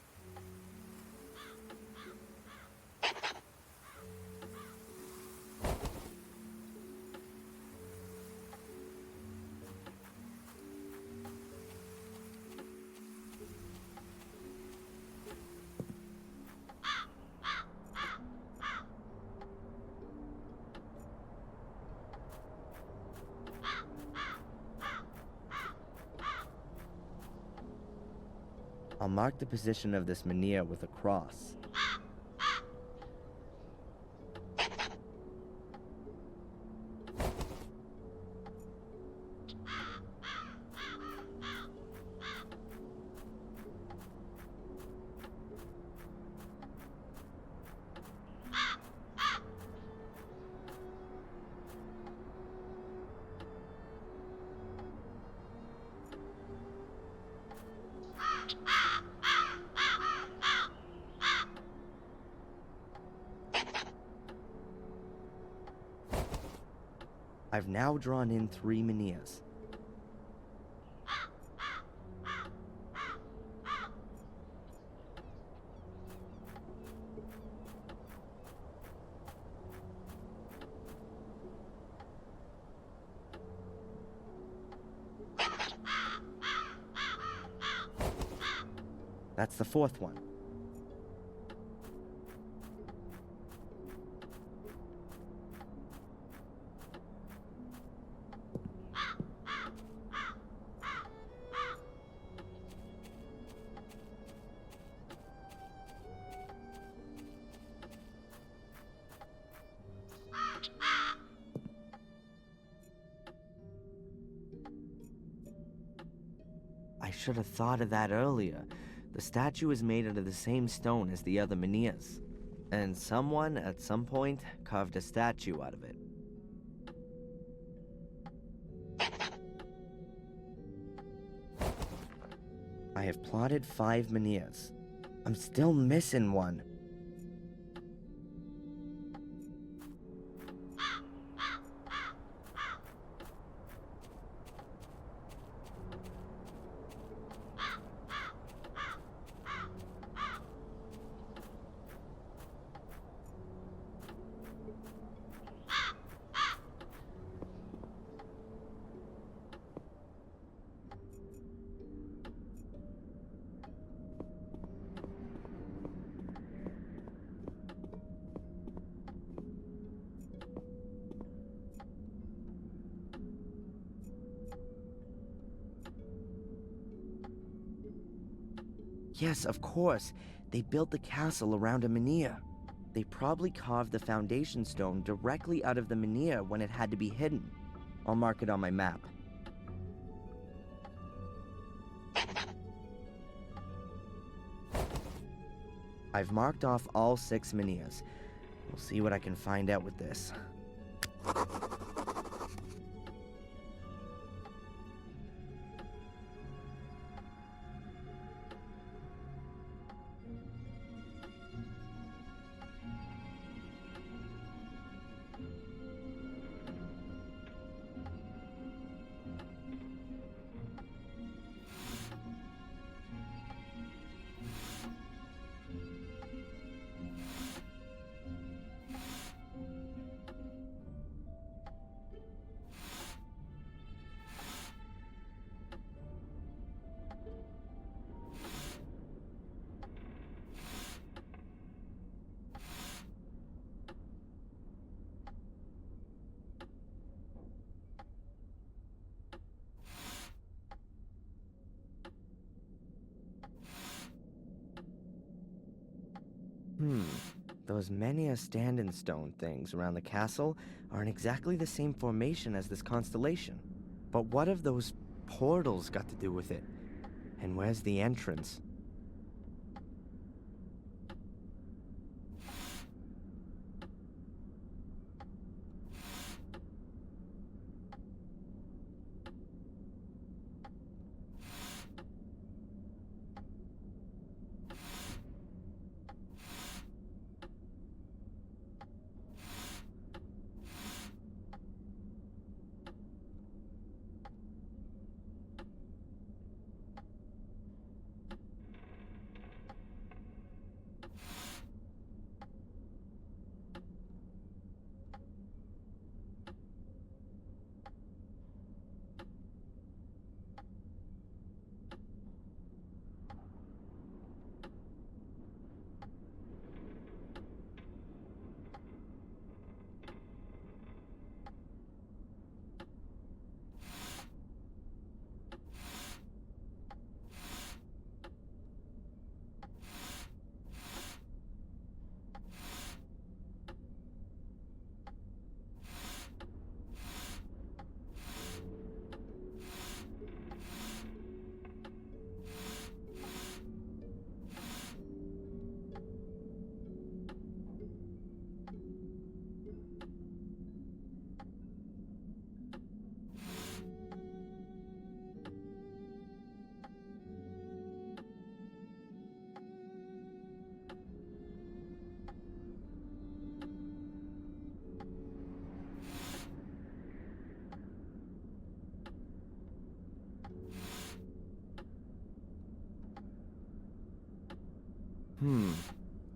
I'll mark the position of this menhir with a cross. I've now drawn in 3 menhirs. That's the 4th one. I should have thought of that earlier. The statue is made out of the same stone as the other menhirs, and someone, at some point, carved a statue out of it. I have plotted 5 menhirs. I'm still missing one. Yes, of course. They built the castle around a menhir. They probably carved the foundation stone directly out of the menhir when it had to be hidden. I'll mark it on my map. I've marked off all 6 menhirs. We'll see what I can find out with this. Those many standing stone things around the castle are in exactly the same formation as this constellation. But what have those portals got to do with it? And where's the entrance?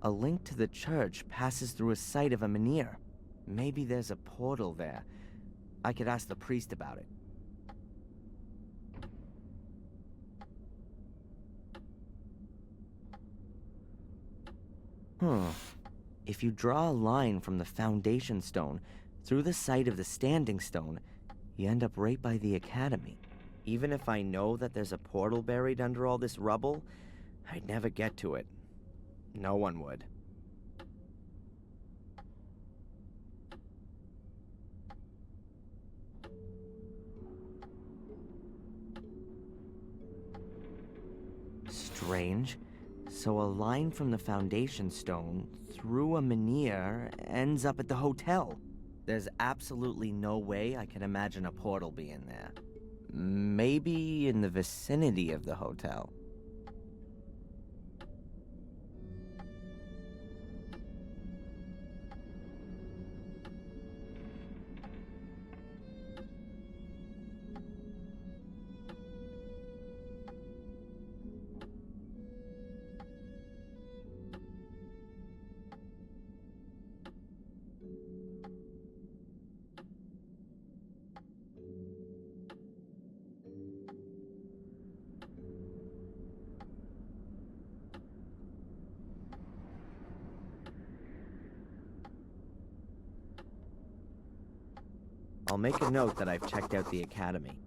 A link to the church passes through a site of a menhir. Maybe there's a portal there. I could ask the priest about it. If you draw a line from the foundation stone through the site of the standing stone, you end up right by the academy. Even if I know that there's a portal buried under all this rubble, I'd never get to it. No one would. Strange. So a line from the foundation stone through a menhir ends up at the hotel. There's absolutely no way I can imagine a portal being there. Maybe in the vicinity of the hotel. I'll make a note that I've checked out the academy.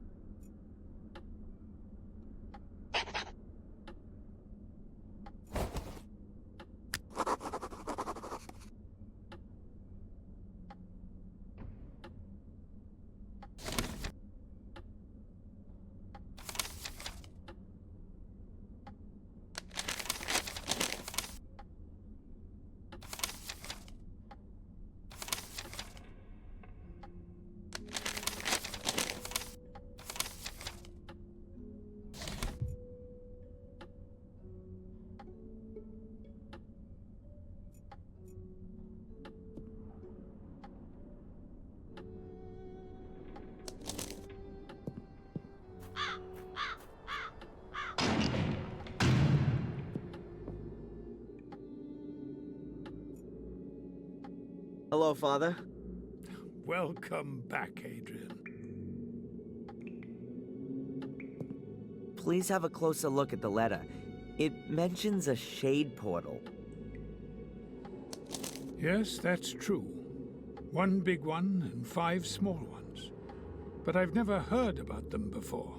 Hello, Father. Welcome back, Adrian. Please have a closer look at the letter. It mentions a shade portal. Yes, that's true. One big one and 5 small ones. But I've never heard about them before.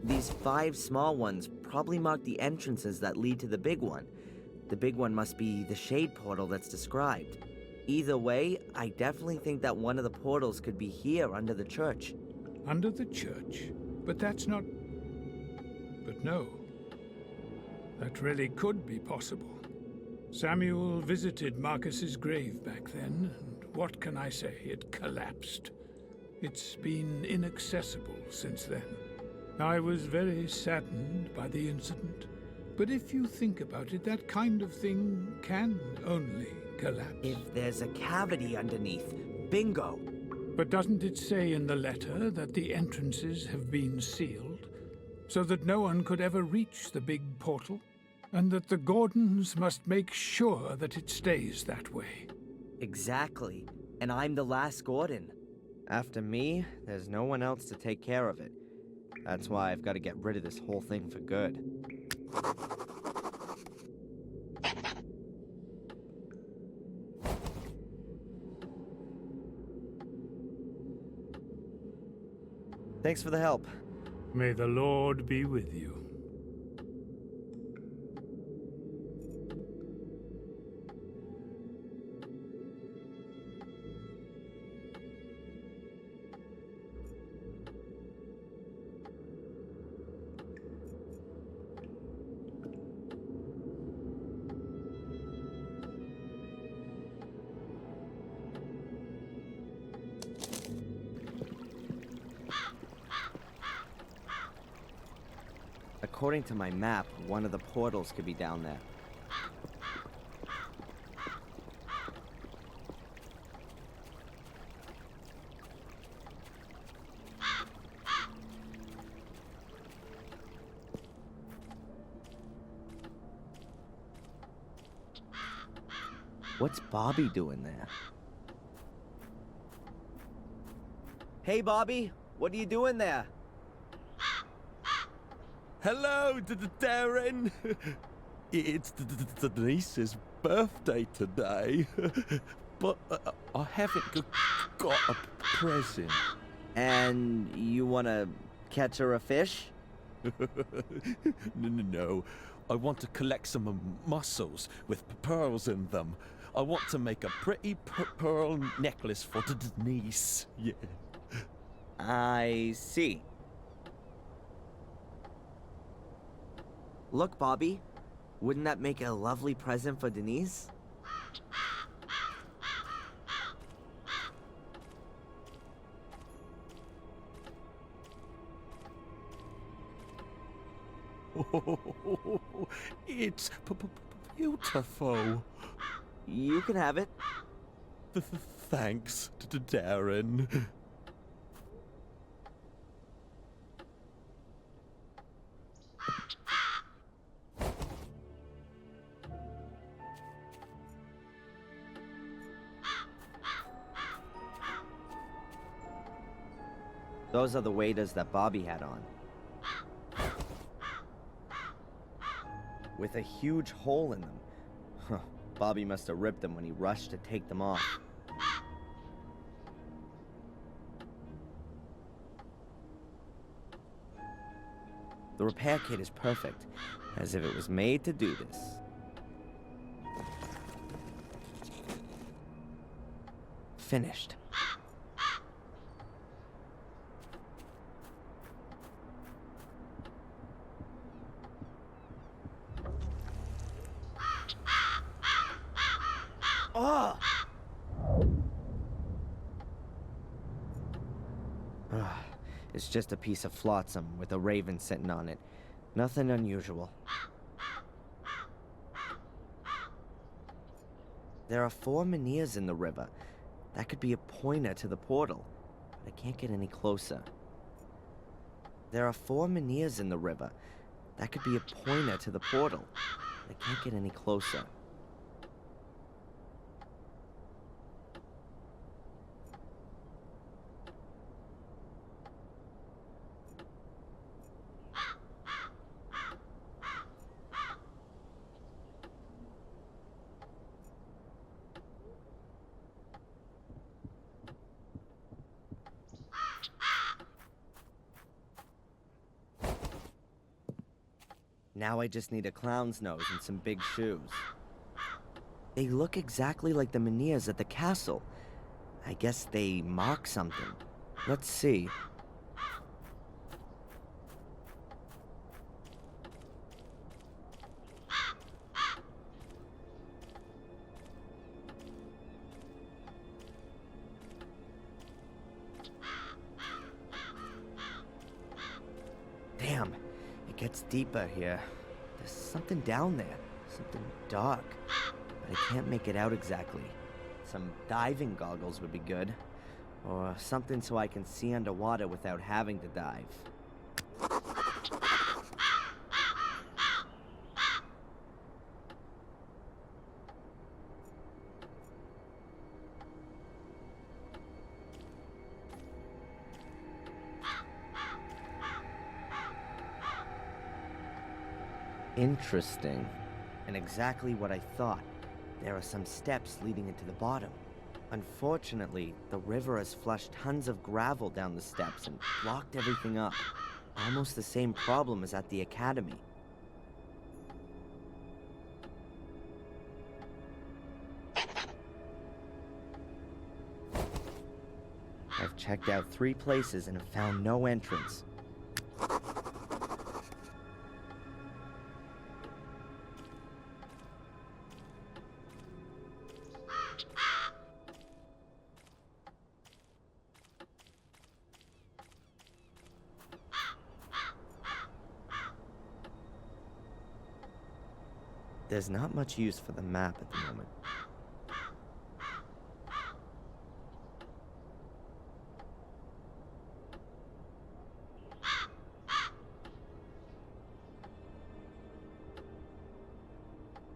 These 5 small ones probably mark the entrances that lead to the big one. The big one must be the shade portal that's described. Either way, I definitely think that one of the portals could be here under the church. Under the church? But that's not... But no. That really could be possible. Samuel visited Marcus's grave back then, and what can I say? It collapsed. It's been inaccessible since then. I was very saddened by the incident, but if you think about it, that kind of thing can only collapse. If there's a cavity underneath, bingo! But doesn't it say in the letter that the entrances have been sealed, so that no one could ever reach the big portal? And that the Gordons must make sure that it stays that way. Exactly. And I'm the last Gordon. After me, there's no one else to take care of it. That's why I've got to get rid of this whole thing for good. Thanks for the help. May the Lord be with you. According to my map, one of the portals could be down there. What's Bobby doing there? Hey, Bobby, what are you doing there? Hello, Darren. It's Denise's birthday today, but I haven't got a present. And you want to catch her a fish? No. I want to collect some mussels with pearls in them. I want to make a pretty pearl necklace for Denise. Yeah. I see. Look, Bobby. Wouldn't that make a lovely present for Denise? Oh, it's beautiful. You can have it. Thanks, Darren. Those are the waders that Bobby had on. With a huge hole in them. Huh. Bobby must have ripped them when he rushed to take them off. The repair kit is perfect, as if it was made to do this. Finished. Oh! It's just a piece of flotsam with a raven sitting on it. Nothing unusual. There are 4 Menhirs in the river. That could be a pointer to the portal, but I can't get any closer. There are 4 Menhirs in the river. That could be a pointer to the portal, but I can't get any closer. Now I just need a clown's nose and some big shoes. They look exactly like the menhirs at the castle. I guess they mark something. Let's see. Damn, it gets deeper here. There's something down there, something dark, but I can't make it out exactly. Some diving goggles would be good, or something so I can see underwater without having to dive. Interesting. And exactly what I thought. There are some steps leading into the bottom. Unfortunately, the river has flushed tons of gravel down the steps and blocked everything up. Almost the same problem as at the academy. I've checked out 3 places and have found no entrance. There's not much use for the map at the moment.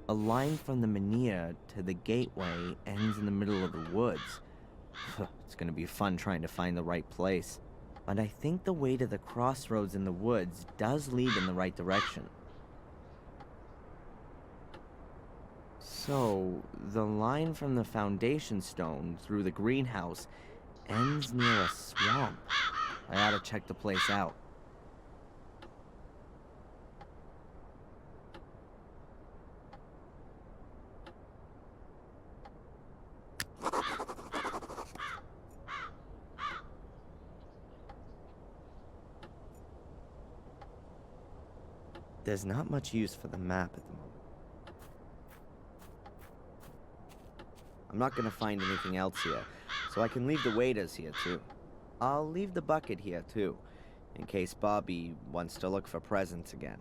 A line from the menhir to the gateway ends in the middle of the woods. It's gonna be fun trying to find the right place. But I think the way to the crossroads in the woods does lead in the right direction. So, the line from the foundation stone through the greenhouse ends near a swamp. I ought to check the place out. There's not much use for the map at the moment. I'm not gonna find anything else here, so I can leave the waders here too. I'll leave the bucket here too, in case Bobby wants to look for presents again.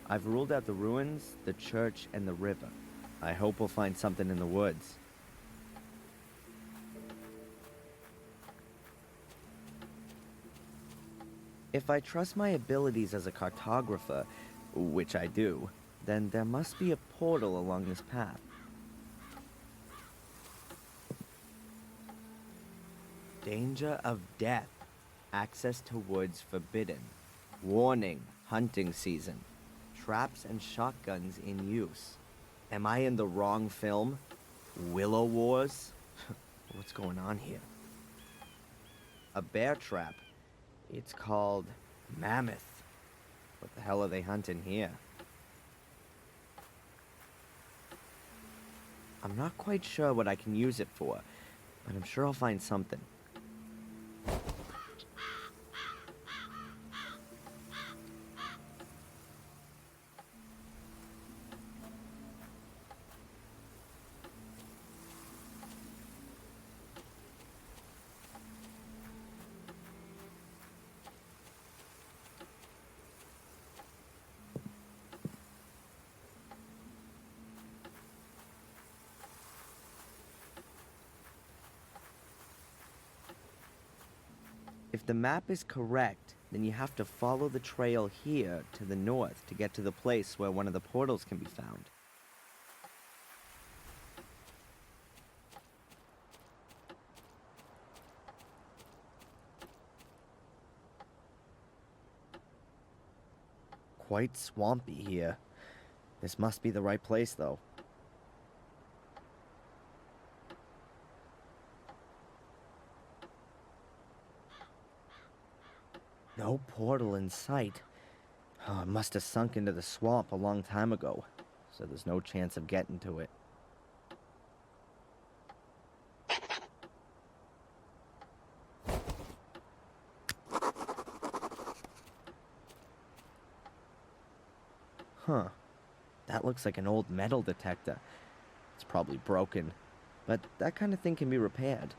I've ruled out the ruins, the church, and the river. I hope we'll find something in the woods. If I trust my abilities as a cartographer, which I do, then there must be a portal along this path. Danger of death. Access to woods forbidden. Warning, hunting season. Traps and shotguns in use. Am I in the wrong film? Willow Wars? What's going on here? A bear trap. It's called Mammoth. What the hell are they hunting here? I'm not quite sure what I can use it for, but I'm sure I'll find something. If the map is correct, then you have to follow the trail here to the north to get to the place where one of the portals can be found. Quite swampy here. This must be the right place, though. No portal in sight. Oh, it must have sunk into the swamp a long time ago, so there's no chance of getting to it. Huh. That looks like an old metal detector. It's probably broken, but that kind of thing can be repaired.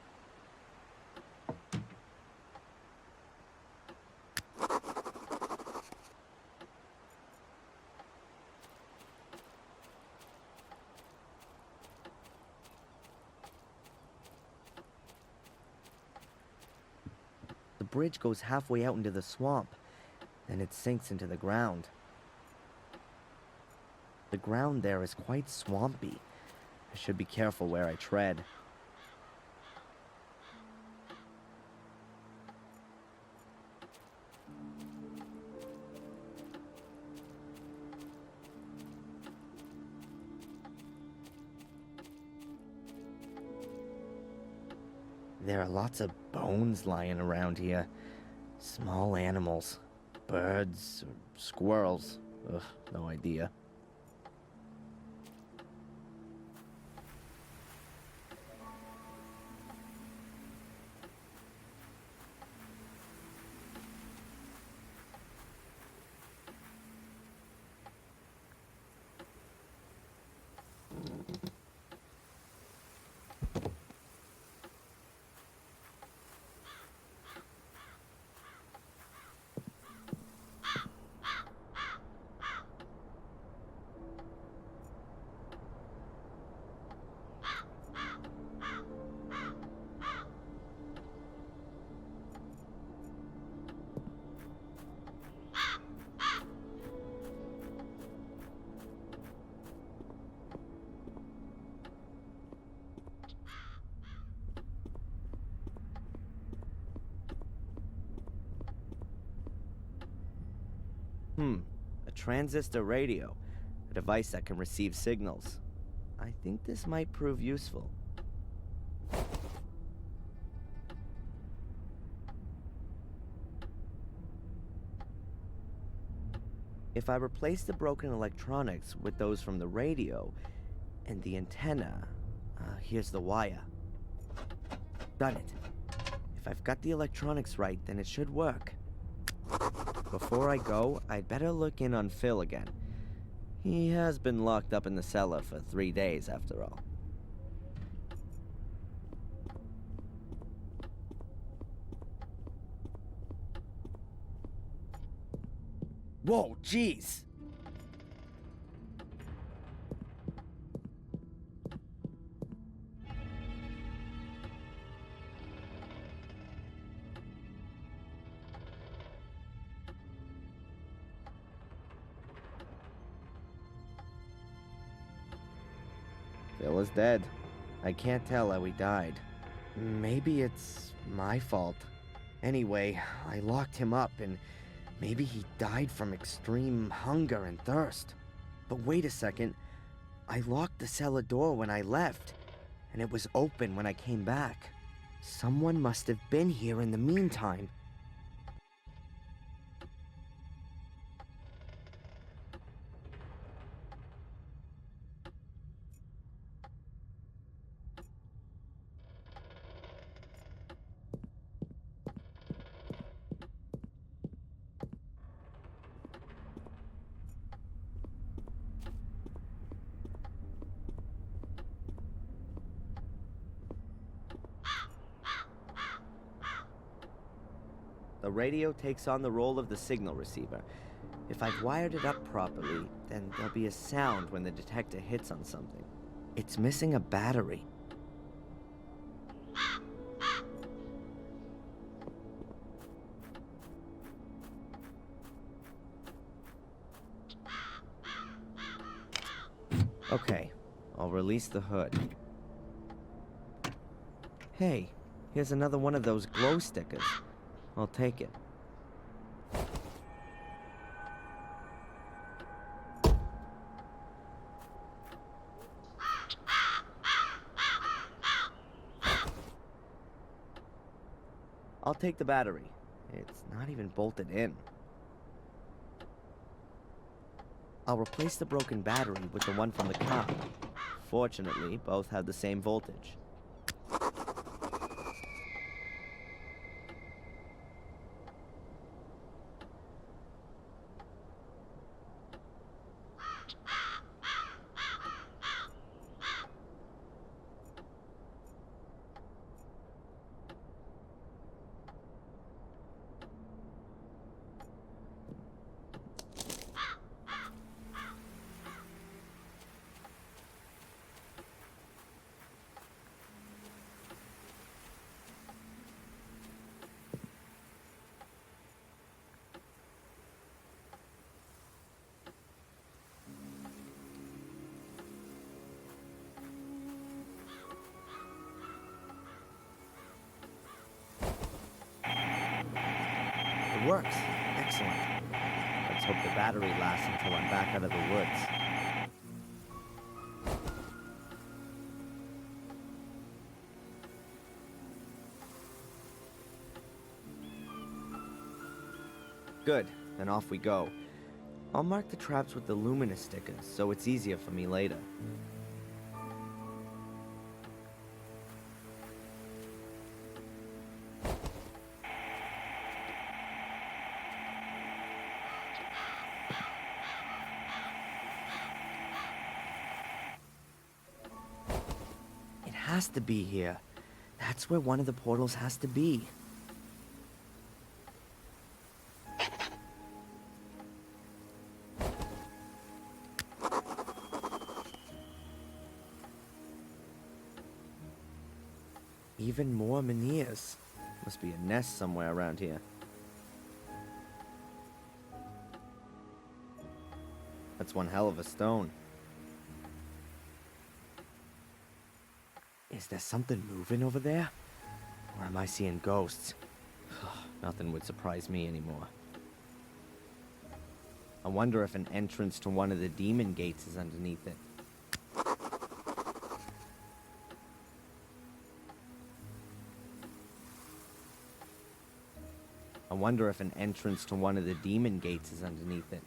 The bridge goes halfway out into the swamp, then it sinks into the ground. The ground there is quite swampy. I should be careful where I tread. There are lots of bones lying around here. Small animals. Birds or squirrels. Ugh, no idea. A transistor radio, a device that can receive signals. I think this might prove useful. If I replace the broken electronics with those from the radio and the antenna, here's the wire. Done it. If I've got the electronics right, then it should work. Before I go, I'd better look in on Phil again. He has been locked up in the cellar for 3 days, after all. Whoa, jeez! Phil is dead. I can't tell how he died. Maybe it's my fault. Anyway, I locked him up and maybe he died from extreme hunger and thirst. But wait a second. I locked the cellar door when I left, and it was open when I came back. Someone must have been here in the meantime. The radio takes on the role of the signal receiver. If I've wired it up properly, then there'll be a sound when the detector hits on something. It's missing a battery. Okay, I'll release the hood. Hey, here's another one of those glow stickers. I'll take it. I'll take the battery. It's not even bolted in. I'll replace the broken battery with the one from the car. Fortunately, both have the same voltage. It works. Excellent. Let's hope the battery lasts until I'm back out of the woods. Good, then off we go. I'll mark the traps with the luminous stickers so it's easier for me later. It has to be here. That's where one of the portals has to be. Even more menhirs. Must be a nest somewhere around here. That's one hell of a stone. Is there something moving over there? Or am I seeing ghosts? Nothing would surprise me anymore. I wonder if an entrance to one of the demon gates is underneath it. I wonder if an entrance to one of the demon gates is underneath it.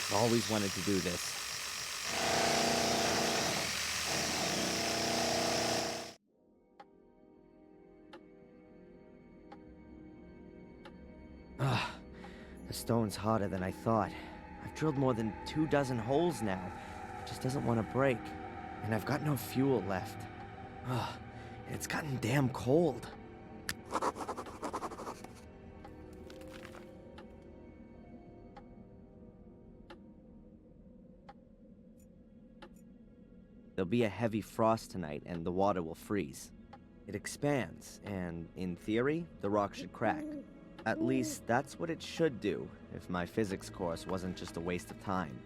I've always wanted to do this. The stone's harder than I thought. I've drilled more than 24 holes now. It just doesn't want to break. And I've got no fuel left. It's gotten damn cold. There'll be a heavy frost tonight and the water will freeze. It expands, and in theory, the rock should crack. At least that's what it should do, if my physics course wasn't just a waste of time.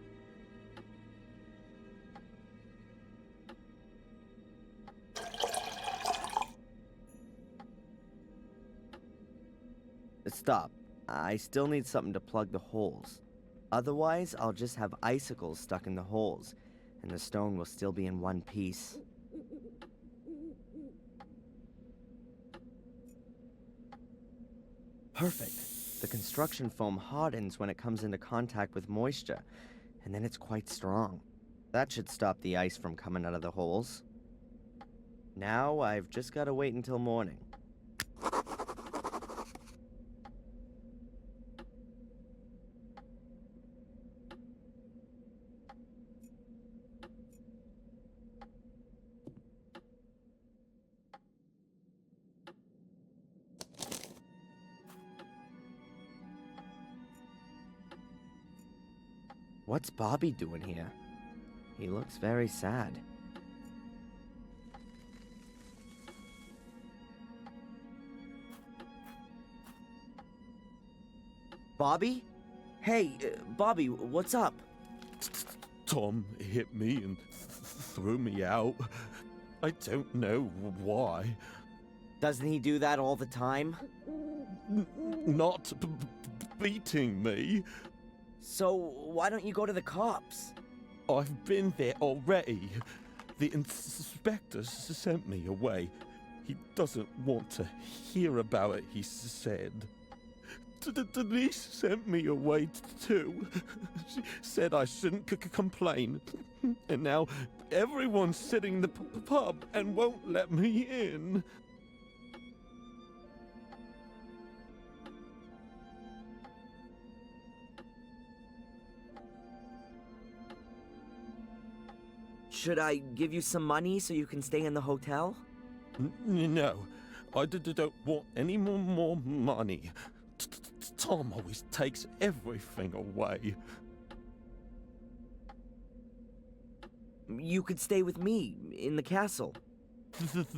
Stop. I still need something to plug the holes. Otherwise, I'll just have icicles stuck in the holes, and the stone will still be in one piece. Perfect. The construction foam hardens when it comes into contact with moisture, and then it's quite strong. That should stop the ice from coming out of the holes. Now I've just got to wait until morning. What's Bobby doing here? He looks very sad. Bobby? Hey, Bobby, what's up? Tom hit me and threw me out. I don't know why. Doesn't he do that all the time? Not beating me. So why don't you go to the cops? I've been there already. The inspector sent me away. He doesn't want to hear about it, he said. Denise sent me away too. She said I shouldn't complain. And now everyone's sitting in the pub and won't let me in. Should I give you some money so you can stay in the hotel? No, I don't want any more money. Tom always takes everything away. You could stay with me in the castle.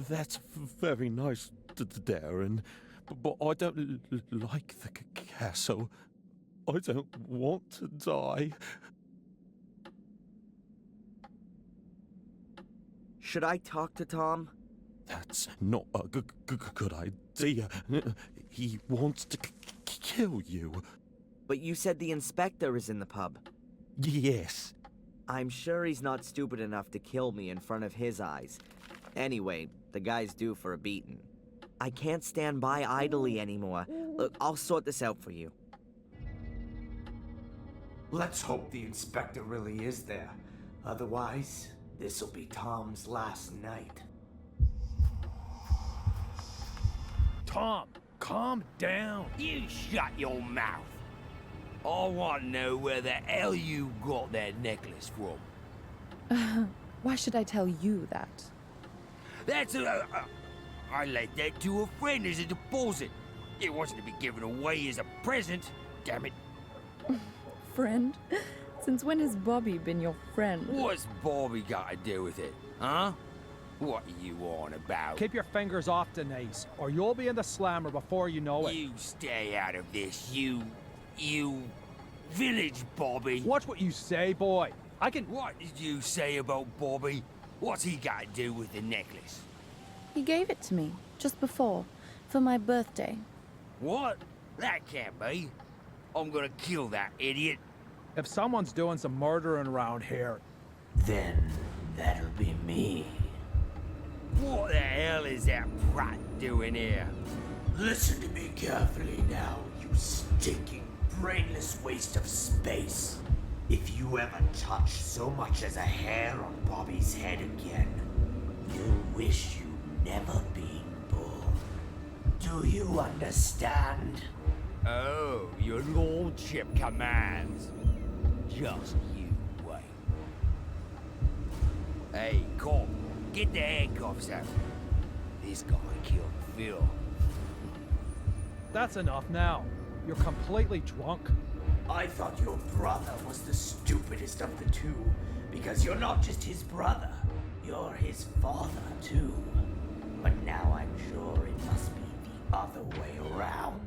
That's very nice, Darren, but I don't like the castle. I don't want to die. Should I talk to Tom? That's not a good idea. He wants to kill you. But you said the inspector is in the pub. Yes. I'm sure he's not stupid enough to kill me in front of his eyes. Anyway, the guy's due for a beating. I can't stand by idly anymore. Look, I'll sort this out for you. Let's hope the inspector really is there. Otherwise, this'll be Tom's last night. Tom, calm down. You shut your mouth. I want to know where the hell you got that necklace from. Why should I tell you that? That's I lent that to a friend as a deposit. It wasn't to be given away as a present. Damn it. Friend? Since when has Bobby been your friend? What's Bobby got to do with it, huh? What are you on about? Keep your fingers off Denise, or you'll be in the slammer before you know it. You stay out of this, you village Bobby. Watch what you say, boy. I can... What did you say about Bobby? What's he got to do with the necklace? He gave it to me, just before, for my birthday. What? That can't be. I'm gonna kill that idiot. If someone's doing some murdering around here... Then that'll be me. What the hell is that brat doing here? Listen to me carefully now, you stinking, brainless waste of space. If you ever touch so much as a hair on Bobby's head again, you'll wish you'd never been born. Do you understand? Oh, your lordship commands. Just you wait. Hey, cop, get the handcuffs out. This guy killed Phil. That's enough now. You're completely drunk. I thought your brother was the stupidest of the two, because you're not just his brother, you're his father too. But now I'm sure it must be the other way around.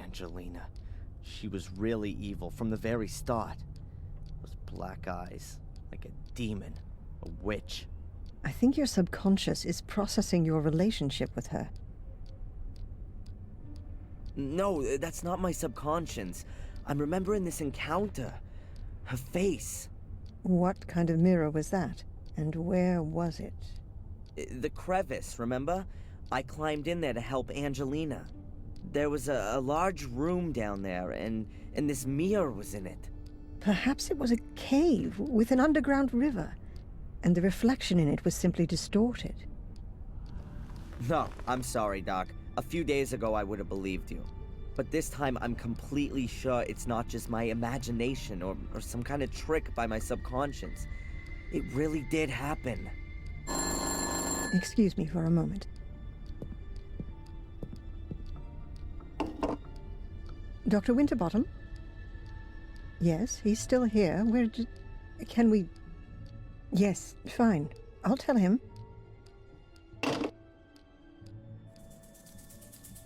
Angelina. She was really evil from the very start. Those black eyes, like a demon, a witch. I think your subconscious is processing your relationship with her. No, that's not my subconscious. I'm remembering this encounter. Her face. What kind of mirror was that? And where was it? The crevice, remember? I climbed in there to help Angelina. There was a large room down there, and this mirror was in it. Perhaps it was a cave with an underground river, and the reflection in it was simply distorted. No, I'm sorry, Doc. A few days ago I would have believed you. But this time I'm completely sure it's not just my imagination or some kind of trick by my subconscious. It really did happen. Excuse me for a moment. Dr. Winterbottom? Yes, he's still here. Can we... Yes, fine. I'll tell him.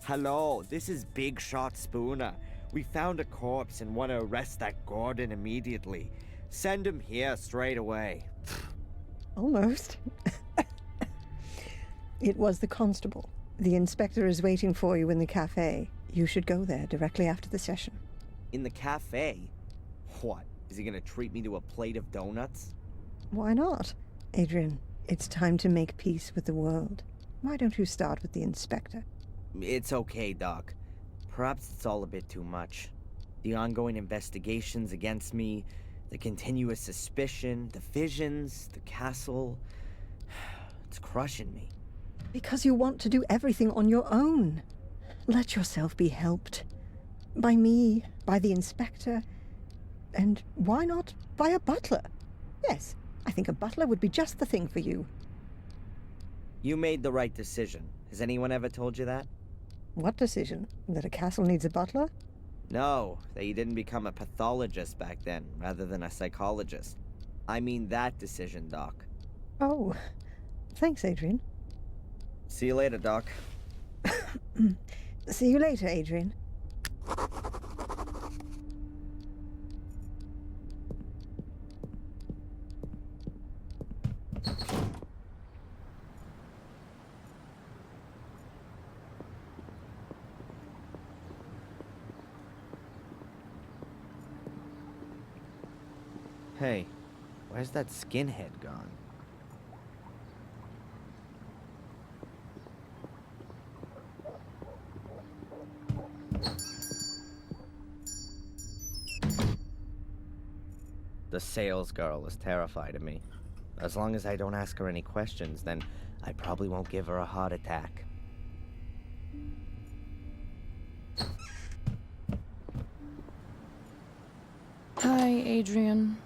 Hello, this is Big Shot Spooner. We found a corpse and want to arrest that Gordon immediately. Send him here straight away. Almost. It was the constable. The inspector is waiting for you in the cafe. You should go there directly after the session. In the cafe? What? Is he gonna treat me to a plate of donuts? Why not? Adrian, it's time to make peace with the world. Why don't you start with the inspector? It's okay, Doc. Perhaps it's all a bit too much. The ongoing investigations against me, the continuous suspicion, the visions, the castle... It's crushing me. Because you want to do everything on your own. Let yourself be helped. By me, by the inspector, and why not by a butler? Yes, I think a butler would be just the thing for you. You made the right decision. Has anyone ever told you that? What decision? That a castle needs a butler? No, that you didn't become a pathologist back then, rather than a psychologist. I mean that decision, Doc. Oh, thanks, Adrian. See you later, Doc. See you later, Adrian. Hey, where's that skinhead gone? The sales girl is terrified of me. As long as I don't ask her any questions, then I probably won't give her a heart attack. Hi, Adrian.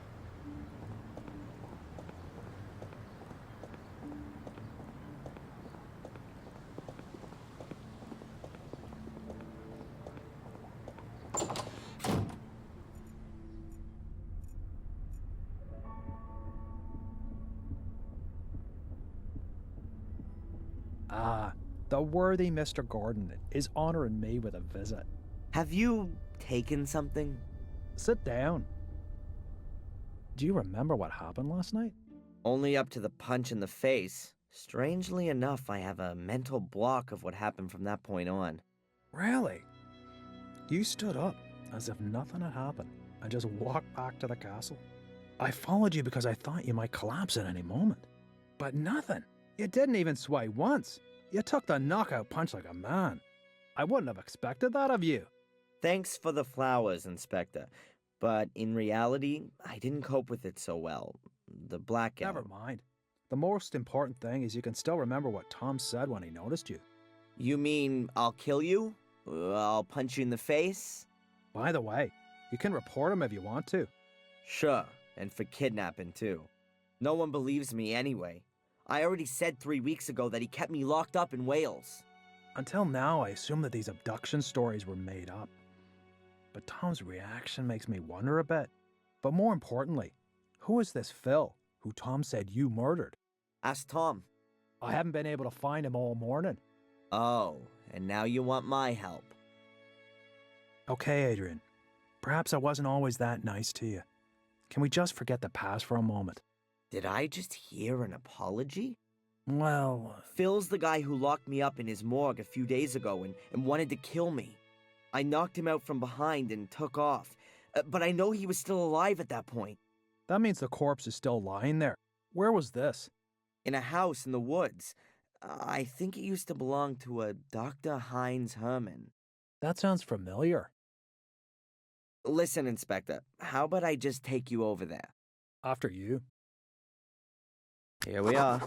The worthy Mr. Gordon is honoring me with a visit. Have you taken something? Sit down. Do you remember what happened last night? Only up to the punch in the face. Strangely enough, I have a mental block of what happened from that point on. Really? You stood up as if nothing had happened and just walked back to the castle. I followed you because I thought you might collapse at any moment. But nothing. You didn't even sway once. You took the knockout punch like a man. I wouldn't have expected that of you. Thanks for the flowers, Inspector. But in reality, I didn't cope with it so well. The blackout. Never mind. The most important thing is you can still remember what Tom said when he noticed you. You mean I'll kill you? I'll punch you in the face? By the way, you can report him if you want to. Sure, and for kidnapping too. No one believes me anyway. I already said 3 weeks ago that he kept me locked up in Wales. Until now, I assumed that these abduction stories were made up. But Tom's reaction makes me wonder a bit. But more importantly, who is this Phil, who Tom said you murdered? Ask Tom. I haven't been able to find him all morning. Oh, and now you want my help. Okay, Adrian. Perhaps I wasn't always that nice to you. Can we just forget the past for a moment? Did I just hear an apology? Well... Phil's the guy who locked me up in his morgue a few days ago and wanted to kill me. I knocked him out from behind and took off, but I know he was still alive at that point. That means the corpse is still lying there. Where was this? In a house in the woods. I think it used to belong to a Dr. Heinz Herman. That sounds familiar. Listen, Inspector, how about I just take you over there? After you. Here we are.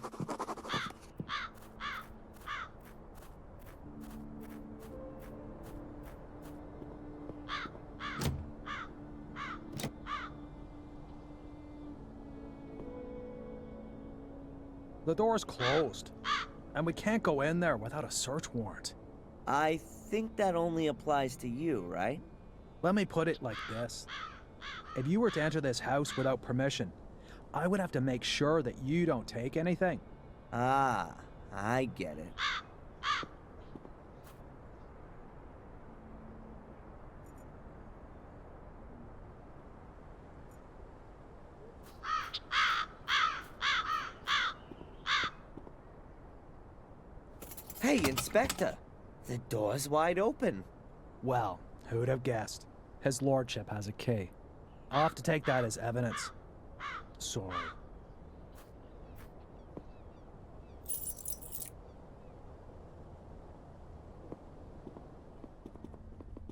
The door's closed, and we can't go in there without a search warrant. I think that only applies to you, right? Let me put it like this. If you were to enter this house without permission, I would have to make sure that you don't take anything. Ah, I get it. Hey, Inspector. The door's wide open. Well, who'd have guessed? His lordship has a key. I'll have to take that as evidence. Sorry.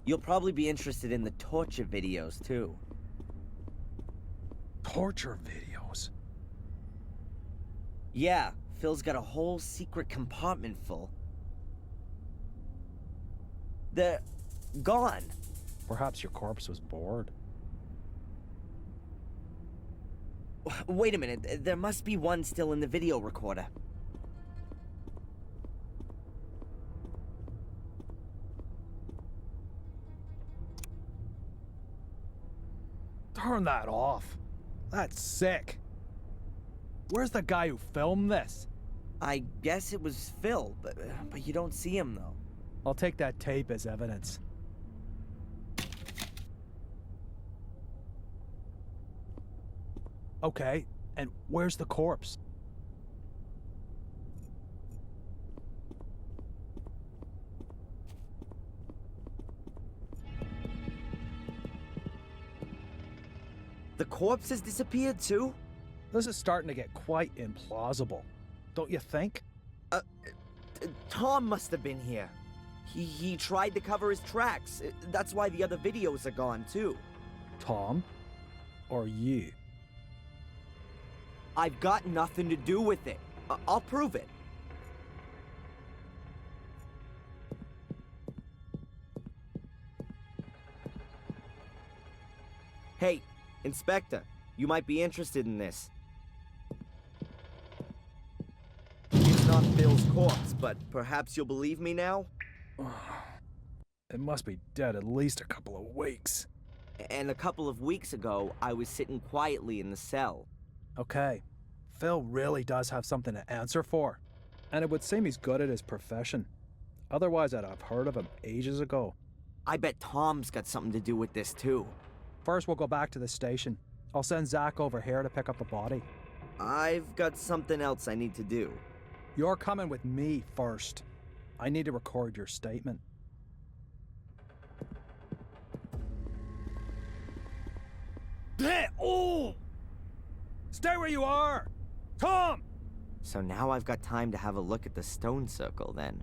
You'll probably be interested in the torture videos, too. Torture videos? Yeah, Phil's got a whole secret compartment full. They're gone. Perhaps your corpse was bored. Wait a minute, there must be one still in the video recorder. Turn that off. That's sick. Where's the guy who filmed this? I guess it was Phil, but you don't see him, though. I'll take that tape as evidence. Okay, and where's the corpse? The corpse has disappeared, too? This is starting to get quite implausible. Don't you think? Tom must have been here. He tried to cover his tracks. That's why the other videos are gone, too. Tom? Or you? I've got nothing to do with it. I'll prove it. Hey, Inspector, you might be interested in this. It's not Phil's corpse, but perhaps you'll believe me now? It must be dead at least a couple of weeks. And a couple of weeks ago, I was sitting quietly in the cell. Okay, Phil really does have something to answer for. And it would seem he's good at his profession. Otherwise, I'd have heard of him ages ago. I bet Tom's got something to do with this, too. First, we'll go back to the station. I'll send Zach over here to pick up the body. I've got something else I need to do. You're coming with me first. I need to record your statement. Oh! Stay where you are! Tom! So now I've got time to have a look at the stone circle, then.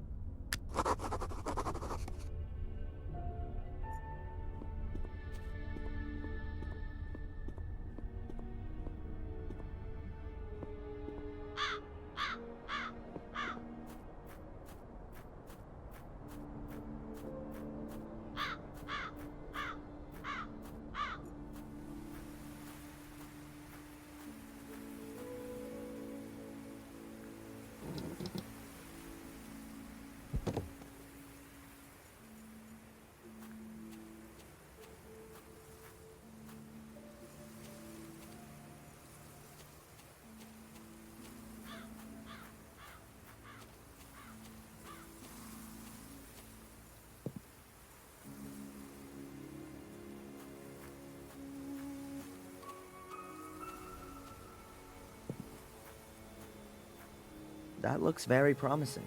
that looks very promising.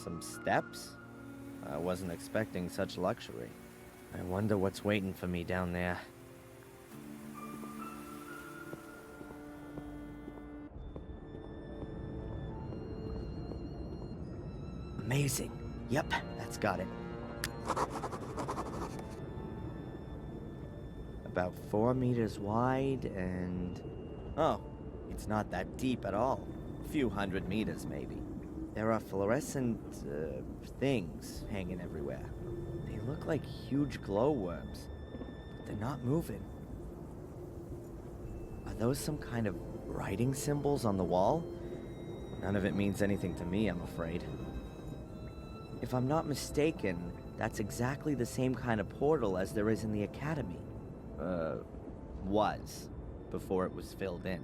Some steps? I wasn't expecting such luxury. I wonder what's waiting for me down there. Amazing. Yep, that's got it. About 4 meters wide and... oh, it's not that deep at all. A few 100 meters, maybe. There are fluorescent, things hanging everywhere. They look like huge glowworms, but they're not moving. Are those some kind of writing symbols on the wall? None of it means anything to me, I'm afraid. If I'm not mistaken, that's exactly the same kind of portal as there is in the academy. Was, before it was filled in.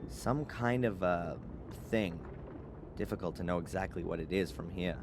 Some kind of, thing. Difficult to know exactly what it is from here.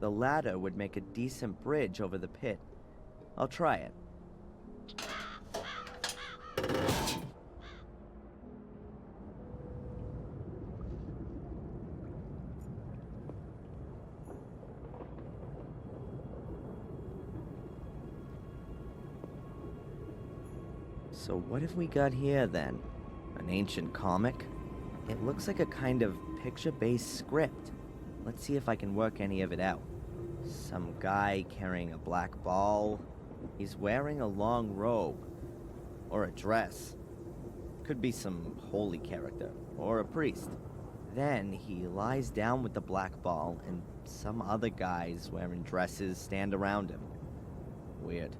The ladder would make a decent bridge over the pit. I'll try it. So what have we got here then? An ancient comic? It looks like a kind of picture-based script. Let's see if I can work any of it out. Some guy carrying a black ball. He's wearing a long robe. Or a dress. Could be some holy character. Or a priest. Then he lies down with the black ball and some other guys wearing dresses stand around him. Weird.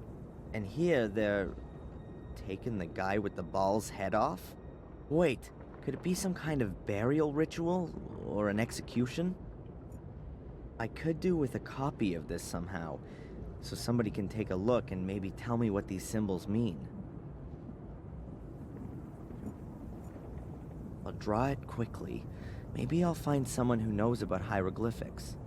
And here they're taking the guy with the ball's head off? Wait, could it be some kind of burial ritual? Or an execution? I could do with a copy of this somehow, so somebody can take a look and maybe tell me what these symbols mean. I'll draw it quickly. Maybe I'll find someone who knows about hieroglyphics.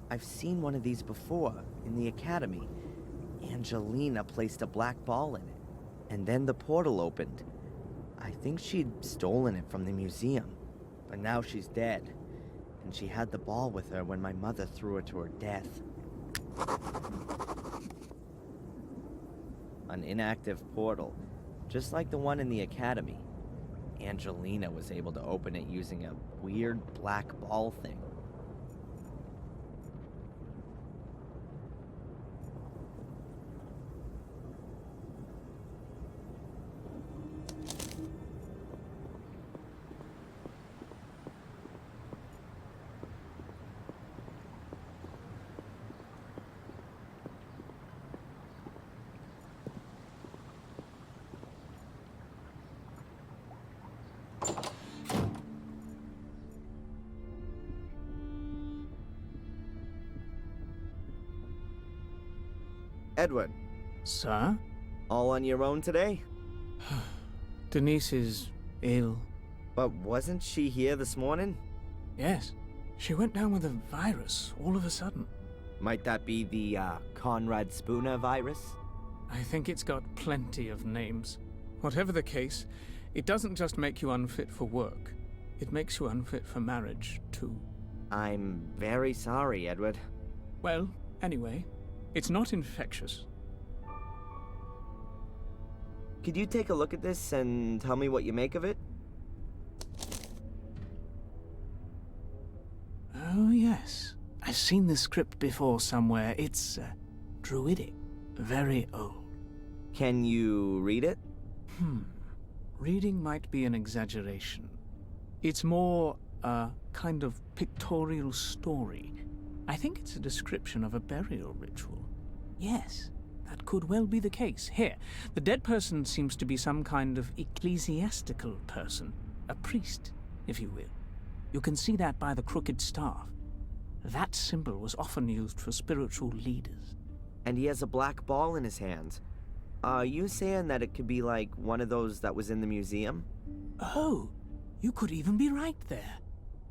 I've seen one of these before, in the academy. Angelina placed a black ball in it, and then the portal opened. I think she'd stolen it from the museum, but now she's dead, and she had the ball with her when my mother threw her to her death. An inactive portal, just like the one in the academy. Angelina was able to open it using a weird black ball thing. Edward. Sir? All on your own today? Denise is ill. But wasn't she here this morning? Yes. She went down with a virus all of a sudden. Might that be the, Conrad Spooner virus? I think it's got plenty of names. Whatever the case, it doesn't just make you unfit for work. It makes you unfit for marriage, too. I'm very sorry, Edward. Well, anyway, it's not infectious. Could you take a look at this and tell me what you make of it? Yes, I've seen this script before somewhere. It's druidic, very old. Can you read it? Reading might be an exaggeration. It's more a kind of pictorial story. I think it's a description of a burial ritual. Yes, that could well be the case. Here, the dead person seems to be some kind of ecclesiastical person. A priest, if you will. You can see that by the crooked staff. That symbol was often used for spiritual leaders. And he has a black ball in his hands. Are you saying that it could be like one of those that was in the museum? Oh, you could even be right there.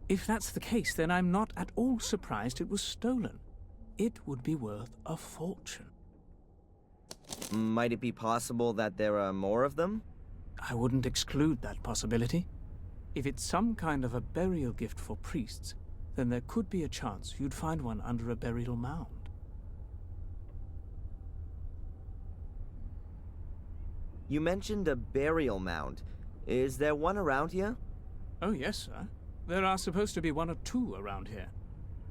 If that's the case, then I'm not at all surprised it was stolen. It would be worth a fortune. Might it be possible that there are more of them? I wouldn't exclude that possibility. If it's some kind of a burial gift for priests, then there could be a chance you'd find one under a burial mound. You mentioned a burial mound. Is there one around here? Oh, yes, sir. There are supposed to be one or two around here.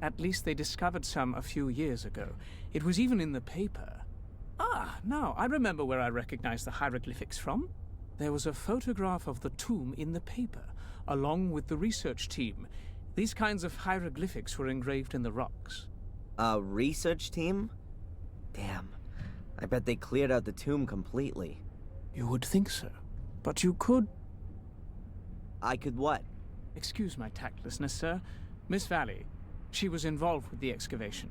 At least they discovered some a few years ago. It was even in the paper. Ah, now I remember where I recognized the hieroglyphics from. There was a photograph of the tomb in the paper, along with the research team. These kinds of hieroglyphics were engraved in the rocks. A research team? Damn. I bet they cleared out the tomb completely. You would think so. But you could... I could what? Excuse my tactlessness, sir. Miss Valley, she was involved with the excavation.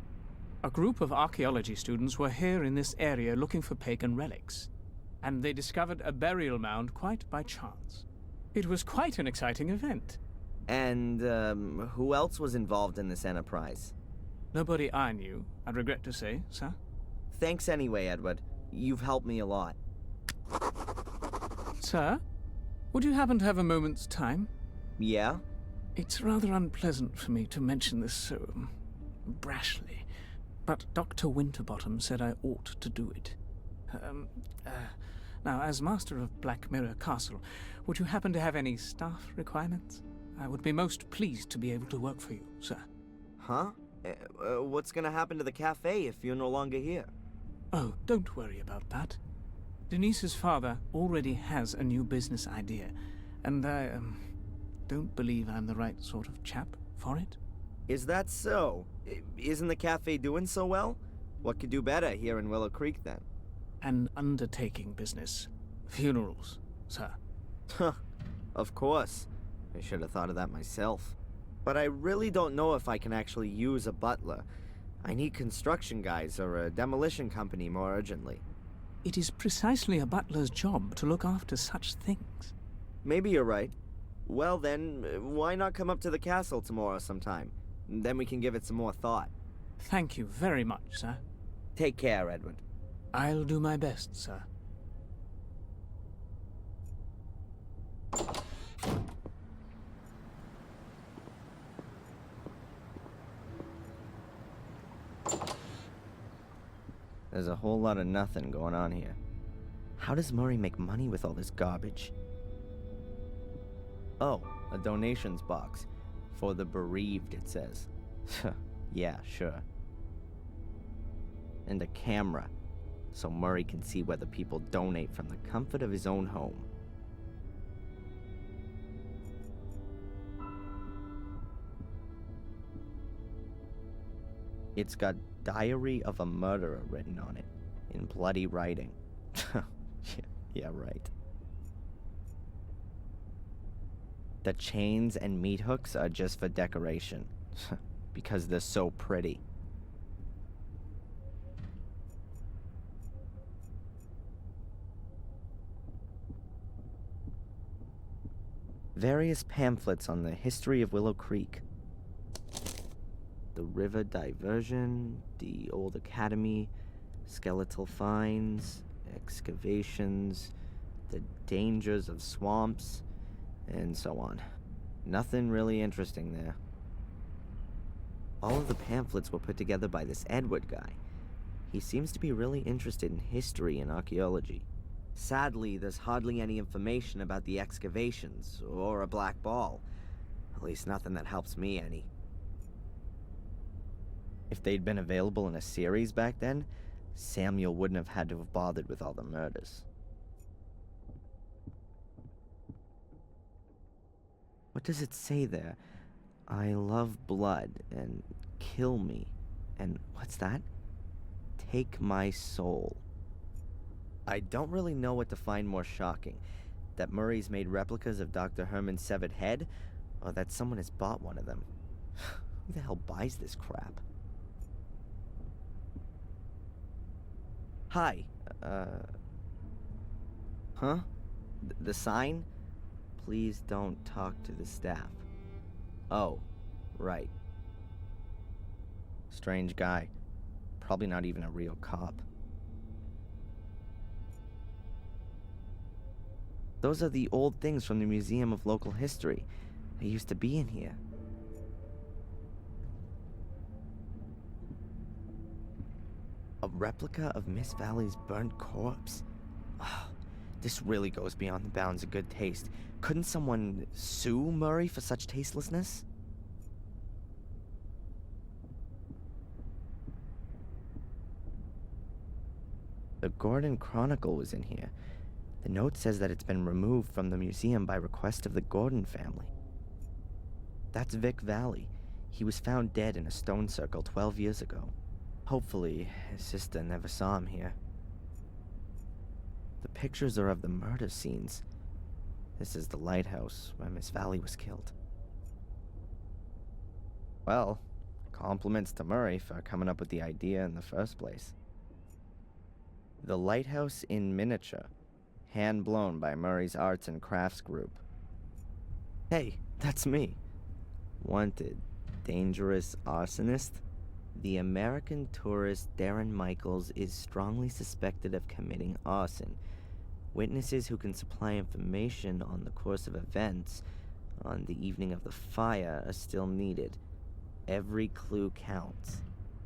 A group of archaeology students were here in this area looking for pagan relics, and they discovered a burial mound quite by chance. It was quite an exciting event. And, who else was involved in this enterprise? Nobody I knew, I regret to say, sir. Thanks anyway, Edward. You've helped me a lot. Sir, would you happen to have a moment's time? Yeah? It's rather unpleasant for me to mention this so brashly, but Dr. Winterbottom said I ought to do it. Now, as master of Black Mirror Castle, would you happen to have any staff requirements? I would be most pleased to be able to work for you, sir. Huh? What's gonna happen to the cafe if you're no longer here? Oh, don't worry about that. Denise's father already has a new business idea, and I, don't believe I'm the right sort of chap for it. Is that so? Isn't the cafe doing so well? What could do better here in Willow Creek, then? An undertaking business. Funerals, sir. Huh. Of course. I should have thought of that myself. But I really don't know if I can actually use a butler. I need construction guys or a demolition company more urgently. It is precisely a butler's job to look after such things. Maybe you're right. Well then, why not come up to the castle tomorrow sometime? Then we can give it some more thought. Thank you very much, sir. Take care, Edward. I'll do my best, sir. There's a whole lot of nothing going on here. How does Murray make money with all this garbage? Oh, a donations box. For the bereaved, it says. Yeah, sure. And a camera, so Murray can see whether people donate from the comfort of his own home. It's got Diary of a Murderer written on it, in bloody writing. Yeah, right. The chains and meat hooks are just for decoration, because they're so pretty. Various pamphlets on the history of Willow Creek. The River Diversion, the Old Academy, skeletal finds, excavations, the dangers of swamps, and so on. Nothing really interesting there. All of the pamphlets were put together by this Edward guy. He seems to be really interested in history and archaeology. Sadly, there's hardly any information about the excavations or a black ball. At least nothing that helps me any. If they'd been available in a series back then, Samuel wouldn't have had to have bothered with all the murders. What does it say there? I love blood, and kill me. And what's that? Take my soul. I don't really know what to find more shocking. That Murray's made replicas of Dr. Herman's severed head, or that someone has bought one of them. Who the hell buys this crap? Hi, huh? The sign? Please don't talk to the staff. Oh, right. Strange guy. Probably not even a real cop. Those are the old things from the Museum of Local History. They used to be in here. A replica of Miss Valley's burnt corpse. Oh, this really goes beyond the bounds of good taste. Couldn't someone sue Murray for such tastelessness? The Gordon Chronicle was in here. The note says that it's been removed from the museum by request of the Gordon family. That's Vic Valley. He was found dead in a stone circle 12 years ago. Hopefully, his sister never saw him here. The pictures are of the murder scenes. This is the lighthouse where Miss Valley was killed. Well, compliments to Murray for coming up with the idea in the first place. The lighthouse in miniature, hand-blown by Murray's Arts and Crafts group. Hey, that's me. Wanted, dangerous arsonist. The American tourist Darren Michaels is strongly suspected of committing arson. Witnesses who can supply information on the course of events on the evening of the fire are still needed. Every clue counts.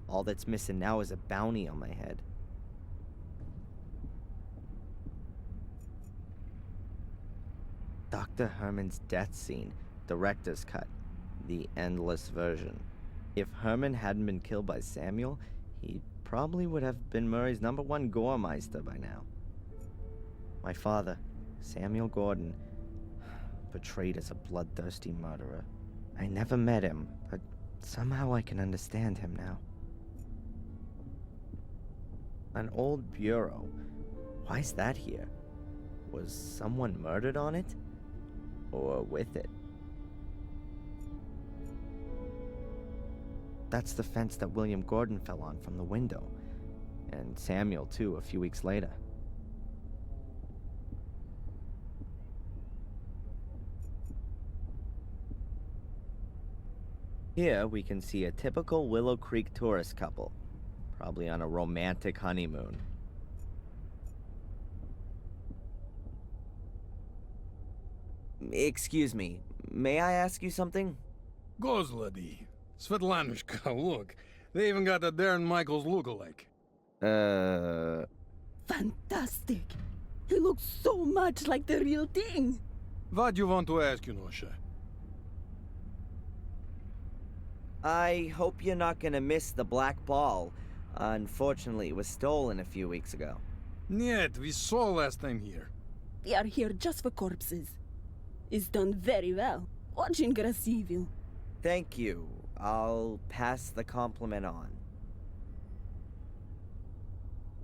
All that's missing now is a bounty on my head. Dr. Herman's death scene, director's cut, the endless version. If Herman hadn't been killed by Samuel, he probably would have been Murray's #1 goremeister by now. My father, Samuel Gordon, portrayed as a bloodthirsty murderer. I never met him, but somehow I can understand him now. An old bureau. Why's that here? Was someone murdered on it? Or with it? That's the fence that William Gordon fell on from the window. And Samuel, too, a few weeks later. Here we can see a typical Willow Creek tourist couple, probably on a romantic honeymoon. Excuse me, may I ask you something? Gozlady. Svetlanushka, look. They even got a Darren Michaels lookalike. Fantastic. He looks so much like the real thing. What you want to ask, Yunosha? I hope you're not gonna miss the black ball. Unfortunately, it was stolen a few weeks ago. Нет, we saw last time here. We are here just for corpses. It's done very well. Очень красиво. Thank you. I'll pass the compliment on.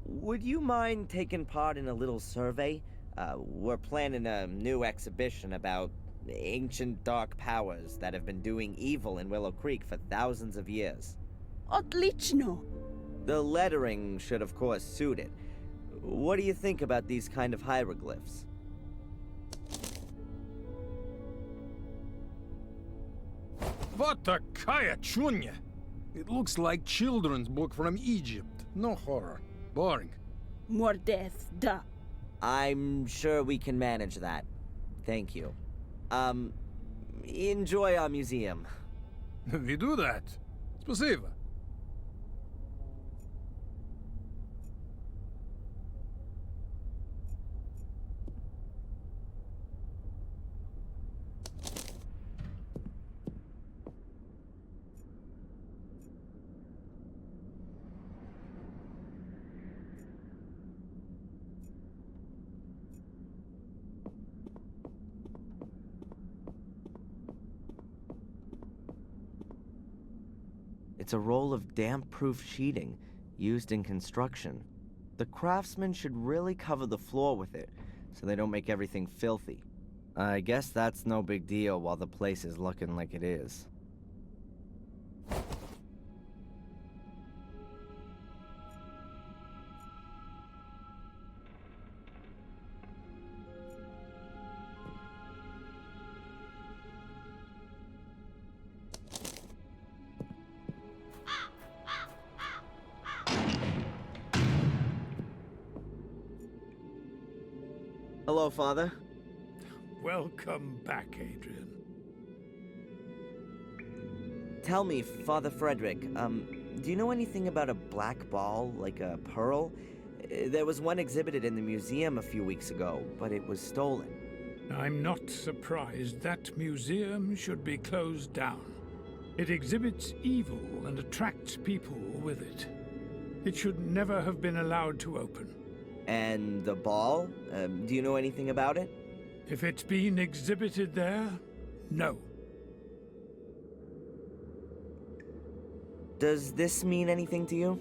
Would you mind taking part in a little survey? We're planning a new exhibition about ancient dark powers that have been doing evil in Willow Creek for thousands of years. Отлично. The lettering should of course suit it. What do you think about these kind of hieroglyphs? What a kaya chunya! It looks like children's book from Egypt. No horror. Boring. More death, da. I'm sure we can manage that. Thank you. Enjoy our museum. We do that. Спасибо. It's a roll of damp-proof sheeting used in construction. The craftsmen should really cover the floor with it so they don't make everything filthy. I guess that's no big deal while the place is looking like it is. Hello, Father. Welcome back, Adrian. Tell me, Father Frederick, do you know anything about a black ball, like a pearl? There was one exhibited in the museum a few weeks ago, but it was stolen. I'm not surprised that museum should be closed down. It exhibits evil and attracts people with it. It should never have been allowed to open. And the ball? Do you know anything about it? If it's been exhibited there, no. Does this mean anything to you?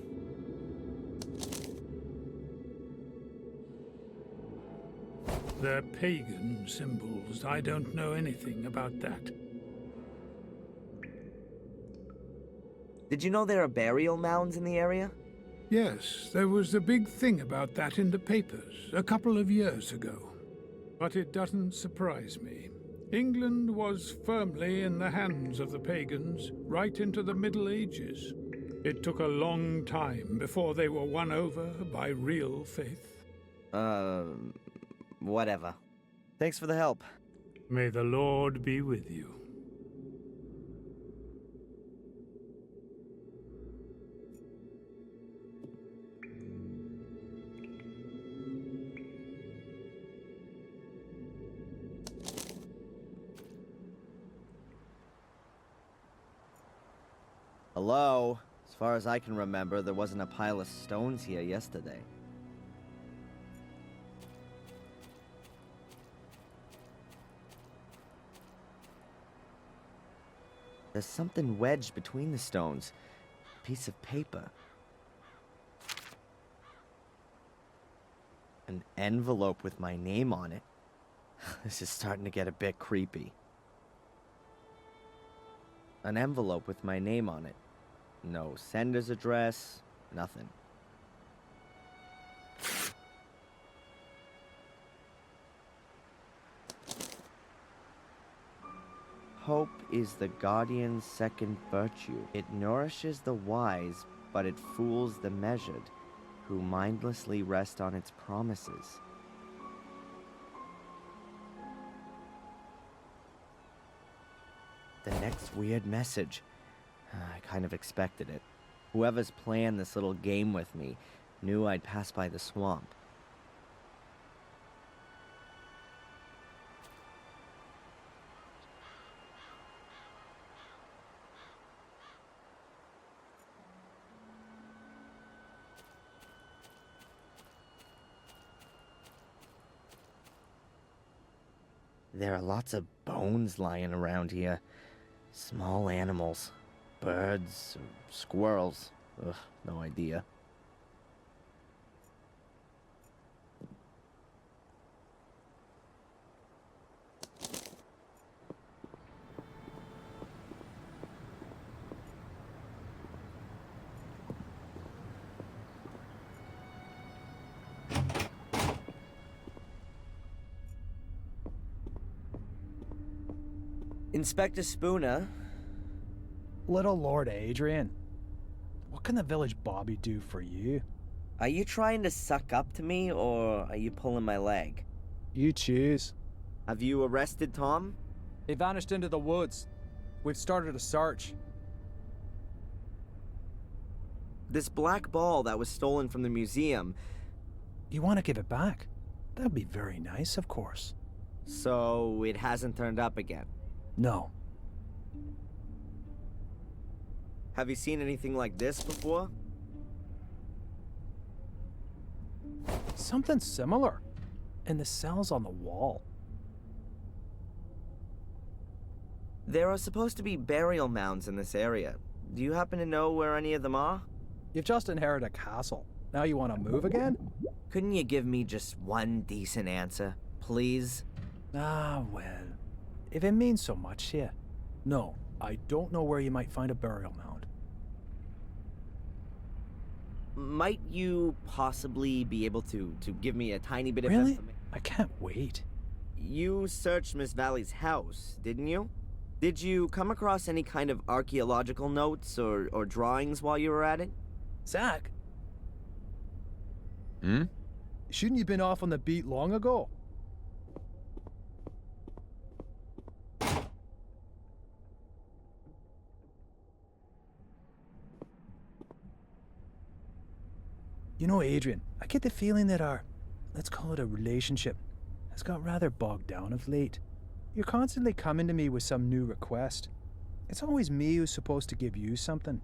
They're pagan symbols. I don't know anything about that. Did you know there are burial mounds in the area? Yes, there was a big thing about that in the papers a couple of years ago. But it doesn't surprise me. England was firmly in the hands of the pagans right into the Middle Ages. It took a long time before they were won over by real faith. Whatever. Thanks for the help. May the Lord be with you. Hello? As far as I can remember, there wasn't a pile of stones here yesterday. There's something wedged between the stones. A piece of paper. An envelope with my name on it. This is starting to get a bit creepy. An envelope with my name on it. No sender's address, nothing. Hope is the guardian's second virtue. It nourishes the wise, but it fools the measured, who mindlessly rest on its promises. The next weird message. I kind of expected it. Whoever's planned this little game with me knew I'd pass by the swamp. There are lots of bones lying around here. Small animals. Birds, or squirrels. Ugh, no idea. Inspector Spooner. Little Lord Adrian, what can the village Bobby do for you? Are you trying to suck up to me, or are you pulling my leg? You choose. Have you arrested Tom? He vanished into the woods. We've started a search. This black ball that was stolen from the museum. You want to give it back? That'd be very nice, of course. So it hasn't turned up again? No. Have you seen anything like this before? Something similar. In the cells on the wall. There are supposed to be burial mounds in this area. Do you happen to know where any of them are? You've just inherited a castle. Now you want to move again? Couldn't you give me just one decent answer, please? Ah, well. If it means so much to you. No, I don't know where you might find a burial mound. Might you possibly be able to give me a tiny bit of Really? information? I can't wait. You searched Miss Valley's house, didn't you? Did you come across any kind of archaeological notes or drawings while you were at it? Zach? Hmm? Shouldn't you been off on the beat long ago? You know, Adrian, I get the feeling that our, let's call it a relationship, has got rather bogged down of late. You're constantly coming to me with some new request. It's always me who's supposed to give you something.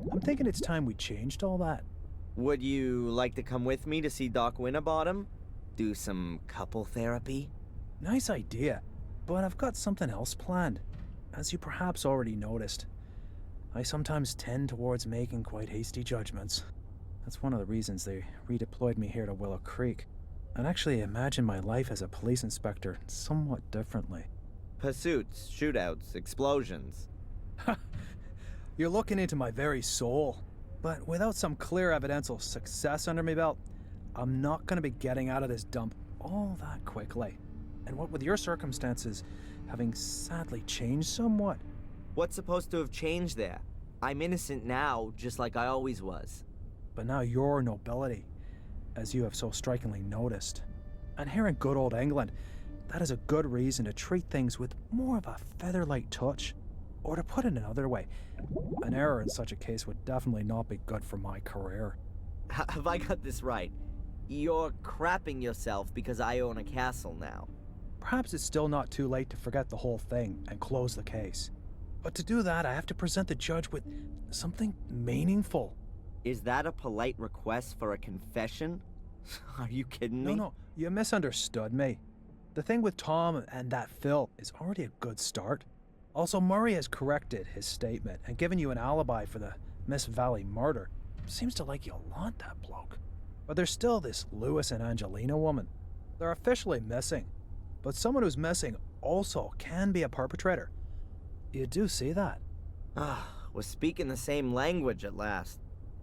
I'm thinking it's time we changed all that. Would you like to come with me to see Doc Winterbottom? Do some couple therapy? Nice idea, but I've got something else planned. As you perhaps already noticed, I sometimes tend towards making quite hasty judgments. That's one of the reasons they redeployed me here to Willow Creek. I'd actually imagine my life as a police inspector somewhat differently. Pursuits, shootouts, explosions. You're looking into my very soul. But without some clear evidential success under my belt, I'm not going to be getting out of this dump all that quickly. And what with your circumstances having sadly changed somewhat. What's supposed to have changed there? I'm innocent now, just like I always was. But now your nobility, as you have so strikingly noticed. And here in good old England, that is a good reason to treat things with more of a feather-light touch. Or to put it another way, an error in such a case would definitely not be good for my career. Have I got this right? You're crapping yourself because I own a castle now. Perhaps it's still not too late to forget the whole thing and close the case. But to do that, I have to present the judge with something meaningful. Is that a polite request for a confession? Are you kidding me? No, you misunderstood me. The thing with Tom and that Phil is already a good start. Also, Murray has corrected his statement and given you an alibi for the Miss Valley murder. Seems to like you a lot, that bloke. But there's still this Lewis and Angelina woman. They're officially missing. But someone who's missing also can be a perpetrator. You do see that? Ah, we're speaking the same language at last.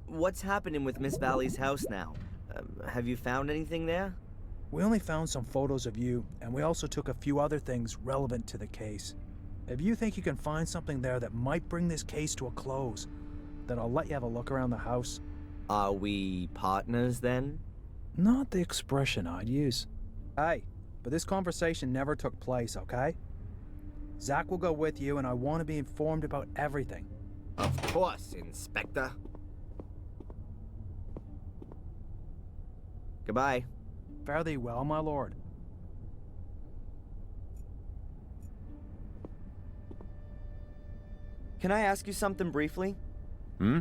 What's happening with Miss Valley's house now? Have you found anything there? We only found some photos of you, and we also took a few other things relevant to the case. If you think you can find something there that might bring this case to a close, then I'll let you have a look around the house. Are we partners then? Not the expression I'd use. Hey, but this conversation never took place, okay? Zach will go with you, and I want to be informed about everything. Of course, Inspector. Goodbye. Fare thee well, my lord. Can I ask you something briefly? Hmm?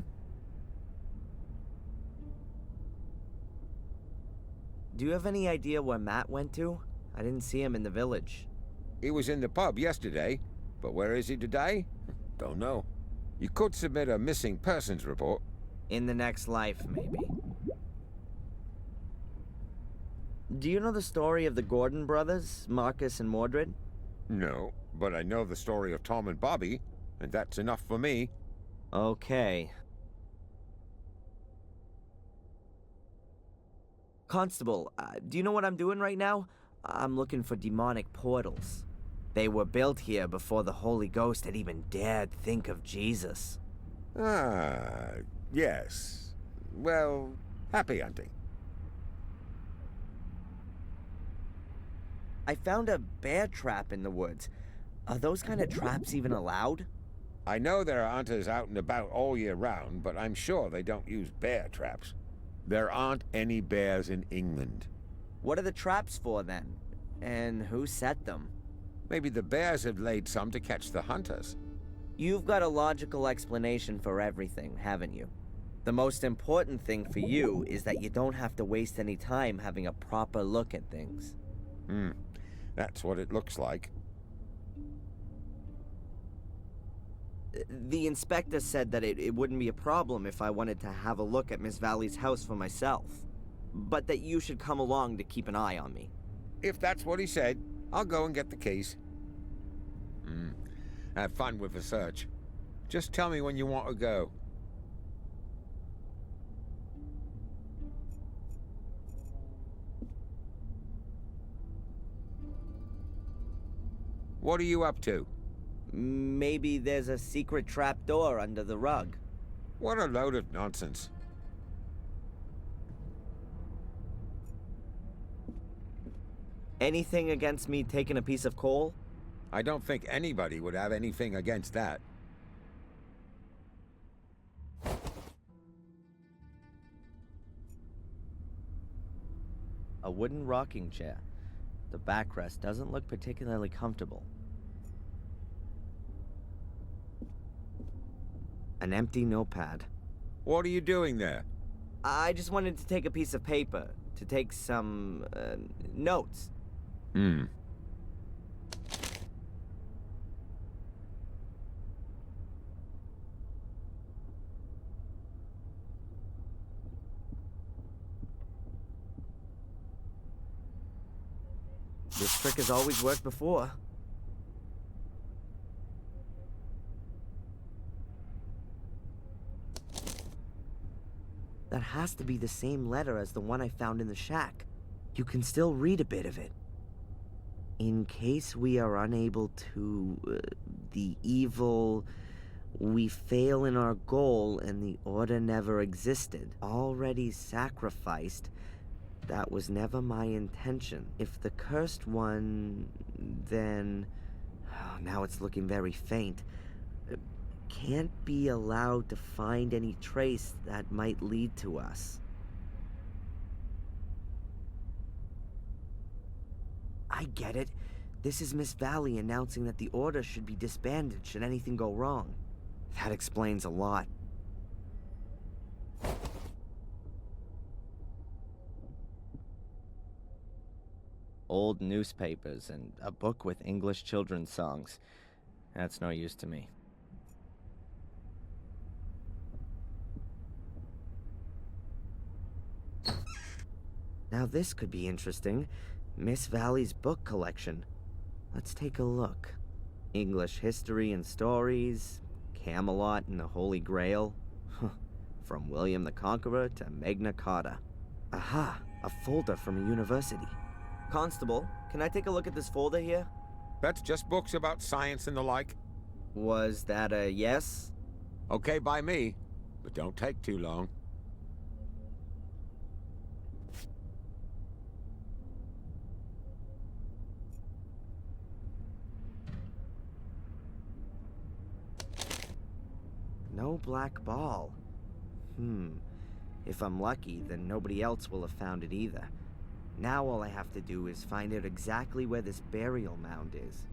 Do you have any idea where Matt went to? I didn't see him in the village. He was in the pub yesterday, but where is he today? Don't know. You could submit a missing persons report. In the next life, maybe. Do you know the story of the Gordon brothers, Marcus and Mordred? No, but I know the story of Tom and Bobby, and that's enough for me. Okay. Constable, do you know what I'm doing right now? I'm looking for demonic portals. They were built here before the Holy Ghost had even dared think of Jesus. Ah, yes. Well, happy hunting. I found a bear trap in the woods. Are those kind of traps even allowed? I know there are hunters out and about all year round, but I'm sure they don't use bear traps. There aren't any bears in England. What are the traps for then? And who set them? Maybe the bears have laid some to catch the hunters. You've got a logical explanation for everything, haven't you? The most important thing for you is that you don't have to waste any time having a proper look at things. That's what it looks like. The inspector said that it wouldn't be a problem if I wanted to have a look at Miss Valley's house for myself, but that you should come along to keep an eye on me. If that's what he said, I'll go and get the keys. Have fun with the search. Just tell me when you want to go. What are you up to? Maybe there's a secret trapdoor under the rug. What a load of nonsense. Anything against me taking a piece of coal? I don't think anybody would have anything against that. A wooden rocking chair. The backrest doesn't look particularly comfortable. An empty notepad. What are you doing there? I just wanted to take a piece of paper, to take some, notes. This trick has always worked before. That has to be the same letter as the one I found in the shack. You can still read a bit of it. In case we are unable to, the evil, we fail in our goal and the order never existed. Already sacrificed. That was never my intention. If the cursed one, then... Oh, now it's looking very faint. Can't be allowed to find any trace that might lead to us. I get it. This is Miss Valley announcing that the order should be disbanded should anything go wrong. That explains a lot. Old newspapers and a book with English children's songs. That's no use to me. Now this could be interesting. Miss Valley's book collection. Let's take a look. English history and stories, Camelot and the Holy Grail. From William the Conqueror to Magna Carta. Aha, a folder from a university. Constable, can I take a look at this folder here? That's just books about science and the like. Was that a yes? Okay by me, but don't take too long. No black ball. If I'm lucky, then nobody else will have found it either. Now all I have to do is find out exactly where this burial mound is.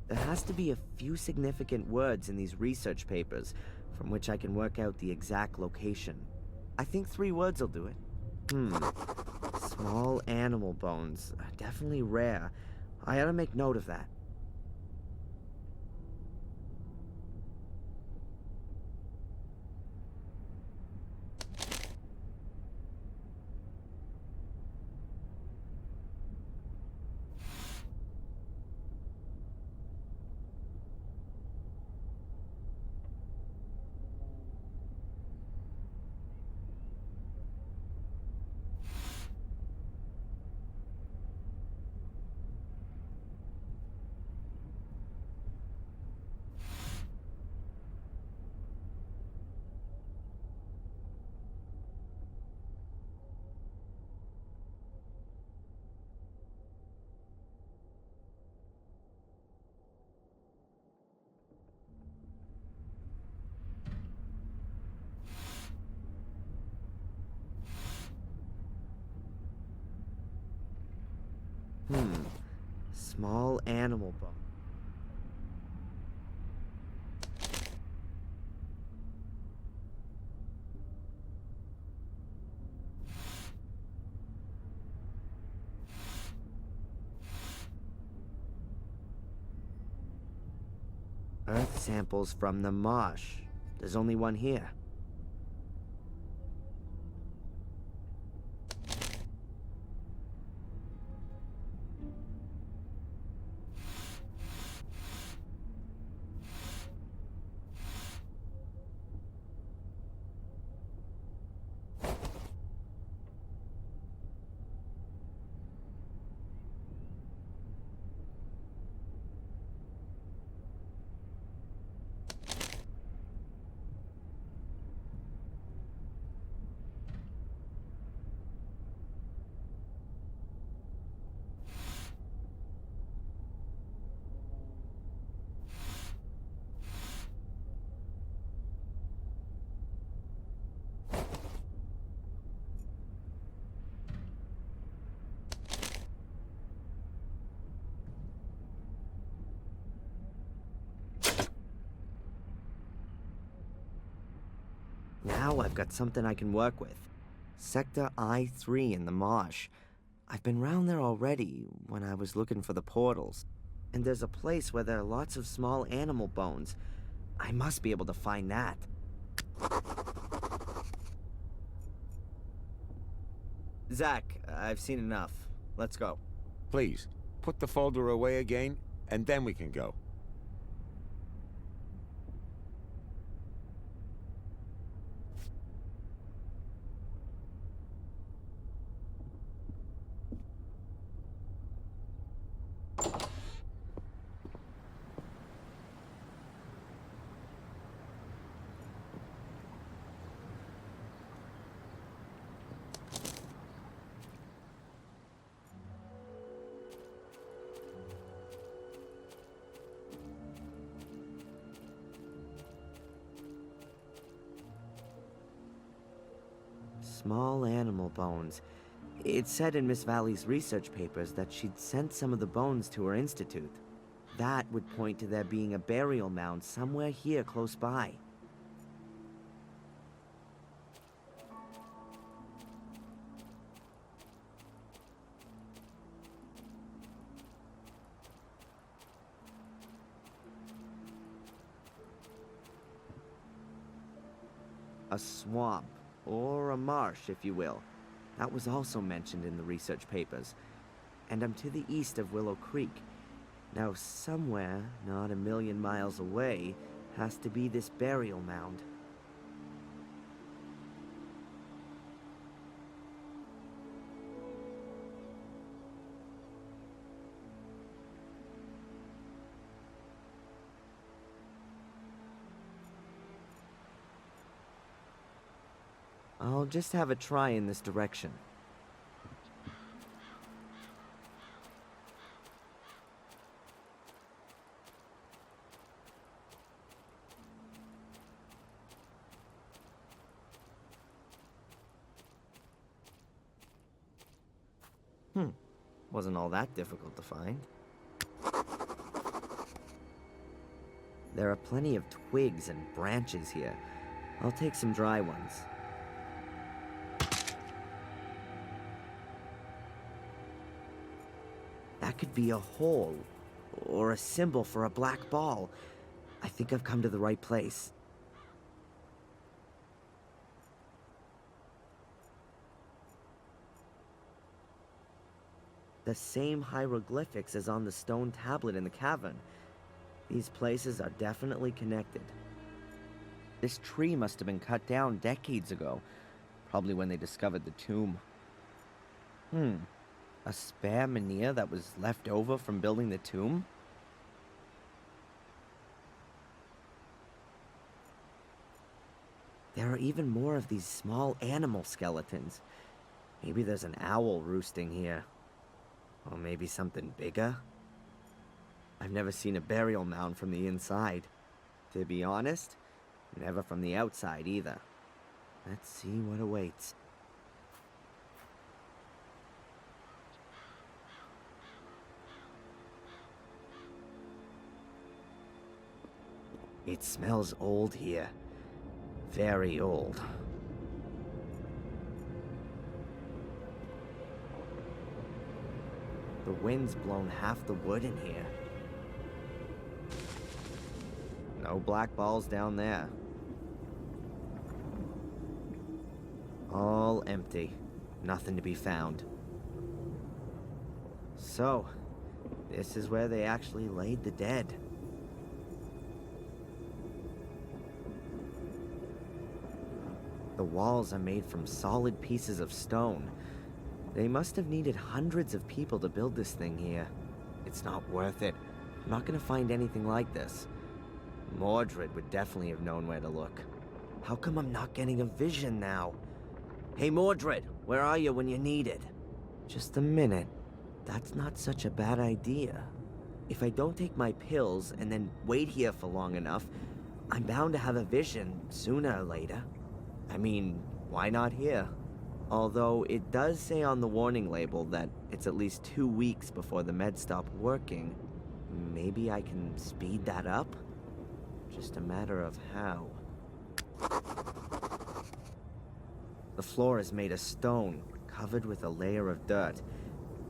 There has to be a few significant words in these research papers from which I can work out the exact location. I think 3 words will do it. Small animal bones. Definitely rare. I ought to make note of that. Small animal bone. Earth samples from the marsh. There's only one here. Now I've got something I can work with. Sector I-3 in the marsh. I've been round there already when I was looking for the portals. And there's a place where there are lots of small animal bones. I must be able to find that. Zach, I've seen enough. Let's go. Please, put the folder away again, and then we can go. Small animal bones. It said in Miss Valley's research papers that she'd sent some of the bones to her institute. That would point to there being a burial mound somewhere here close by. A swamp. Or a marsh, if you will. That was also mentioned in the research papers. And I'm to the east of Willow Creek. Now somewhere, not a million miles away, has to be this burial mound. I'll just have a try in this direction. Wasn't all that difficult to find. There are plenty of twigs and branches here. I'll take some dry ones. That could be a hole, or a symbol for a black ball. I think I've come to the right place. The same hieroglyphics as on the stone tablet in the cavern. These places are definitely connected. This tree must have been cut down decades ago, probably when they discovered the tomb. A spare menhir that was left over from building the tomb? There are even more of these small animal skeletons. Maybe there's an owl roosting here. Or maybe something bigger? I've never seen a burial mound from the inside. To be honest, never from the outside either. Let's see what awaits. It smells old here. Very old. The wind's blown half the wood in here. No black balls down there. All empty. Nothing to be found. So, this is where they actually laid the dead. The walls are made from solid pieces of stone. They must have needed hundreds of people to build this thing here. It's not worth it. I'm not gonna find anything like this. Mordred would definitely have known where to look. How come I'm not getting a vision now? Hey Mordred, where are you when you're needed? Just a minute. That's not such a bad idea. If I don't take my pills and then wait here for long enough, I'm bound to have a vision sooner or later. I mean, why not here? Although it does say on the warning label that it's at least 2 weeks before the meds stop working. Maybe I can speed that up? Just a matter of how. The floor is made of stone, covered with a layer of dirt.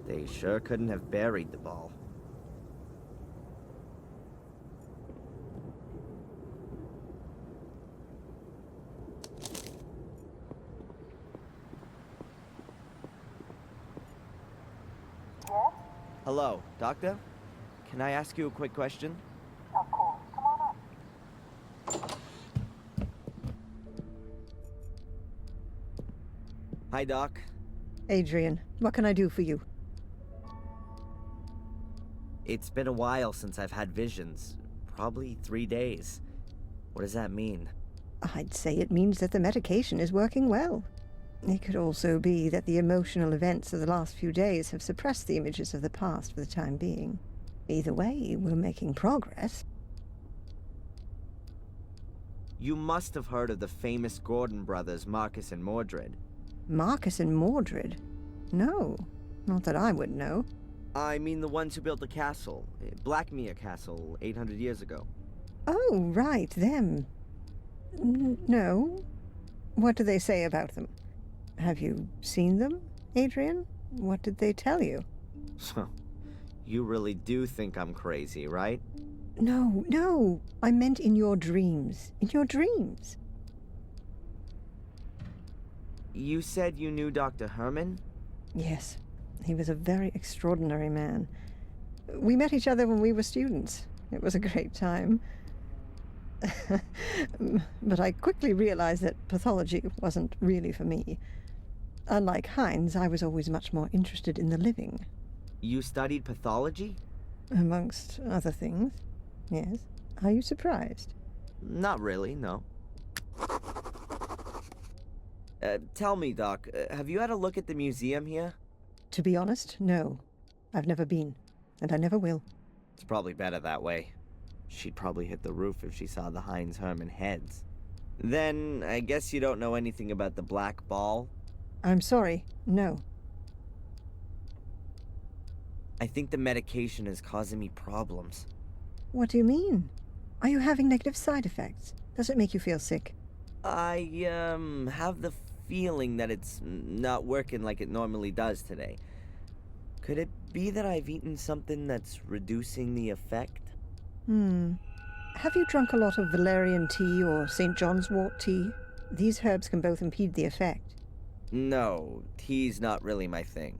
They sure couldn't have buried the ball. Hello, Doctor? Can I ask you a quick question? Of course. Come on up. Hi, Doc. Adrian, what can I do for you? It's been a while since I've had visions. Probably 3 days. What does that mean? I'd say it means that the medication is working well. It could also be that the emotional events of the last few days have suppressed the images of the past for the time being. Either way, we're making progress. You must have heard of the famous Gordon brothers, Marcus and Mordred. Marcus and Mordred? No, not that I would know. I mean the ones who built the castle, Blackmere Castle, 800 years ago. Oh, right, them. No. What do they say about them? Have you seen them, Adrian? What did they tell you? You really do think I'm crazy, right? No. I meant in your dreams. In your dreams. You said you knew Dr. Herman? Yes. He was a very extraordinary man. We met each other when we were students. It was a great time. But I quickly realized that pathology wasn't really for me. Unlike Heinz, I was always much more interested in the living. You studied pathology? Amongst other things, yes. Are you surprised? Not really, no. Tell me, Doc, have you had a look at the museum here? To be honest, no. I've never been, and I never will. It's probably better that way. She'd probably hit the roof if she saw the Heinz Herman heads. Then, I guess you don't know anything about the black ball? I'm sorry, no. I think the medication is causing me problems. What do you mean? Are you having negative side effects? Does it make you feel sick? I, have the feeling that it's not working like it normally does today. Could it be that I've eaten something that's reducing the effect? Have you drunk a lot of valerian tea or St. John's wort tea? These herbs can both impede the effect. No, tea's not really my thing.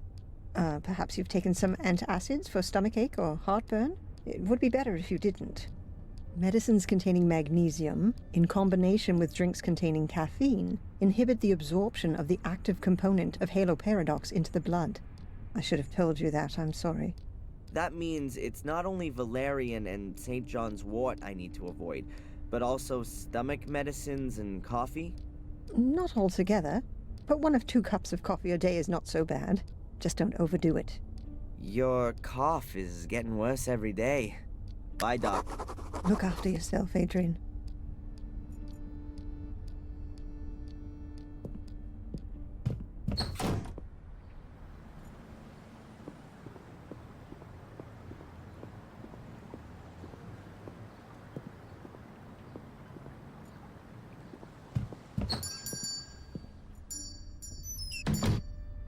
Perhaps you've taken some antacids for stomachache or heartburn? It would be better if you didn't. Medicines containing magnesium, in combination with drinks containing caffeine, inhibit the absorption of the active component of haloparadox into the blood. I should have told you that, I'm sorry. That means it's not only valerian and St. John's wort I need to avoid, but also stomach medicines and coffee? Not altogether, but 1 of 2 cups of coffee a day is not so bad. Just don't overdo it. Your cough is getting worse every day. Bye, Doc. Look after yourself, Adrian.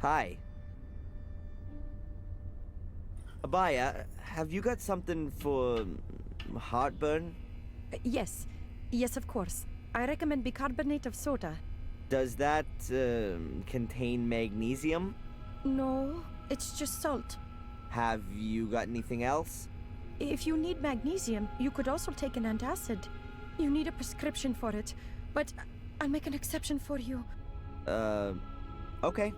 Hi. Abaya, have you got something for heartburn? Yes. Yes, of course. I recommend bicarbonate of soda. Does that contain magnesium? No, it's just salt. Have you got anything else? If you need magnesium, you could also take an antacid. You need a prescription for it, but I'll make an exception for you. Okay.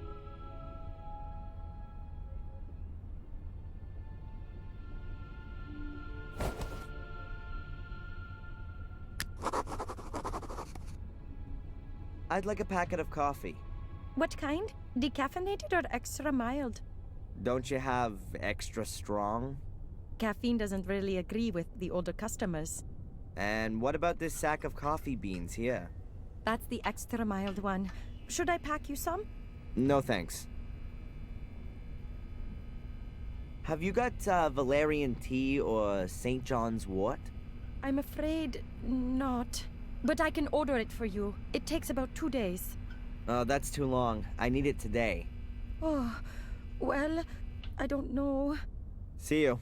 I'd like a packet of coffee. What kind? Decaffeinated or extra mild? Don't you have extra strong? Caffeine doesn't really agree with the older customers. And what about this sack of coffee beans here? That's the extra mild one. Should I pack you some? No thanks. Have you got valerian tea or St. John's wort? I'm afraid not. But I can order it for you. It takes about 2 days. Oh, that's too long. I need it today. Oh, well, I don't know. See you.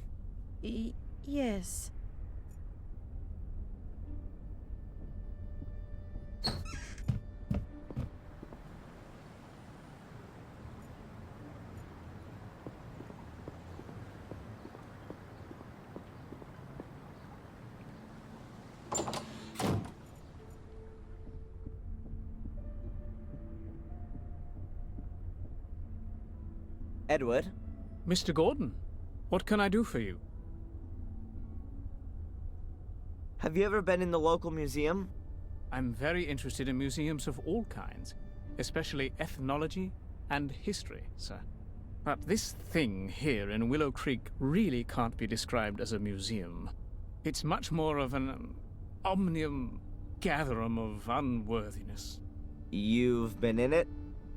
Yes. Edward? Mr. Gordon, what can I do for you? Have you ever been in the local museum? I'm very interested in museums of all kinds, especially ethnology and history, sir. But this thing here in Willow Creek really can't be described as a museum. It's much more of an omnium gatherum of unworthiness. You've been in it?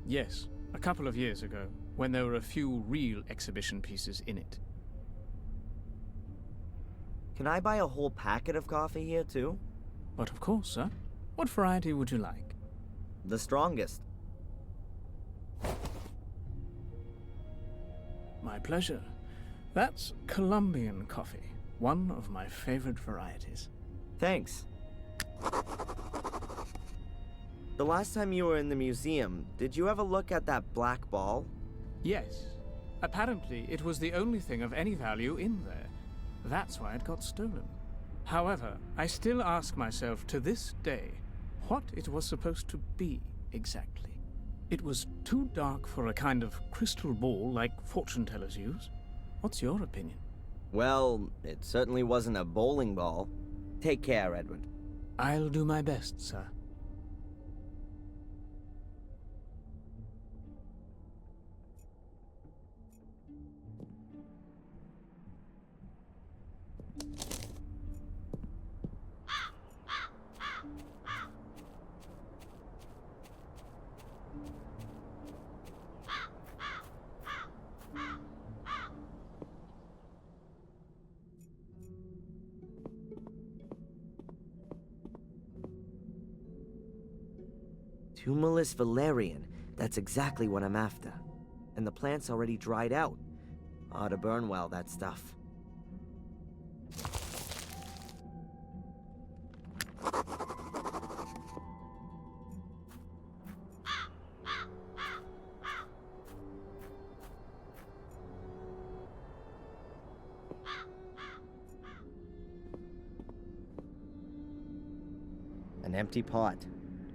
Yes, a couple of years ago, when there were a few real exhibition pieces in it. Can I buy a whole packet of coffee here, too? But of course, sir. What variety would you like? The strongest. My pleasure. That's Colombian coffee, one of my favorite varieties. Thanks. The last time you were in the museum, did you have a look at that black ball? Yes. Apparently, it was the only thing of any value in there. That's why it got stolen. However, I still ask myself to this day what it was supposed to be exactly. It was too dark for a kind of crystal ball like fortune tellers use. What's your opinion? Well, it certainly wasn't a bowling ball. Take care, Edward. I'll do my best, sir. Tumulus valerian. That's exactly what I'm after. And the plant's already dried out. Ought to burn well, that stuff. An empty pot.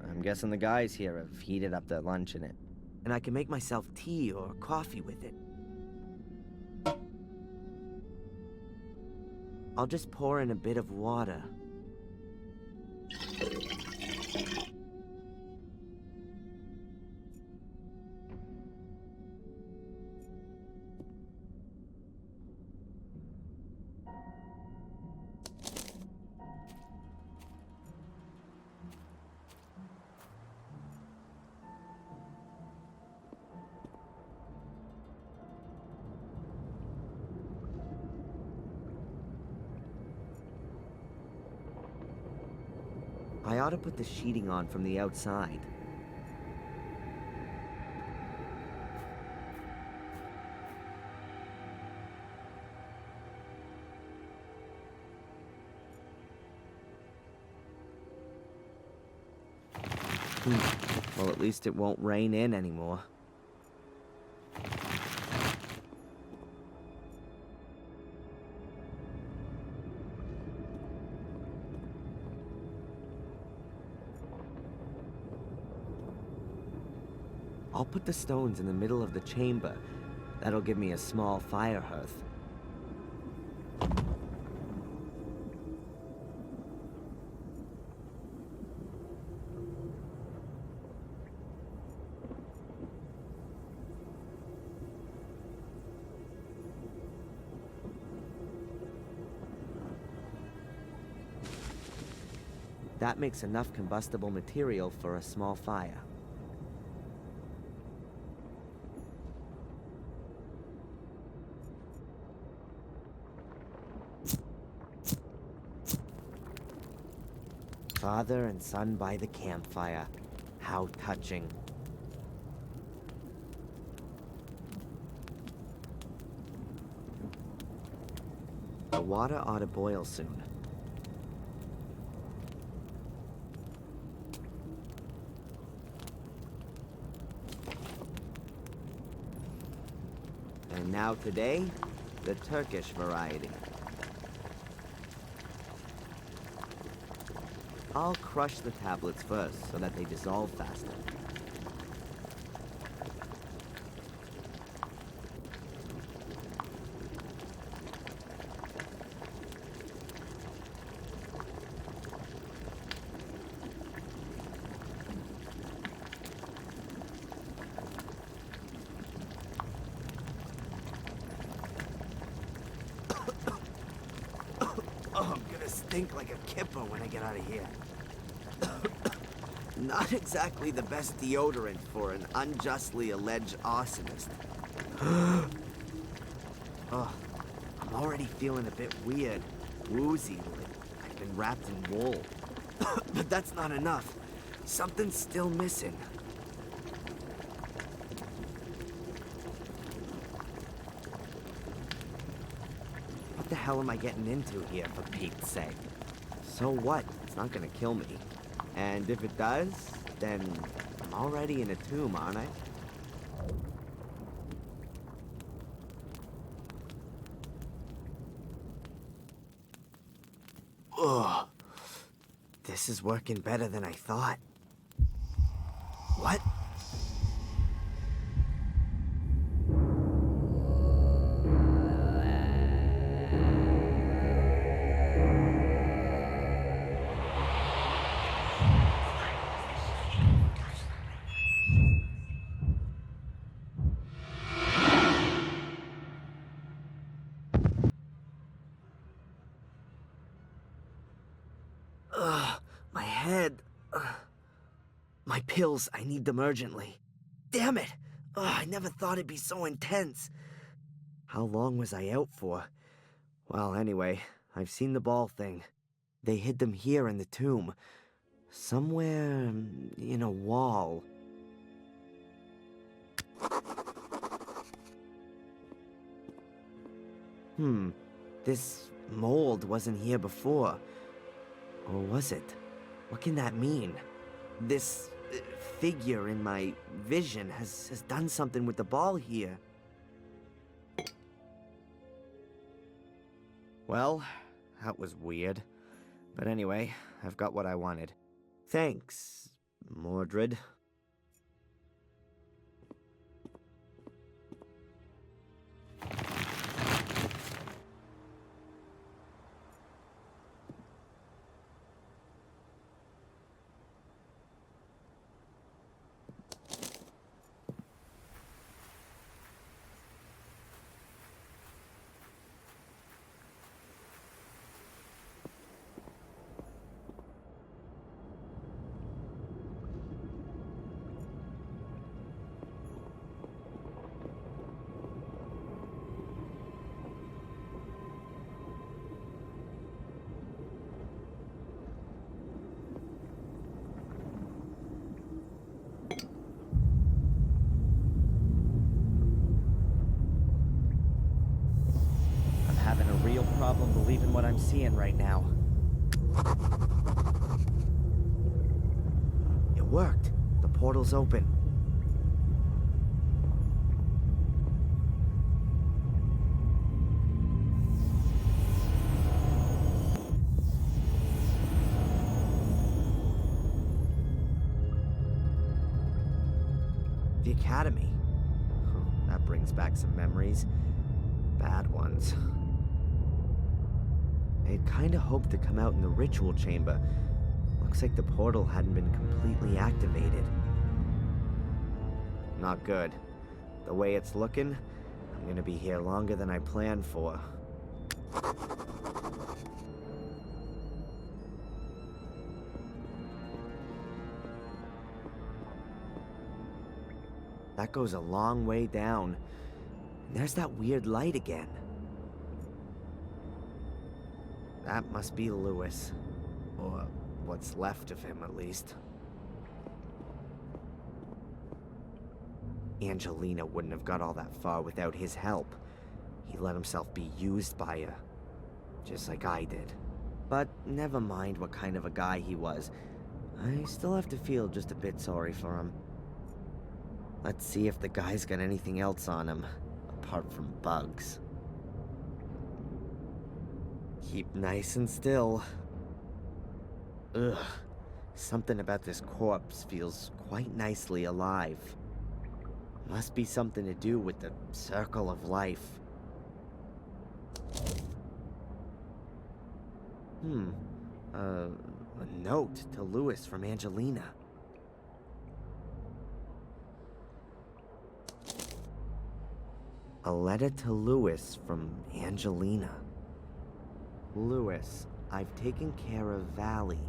I'm guessing the guys here have heated up their lunch in it. And I can make myself tea or coffee with it. I'll just pour in a bit of water. I ought to put the sheeting on from the outside. Well, at least it won't rain in anymore. I'll put the stones in the middle of the chamber. That'll give me a small fire hearth. That makes enough combustible material for a small fire. Father and son by the campfire. How touching. The water ought to boil soon. And now today, the Turkish variety. I'll crush the tablets first so that they dissolve faster. Oh, I'm gonna stink like a kipper when I get out of here. Not exactly the best deodorant for an unjustly alleged arsonist. Oh, I'm already feeling a bit weird, woozy, like I've been wrapped in wool. But that's not enough. Something's still missing. What the hell am I getting into here, for Pete's sake? So what? It's not gonna kill me. And if it does, then I'm already in a tomb, aren't I? Ugh. This is working better than I thought. What? My head. My pills, I need them urgently. Damn it! I never thought it'd be so intense. How long was I out for? Well, anyway, I've seen the ball thing. They hid them here in the tomb. Somewhere in a wall. This mold wasn't here before. Or was it? What can that mean? This figure in my vision has done something with the ball here. Well, that was weird. But anyway, I've got what I wanted. Thanks, Mordred. Problem believing what I'm seeing right now. It worked. The portal's open. The Academy. That brings back some memories. Bad ones. I had kinda hoped to come out in the ritual chamber. Looks like the portal hadn't been completely activated. Not good. The way it's looking, I'm gonna be here longer than I planned for. That goes a long way down. And there's that weird light again. That must be Lewis. Or what's left of him, at least. Angelina wouldn't have got all that far without his help. He let himself be used by her. Just like I did. But never mind what kind of a guy he was. I still have to feel just a bit sorry for him. Let's see if the guy's got anything else on him, apart from bugs. Keep nice and still. Ugh. Something about this corpse feels quite nicely alive. Must be something to do with the circle of life. A note to Lewis from Angelina. A letter to Lewis from Angelina. Lewis, I've taken care of Valley.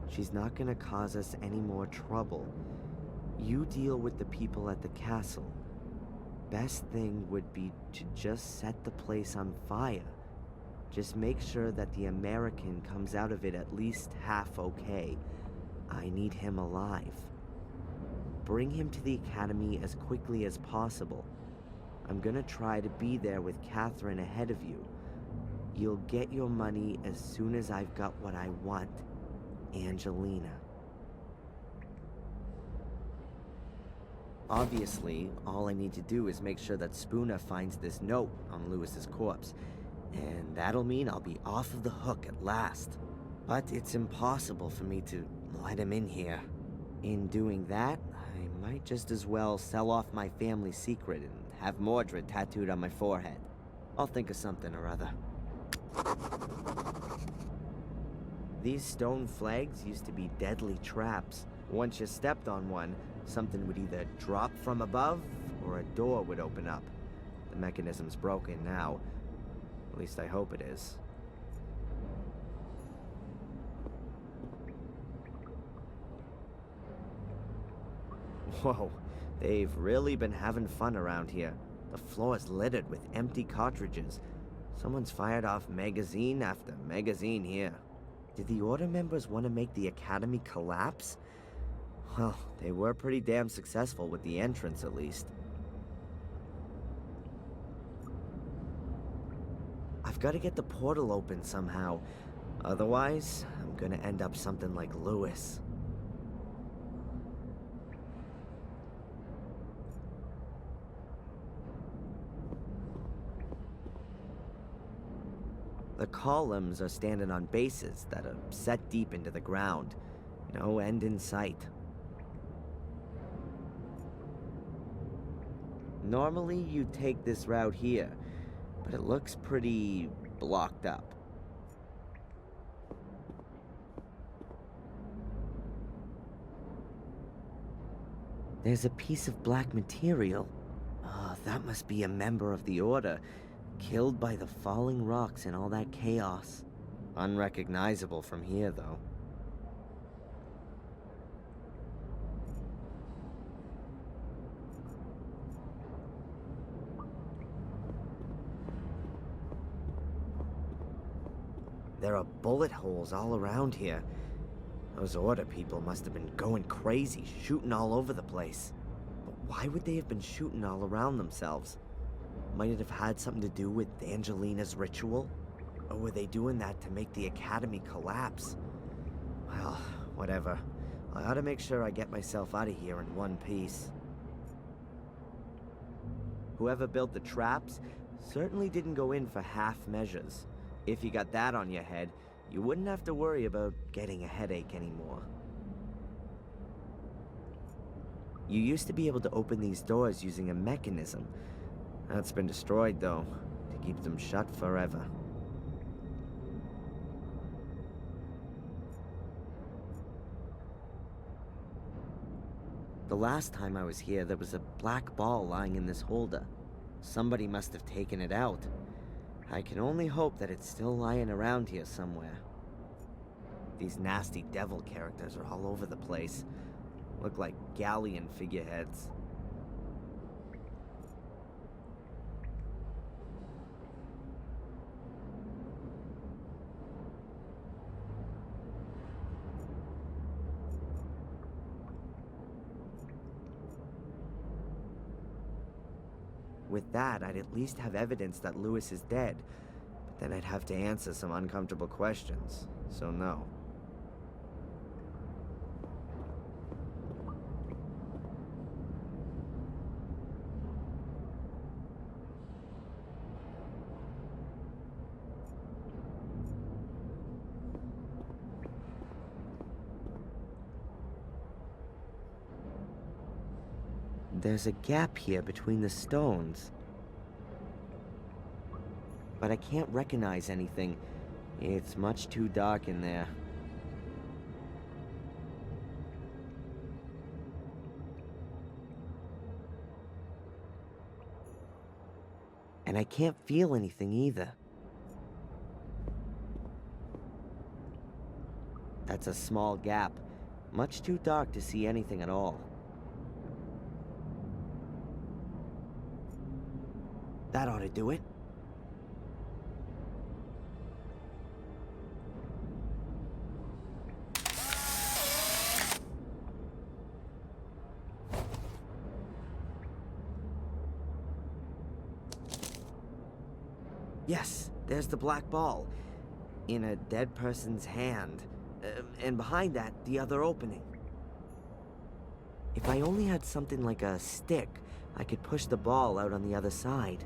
She's not gonna cause us any more trouble. You deal with the people at the castle. Best thing would be to just set the place on fire. Just make sure that the American comes out of it at least half okay. I need him alive. Bring him to the academy as quickly as possible. I'm gonna try to be there with Catherine ahead of you. You'll get your money as soon as I've got what I want. Angelina. Obviously, all I need to do is make sure that Spooner finds this note on Lewis's corpse. And that'll mean I'll be off of the hook at last. But it's impossible for me to let him in here. In doing that, I might just as well sell off my family secret and have Mordred tattooed on my forehead. I'll think of something or other. These stone flags used to be deadly traps. Once you stepped on one, something would either drop from above or a door would open up. The mechanism's broken now. At least I hope it is. Whoa, they've really been having fun around here. The floor's littered with empty cartridges. Someone's fired off magazine after magazine here. Did the Order members want to make the Academy collapse? Well, they were pretty damn successful with the entrance, at least. I've got to get the portal open somehow. Otherwise, I'm gonna end up something like Lewis. The columns are standing on bases that are set deep into the ground. No end in sight. Normally, you'd take this route here, but it looks pretty blocked up. There's a piece of black material. Oh, that must be a member of the Order, killed by the falling rocks and all that chaos. Unrecognizable from here, though. There are bullet holes all around here. Those Order people must have been going crazy, shooting all over the place. But why would they have been shooting all around themselves? Might it have had something to do with Angelina's ritual? Or were they doing that to make the Academy collapse? Well, whatever. I ought to make sure I get myself out of here in one piece. Whoever built the traps certainly didn't go in for half measures. If you got that on your head, you wouldn't have to worry about getting a headache anymore. You used to be able to open these doors using a mechanism. That's been destroyed, though, to keep them shut forever. The last time I was here, there was a black ball lying in this holder. Somebody must have taken it out. I can only hope that it's still lying around here somewhere. These nasty devil characters are all over the place. Look like galleon figureheads. With that, I'd at least have evidence that Lewis is dead. But then I'd have to answer some uncomfortable questions, so no. There's a gap here between the stones. But I can't recognize anything. It's much too dark in there. And I can't feel anything either. That's a small gap. Much too dark to see anything at all. That ought to do it. Yes, there's the black ball. In a dead person's hand. And behind that, the other opening. If I only had something like a stick, I could push the ball out on the other side.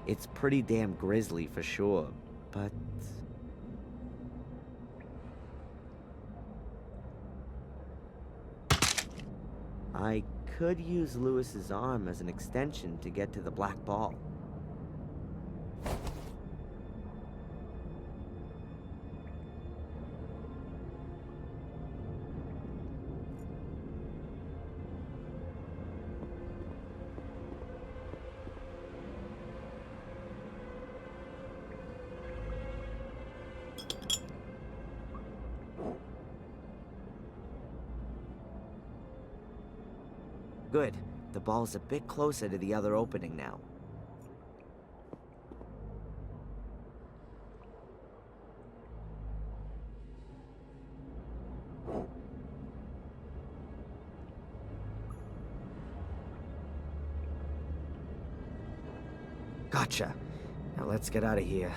It's pretty damn grisly for sure, but... I could use Lewis's arm as an extension to get to the black ball. Good. The ball's a bit closer to the other opening now. Gotcha. Now let's get out of here.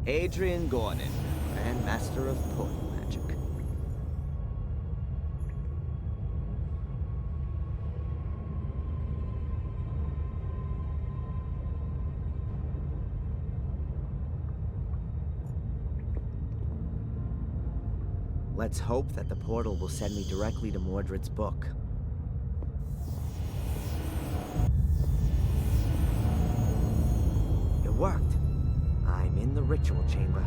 Adrian Gordon, Grand Master of Portal Magic. Let's hope that the portal will send me directly to Mordred's book. It worked. I'm in the ritual chamber.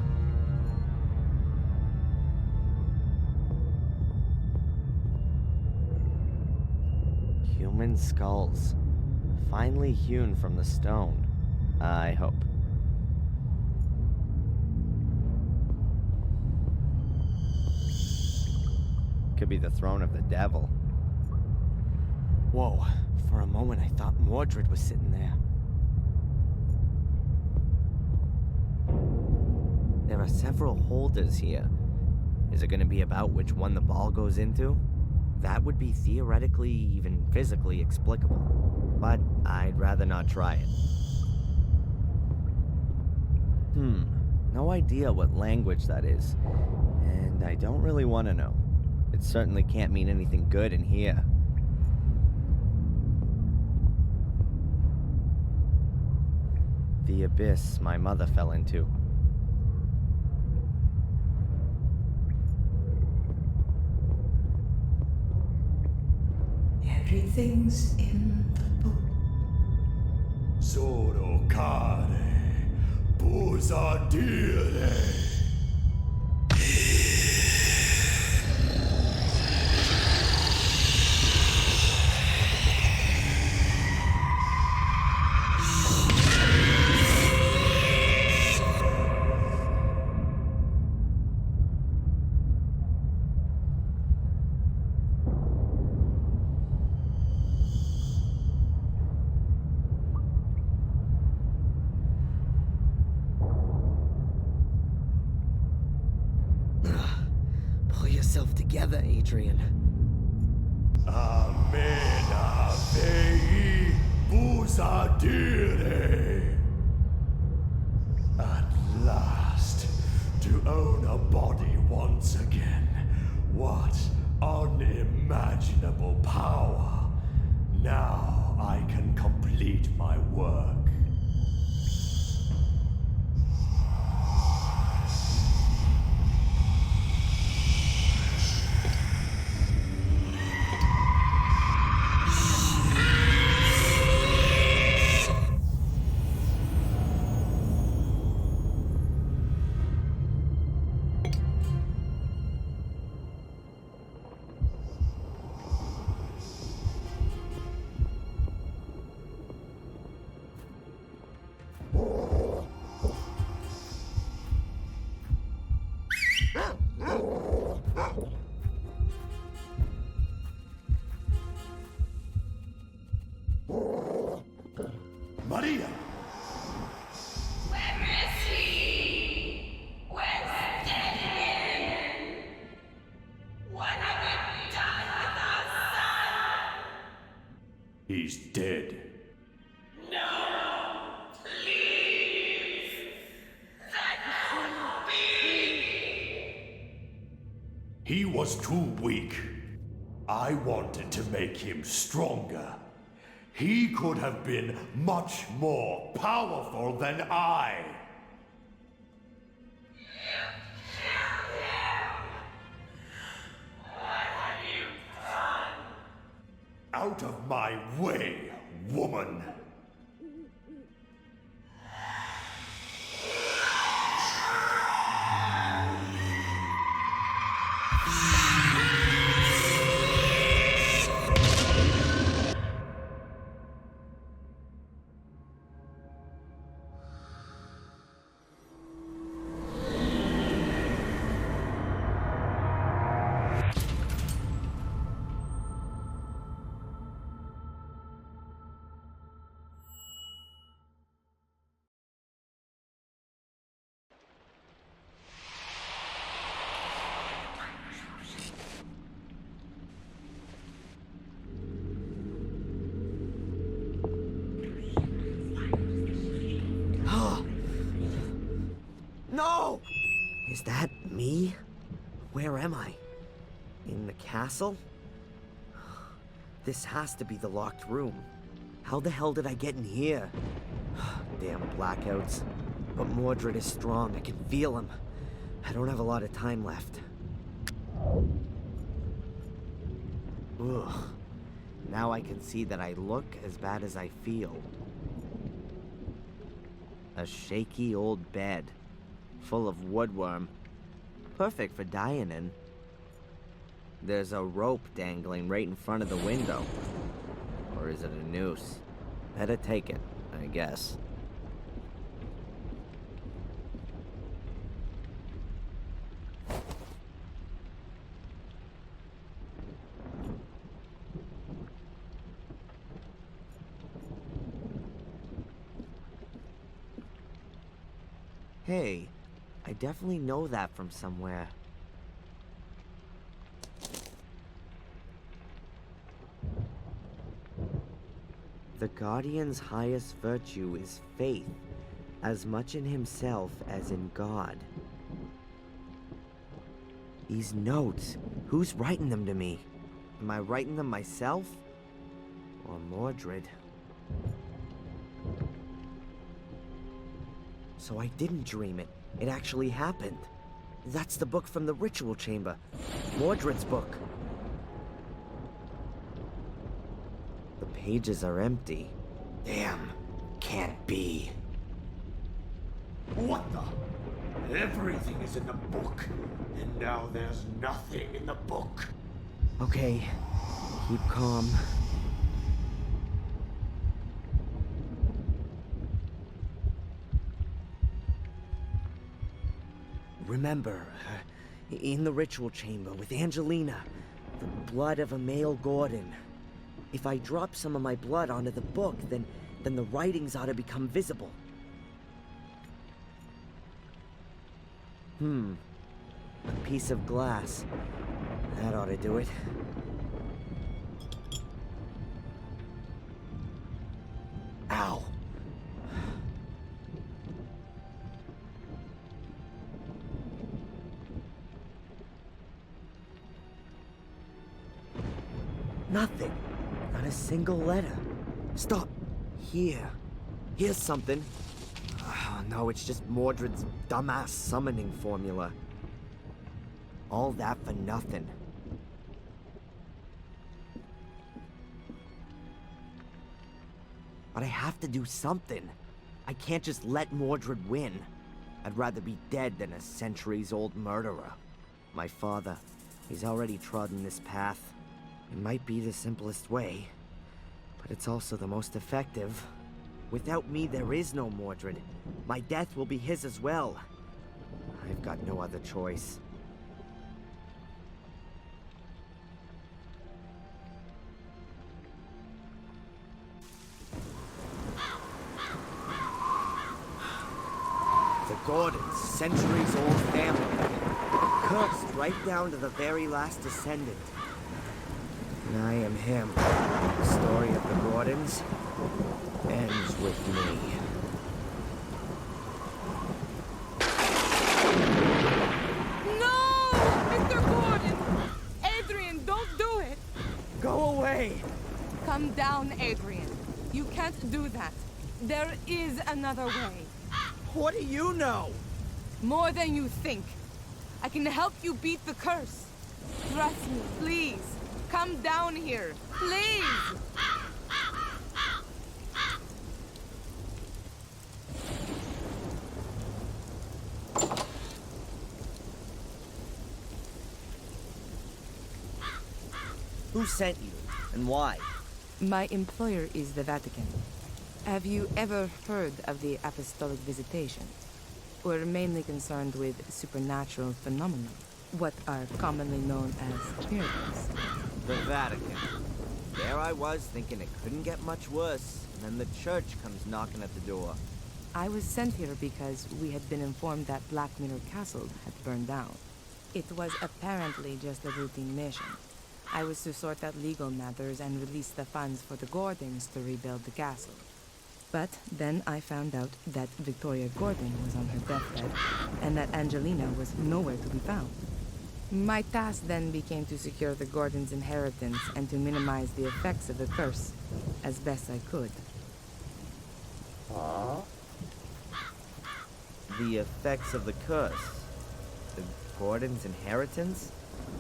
Human skulls. Finely hewn from the stone. I hope. Could be the throne of the devil. Whoa, for a moment I thought Mordred was sitting there. There are several holders here. Is it going to be about which one the ball goes into? That would be theoretically, even physically explicable. But I'd rather not try it. No idea what language that is. And I don't really want to know. It certainly can't mean anything good in here. The abyss my mother fell into. Everything's in the book. Solo care, busadire. Together, Adrian. Amena vei busadire. At last, to own a body once again. What unimaginable power. Now I can complete my work. Maria! Where is he? Where's Daniel? What have you done with our son? He's dead. No! Please! That couldn't be! He was too weak. I wanted to make him stronger. He could have been much more powerful than I. What have you done? Out of my way, woman. that me? Where am I? In the castle? This has to be the locked room. How the hell did I get in here? Damn blackouts. But Mordred is strong. I can feel him. I don't have a lot of time left. Ugh. Now I can see that I look as bad as I feel. A shaky old bed, full of woodworm. Perfect for dying in. There's a rope dangling right in front of the window. Or is it a noose? Better take it, I guess. Hey, I definitely know that from somewhere. The Guardian's highest virtue is faith, as much in himself as in God. These notes, who's writing them to me? Am I writing them myself? Or Mordred? So I didn't dream it. It actually happened. That's the book from the ritual chamber. Mordred's book. The pages are empty. Damn. Can't be. What the? Everything is in the book, and now there's nothing in the book. Okay. Keep calm. Remember, in the ritual chamber with Angelina, the blood of a male Gordon. If I drop some of my blood onto the book, then the writings ought to become visible. A piece of glass. That ought to do it. Ow. Nothing. Not a single letter. Stop. Here. Here's something. Oh, no, it's just Mordred's dumbass summoning formula. All that for nothing. But I have to do something. I can't just let Mordred win. I'd rather be dead than a centuries-old murderer. My father, he's already trodden this path. It might be the simplest way, but it's also the most effective. Without me, there is no Mordred. My death will be his as well. I've got no other choice. The Gordons, centuries-old family. Cursed right down to the very last descendant. And I am him. The story of the Gordons ends with me. No! Mr. Gordon! Adrian, don't do it! Go away! Come down, Adrian. You can't do that. There is another way. What do you know? More than you think. I can help you beat the curse. Trust me, please. Come down here, please! Who sent you, and why? My employer is the Vatican. Have you ever heard of the Apostolic Visitation? We're mainly concerned with supernatural phenomena, what are commonly known as miracles. The Vatican. There I was thinking it couldn't get much worse, and then the church comes knocking at the door. I was sent here because we had been informed that Black Mirror Castle had burned down. It was apparently just a routine mission. I was to sort out legal matters and release the funds for the Gordons to rebuild the castle. But then I found out that Victoria Gordon was on her deathbed, and that Angelina was nowhere to be found. My task then became to secure the Gordons' inheritance and to minimize the effects of the curse as best I could. The effects of the curse? The Gordon's inheritance?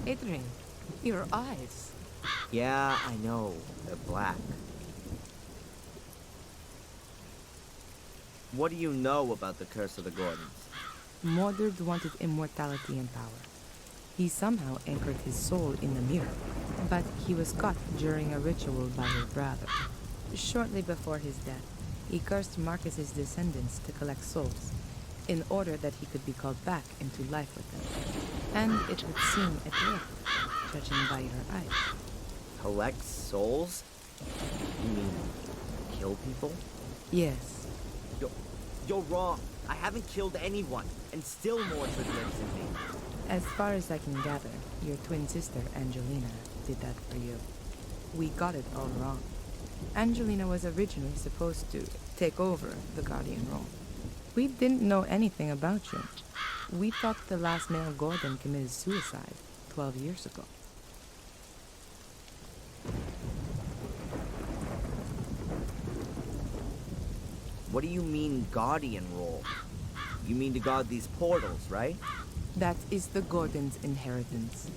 Adrian, your eyes. Yeah, I know. They're black. What do you know about the curse of the Gordons? Mordred wanted immortality and power. He somehow anchored his soul in the mirror, but he was caught during a ritual by his brother. Shortly before his death, he cursed Marcus's descendants to collect souls, in order that he could be called back into life with them. And it would seem it worked, judging by your eyes. Collect souls? You mean kill people? Yes. You're wrong. I haven't killed anyone, and still Mordred lives in me. As far as I can gather, your twin sister, Angelina, did that for you. We got it all wrong. Angelina was originally supposed to take over the Guardian role. We didn't know anything about you. We thought the last male Gordon committed suicide 12 years ago. What do you mean, Guardian role? You mean to guard these portals, right? That is the Gordons' inheritance.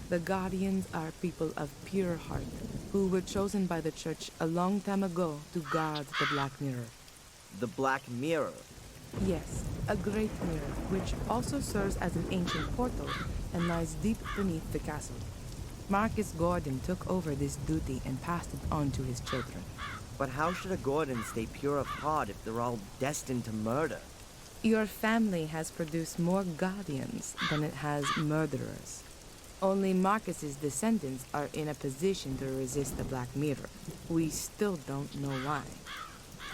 The Guardians are people of pure heart, who were chosen by the Church a long time ago to guard the Black Mirror. The Black Mirror? Yes, a great mirror, which also serves as an ancient portal and lies deep beneath the castle. Marcus Gordon took over this duty and passed it on to his children. But how should a Gordon stay pure of heart if they're all destined to murder? Your family has produced more Guardians than it has murderers. Only Marcus's descendants are in a position to resist the Black Mirror. We still don't know why.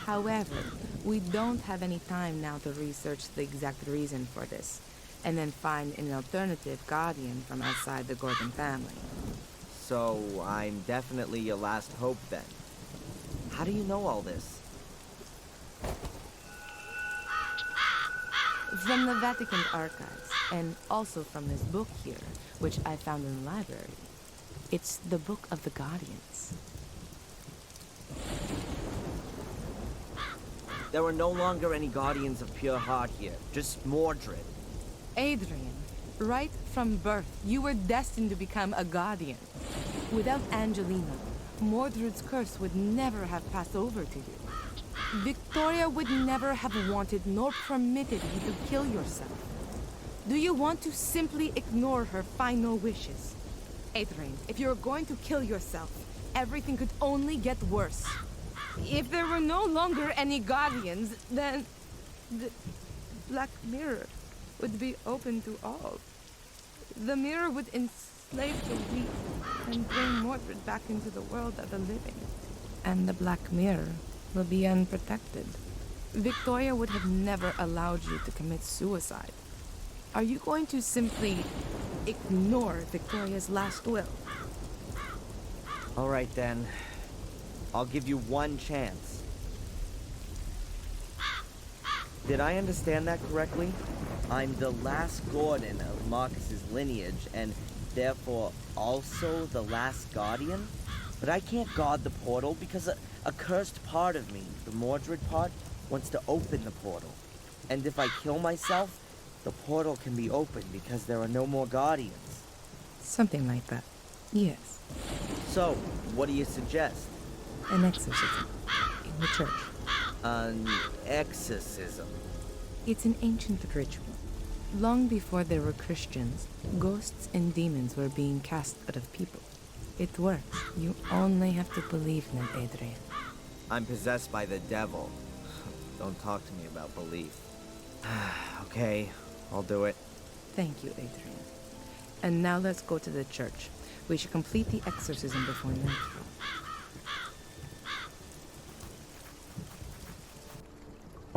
However, we don't have any time now to research the exact reason for this, and then find an alternative Guardian from outside the Gordon family. So, I'm definitely your last hope then. How do you know all this? From the Vatican archives, and also from this book here, which I found in the library. It's the Book of the Guardians. There are no longer any Guardians of pure heart here, just Mordred. Adrian, right from birth, you were destined to become a Guardian. Without Angelina, Mordred's curse would never have passed over to you. Victoria would never have wanted nor permitted you to kill yourself. Do you want to simply ignore her final wishes? Adrian, if you're going to kill yourself, everything could only get worse. If there were no longer any Guardians, then the Black Mirror would be open to all. The mirror would enslave the weak and bring Mordred back into the world of the living. And the Black Mirror will be unprotected. Victoria would have never allowed you to commit suicide. Are you going to simply ignore Victoria's last will? All right then. I'll give you one chance. Did I understand that correctly? I'm the last Gordon of Marcus's lineage, and therefore also the last Guardian? But I can't guard the portal because a cursed part of me, the Mordred part, wants to open the portal. And if I kill myself, the portal can be opened because there are no more Guardians. Something like that. Yes. So, what do you suggest? An exorcism. In the church. An exorcism? It's an ancient ritual. Long before there were Christians, ghosts and demons were being cast out of people. It works. You only have to believe in it, Adrian. I'm possessed by the devil. Don't talk to me about belief. Okay, I'll do it. Thank you, Adrian. And now let's go to the church. We should complete the exorcism before nightfall.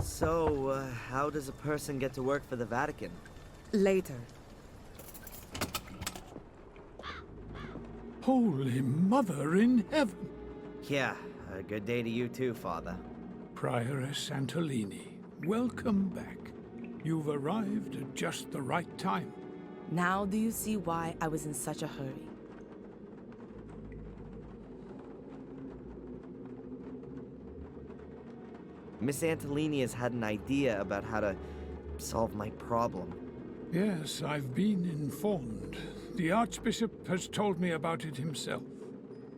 So, how does a person get to work for the Vatican? Later. Holy Mother in heaven! Yeah, a good day to you too, Father. Prioress Antolini, welcome back. You've arrived at just the right time. Now do you see why I was in such a hurry? Miss Antolini has had an idea about how to solve my problem. Yes, I've been informed. The Archbishop has told me about it himself.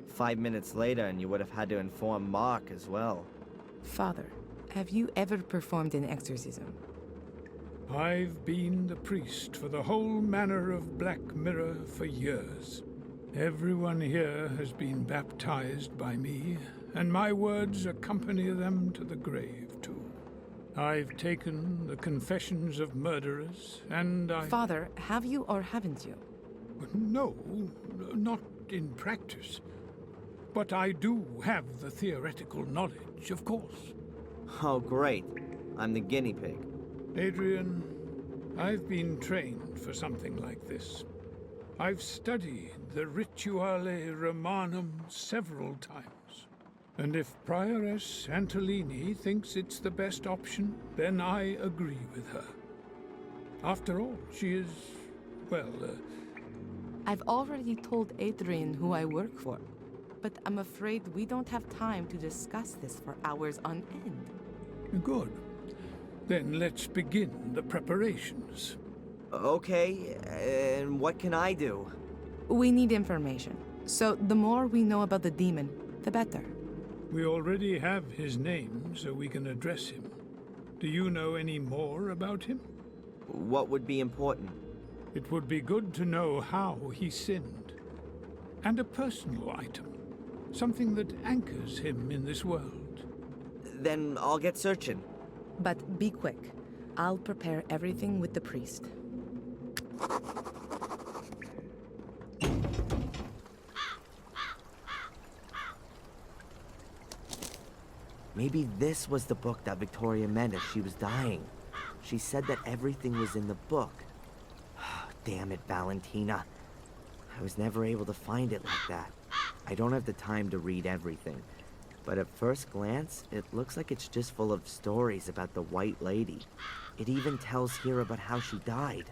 5 minutes later, and you would have had to inform Mark as well. Father, have you ever performed an exorcism? I've been the priest for the whole manor of Black Mirror for years. Everyone here has been baptized by me, and my words accompany them to the grave, too. I've taken the confessions of murderers, and Father, have you or haven't you? No, not in practice. But I do have the theoretical knowledge, of course. Oh, great. I'm the guinea pig. Adrian, I've been trained for something like this. I've studied the Rituale Romanum several times. And if Prioress Antolini thinks it's the best option, then I agree with her. After all, she is, well, I've already told Adrian who I work for, but I'm afraid we don't have time to discuss this for hours on end. Good. Then let's begin the preparations. Okay, and what can I do? We need information. So the more we know about the demon, the better. We already have his name, so we can address him. Do you know any more about him? What would be important? It would be good to know how he sinned. And a personal item. Something that anchors him in this world. Then I'll get searching. But be quick. I'll prepare everything with the priest. Maybe this was the book that Victoria meant as she was dying. She said that everything was in the book. Damn it, Valentina. I was never able to find it like that. I don't have the time to read everything. But at first glance, it looks like it's just full of stories about the White Lady. It even tells here about how she died.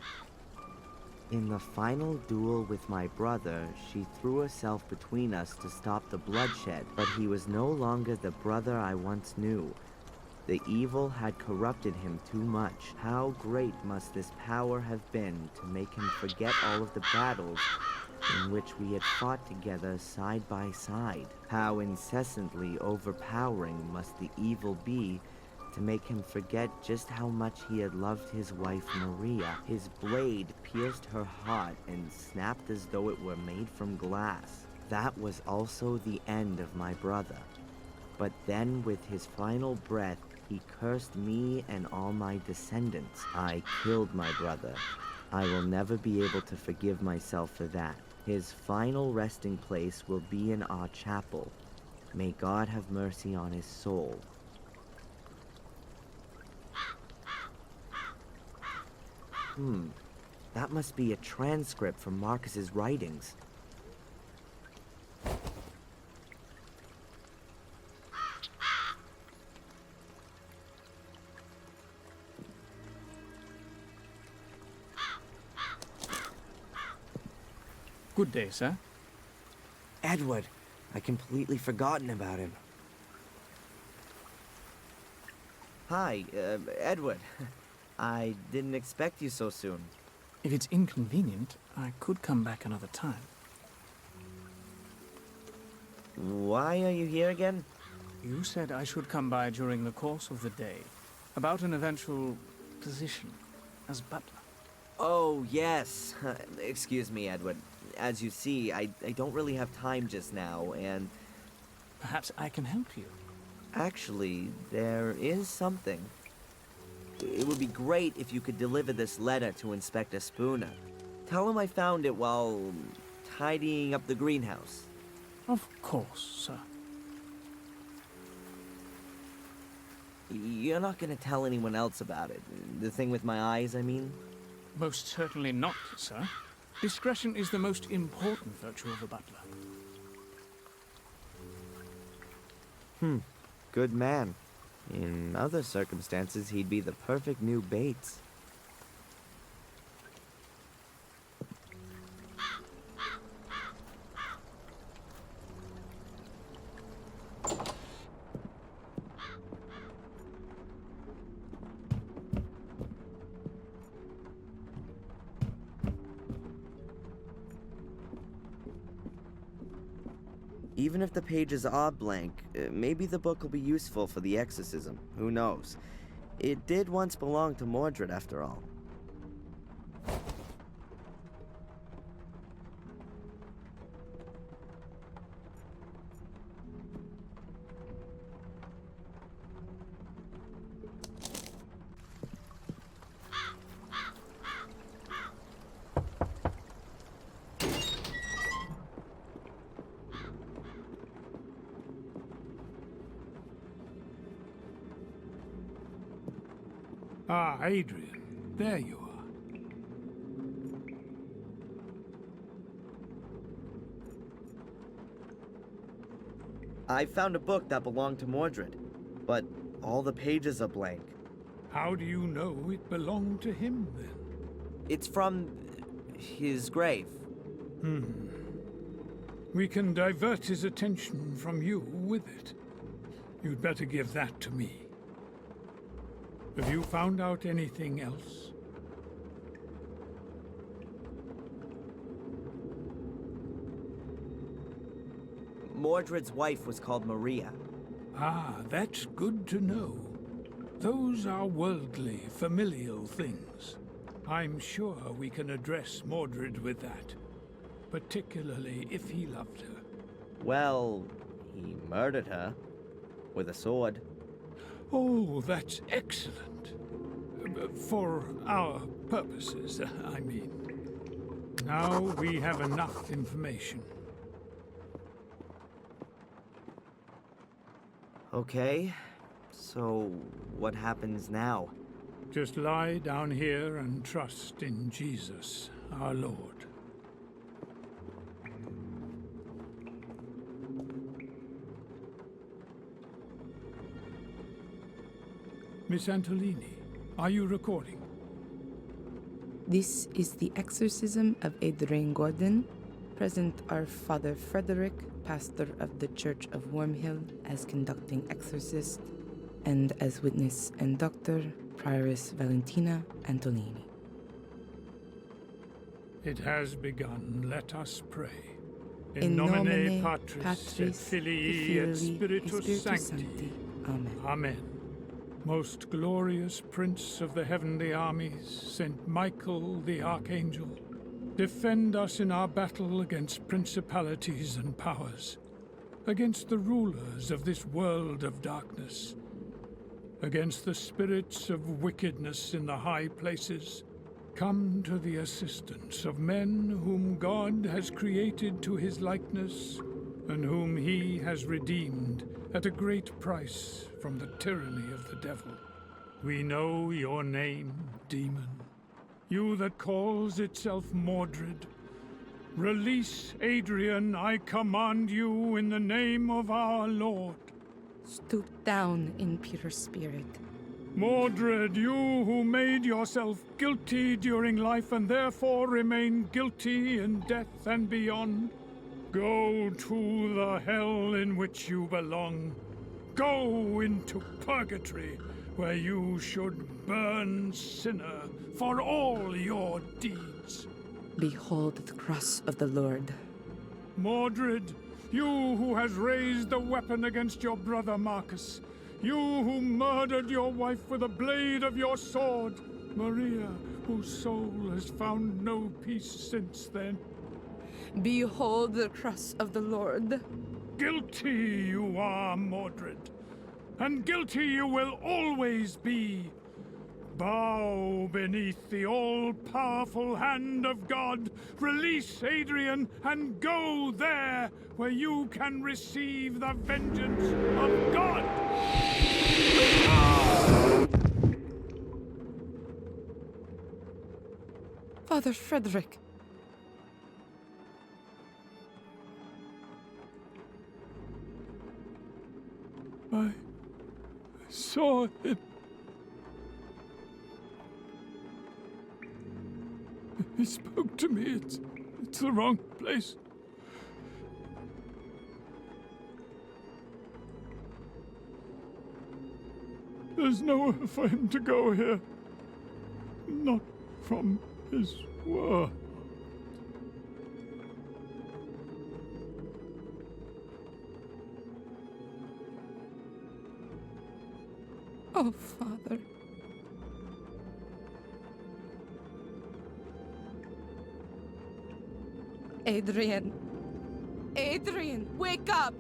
In the final duel with my brother, she threw herself between us to stop the bloodshed, but he was no longer the brother I once knew. The evil had corrupted him too much. How great must this power have been to make him forget all of the battles in which we had fought together side by side? How incessantly overpowering must the evil be to make him forget just how much he had loved his wife Maria. His blade pierced her heart and snapped as though it were made from glass. That was also the end of my brother. But then with his final breath, he cursed me and all my descendants. I killed my brother. I will never be able to forgive myself for that. His final resting place will be in our chapel. May God have mercy on his soul. That must be a transcript from Marcus's writings. Good day, sir. Edward, I completely forgotten about him. Hi, Edward. I didn't expect you so soon. If it's inconvenient, I could come back another time. Why are you here again? You said I should come by during the course of the day, about an eventual position as butler. Oh, yes. Excuse me, Edward. As you see, I don't really have time just now, and... Perhaps I can help you. Actually, there is something. It would be great if you could deliver this letter to Inspector Spooner. Tell him I found it while tidying up the greenhouse. Of course, sir. You're not gonna tell anyone else about it? The thing with my eyes, I mean? Most certainly not, sir. Discretion is the most important virtue of a butler. Good man. In other circumstances, he'd be the perfect new Bates. Even if the pages are blank, maybe the book will be useful for the exorcism. Who knows? It did once belong to Mordred, after all. Ah, Adrian, there you are. I found a book that belonged to Mordred, but all the pages are blank. How do you know it belonged to him, then? It's from his grave. We can divert his attention from you with it. You'd better give that to me. Have you found out anything else? Mordred's wife was called Maria. Ah, that's good to know. Those are worldly, familial things. I'm sure we can address Mordred with that, particularly if he loved her. Well, he murdered her with a sword. Oh, that's excellent. For our purposes, I mean. Now we have enough information. Okay, so what happens now? Just lie down here and trust in Jesus, our Lord. Miss Antolini, are you recording? This is the exorcism of Adrian Gordon. Present are Father Frederick, pastor of the Church of Wormhill, as conducting exorcist, and as witness and doctor, Prioress Valentina Antolini. It has begun. Let us pray. In nomine Patris et Filii et Spiritus Sancti. Amen. Amen. Most glorious Prince of the heavenly armies, Saint Michael the Archangel, defend us in our battle against principalities and powers, against the rulers of this world of darkness, against the spirits of wickedness in the high places. Come to the assistance of men whom God has created to his likeness, and whom he has redeemed at a great price from the tyranny of the devil. We know your name, demon, you that calls itself Mordred. Release Adrian, I command you in the name of our Lord. Stoop down, impure spirit. Mordred, you who made yourself guilty during life and therefore remain guilty in death and beyond, go to the hell in which you belong. Go into purgatory, where you should burn sinner for all your deeds. Behold the cross of the Lord. Mordred, you who has raised the weapon against your brother Marcus, you who murdered your wife with a blade of your sword, Maria, whose soul has found no peace since then. Behold the cross of the Lord. Guilty you are, Mordred, and guilty you will always be. Bow beneath the all-powerful hand of God. Release Adrian and go there where you can receive the vengeance of God. Father Frederick. I saw it. He spoke to me. It's the wrong place. There's nowhere for him to go here. Not from his world. Oh, Father. Adrian. Adrian, wake up!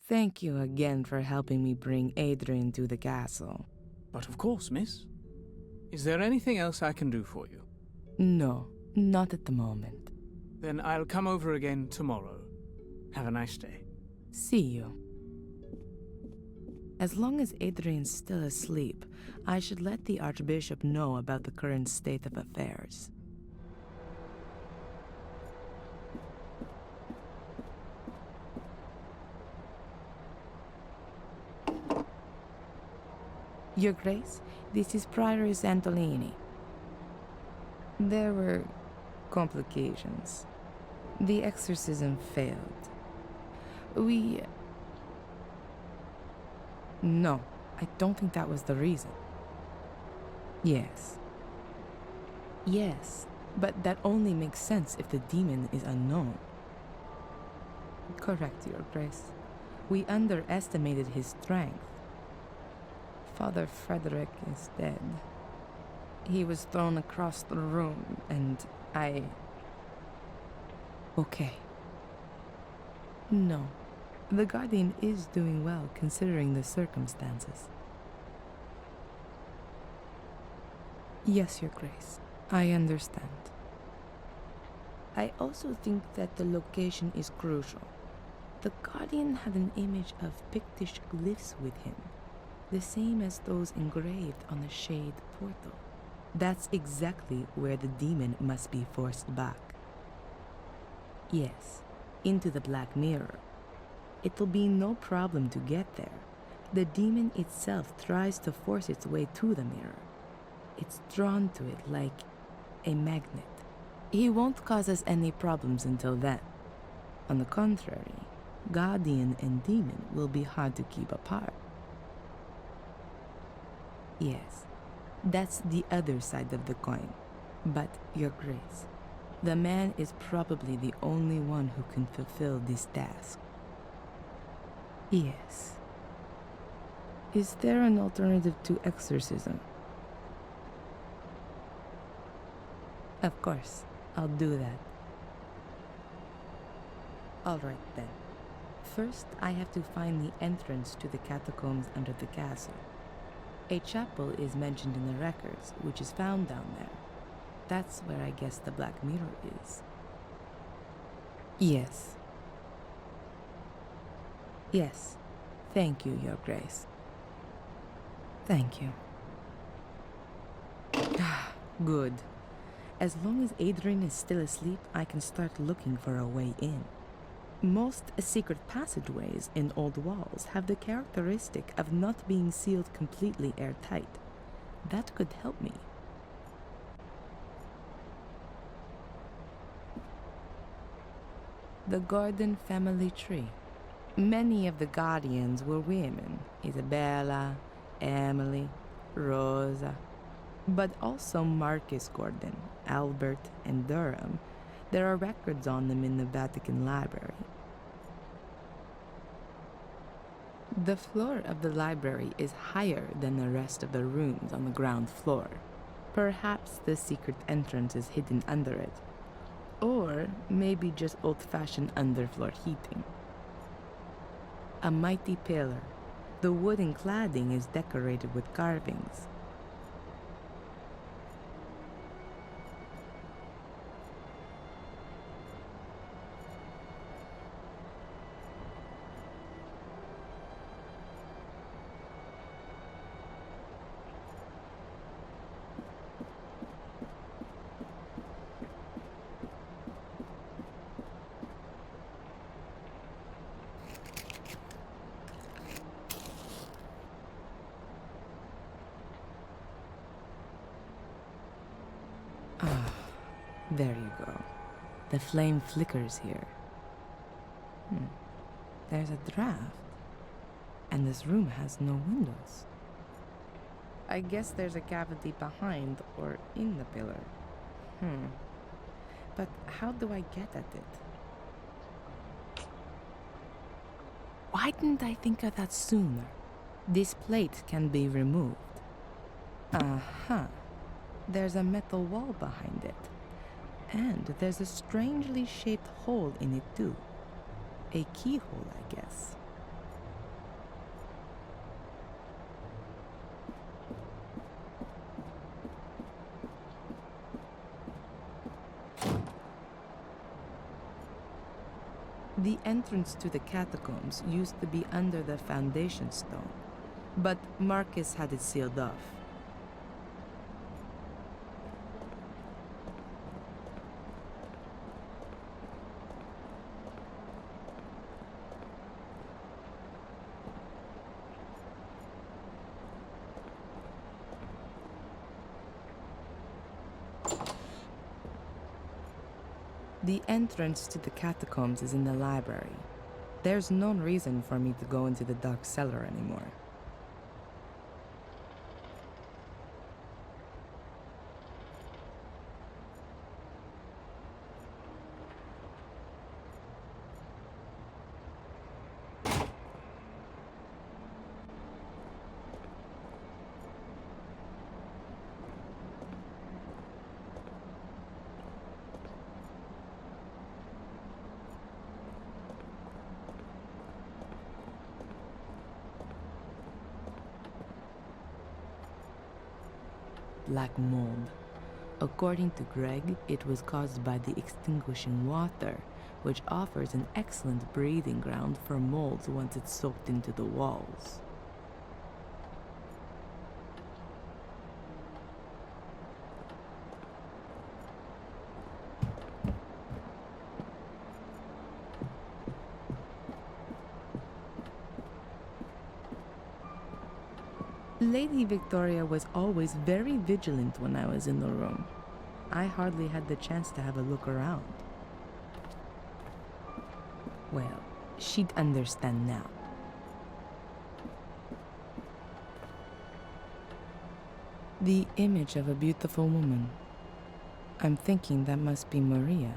Thank you again for helping me bring Adrian to the castle. But of course, miss. Is there anything else I can do for you? No, not at the moment. Then I'll come over again tomorrow. Have a nice day. See you. As long as Adrian's still asleep, I should let the Archbishop know about the current state of affairs. Your Grace, this is Prioress Antolini. There were complications. The exorcism failed. No, I don't think that was the reason. Yes. Yes, but that only makes sense if the demon is unknown. Correct, Your Grace. We underestimated his strength. Father Frederick is dead. He was thrown across the room, and I... Okay. No. The Guardian is doing well, considering the circumstances. Yes, Your Grace. I understand. I also think that the location is crucial. The Guardian had an image of Pictish glyphs with him, the same as those engraved on the Shade portal. That's exactly where the demon must be forced back. Yes, into the Black Mirror. It'll be no problem to get there. The demon itself tries to force its way to the mirror. It's drawn to it like a magnet. He won't cause us any problems until then. On the contrary, Guardian and demon will be hard to keep apart. Yes, that's the other side of the coin. But, Your Grace, the man is probably the only one who can fulfill this task. Yes. Is there an alternative to exorcism? Of course, I'll do that. All right then. First, I have to find the entrance to the catacombs under the castle. A chapel is mentioned in the records, which is found down there. That's where I guess the Black Mirror is. Yes. Yes. Thank you, Your Grace. Thank you. Good. As long as Adrian is still asleep, I can start looking for a way in. Most secret passageways in old walls have the characteristic of not being sealed completely airtight. That could help me. The Gordon family tree. Many of the Guardians were women. Isabella, Emily, Rosa. But also Marcus Gordon, Albert, and Durham. There are records on them in the Vatican Library. The floor of the library is higher than the rest of the rooms on the ground floor. Perhaps the secret entrance is hidden under it. Or maybe just old-fashioned underfloor heating. A mighty pillar. The wooden cladding is decorated with carvings. There you go. The flame flickers here. There's a draft. And this room has no windows. I guess there's a cavity behind or in the pillar. But how do I get at it? Why didn't I think of that sooner? This plate can be removed. There's a metal wall behind it. And there's a strangely shaped hole in it too. A keyhole, I guess. The entrance to the catacombs used to be under the foundation stone, but Marcus had it sealed off. The entrance to the catacombs is in the library. There's no reason for me to go into the dark cellar anymore. Black mold. According to Greg, it was caused by the extinguishing water, which offers an excellent breeding ground for molds once it's soaked into the walls. Lady Victoria was always very vigilant when I was in the room. I hardly had the chance to have a look around. Well, she'd understand now. The image of a beautiful woman. I'm thinking that must be Maria.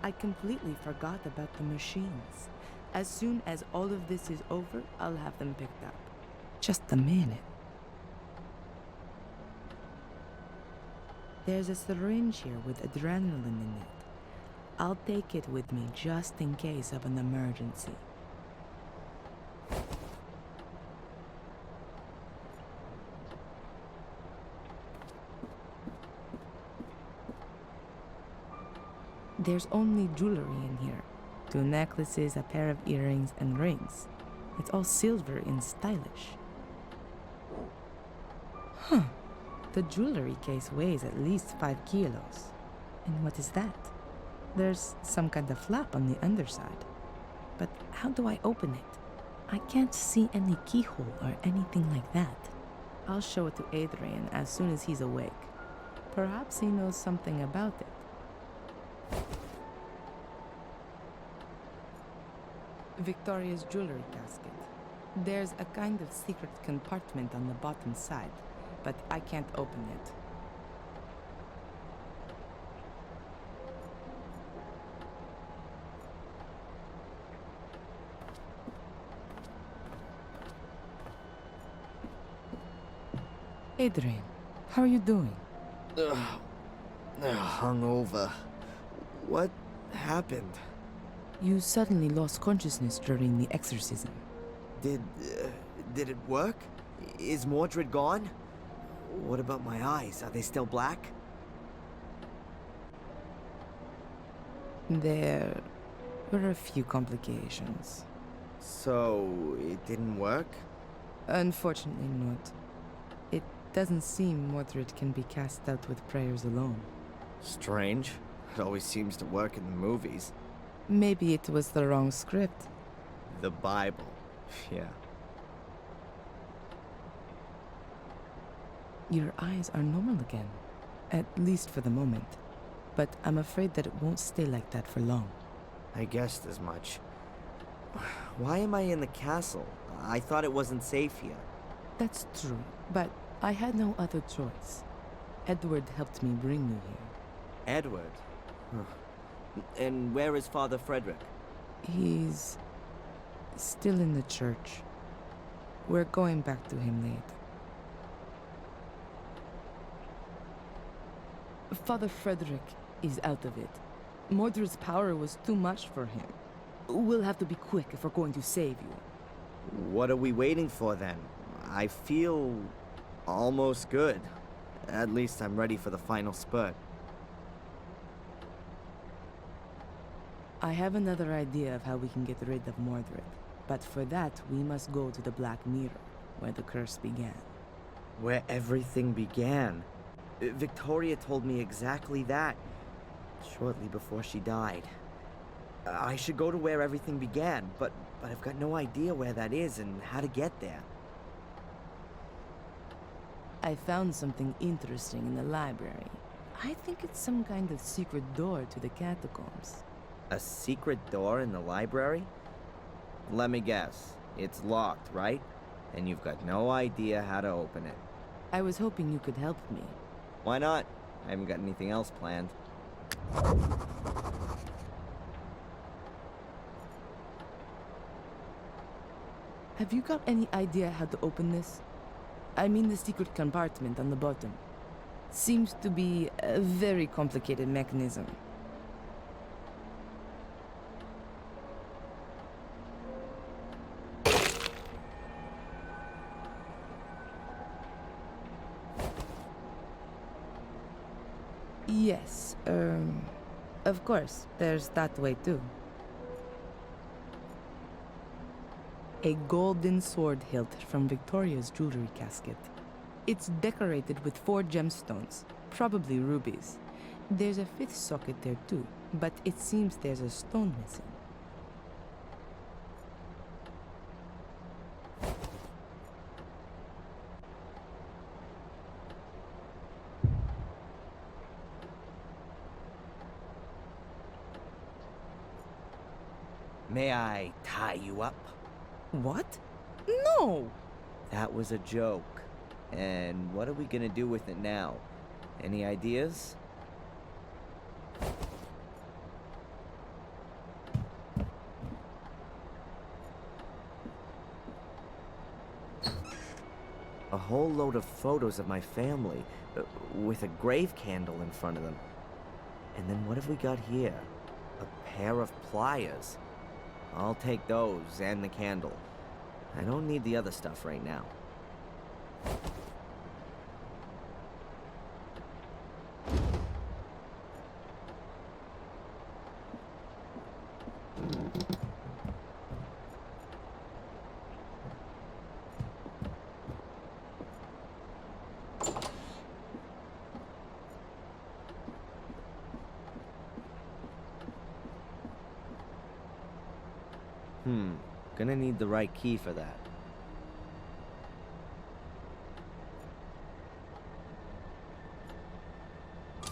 I completely forgot about the machines. As soon as all of this is over, I'll have them picked up. Just a minute. There's a syringe here with adrenaline in it. I'll take it with me just in case of an emergency. There's only jewelry in here. 2 necklaces, a pair of earrings, and rings. It's all silver and stylish. The jewelry case weighs at least 5 kilos. And what is that? There's some kind of flap on the underside. But how do I open it? I can't see any keyhole or anything like that. I'll show it to Adrian as soon as he's awake. Perhaps he knows something about it. Victoria's jewelry casket. There's a kind of secret compartment on the bottom side, but I can't open it. Adrian, how are you doing? Hungover. What happened? You suddenly lost consciousness during the exorcism. Did it work? Is Mordred gone? What about my eyes? Are they still black? There were a few complications. So, it didn't work? Unfortunately not. It doesn't seem Mordred can be cast out with prayers alone. Strange. It always seems to work in the movies. Maybe it was the wrong script. The Bible. Yeah. Your eyes are normal again. At least for the moment. But I'm afraid that it won't stay like that for long. I guessed as much. Why am I in the castle? I thought it wasn't safe here. That's true, but I had no other choice. Edward helped me bring you here. Edward? And where is Father Frederick? He's still in the church. We're going back to him later. Father Frederick is out of it. Mordred's power was too much for him. We'll have to be quick if we're going to save you. What are we waiting for then? I feel almost good. At least I'm ready for the final spurt. I have another idea of how we can get rid of Mordred. But for that, we must go to the Black Mirror, where the curse began. Where everything began? Victoria told me exactly that, shortly before she died. I should go to where everything began, but I've got no idea where that is and how to get there. I found something interesting in the library. I think it's some kind of secret door to the catacombs. A secret door in the library? Let me guess. It's locked, right? And you've got no idea how to open it. I was hoping you could help me. Why not? I haven't got anything else planned. Have you got any idea how to open this? I mean the secret compartment on the bottom. Seems to be a very complicated mechanism. Yes, of course, there's that way too. A golden sword hilt from Victoria's jewelry casket. It's decorated with 4 gemstones, probably rubies. There's a 5th socket there too, but it seems there's a stone missing. May I tie you up? What? No! That was a joke. And what are we gonna do with it now? Any ideas? A whole load of photos of my family, with a grave candle in front of them. And then what have we got here? A pair of pliers. I'll take those and the candle. I don't need the other stuff right now. Gonna need the right key for that.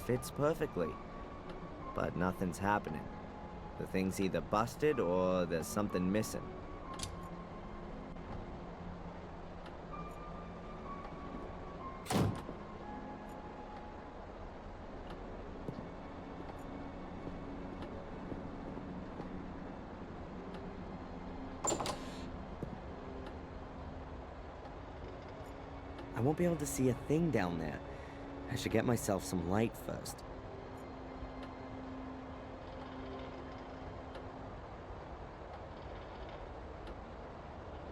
Fits perfectly, but nothing's happening. The thing's either busted or there's something missing. I won't be able to see a thing down there. I should get myself some light first.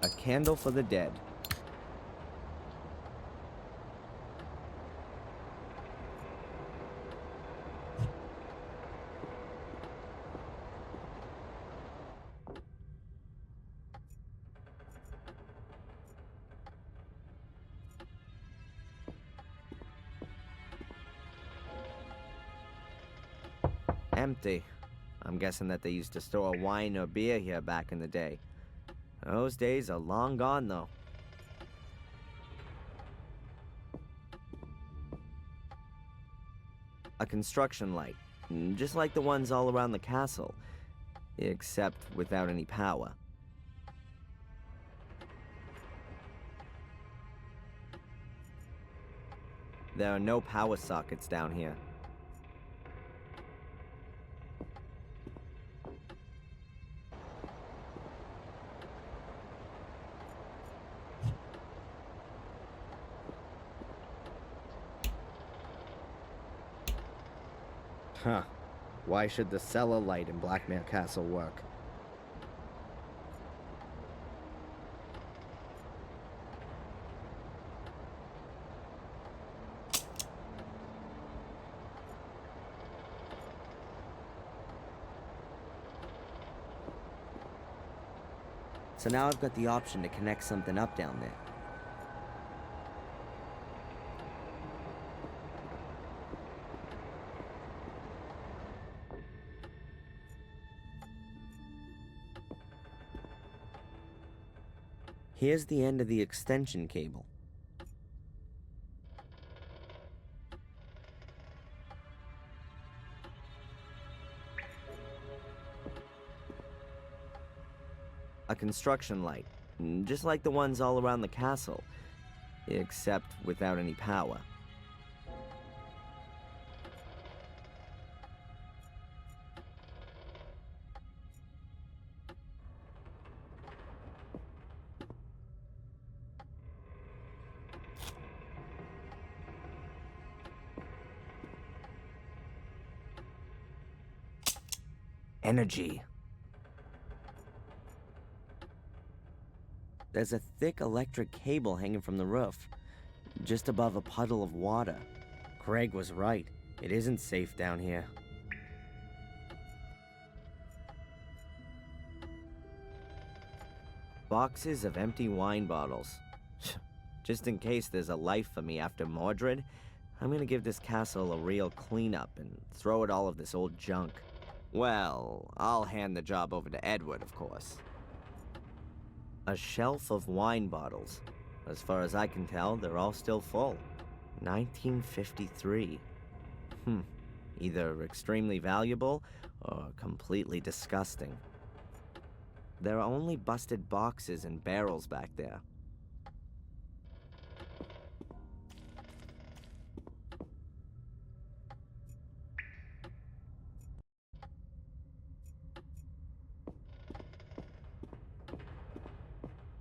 A candle for the dead. Empty. I'm guessing that they used to store wine or beer here back in the day. Those days are long gone, though. A construction light, just like the ones all around the castle, except without any power. There are no power sockets down here. Huh. Why should the cellar light in Blackmare Castle work? So now I've got the option to connect something up down there. Here's the end of the extension cable. A construction light, just like the ones all around the castle, except without any power. Energy. There's a thick electric cable hanging from the roof, just above a puddle of water. Craig was right. It isn't safe down here. Boxes of empty wine bottles. Just in case there's a life for me after Mordred, I'm gonna give this castle a real cleanup and throw out all of this old junk. Well, I'll hand the job over to Edward, of course. A shelf of wine bottles. As far as I can tell, they're all still full. 1953. Either extremely valuable or completely disgusting. There are only busted boxes and barrels back there.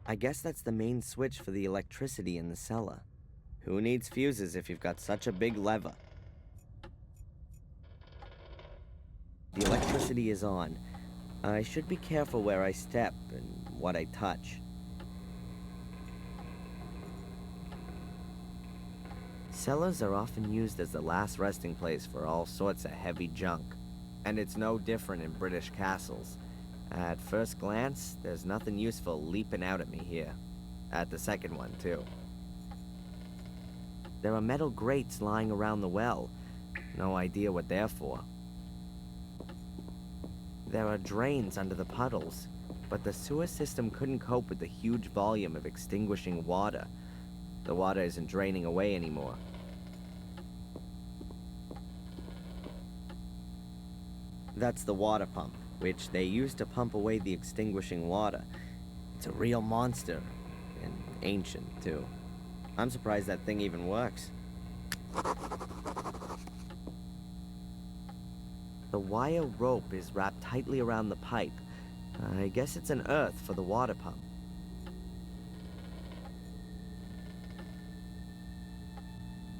I guess that's the main switch for the electricity in the cellar. Who needs fuses if you've got such a big lever? The electricity is on. I should be careful where I step and what I touch. Cellars are often used as the last resting place for all sorts of heavy junk. And it's no different in British castles. At first glance, there's nothing useful leaping out at me here. At the second one, too. There are metal grates lying around the well. No idea what they're for. There are drains under the puddles, but the sewer system couldn't cope with the huge volume of extinguishing water. The water isn't draining away anymore. That's the water pump, which they use to pump away the extinguishing water. It's a real monster, and ancient, too. I'm surprised that thing even works. The wire rope is wrapped tightly around the pipe. I guess it's an earth for the water pump.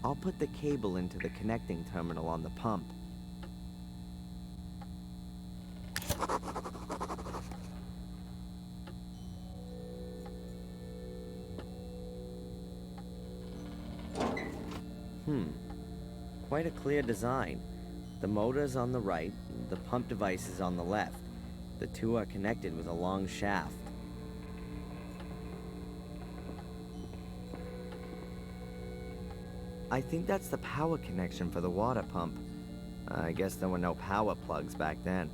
I'll put the cable into the connecting terminal on the pump. Quite a clear design. The motor's on the right, the pump device is on the left. The two are connected with a long shaft. I think that's the power connection for the water pump. I guess there were no power plugs back then.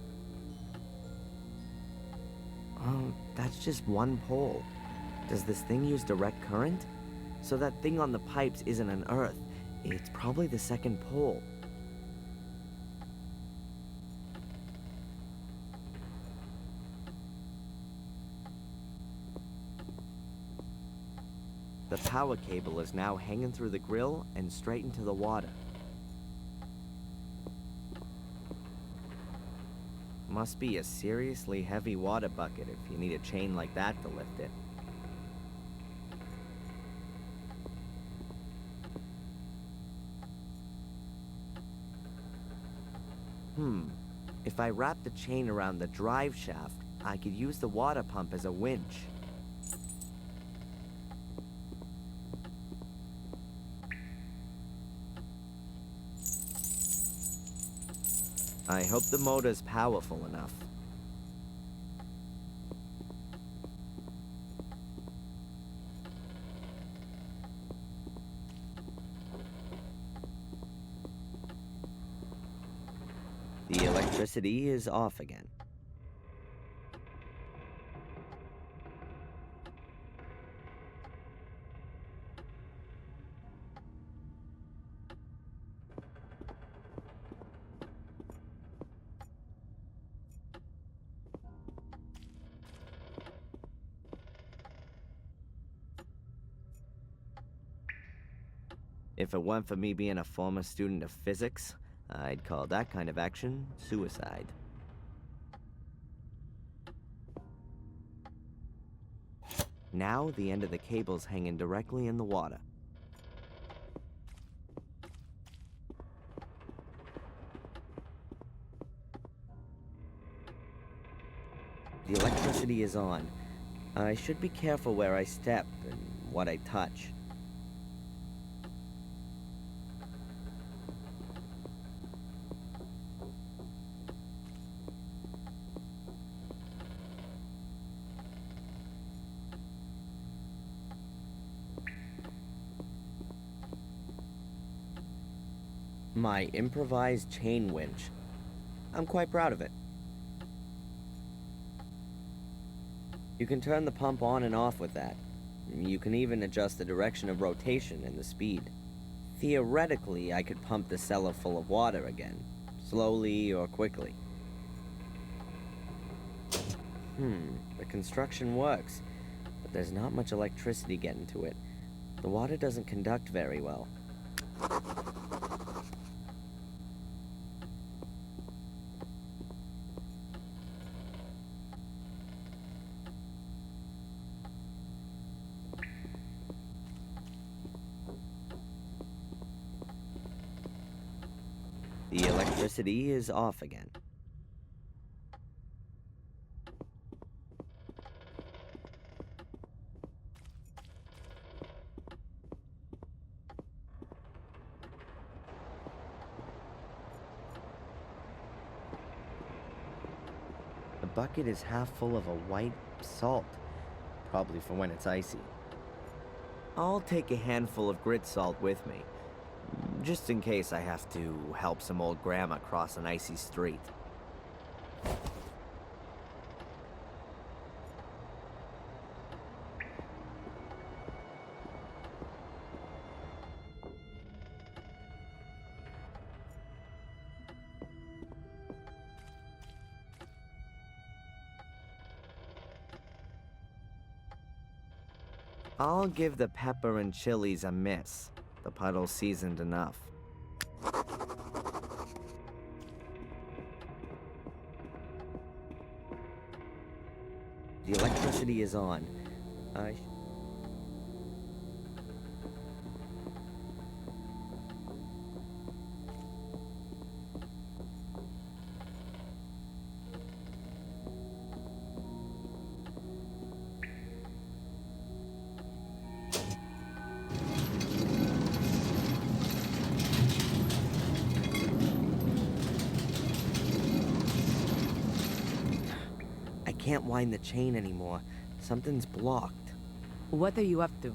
Oh, that's just one pole. Does this thing use direct current? So that thing on the pipes isn't an earth. It's probably the second pole. the power cable is now hanging through the grill and straight into the water. Must be a seriously heavy water bucket if you need a chain like that to lift it. If I wrap the chain around the drive shaft, I could use the water pump as a winch. I hope the motor's powerful enough. The electricity is off again. If it weren't for me being a former student of physics, I'd call that kind of action suicide. Now the end of the cable's hanging directly in the water. The electricity is on. I should be careful where I step and what I touch. My improvised chain winch. I'm quite proud of it. You can turn the pump on and off with that. You can even adjust the direction of rotation and the speed. Theoretically, I could pump the cellar full of water again, slowly or quickly. The construction works, but there's not much electricity getting to it. The water doesn't conduct very well. The electricity is off again. The bucket is half full of a white salt, probably for when it's icy. I'll take a handful of grit salt with me, just in case I have to help some old grandma cross an icy street. I'll give the pepper and chilies a miss. The puddle's seasoned enough. The electricity is on. I can't wind the chain anymore. Something's blocked. What are you up to?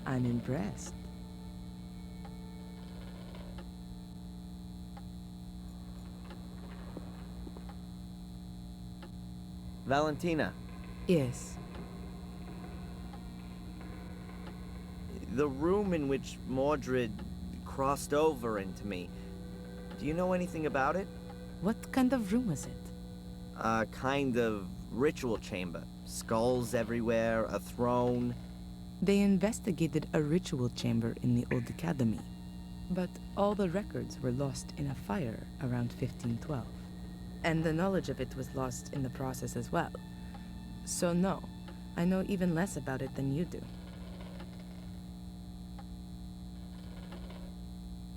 I'm impressed. Valentina. Yes. The room in which Mordred crossed over into me. Do you know anything about it? What kind of room was it? A kind of ritual chamber. Skulls everywhere, a throne. They investigated a ritual chamber in the old academy, but all the records were lost in a fire around 1512. And the knowledge of it was lost in the process as well. So no, I know even less about it than you do.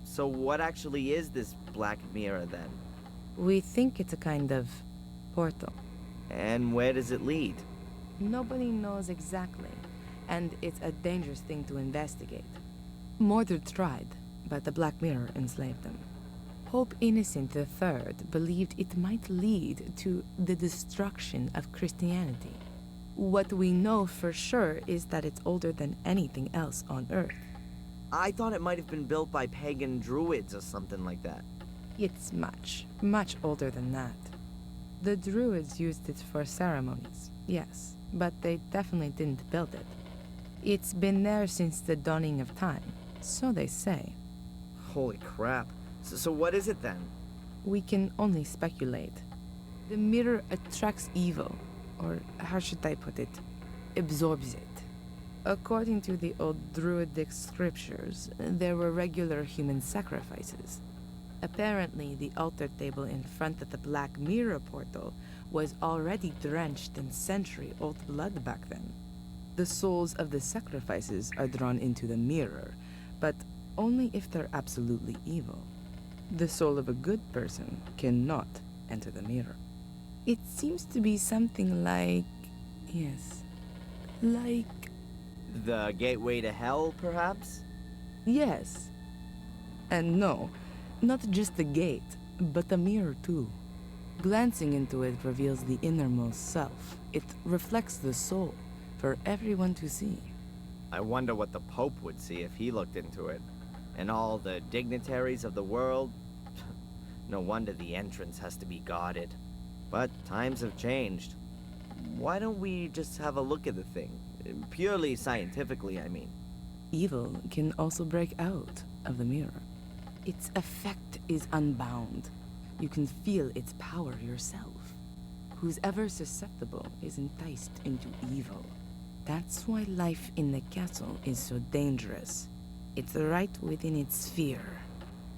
So what actually is this black mirror then? We think it's a kind of portal. And where does it lead? Nobody knows exactly, and it's a dangerous thing to investigate. Mordred tried, but the Black Mirror enslaved them. Pope Innocent III believed it might lead to the destruction of Christianity. What we know for sure is that it's older than anything else on Earth. I thought it might have been built by pagan druids or something like that. It's much, much older than that. The druids used it for ceremonies, yes, but they definitely didn't build it. It's been there since the dawning of time, so they say. Holy crap. So what is it then? We can only speculate. The mirror attracts evil, or how should I put it? Absorbs it. According to the old druidic scriptures, there were regular human sacrifices. Apparently, the altar table in front of the Black Mirror portal was already drenched in century-old blood back then. The souls of the sacrifices are drawn into the mirror, but only if they're absolutely evil. The soul of a good person cannot enter the mirror. It seems to be something like... yes, like... The gateway to hell, perhaps? yes. And no, not just the gate, but the mirror too. Glancing into it reveals the innermost self. It reflects the soul for everyone to see. I wonder what the Pope would see if he looked into it. And all the dignitaries of the world. No wonder the entrance has to be guarded. But times have changed. Why don't we just have a look at the thing? Purely scientifically, I mean. Evil can also break out of the mirror. Its effect is unbound. You can feel its power yourself. Who's ever susceptible is enticed into evil. That's why life in the castle is so dangerous. It's right within its sphere.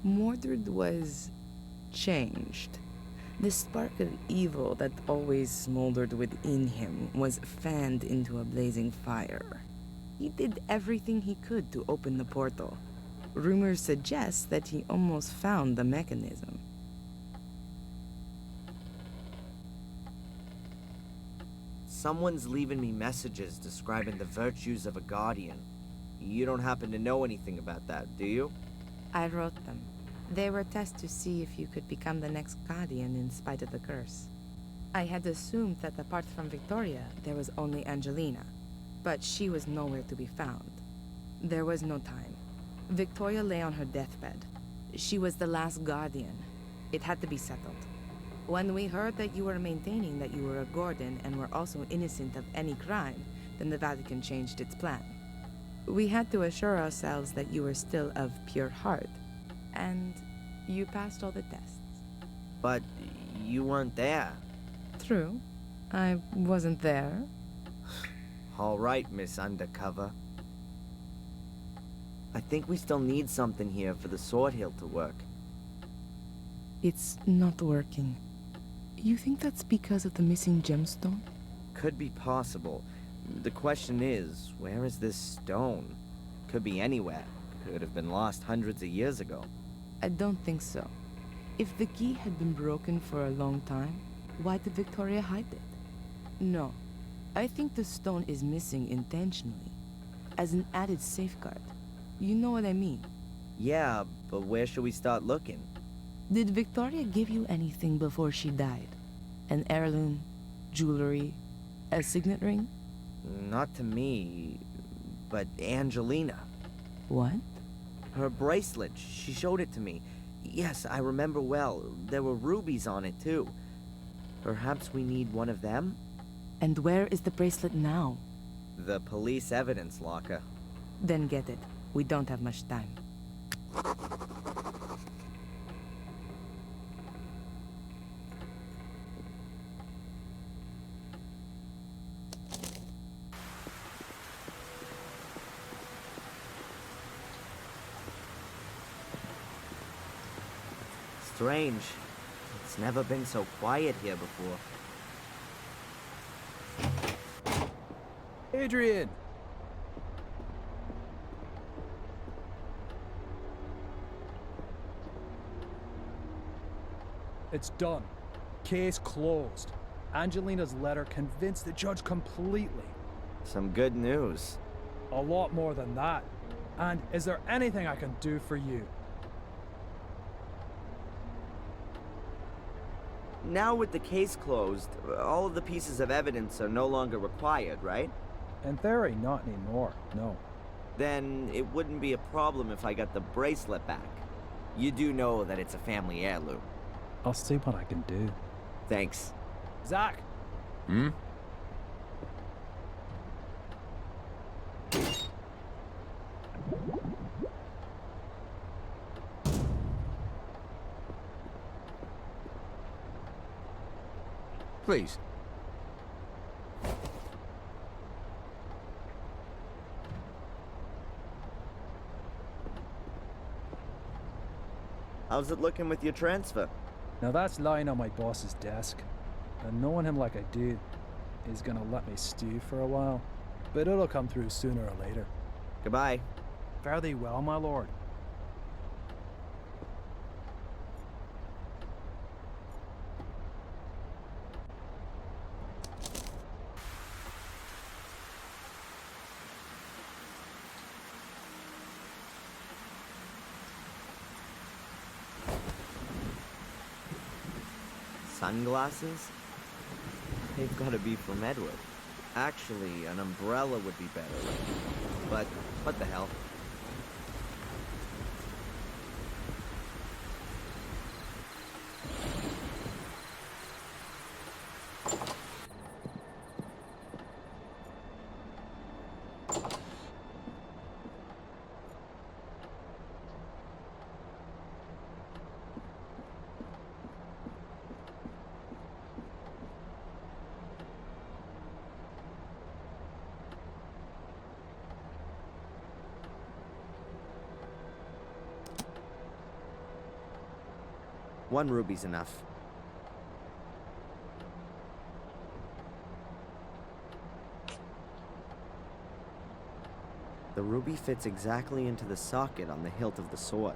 Mordred was changed. The spark of evil that always smoldered within him was fanned into a blazing fire. He did everything he could to open the portal. Rumors suggest that he almost found the mechanism. Someone's leaving me messages describing the virtues of a guardian. You don't happen to know anything about that, do you? I wrote them. They were tests to see if you could become the next guardian in spite of the curse. I had assumed that apart from Victoria, there was only Angelina, but she was nowhere to be found. There was no time. Victoria lay on her deathbed. She was the last guardian. It had to be settled. When we heard that you were maintaining that you were a Gordon and were also innocent of any crime, then the Vatican changed its plan. We had to assure ourselves that you were still of pure heart, and you passed all the tests. But you weren't there. True. I wasn't there. All right, Miss Undercover. I think we still need something here for the sword hilt to work. It's not working. You think that's because of the missing gemstone? Could be possible. The question is, where is this stone? Could be anywhere. Could have been lost hundreds of years ago. I don't think so. If the key had been broken for a long time, why did Victoria hide it? No. I think the stone is missing intentionally, as an added safeguard. You know what I mean? Yeah, but where should we start looking? Did Victoria give you anything before she died? An heirloom, jewelry, a signet ring? Not to me, but Angelina. What? Her bracelet. She showed it to me. Yes, I remember well. There were rubies on it, too. Perhaps we need one of them? And where is the bracelet now? The police evidence locker. Then get it. We don't have much time. strange. It's never been so quiet here before. Adrian! It's done. Case closed. Angelina's letter convinced the judge completely. Some good news. A lot more than that. And is there anything I can do for you? Now with the case closed, all of the pieces of evidence are no longer required, right? In theory, not anymore, no. Then it wouldn't be a problem if I got the bracelet back. You do know that it's a family heirloom. I'll see what I can do. Thanks. Zach! Hmm? Please. How's it looking with your transfer? Now that's lying on my boss's desk. And knowing him like I do, he's gonna let me stew for a while. But it'll come through sooner or later. Goodbye. Fare thee well, my lord. Sunglasses? They've got to be from Edward. Actually, an umbrella would be better. But what the hell? One ruby's enough. The ruby fits exactly into the socket on the hilt of the sword.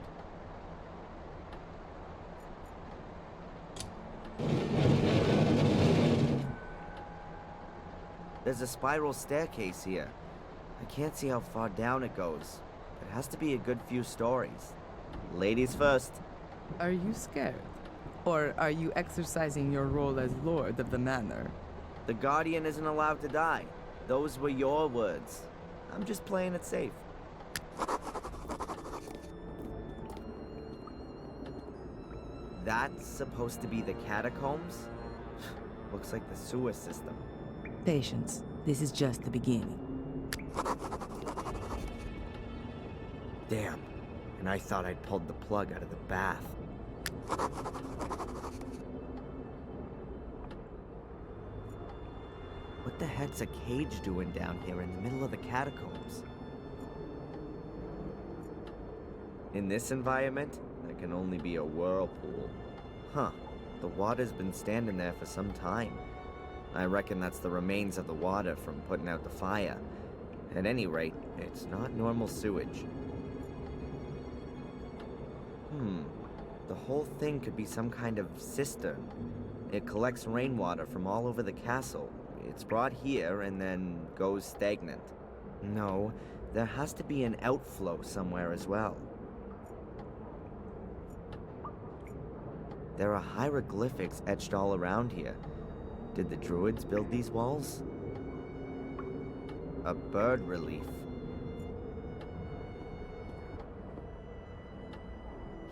There's a spiral staircase here. I can't see how far down it goes. It has to be a good few stories. Ladies first. Are you scared? Or are you exercising your role as Lord of the Manor? The Guardian isn't allowed to die. Those were your words. I'm just playing it safe. That's supposed to be the catacombs? Looks like the sewer system. Patience. This is just the beginning. Damn. And I thought I'd pulled the plug out of the bath. What the heck's a cage doing down here in the middle of the catacombs? In this environment, that can only be a whirlpool. Huh. The water's been standing there for some time. I reckon that's the remains of the water from putting out the fire. At any rate, it's not normal sewage. The whole thing could be some kind of cistern. It collects rainwater from all over the castle. It's brought here and then goes stagnant. No, there has to be an outflow somewhere as well. There are hieroglyphics etched all around here. Did the druids build these walls? A bird relief.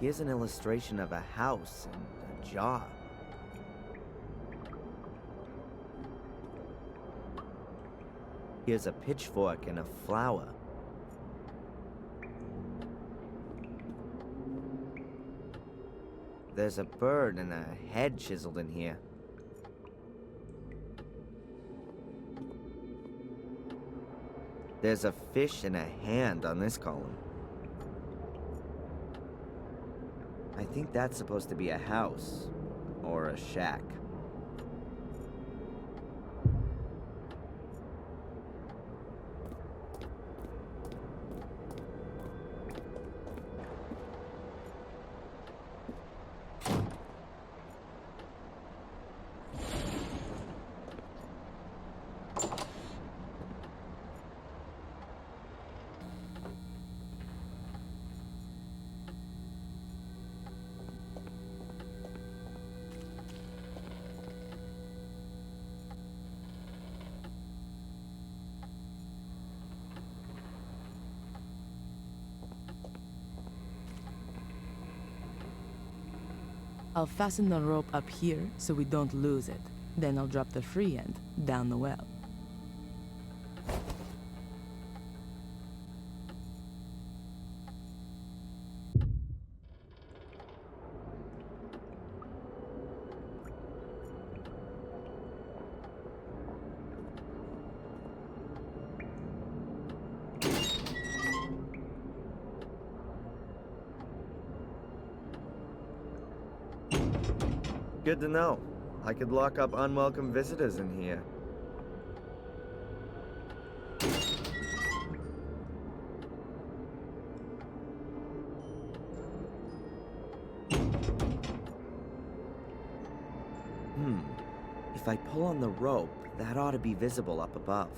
Here's an illustration of a house and a jar. Here's a pitchfork and a flower. There's a bird and a head chiseled in here. There's a fish and a hand on this column. I think that's supposed to be a house. Or a shack. I'll fasten the rope up here so we don't lose it. Then I'll drop the free end down the well. Good to know. I could lock up unwelcome visitors in here. If I pull on the rope, that ought to be visible up above.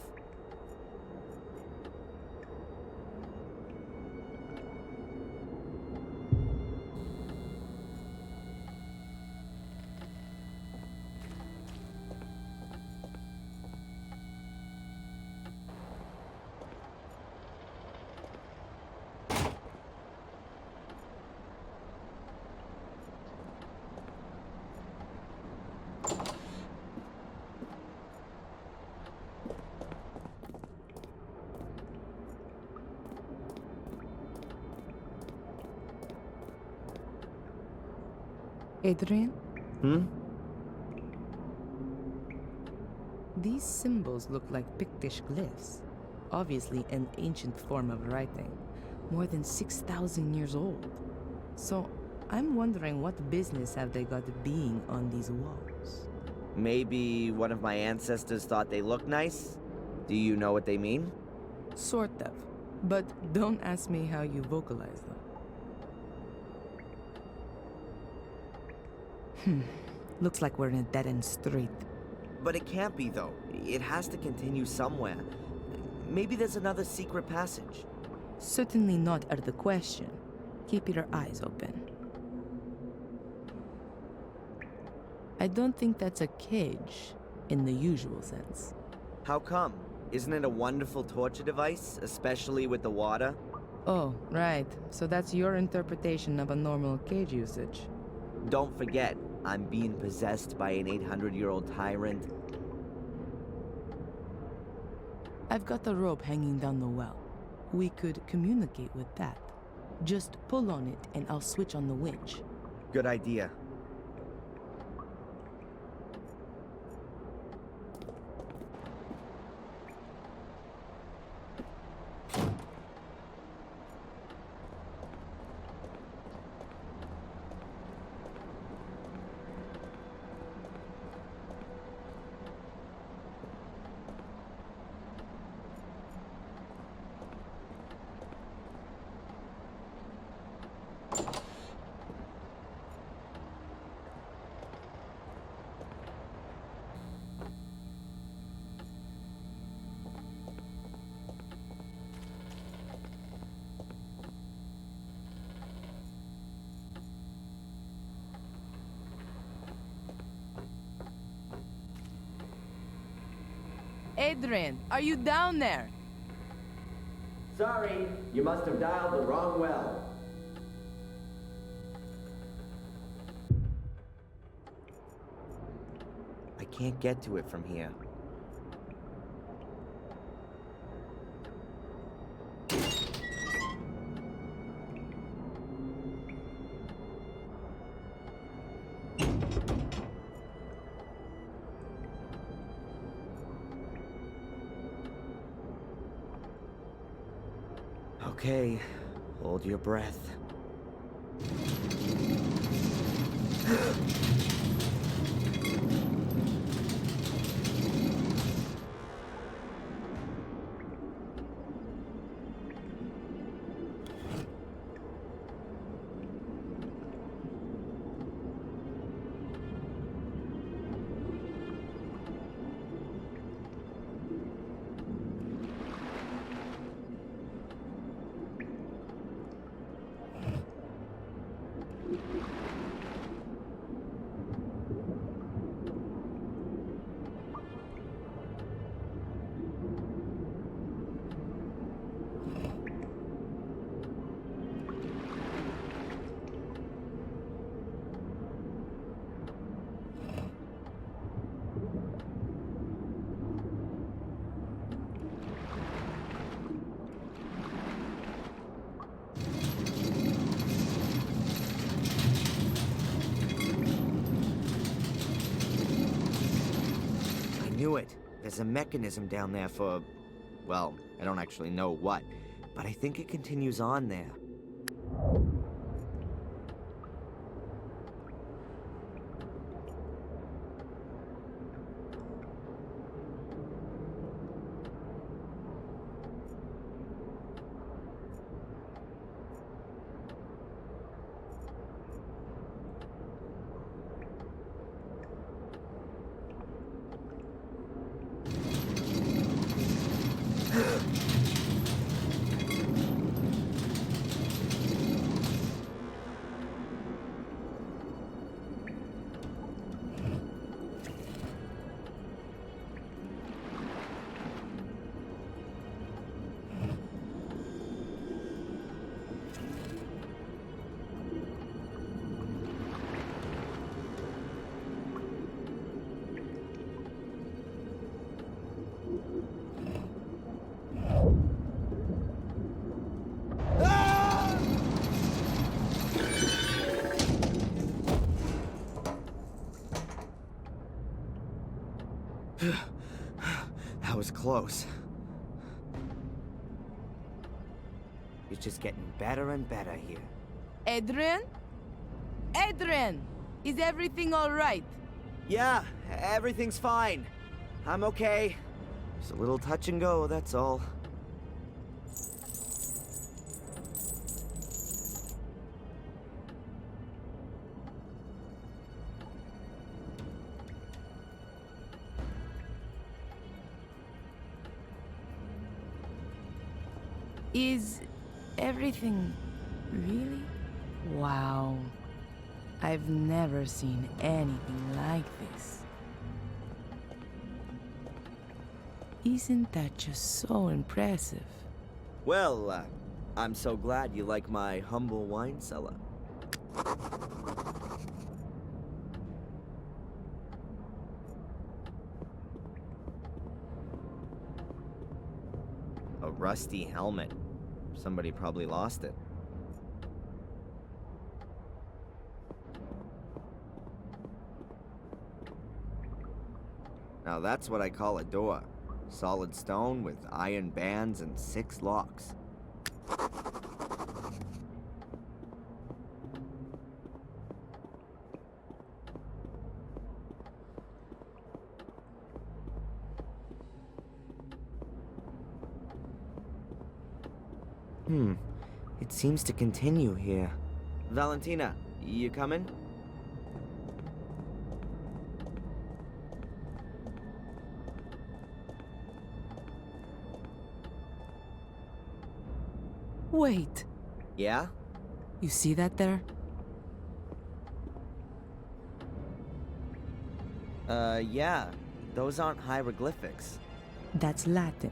Adrian? Hmm? These symbols look like Pictish glyphs. Obviously an ancient form of writing. More than 6,000 years old. So, I'm wondering what business have they got being on these walls? Maybe one of my ancestors thought they looked nice? Do you know what they mean? Sort of. But don't ask me how you vocalize them. Looks like we're in a dead-end street. But it can't be, though. It has to continue somewhere. Maybe there's another secret passage. Certainly not out of the question. Keep your eyes open. I don't think that's a cage, in the usual sense. How come? Isn't it a wonderful torture device, especially with the water? Oh, right. So that's your interpretation of a normal cage usage. Don't forget, I'm being possessed by an 800-year-old tyrant. I've got the rope hanging down the well. We could communicate with that. Just pull on it and I'll switch on the winch. Good idea. Adrian, are you down there? Sorry, you must have dialed the wrong well. I can't get to it from here. Okay, hold your breath. Knew it. There's a mechanism down there for, well, I don't actually know what, but I think it continues on there. That was close. It's just getting better and better here. Adrian? Adrian! Is everything all right? Yeah, everything's fine. I'm okay. Just a little touch and go, that's all. Is everything really? Wow. I've never seen anything like this. Isn't that just so impressive? Well, I'm so glad you like my humble wine cellar. A rusty helmet. Somebody probably lost it. Now that's what I call a door. Solid stone with iron bands and 6 locks. It seems to continue here. Valentina, you coming? Wait. Yeah? You see that there? Yeah. Those aren't hieroglyphics. That's Latin.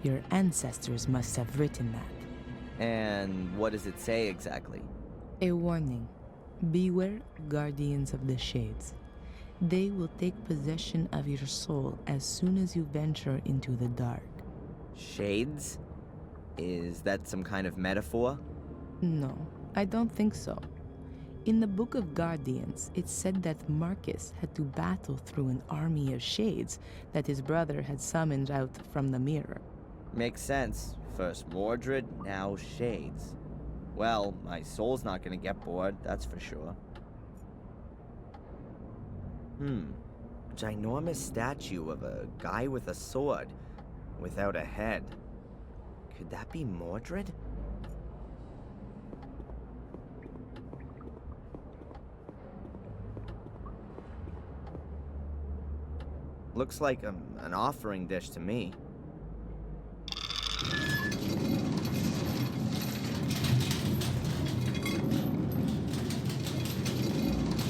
Your ancestors must have written that. And what does it say exactly? A warning. Beware, guardians of the shades. They will take possession of your soul as soon as you venture into the dark. Shades? Is that some kind of metaphor? No, I don't think so. In the Book of Guardians, it said that Marcus had to battle through an army of shades that his brother had summoned out from the mirror. Makes sense. First Mordred, now Shades. Well, my soul's not gonna get bored, that's for sure. Ginormous statue of a guy with a sword, without a head. Could that be Mordred? Looks like an offering dish to me.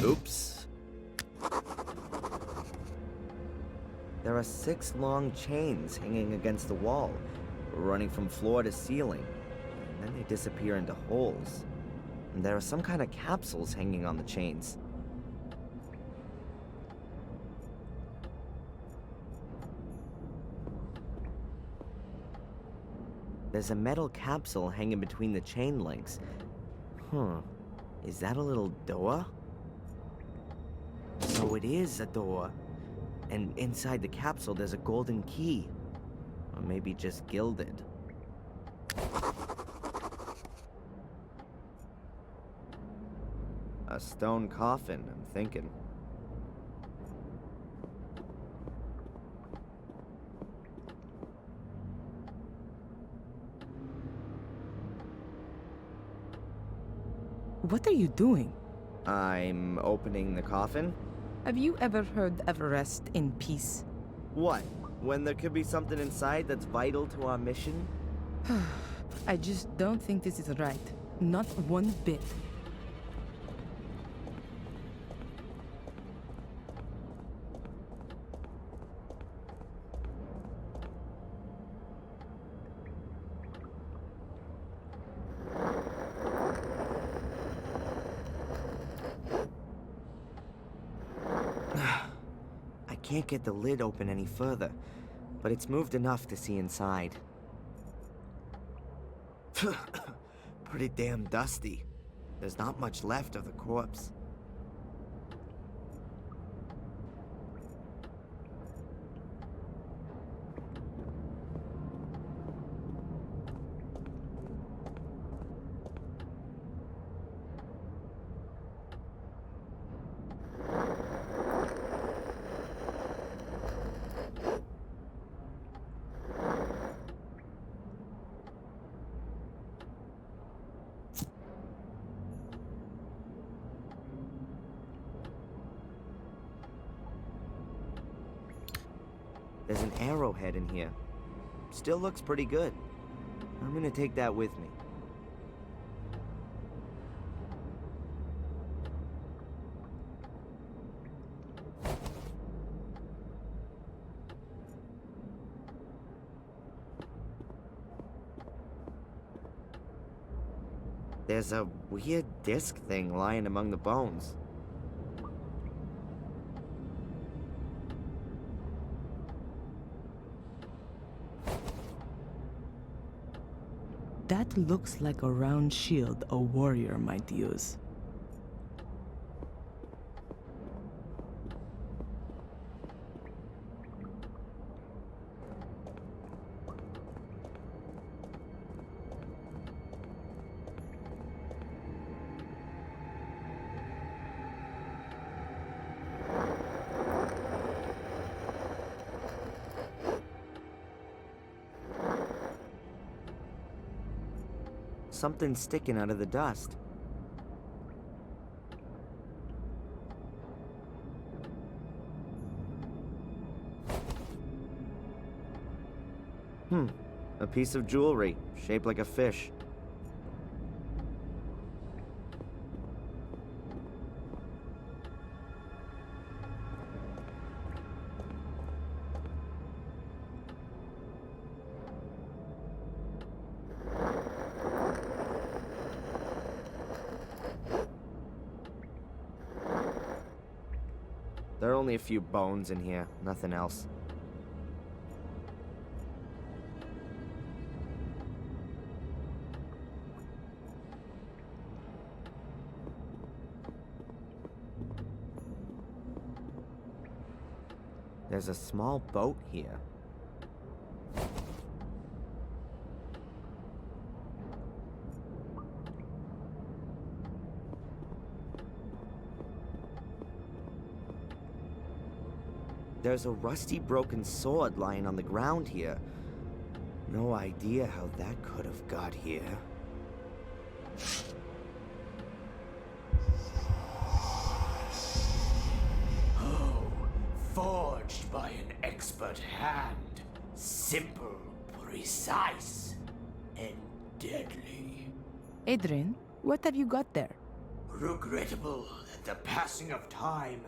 Oops. There are 6 long chains hanging against the wall, running from floor to ceiling, and then they disappear into holes. And there are some kind of capsules hanging on the chains. There's a metal capsule hanging between the chain links. Is that a little door? So it is a door. And inside the capsule there's a golden key. Or maybe just gilded. A stone coffin, I'm thinking. What are you doing? I'm opening the coffin. Have you ever heard of rest in peace? What? When there could be something inside that's vital to our mission? I just don't think this is right. Not one bit. I can't get the lid open any further, but it's moved enough to see inside. Pretty damn dusty. There's not much left of the corpse. There's an arrowhead in here. Still looks pretty good. I'm gonna take that with me. There's a weird disc thing lying among the bones. That looks like a round shield a warrior might use. Something's sticking out of the dust. A piece of jewelry, shaped like a fish. There are only a few bones in here, nothing else. There's a small boat here. there's a rusty broken sword lying on the ground here. No idea how that could have got here. Oh, forged by an expert hand. Simple, precise, and deadly. Adrian, what have you got there? Regrettable that the passing of time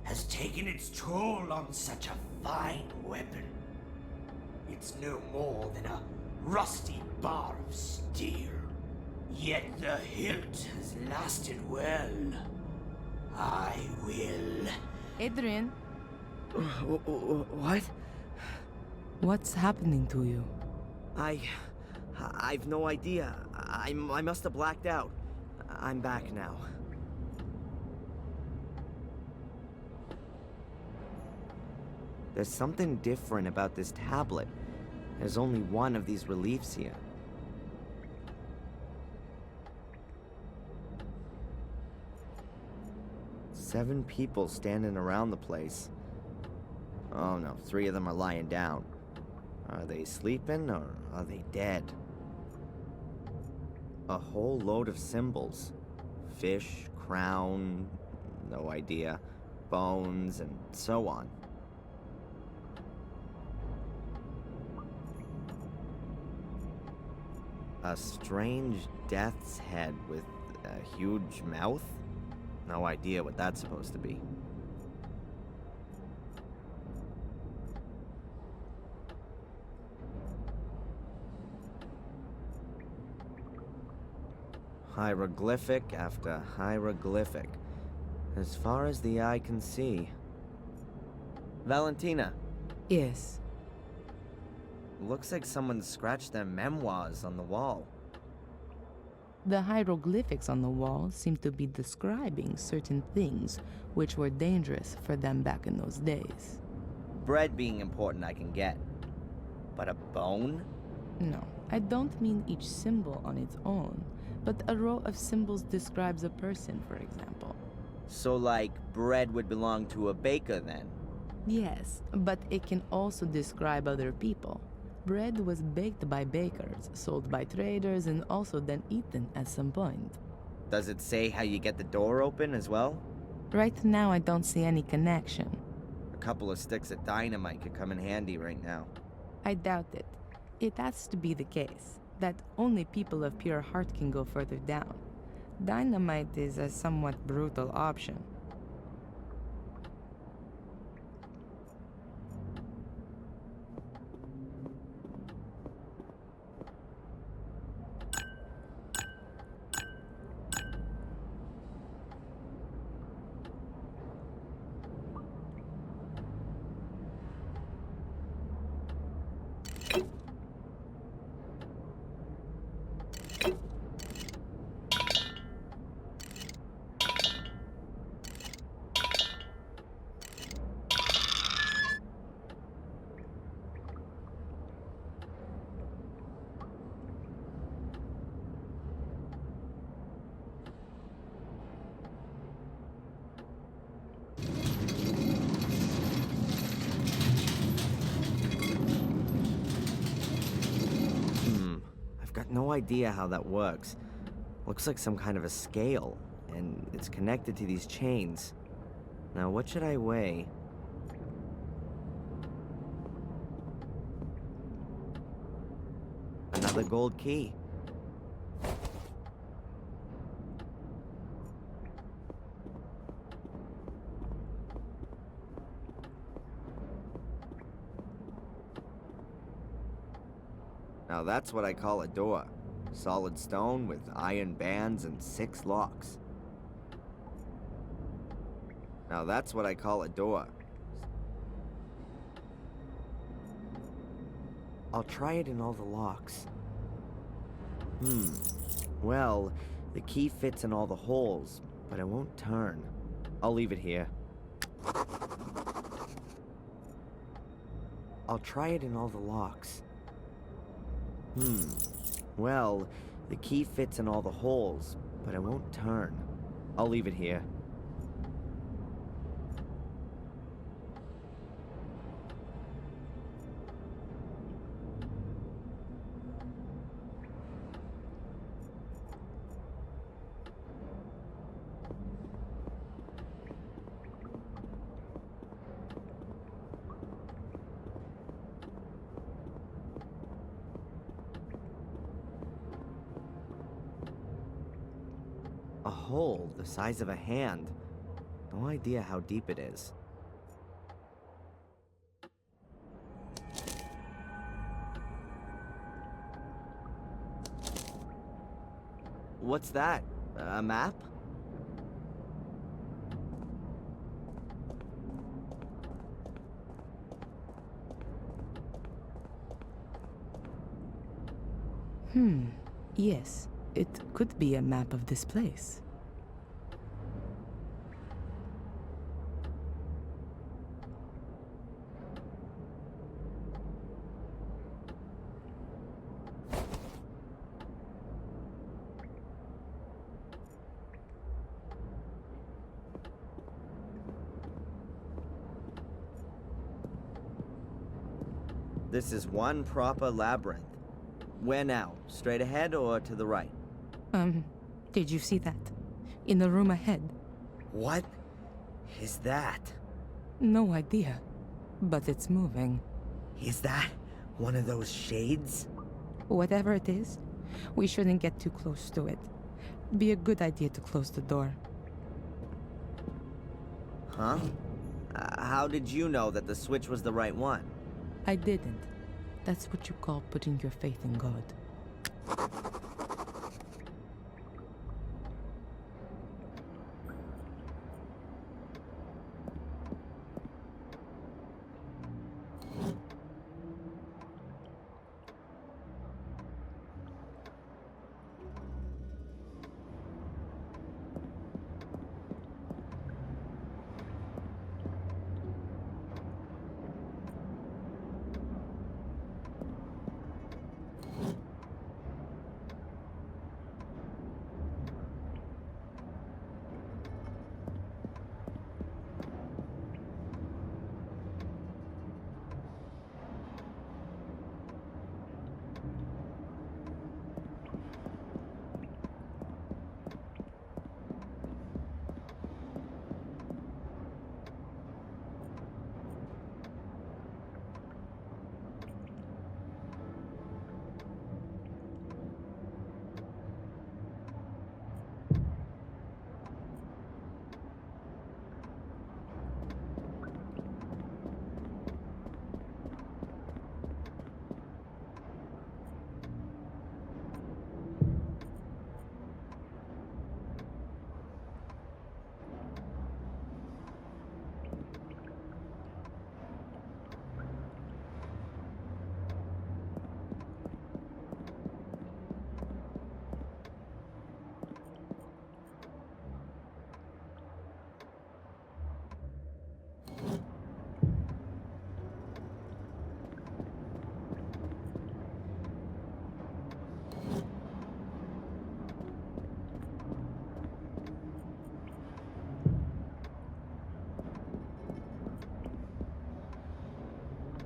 has taken its toll on such a fine weapon. It's no more than a rusty bar of steel. Yet the hilt has lasted well. I will. Adrian? What? What's happening to you? I've no idea. I must have blacked out. I'm back now. There's something different about this tablet. There's only one of these reliefs here. Seven people standing around the place. Oh no, 3 of them are lying down. Are they sleeping or are they dead? A whole load of symbols. Fish, crown, no idea, bones, and so on. A strange death's head with a huge mouth? No idea what that's supposed to be. Hieroglyphic after hieroglyphic, as far as the eye can see. Valentina. Yes. Looks like someone scratched their memoirs on the wall. The hieroglyphics on the wall seem to be describing certain things which were dangerous for them back in those days. Bread being important I can get. But a bone? No, I don't mean each symbol on its own, but a row of symbols describes a person, for example. So like, bread would belong to a baker then? Yes, but it can also describe other people. Bread was baked by bakers, sold by traders, and also then eaten at some point. Does it say how you get the door open as well? Right now I don't see any connection. A couple of sticks of dynamite could come in handy right now. I doubt it. It has to be the case that only people of pure heart can go further down. Dynamite is a somewhat brutal option. No idea how that works. Looks like some kind of a scale, and it's connected to these chains. Now, what should I weigh? Another gold key. Now that's what I call a door. Solid stone with iron bands and 6 locks. Now that's what I call a door. I'll try it in all the locks. Well, the key fits in all the holes, but it won't turn. I'll leave it here. I'll try it in all the locks. Well, the key fits in all the holes, but it won't turn. I'll leave it here. A hole the size of a hand. No idea how deep it is. What's that? A map? Yes, it could be a map of this place. This is one proper labyrinth. Where now? Straight ahead or to the right? Did you see that? In the room ahead. What is that? No idea, but it's moving. Is that one of those shades? Whatever it is, we shouldn't get too close to it. Be a good idea to close the door. Huh? How did you know that the switch was the right one? I didn't. That's what you call putting your faith in God.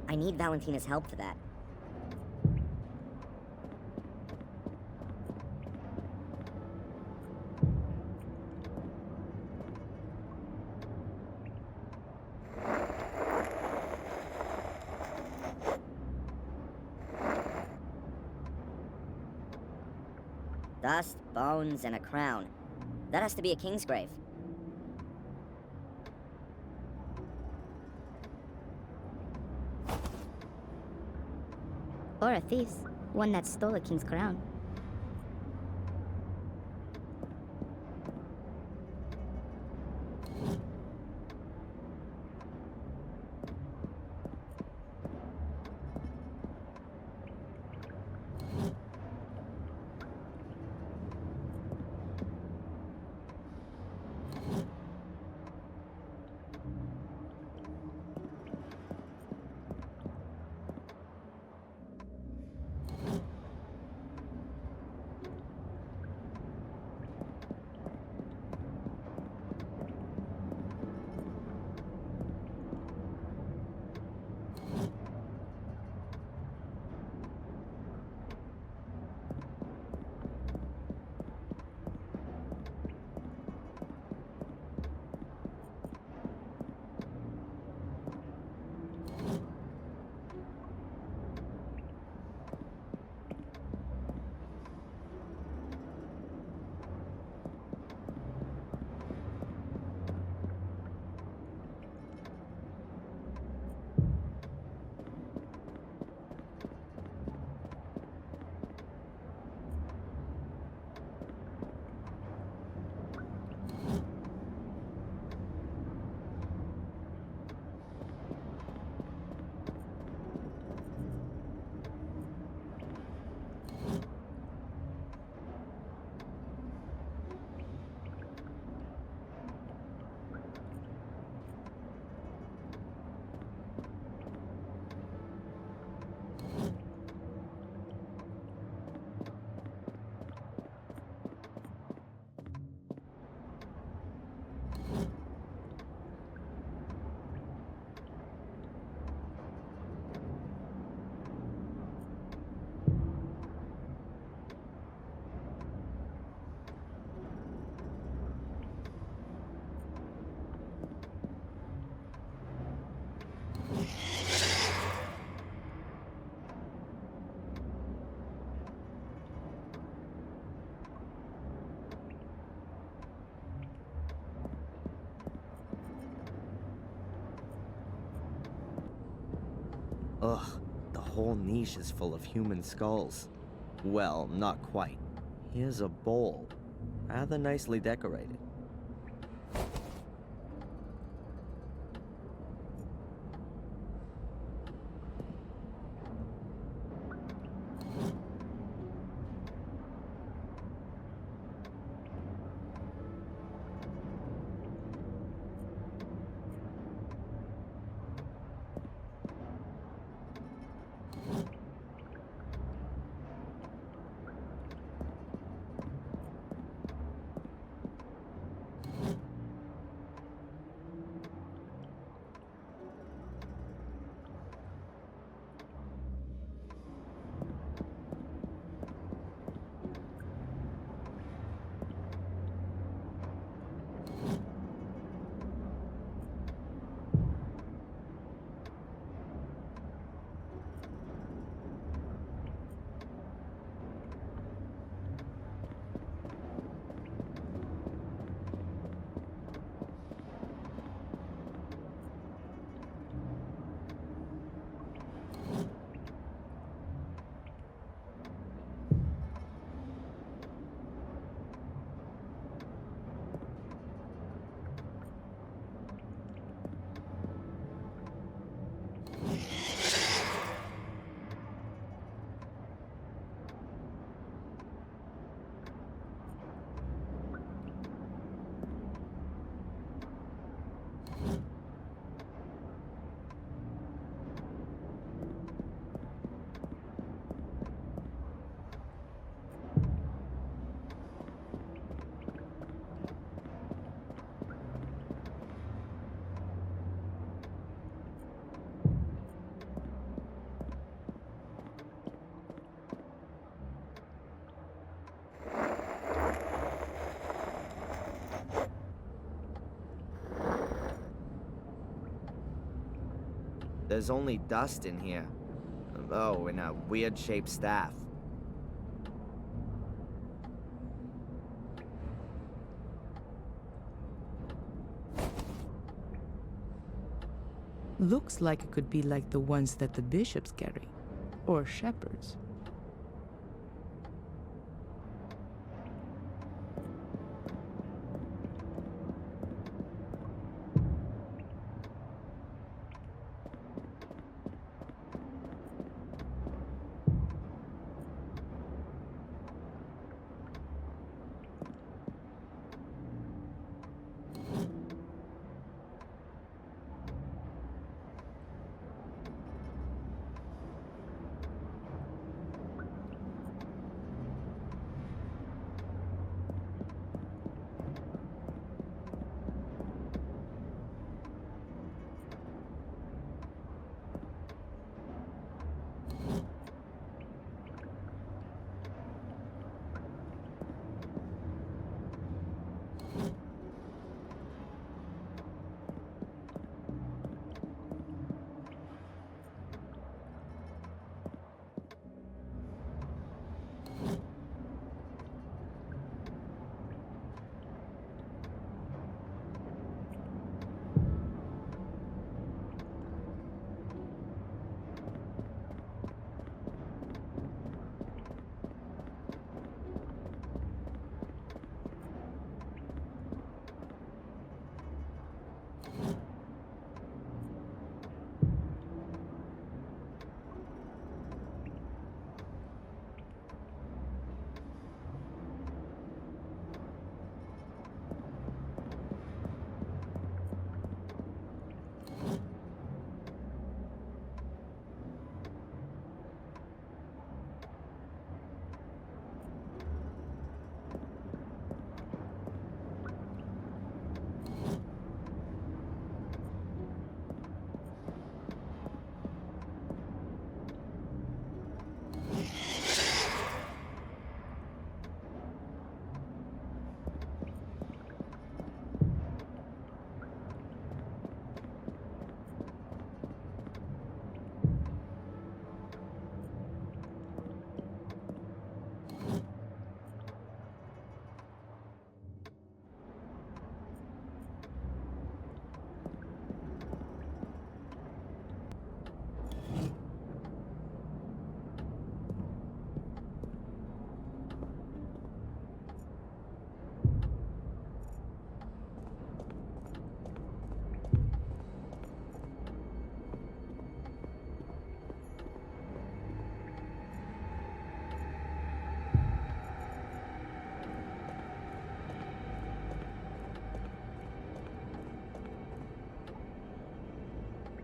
I need Valentina's help for that. Dust, bones, and a crown. That has to be a king's grave. Or a thief's, one that stole a king's crown. whole niche is full of human skulls. Well, not quite. Here's a bowl, rather nicely decorated. There's only dust in here. Oh, and a weird-shaped staff. Looks like it could be like the ones that the bishops carry. Or shepherds.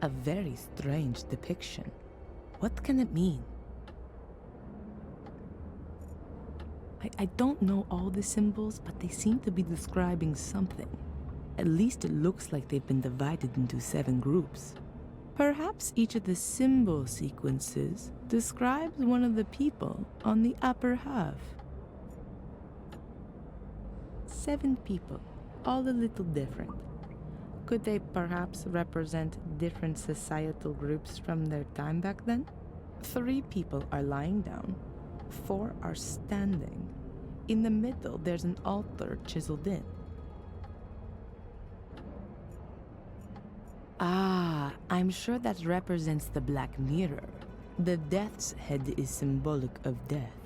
A very strange depiction. What can it mean? I don't know all the symbols, but they seem to be describing something. At least it looks like they've been divided into 7 groups. Perhaps each of the symbol sequences describes one of the people on the upper half. 7 people, all a little different. Could they perhaps represent different societal groups from their time back then? 3 people are lying down, 4 are standing. In the middle, there's an altar chiseled in. Ah, I'm sure that represents the Black Mirror. The death's head is symbolic of death.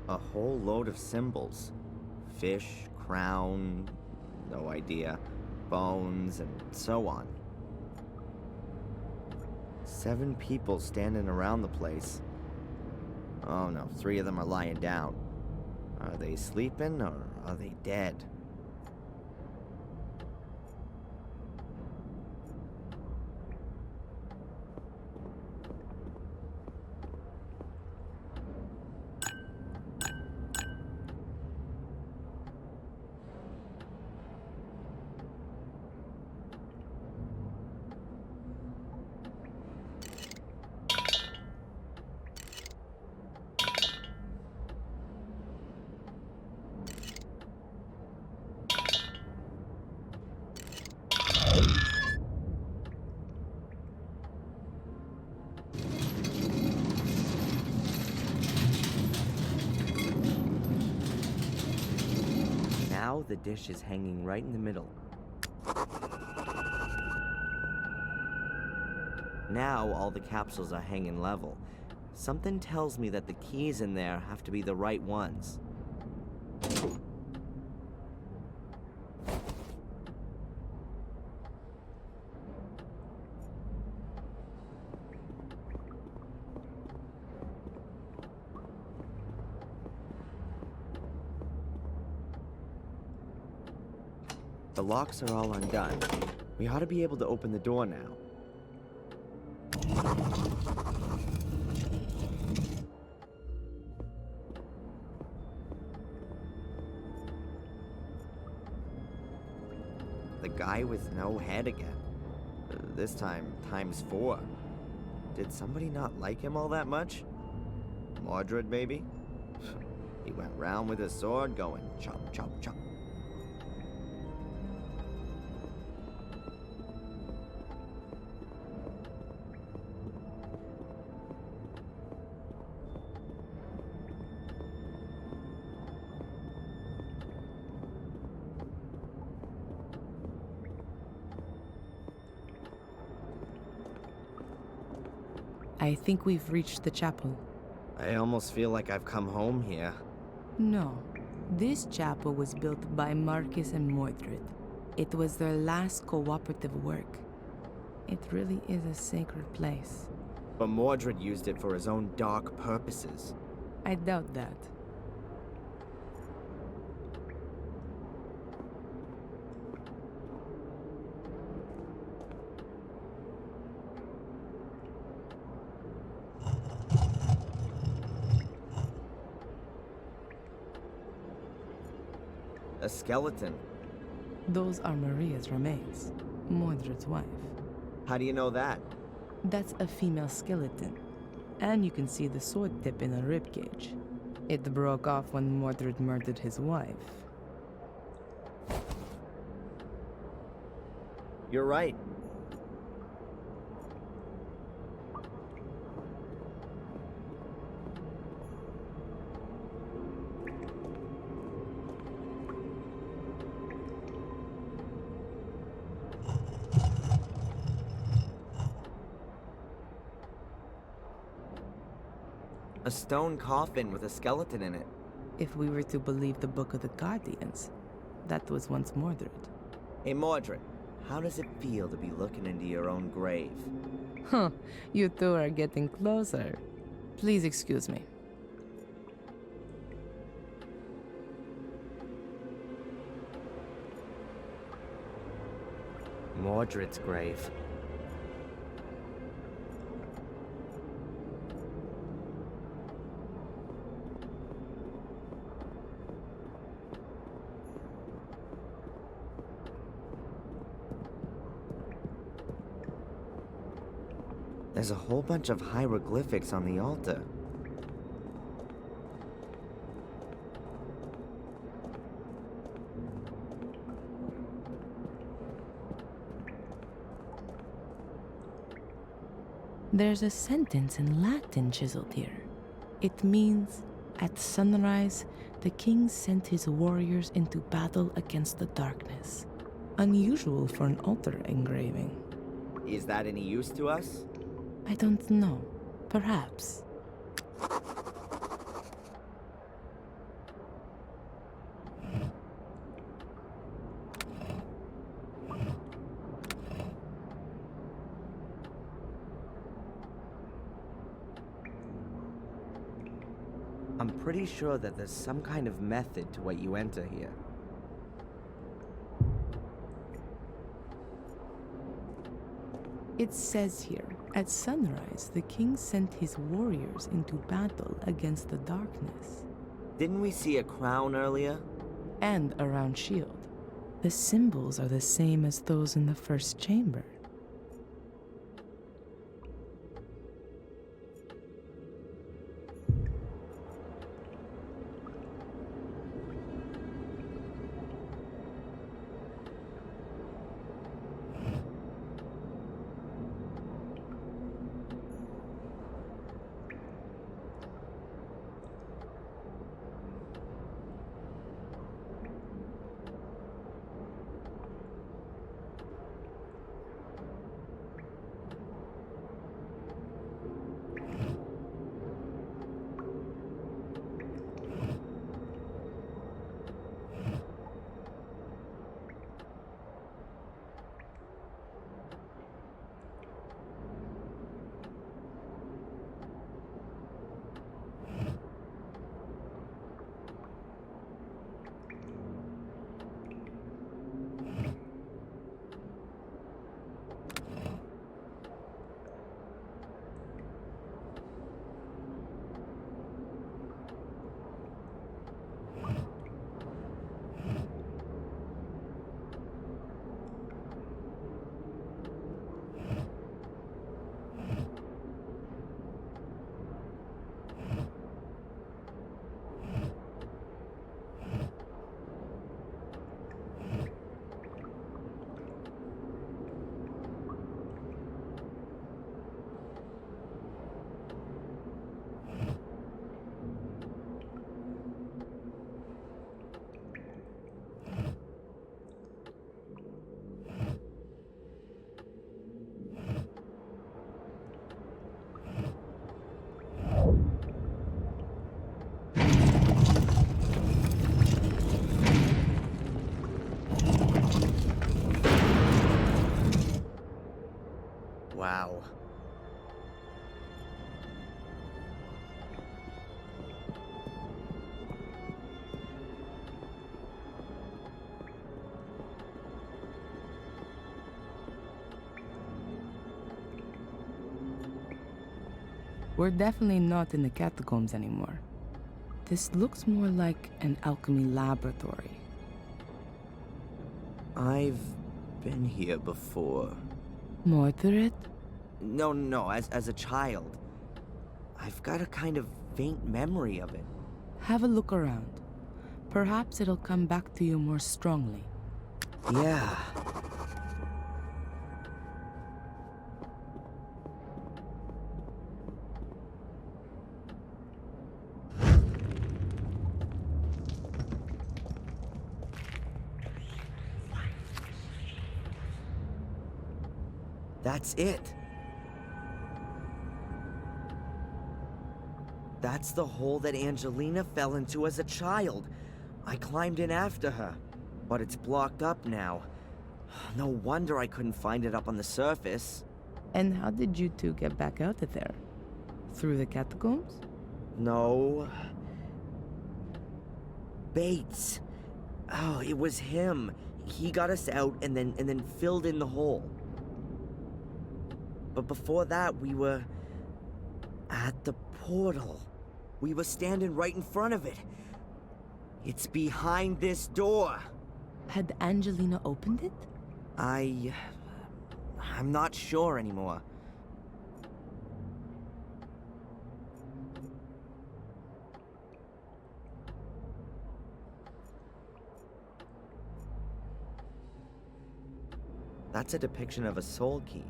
A whole load of symbols. Fish, crown, no idea, bones, and so on. 7 people standing around the place. Oh no, 3 of them are lying down. Are they sleeping or are they dead? Now the dish is hanging right in the middle. Now all the capsules are hanging level. Something tells me that the keys in there have to be the right ones. The locks are all undone. We ought to be able to open the door now. The guy with no head again. This time, ×4. Did somebody not like him all that much? Mordred, maybe? He went round with his sword going chop, chop, chop. I think we've reached the chapel. I almost feel like I've come home here. No. This chapel was built by Marcus and Mordred. It was their last cooperative work. It really is a sacred place. But Mordred used it for his own dark purposes. I doubt that. A skeleton. Those are Maria's remains, Mordred's wife. How do you know that? That's a female skeleton. And you can see the sword tip in her ribcage. It broke off when Mordred murdered his wife. You're right. A stone coffin with a skeleton in it. If we were to believe the Book of the Guardians, that was once Mordred. Hey Mordred, how does it feel to be looking into your own grave? Huh, you two are getting closer. Please excuse me. Mordred's grave. There's a whole bunch of hieroglyphics on the altar. There's a sentence in Latin chiseled here. It means, at sunrise, the king sent his warriors into battle against the darkness. Unusual for an altar engraving. Is that any use to us? I don't know. Perhaps. I'm pretty sure that there's some kind of method to what you enter here. It says here, at sunrise, the king sent his warriors into battle against the darkness. Didn't we see a crown earlier? And a round shield. The symbols are the same as those in the first chamber. Wow. We're definitely not in the catacombs anymore. This looks more like an alchemy laboratory. I've been here before. Mordred? No, as a child. I've got a kind of faint memory of it. Have a look around. Perhaps it'll come back to you more strongly. Yeah. That's it. That's the hole that Angelina fell into as a child. I climbed in after her, but it's blocked up now. No wonder I couldn't find it up on the surface. And how did you two get back out of there? Through the catacombs? No. Bates. Oh, it was him. He got us out and then filled in the hole. But before that, we were at the portal. We were standing right in front of it. It's behind this door. Had Angelina opened it? I'm not sure anymore. That's a depiction of a soul key.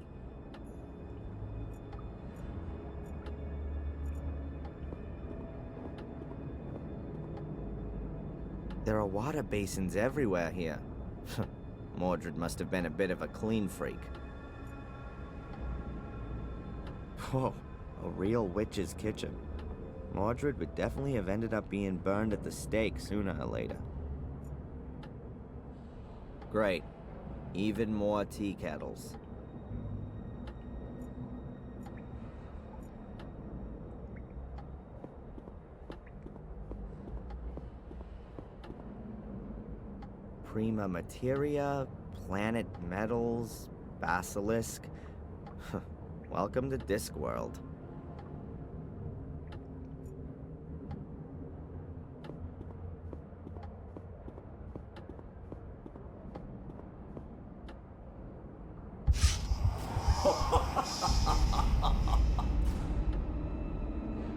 There are water basins everywhere here. Mordred must have been a bit of a clean freak. Whoa, a real witch's kitchen. Mordred would definitely have ended up being burned at the stake sooner or later. Great. Even more tea kettles. Prima Materia, Planet Metals, Basilisk. Welcome to Discworld.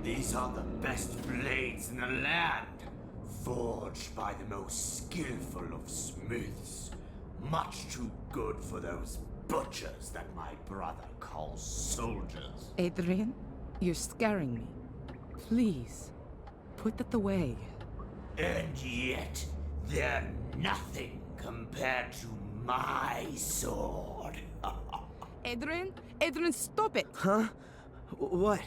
These are the best blades in the land, forged by the most skillful of smiths. Much too good for those butchers that my brother calls soldiers. Adrian, you're scaring me. Please, put that away. And yet, they're nothing compared to my sword. Adrian, stop it! Huh? What?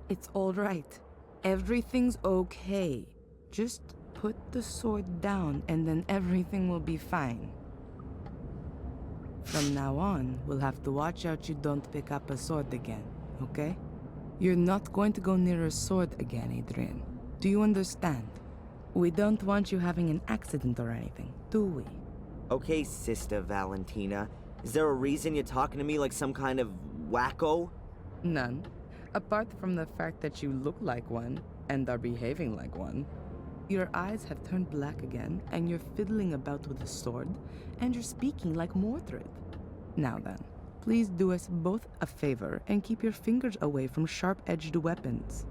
It's all right. Everything's okay. Just put the sword down and then everything will be fine. From now on, we'll have to watch out you don't pick up a sword again, okay? You're not going to go near a sword again, Adrian. Do you understand? We don't want you having an accident or anything, do we? Okay, Sister Valentina. Is there a reason you're talking to me like some kind of wacko? None. Apart from the fact that you look like one and are behaving like one. Your eyes have turned black again, and you're fiddling about with a sword, and you're speaking like Mordred. Now then, please do us both a favor and keep your fingers away from sharp-edged weapons.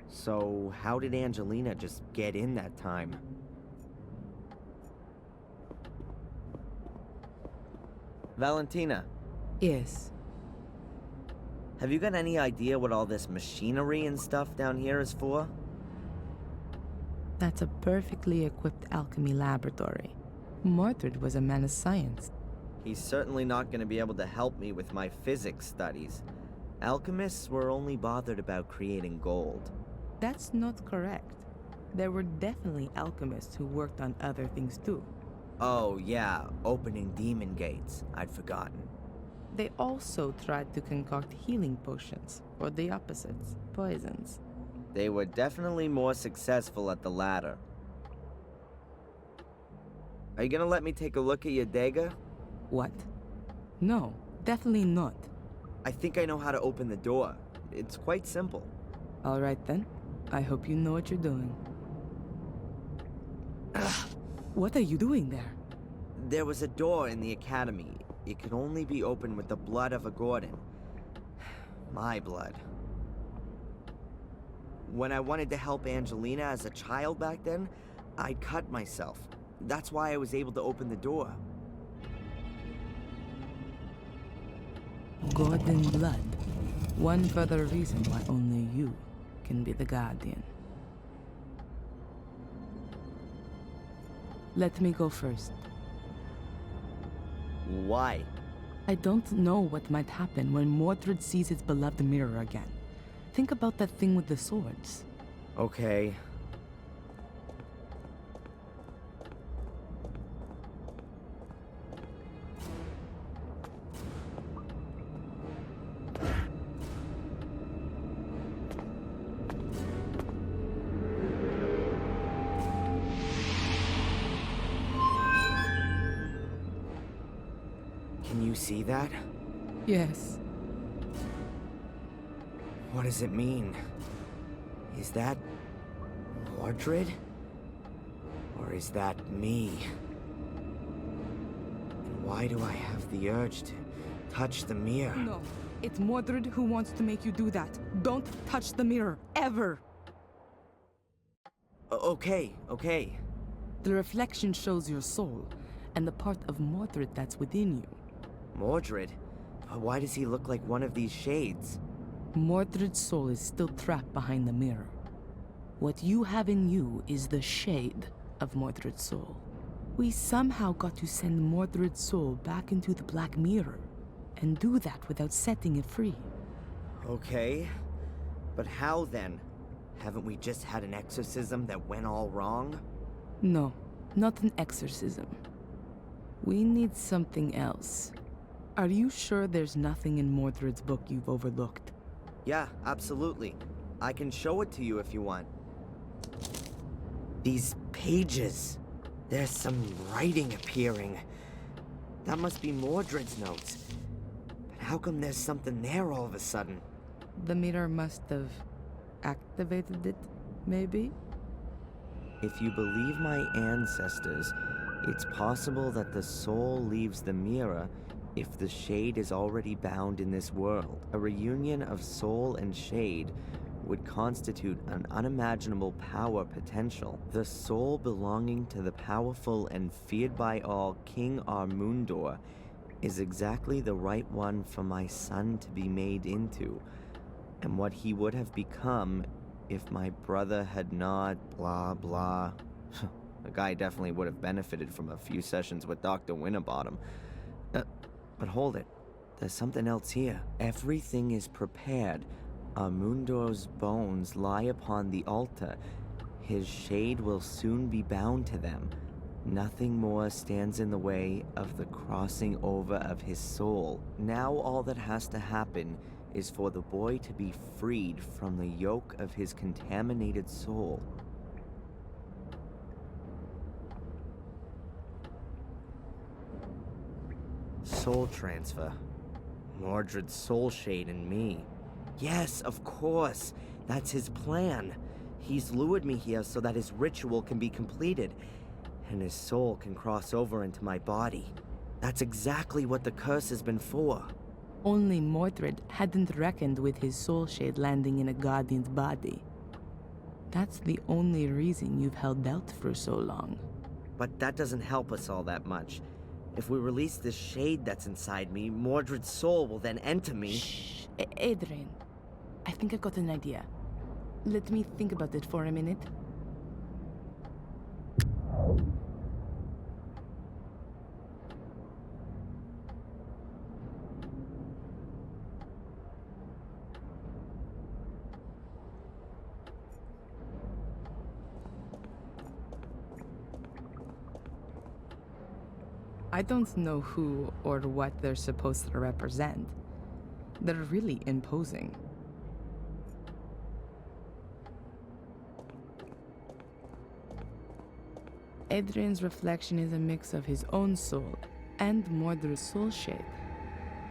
So, how did Angelina just get in that time? Valentina. Yes. Have you got any idea what all this machinery and stuff down here is for? That's a perfectly equipped alchemy laboratory. Mordred was a man of science. He's certainly not going to be able to help me with my physics studies. Alchemists were only bothered about creating gold. That's not correct. There were definitely alchemists who worked on other things too. Oh yeah, opening demon gates. I'd forgotten. They also tried to concoct healing potions, or the opposites, poisons. They were definitely more successful at the latter. Are you gonna let me take a look at your dagger? What? No, definitely not. I think I know how to open the door. It's quite simple. All right then. I hope you know what you're doing. What are you doing there? There was a door in the academy. It could only be opened with the blood of a Gordon. My blood. When I wanted to help Angelina as a child back then, I'd cut myself. That's why I was able to open the door. Gordon blood. One further reason why only you can be the Guardian. Let me go first. Why? I don't know what might happen when Mordred sees his beloved mirror again. Think about that thing with the swords. Okay. Can you see that? Yes. What does it mean? Is that Mordred? Or is that me? And why do I have the urge to touch the mirror? No, it's Mordred who wants to make you do that. Don't touch the mirror, ever! Okay. The reflection shows your soul, and the part of Mordred that's within you. Mordred? Why does he look like one of these shades? Mordred's soul is still trapped behind the mirror. What you have in you is the shade of Mordred's soul. We somehow got to send Mordred's soul back into the Black Mirror, and do that without setting it free. Okay, but how then? Haven't we just had an exorcism that went all wrong? No, not an exorcism. We need something else. Are you sure there's nothing in Mordred's book you've overlooked? Yeah, absolutely. I can show it to you if you want. These pages. There's some writing appearing. That must be Mordred's notes. But how come there's something there all of a sudden? The mirror must have activated it, maybe? If you believe my ancestors, it's possible that the soul leaves the mirror if the shade is already bound in this world. A reunion of soul and shade would constitute an unimaginable power potential. The soul belonging to the powerful and feared by all King Armundor is exactly the right one for my son to be made into, and what he would have become if my brother had not blah blah. The guy definitely would have benefited from a few sessions with Dr. Winterbottom. But hold it, there's something else here. Everything is prepared. Armundor's bones lie upon the altar. His shade will soon be bound to them. Nothing more stands in the way of the crossing over of his soul. Now all that has to happen is for the boy to be freed from the yoke of his contaminated soul. Soul transfer. Mordred's soul shade in me. Yes, of course. That's his plan. He's lured me here so that his ritual can be completed, and his soul can cross over into my body. That's exactly what the curse has been for. Only Mordred hadn't reckoned with his soul shade landing in a guardian's body. That's the only reason you've held out for so long. But that doesn't help us all that much. If we release this shade that's inside me, Mordred's soul will then enter me. Shh. Adrian, I think I've got an idea. Let me think about it for a minute. I don't know who or what they're supposed to represent. They're really imposing. Adrian's reflection is a mix of his own soul and Mordred's soul shade.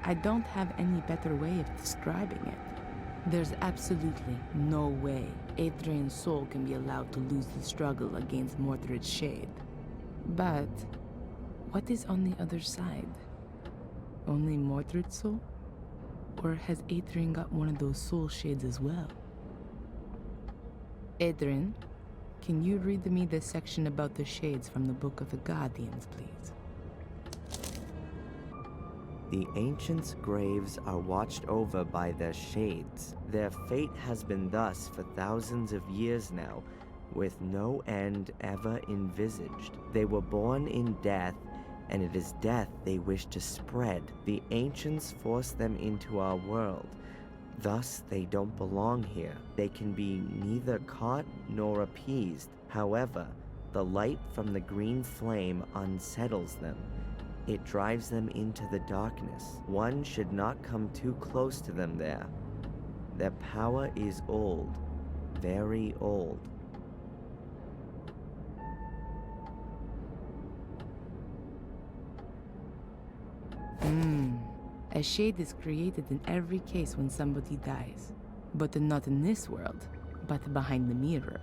I don't have any better way of describing it. There's absolutely no way Adrian's soul can be allowed to lose the struggle against Mordred's shade. But what is on the other side? Only Mordred's soul? Or has Adrian got one of those soul shades as well? Adrian, can you read me the section about the shades from the Book of the Guardians, please? The ancients' graves are watched over by their shades. Their fate has been thus for thousands of years now, with no end ever envisaged. They were born in death, and it is death they wish to spread. The ancients forced them into our world. Thus, they don't belong here. They can be neither caught nor appeased. However, the light from the green flame unsettles them. It drives them into the darkness. One should not come too close to them there. Their power is old, very old. A shade is created in every case when somebody dies. But not in this world, but behind the mirror.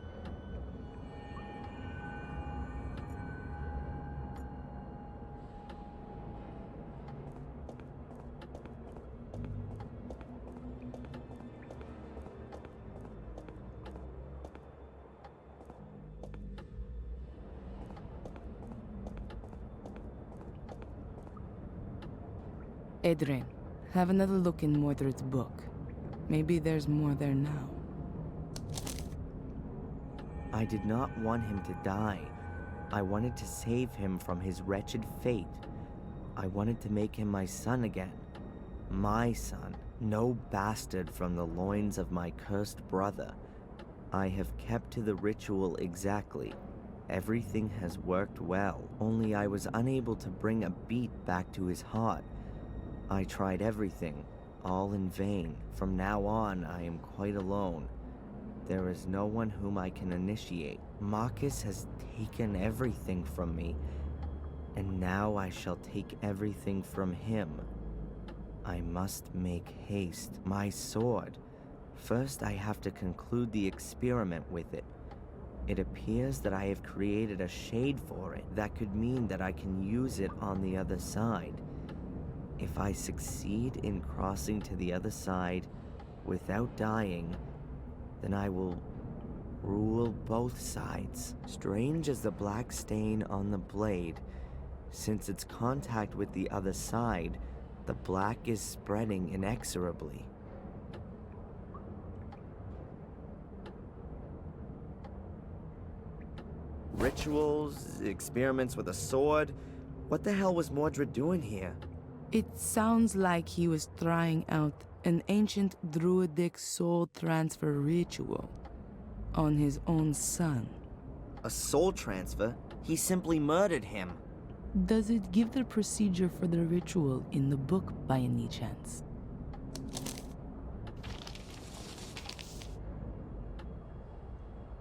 Adrian, have another look in Mordred's book. Maybe there's more there now. I did not want him to die. I wanted to save him from his wretched fate. I wanted to make him my son again. My son. No bastard from the loins of my cursed brother. I have kept to the ritual exactly. Everything has worked well, only I was unable to bring a beat back to his heart. I tried everything, all in vain. From now on, I am quite alone. There is no one whom I can initiate. Marcus has taken everything from me, and now I shall take everything from him. I must make haste. My sword. First, I have to conclude the experiment with it. It appears that I have created a shade for it. That could mean that I can use it on the other side. If I succeed in crossing to the other side without dying, then I will rule both sides. Strange as the black stain on the blade, since its contact with the other side, the black is spreading inexorably. Rituals, experiments with a sword. What the hell was Mordred doing here? It sounds like he was trying out an ancient druidic soul transfer ritual on his own son. A soul transfer? He simply murdered him. Does it give the procedure for the ritual in the book by any chance?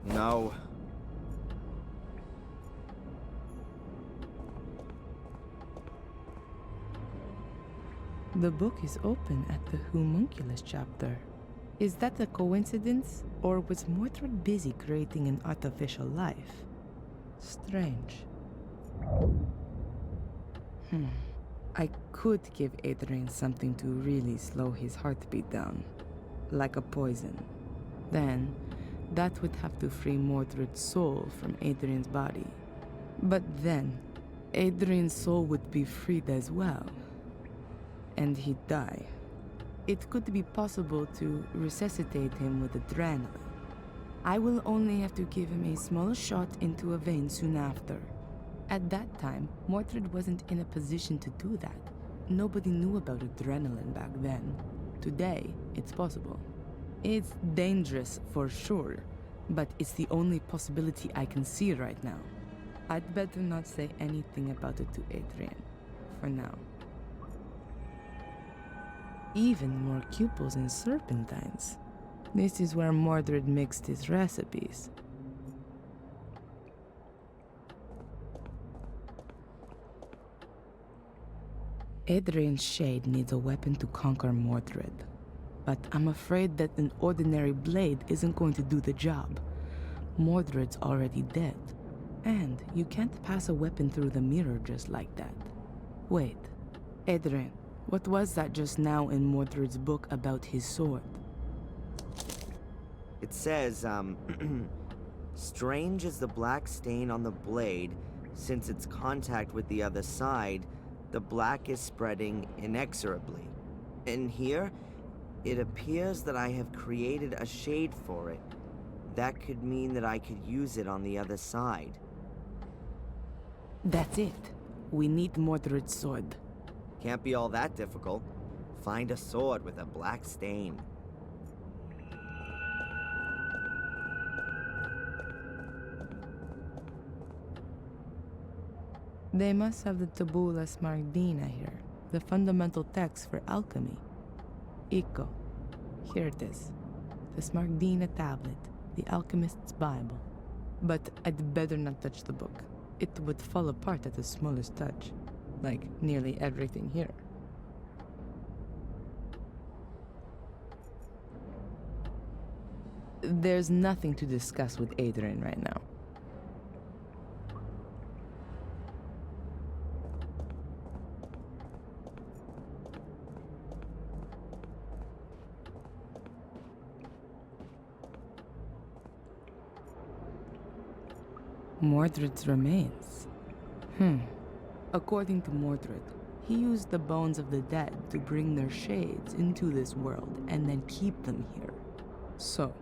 No. The book is open at the homunculus chapter. Is that a coincidence, or was Mordred busy creating an artificial life? Strange. I could give Adrian something to really slow his heartbeat down, like a poison. Then, that would have to free Mordred's soul from Adrian's body. But then, Adrian's soul would be freed as well. And he'd die. It could be possible to resuscitate him with adrenaline. I will only have to give him a small shot into a vein soon after. At that time, Mordred wasn't in a position to do that. Nobody knew about adrenaline back then. Today, it's possible. It's dangerous for sure, but it's the only possibility I can see right now. I'd better not say anything about it to Adrian, for now. Even more cupels and serpentines. This is where Mordred mixed his recipes. Adrian's shade needs a weapon to conquer Mordred. But I'm afraid that an ordinary blade isn't going to do the job. Mordred's already dead. And you can't pass a weapon through the mirror just like that. Wait, Adrian, what was that just now in Mordred's book about his sword? It says, strange as the black stain on the blade, since its contact with the other side, the black is spreading inexorably. And here, it appears that I have created a shade for it. That could mean that I could use it on the other side. That's it. We need Mordred's sword. Can't be all that difficult. Find a sword with a black stain. They must have the Tabula Smaragdina here, the fundamental text for alchemy. Iko. Here it is. The Smaragdina tablet, the alchemist's Bible. But I'd better not touch the book. It would fall apart at the smallest touch, like nearly everything here. There's nothing to discuss with Adrian right now. Mordred's remains. According to Mordred, he used the bones of the dead to bring their shades into this world and then keep them here. So,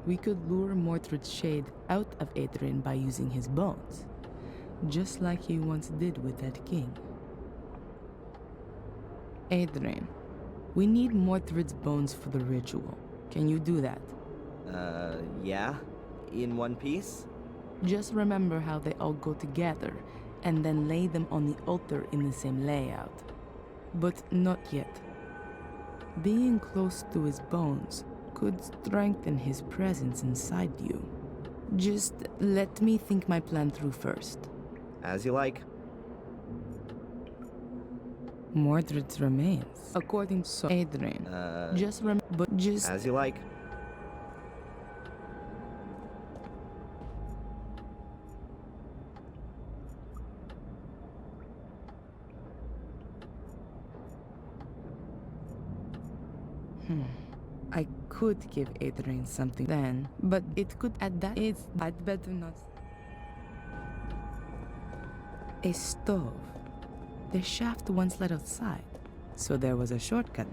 we could lure Mordred's shade out of Adrian by using his bones, just like he once did with that king. Adrian, we need Mordred's bones for the ritual. Can you do that? Yeah? In one piece? Just remember how they all go together, and then lay them on the altar in the same layout. But not yet. Being close to his bones could strengthen his presence inside you. Just let me think my plan through first. As you like. Mordred's remains. According to Adrian. Just As you like. I could give Adrian something then, but it could I'd better not. A stove. The shaft once led outside, so there was a shortcut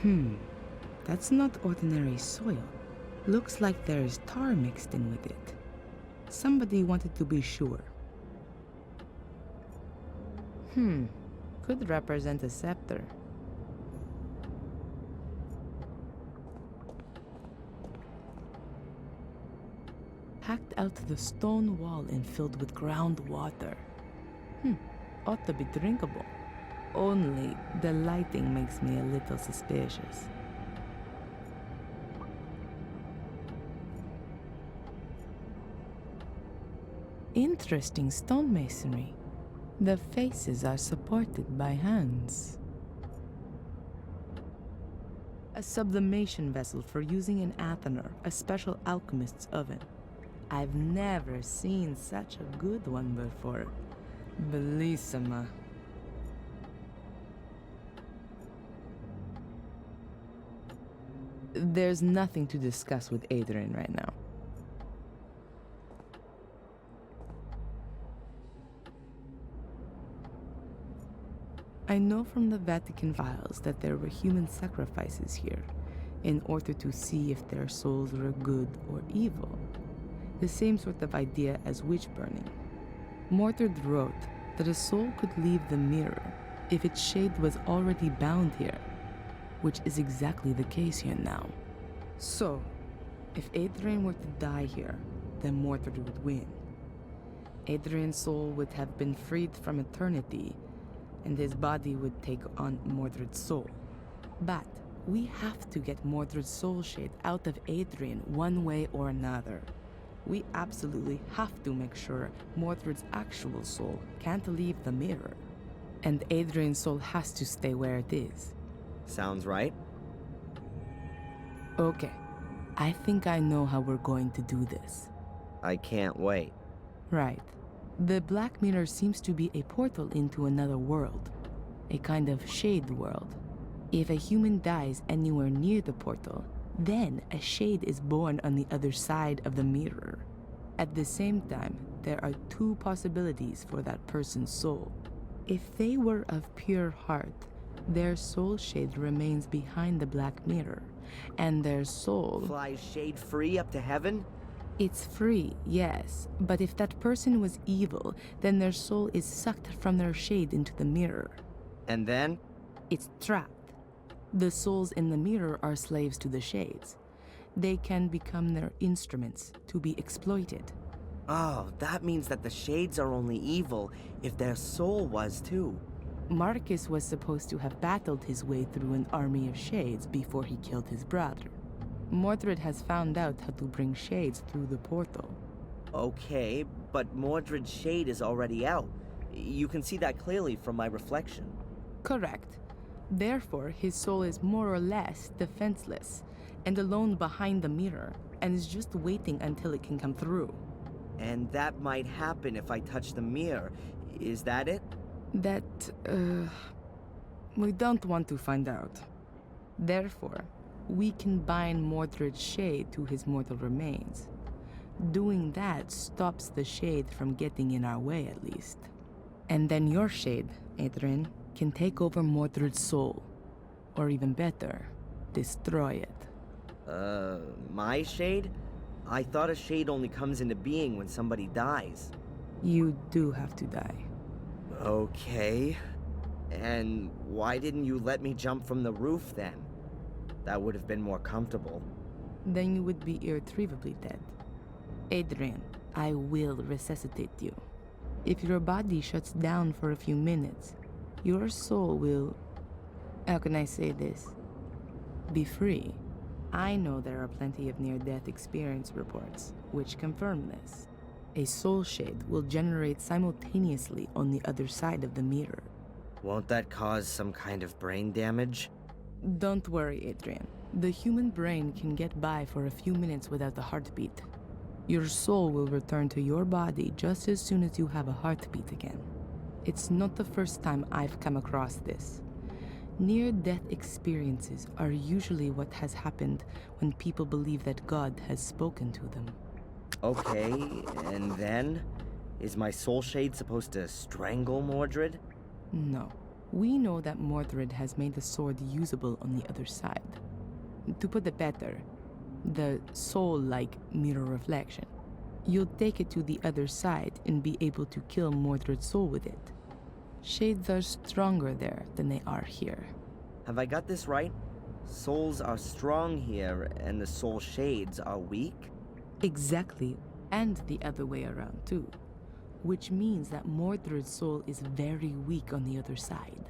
then. That's not ordinary soil. Looks like there is tar mixed in with it. Somebody wanted to be sure. Could represent a scepter. Hacked out the stone wall and filled with groundwater. Ought to be drinkable. Only the lighting makes me a little suspicious. Interesting stonemasonry. The faces are supported by hands. A sublimation vessel for using in Athener, a special alchemist's oven. I've never seen such a good one before. Bellissima. There's nothing to discuss with Adrian right now. I know from the Vatican files that there were human sacrifices here, in order to see if their souls were good or evil. The same sort of idea as witch burning. Mordred wrote that a soul could leave the mirror if its shade was already bound here, which is exactly the case here now. So, if Adrian were to die here, then Mordred would win. Adrian's soul would have been freed from eternity, and his body would take on Mordred's soul. But we have to get Mordred's soul shade out of Adrian one way or another. We absolutely have to make sure Mordred's actual soul can't leave the mirror. And Adrian's soul has to stay where it is. Sounds right. Okay, I think I know how we're going to do this. I can't wait. Right. The Black Mirror seems to be a portal into another world. A kind of shade world. If a human dies anywhere near the portal, then a shade is born on the other side of the mirror. At the same time, there are two possibilities for that person's soul. If they were of pure heart, their soul shade remains behind the Black Mirror, and their soul flies shade free up to heaven? It's free, yes, but if that person was evil, then their soul is sucked from their shade into the mirror. And then? It's trapped. The souls in the mirror are slaves to the shades. They can become their instruments to be exploited. Oh, that means that the shades are only evil if their soul was too. Marcus was supposed to have battled his way through an army of shades before he killed his brother. Mordred has found out how to bring shades through the portal. Okay, but Mordred's shade is already out. You can see that clearly from my reflection. Correct. Therefore, his soul is more or less defenseless and alone behind the mirror and is just waiting until it can come through. And that might happen if I touch the mirror. Is that it? That, we don't want to find out. Therefore, we can bind Mordred's shade to his mortal remains. Doing that stops the shade from getting in our way, at least. And then your shade, Adrian, can take over Mordred's soul. Or even better, destroy it. My shade? I thought a shade only comes into being when somebody dies. You do have to die. Okay. And why didn't you let me jump from the roof then? That would have been more comfortable. Then you would be irretrievably dead. Adrian, I will resuscitate you. If your body shuts down for a few minutes, your soul will... How can I say this? Be free. I know there are plenty of near-death experience reports, which confirm this. A soul shade will generate simultaneously on the other side of the mirror. Won't that cause some kind of brain damage? Don't worry, Adrian. The human brain can get by for a few minutes without a heartbeat. Your soul will return to your body just as soon as you have a heartbeat again. It's not the first time I've come across this. Near-death experiences are usually what has happened when people believe that God has spoken to them. Okay, and then? Is my soul shade supposed to strangle Mordred? No. We know that Mordred has made the sword usable on the other side. To put it better, the soul-like mirror reflection. You'll take it to the other side and be able to kill Mordred's soul with it. Shades are stronger there than they are here. Have I got this right? Souls are strong here, and the soul shades are weak? Exactly, and the other way around too. Which means that Mordred's soul is very weak on the other side.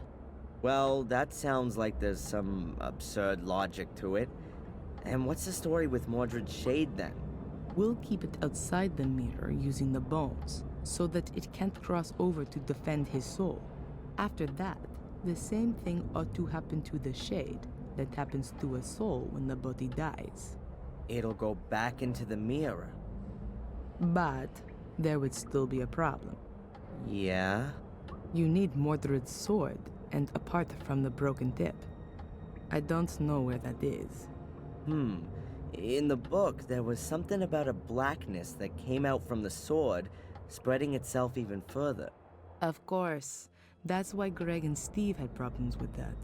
Well, that sounds like there's some absurd logic to it. And what's the story with Mordred's shade then? We'll keep it outside the mirror using the bones, so that it can't cross over to defend his soul. After that, the same thing ought to happen to the shade that happens to a soul when the body dies. It'll go back into the mirror. But there would still be a problem. Yeah? You need Mordred's sword, and apart from the broken tip. I don't know where that is. In the book, there was something about a blackness that came out from the sword, spreading itself even further. Of course. That's why Greg and Steve had problems with that.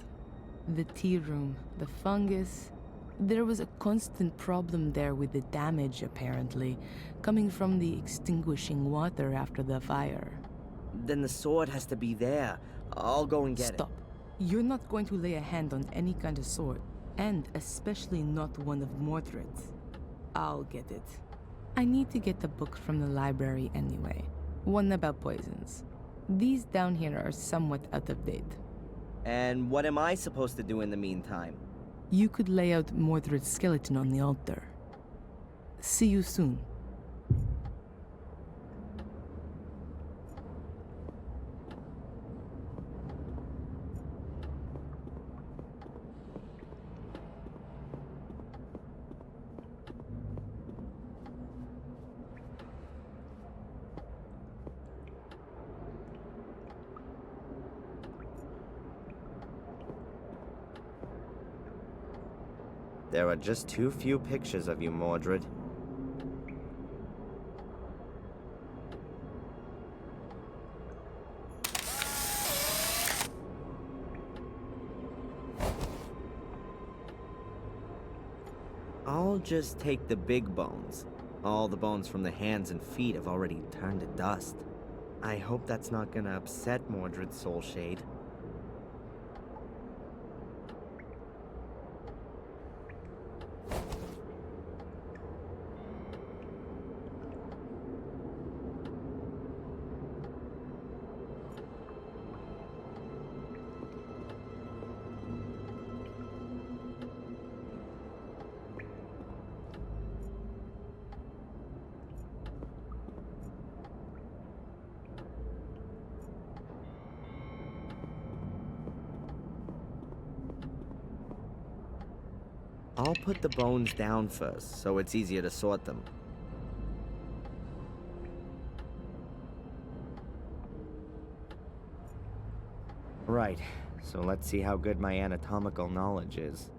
The tea room, the fungus... There was a constant problem there with the damage, apparently, coming from the extinguishing water after the fire. Then the sword has to be there. I'll go and get it. Stop. You're not going to lay a hand on any kind of sword, and especially not one of Mordred's. I'll get it. I need to get the book from the library anyway. One about poisons. These down here are somewhat out of date. And what am I supposed to do in the meantime? You could lay out Mordred's skeleton on the altar. See you soon. There are just too few pictures of you, Mordred. I'll just take the big bones. All the bones from the hands and feet have already turned to dust. I hope that's not gonna upset Mordred's soul shade. I'll put the bones down first, so it's easier to sort them. Right, so let's see how good my anatomical knowledge is.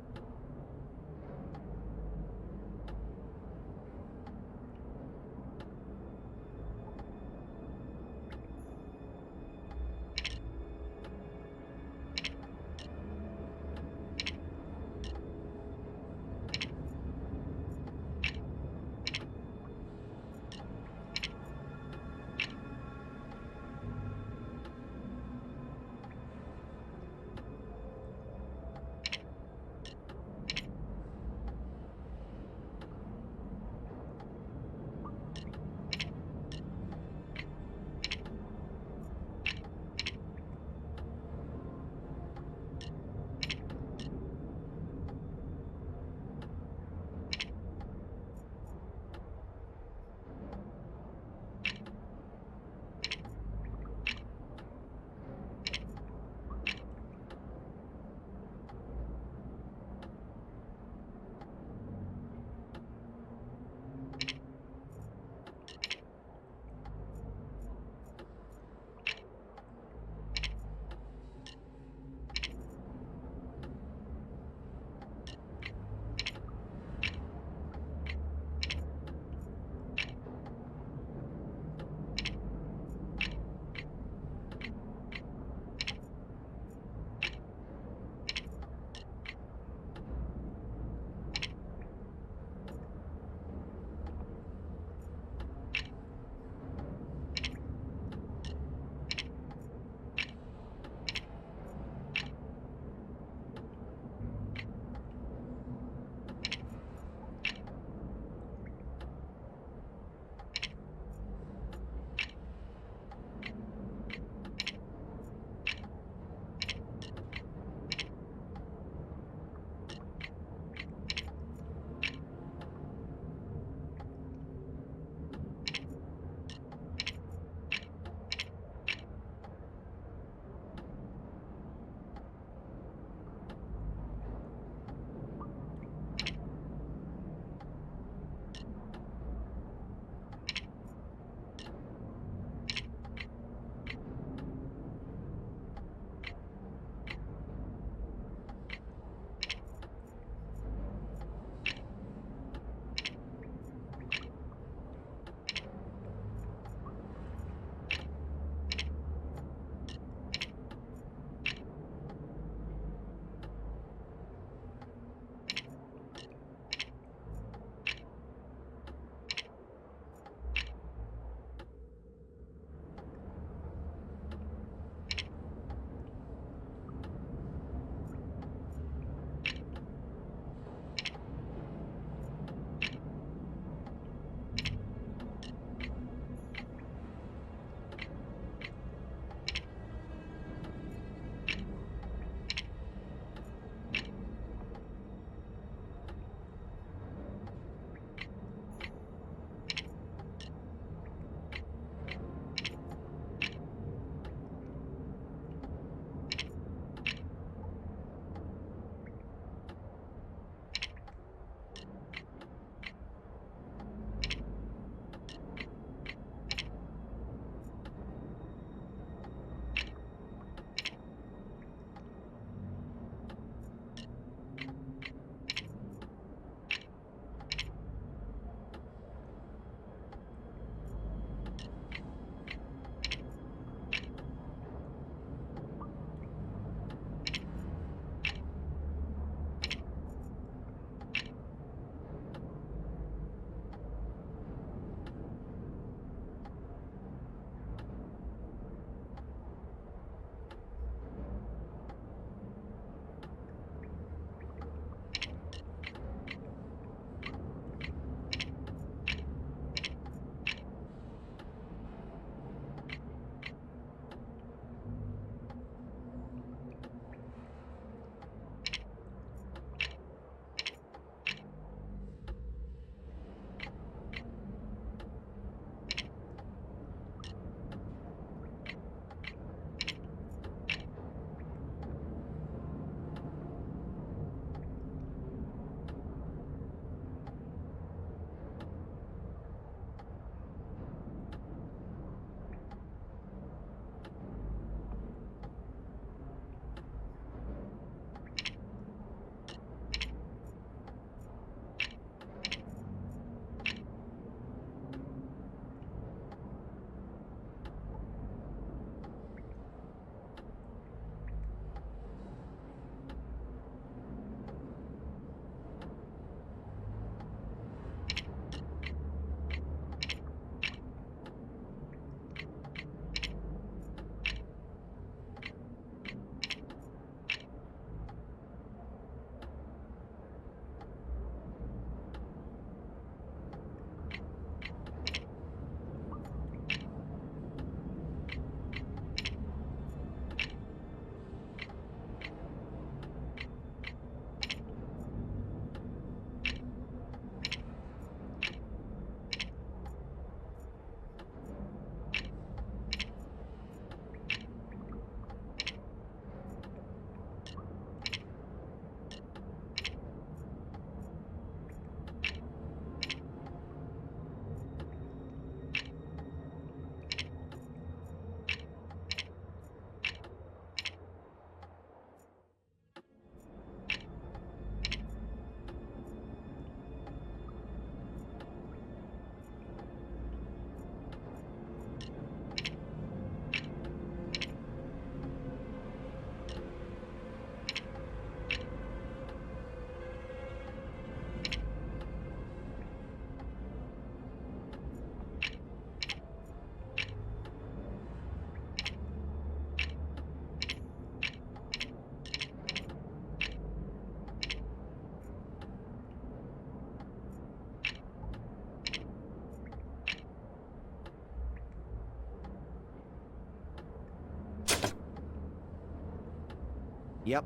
Yep,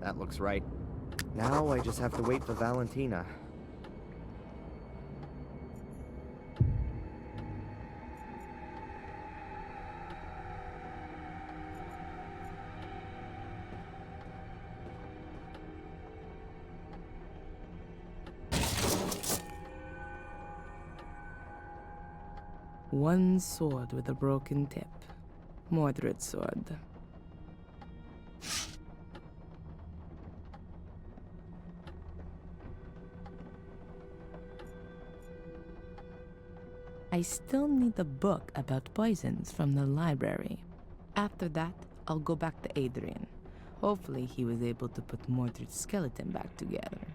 that looks right. Now I just have to wait for Valentina. One sword with a broken tip. Mordred's sword. I still need a book about poisons from the library. After that, I'll go back to Adrian. Hopefully he was able to put Mordred's skeleton back together.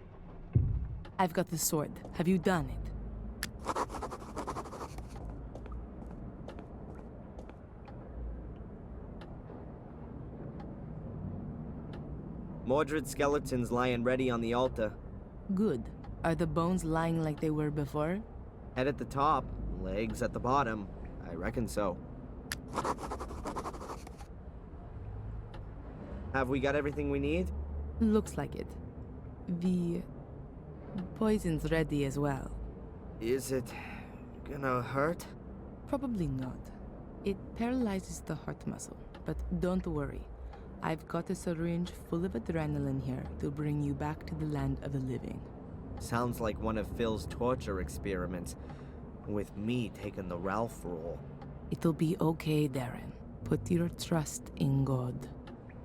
I've got the sword. Have you done it? Mordred's skeleton's lying ready on the altar. Good. Are the bones lying like they were before? Head at the top, legs at the bottom. I reckon so. Have we got everything we need? Looks like it. The poison's ready as well. Is it gonna hurt? Probably not. It paralyzes the heart muscle, but don't worry. I've got a syringe full of adrenaline here to bring you back to the land of the living. Sounds like one of Phil's torture experiments, with me taking the Ralph role. It'll be okay, Darren. Put your trust in God.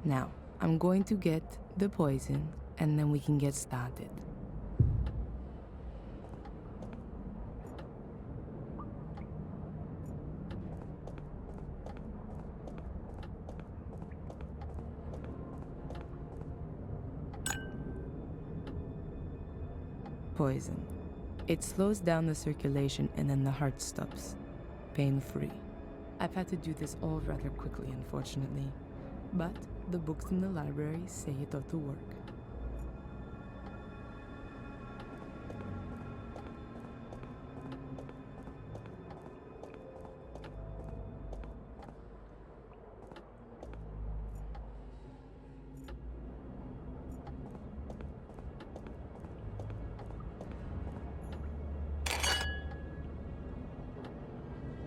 Now, I'm going to get the poison, and then we can get started. Poison. It slows down the circulation and then the heart stops. Pain-free. I've had to do this all rather quickly, unfortunately. But the books in the library say it ought to work.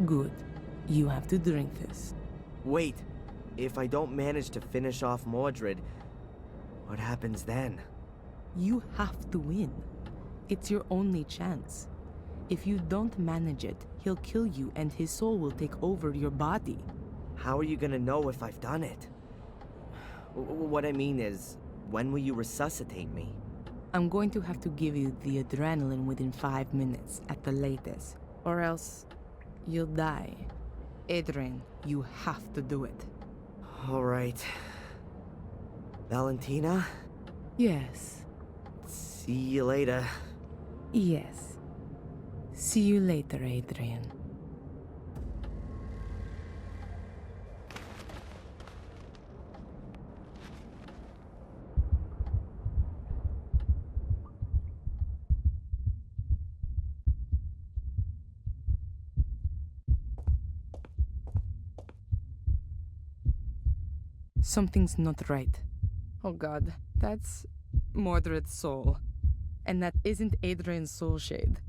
Good. You have to drink this. Wait. If I don't manage to finish off Mordred, what happens then? You have to win. It's your only chance. If you don't manage it, he'll kill you and his soul will take over your body. How are you gonna know if I've done it? What I mean is, when will you resuscitate me? I'm going to have to give you the adrenaline within 5 minutes at the latest, or else you'll die. Adrian, you have to do it. All right. Valentina? Yes. See you later. Yes. See you later, Adrian. Something's not right. Oh god, that's Mordred's soul. And that isn't Adrian's soul shade.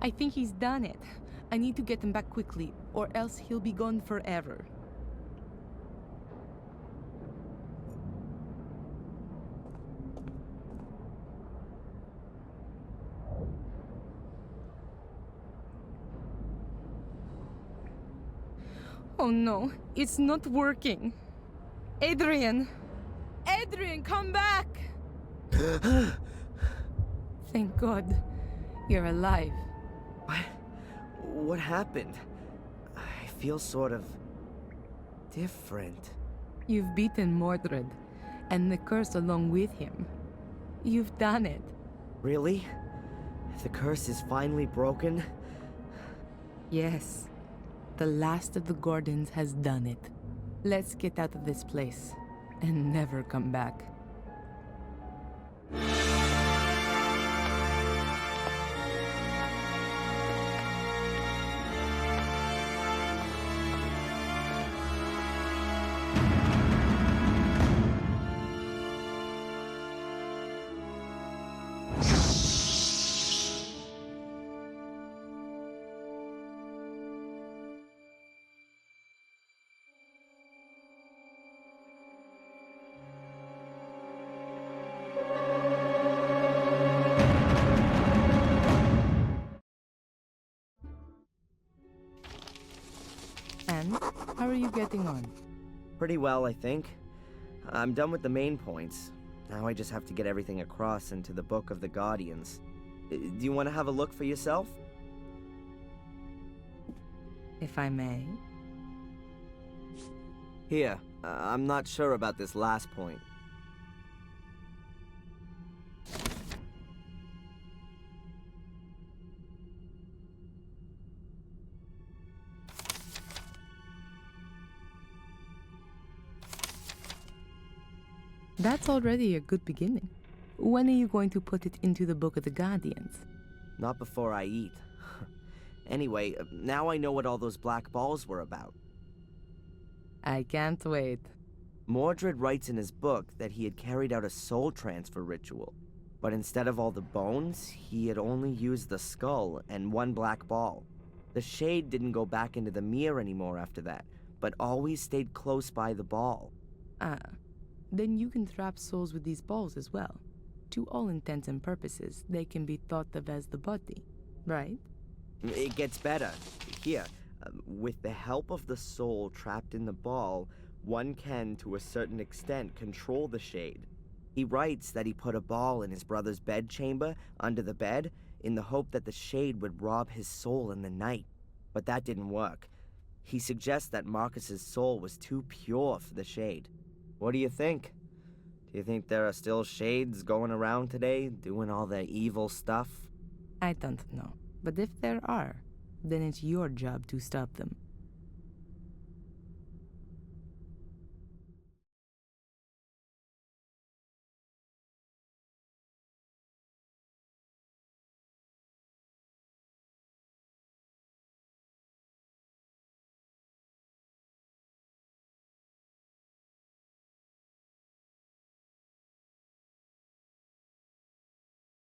I think he's done it. I need to get him back quickly, or else he'll be gone forever. Oh no, it's not working. Adrian! Adrian, come back! Thank God. You're alive. What happened? I feel sort of different. You've beaten Mordred, and the curse along with him. You've done it. Really? The curse is finally broken? Yes. The last of the Gordons has done it. Let's get out of this place and never come back. And how are you getting on? Pretty well, I think. I'm done with the main points. Now I just have to get everything across into the Book of the Guardians. Do you want to have a look for yourself? If I may. Here, I'm not sure about this last point. That's already a good beginning. When are you going to put it into the Book of the Guardians? Not before I eat. Anyway, now I know what all those black balls were about. I can't wait. Mordred writes in his book that he had carried out a soul transfer ritual, but instead of all the bones, he had only used the skull and one black ball. The shade didn't go back into the mirror anymore after that, but always stayed close by the ball. Ah, then you can trap souls with these balls as well. To all intents and purposes, they can be thought of as the body, right? It gets better. Here, with the help of the soul trapped in the ball, one can, to a certain extent, control the shade. He writes that he put a ball in his brother's bedchamber, under the bed, in the hope that the shade would rob his soul in the night. But that didn't work. He suggests that Marcus's soul was too pure for the shade. What do you think? Do you think there are still shades going around today, doing all the evil stuff? I don't know. But if there are, then it's your job to stop them.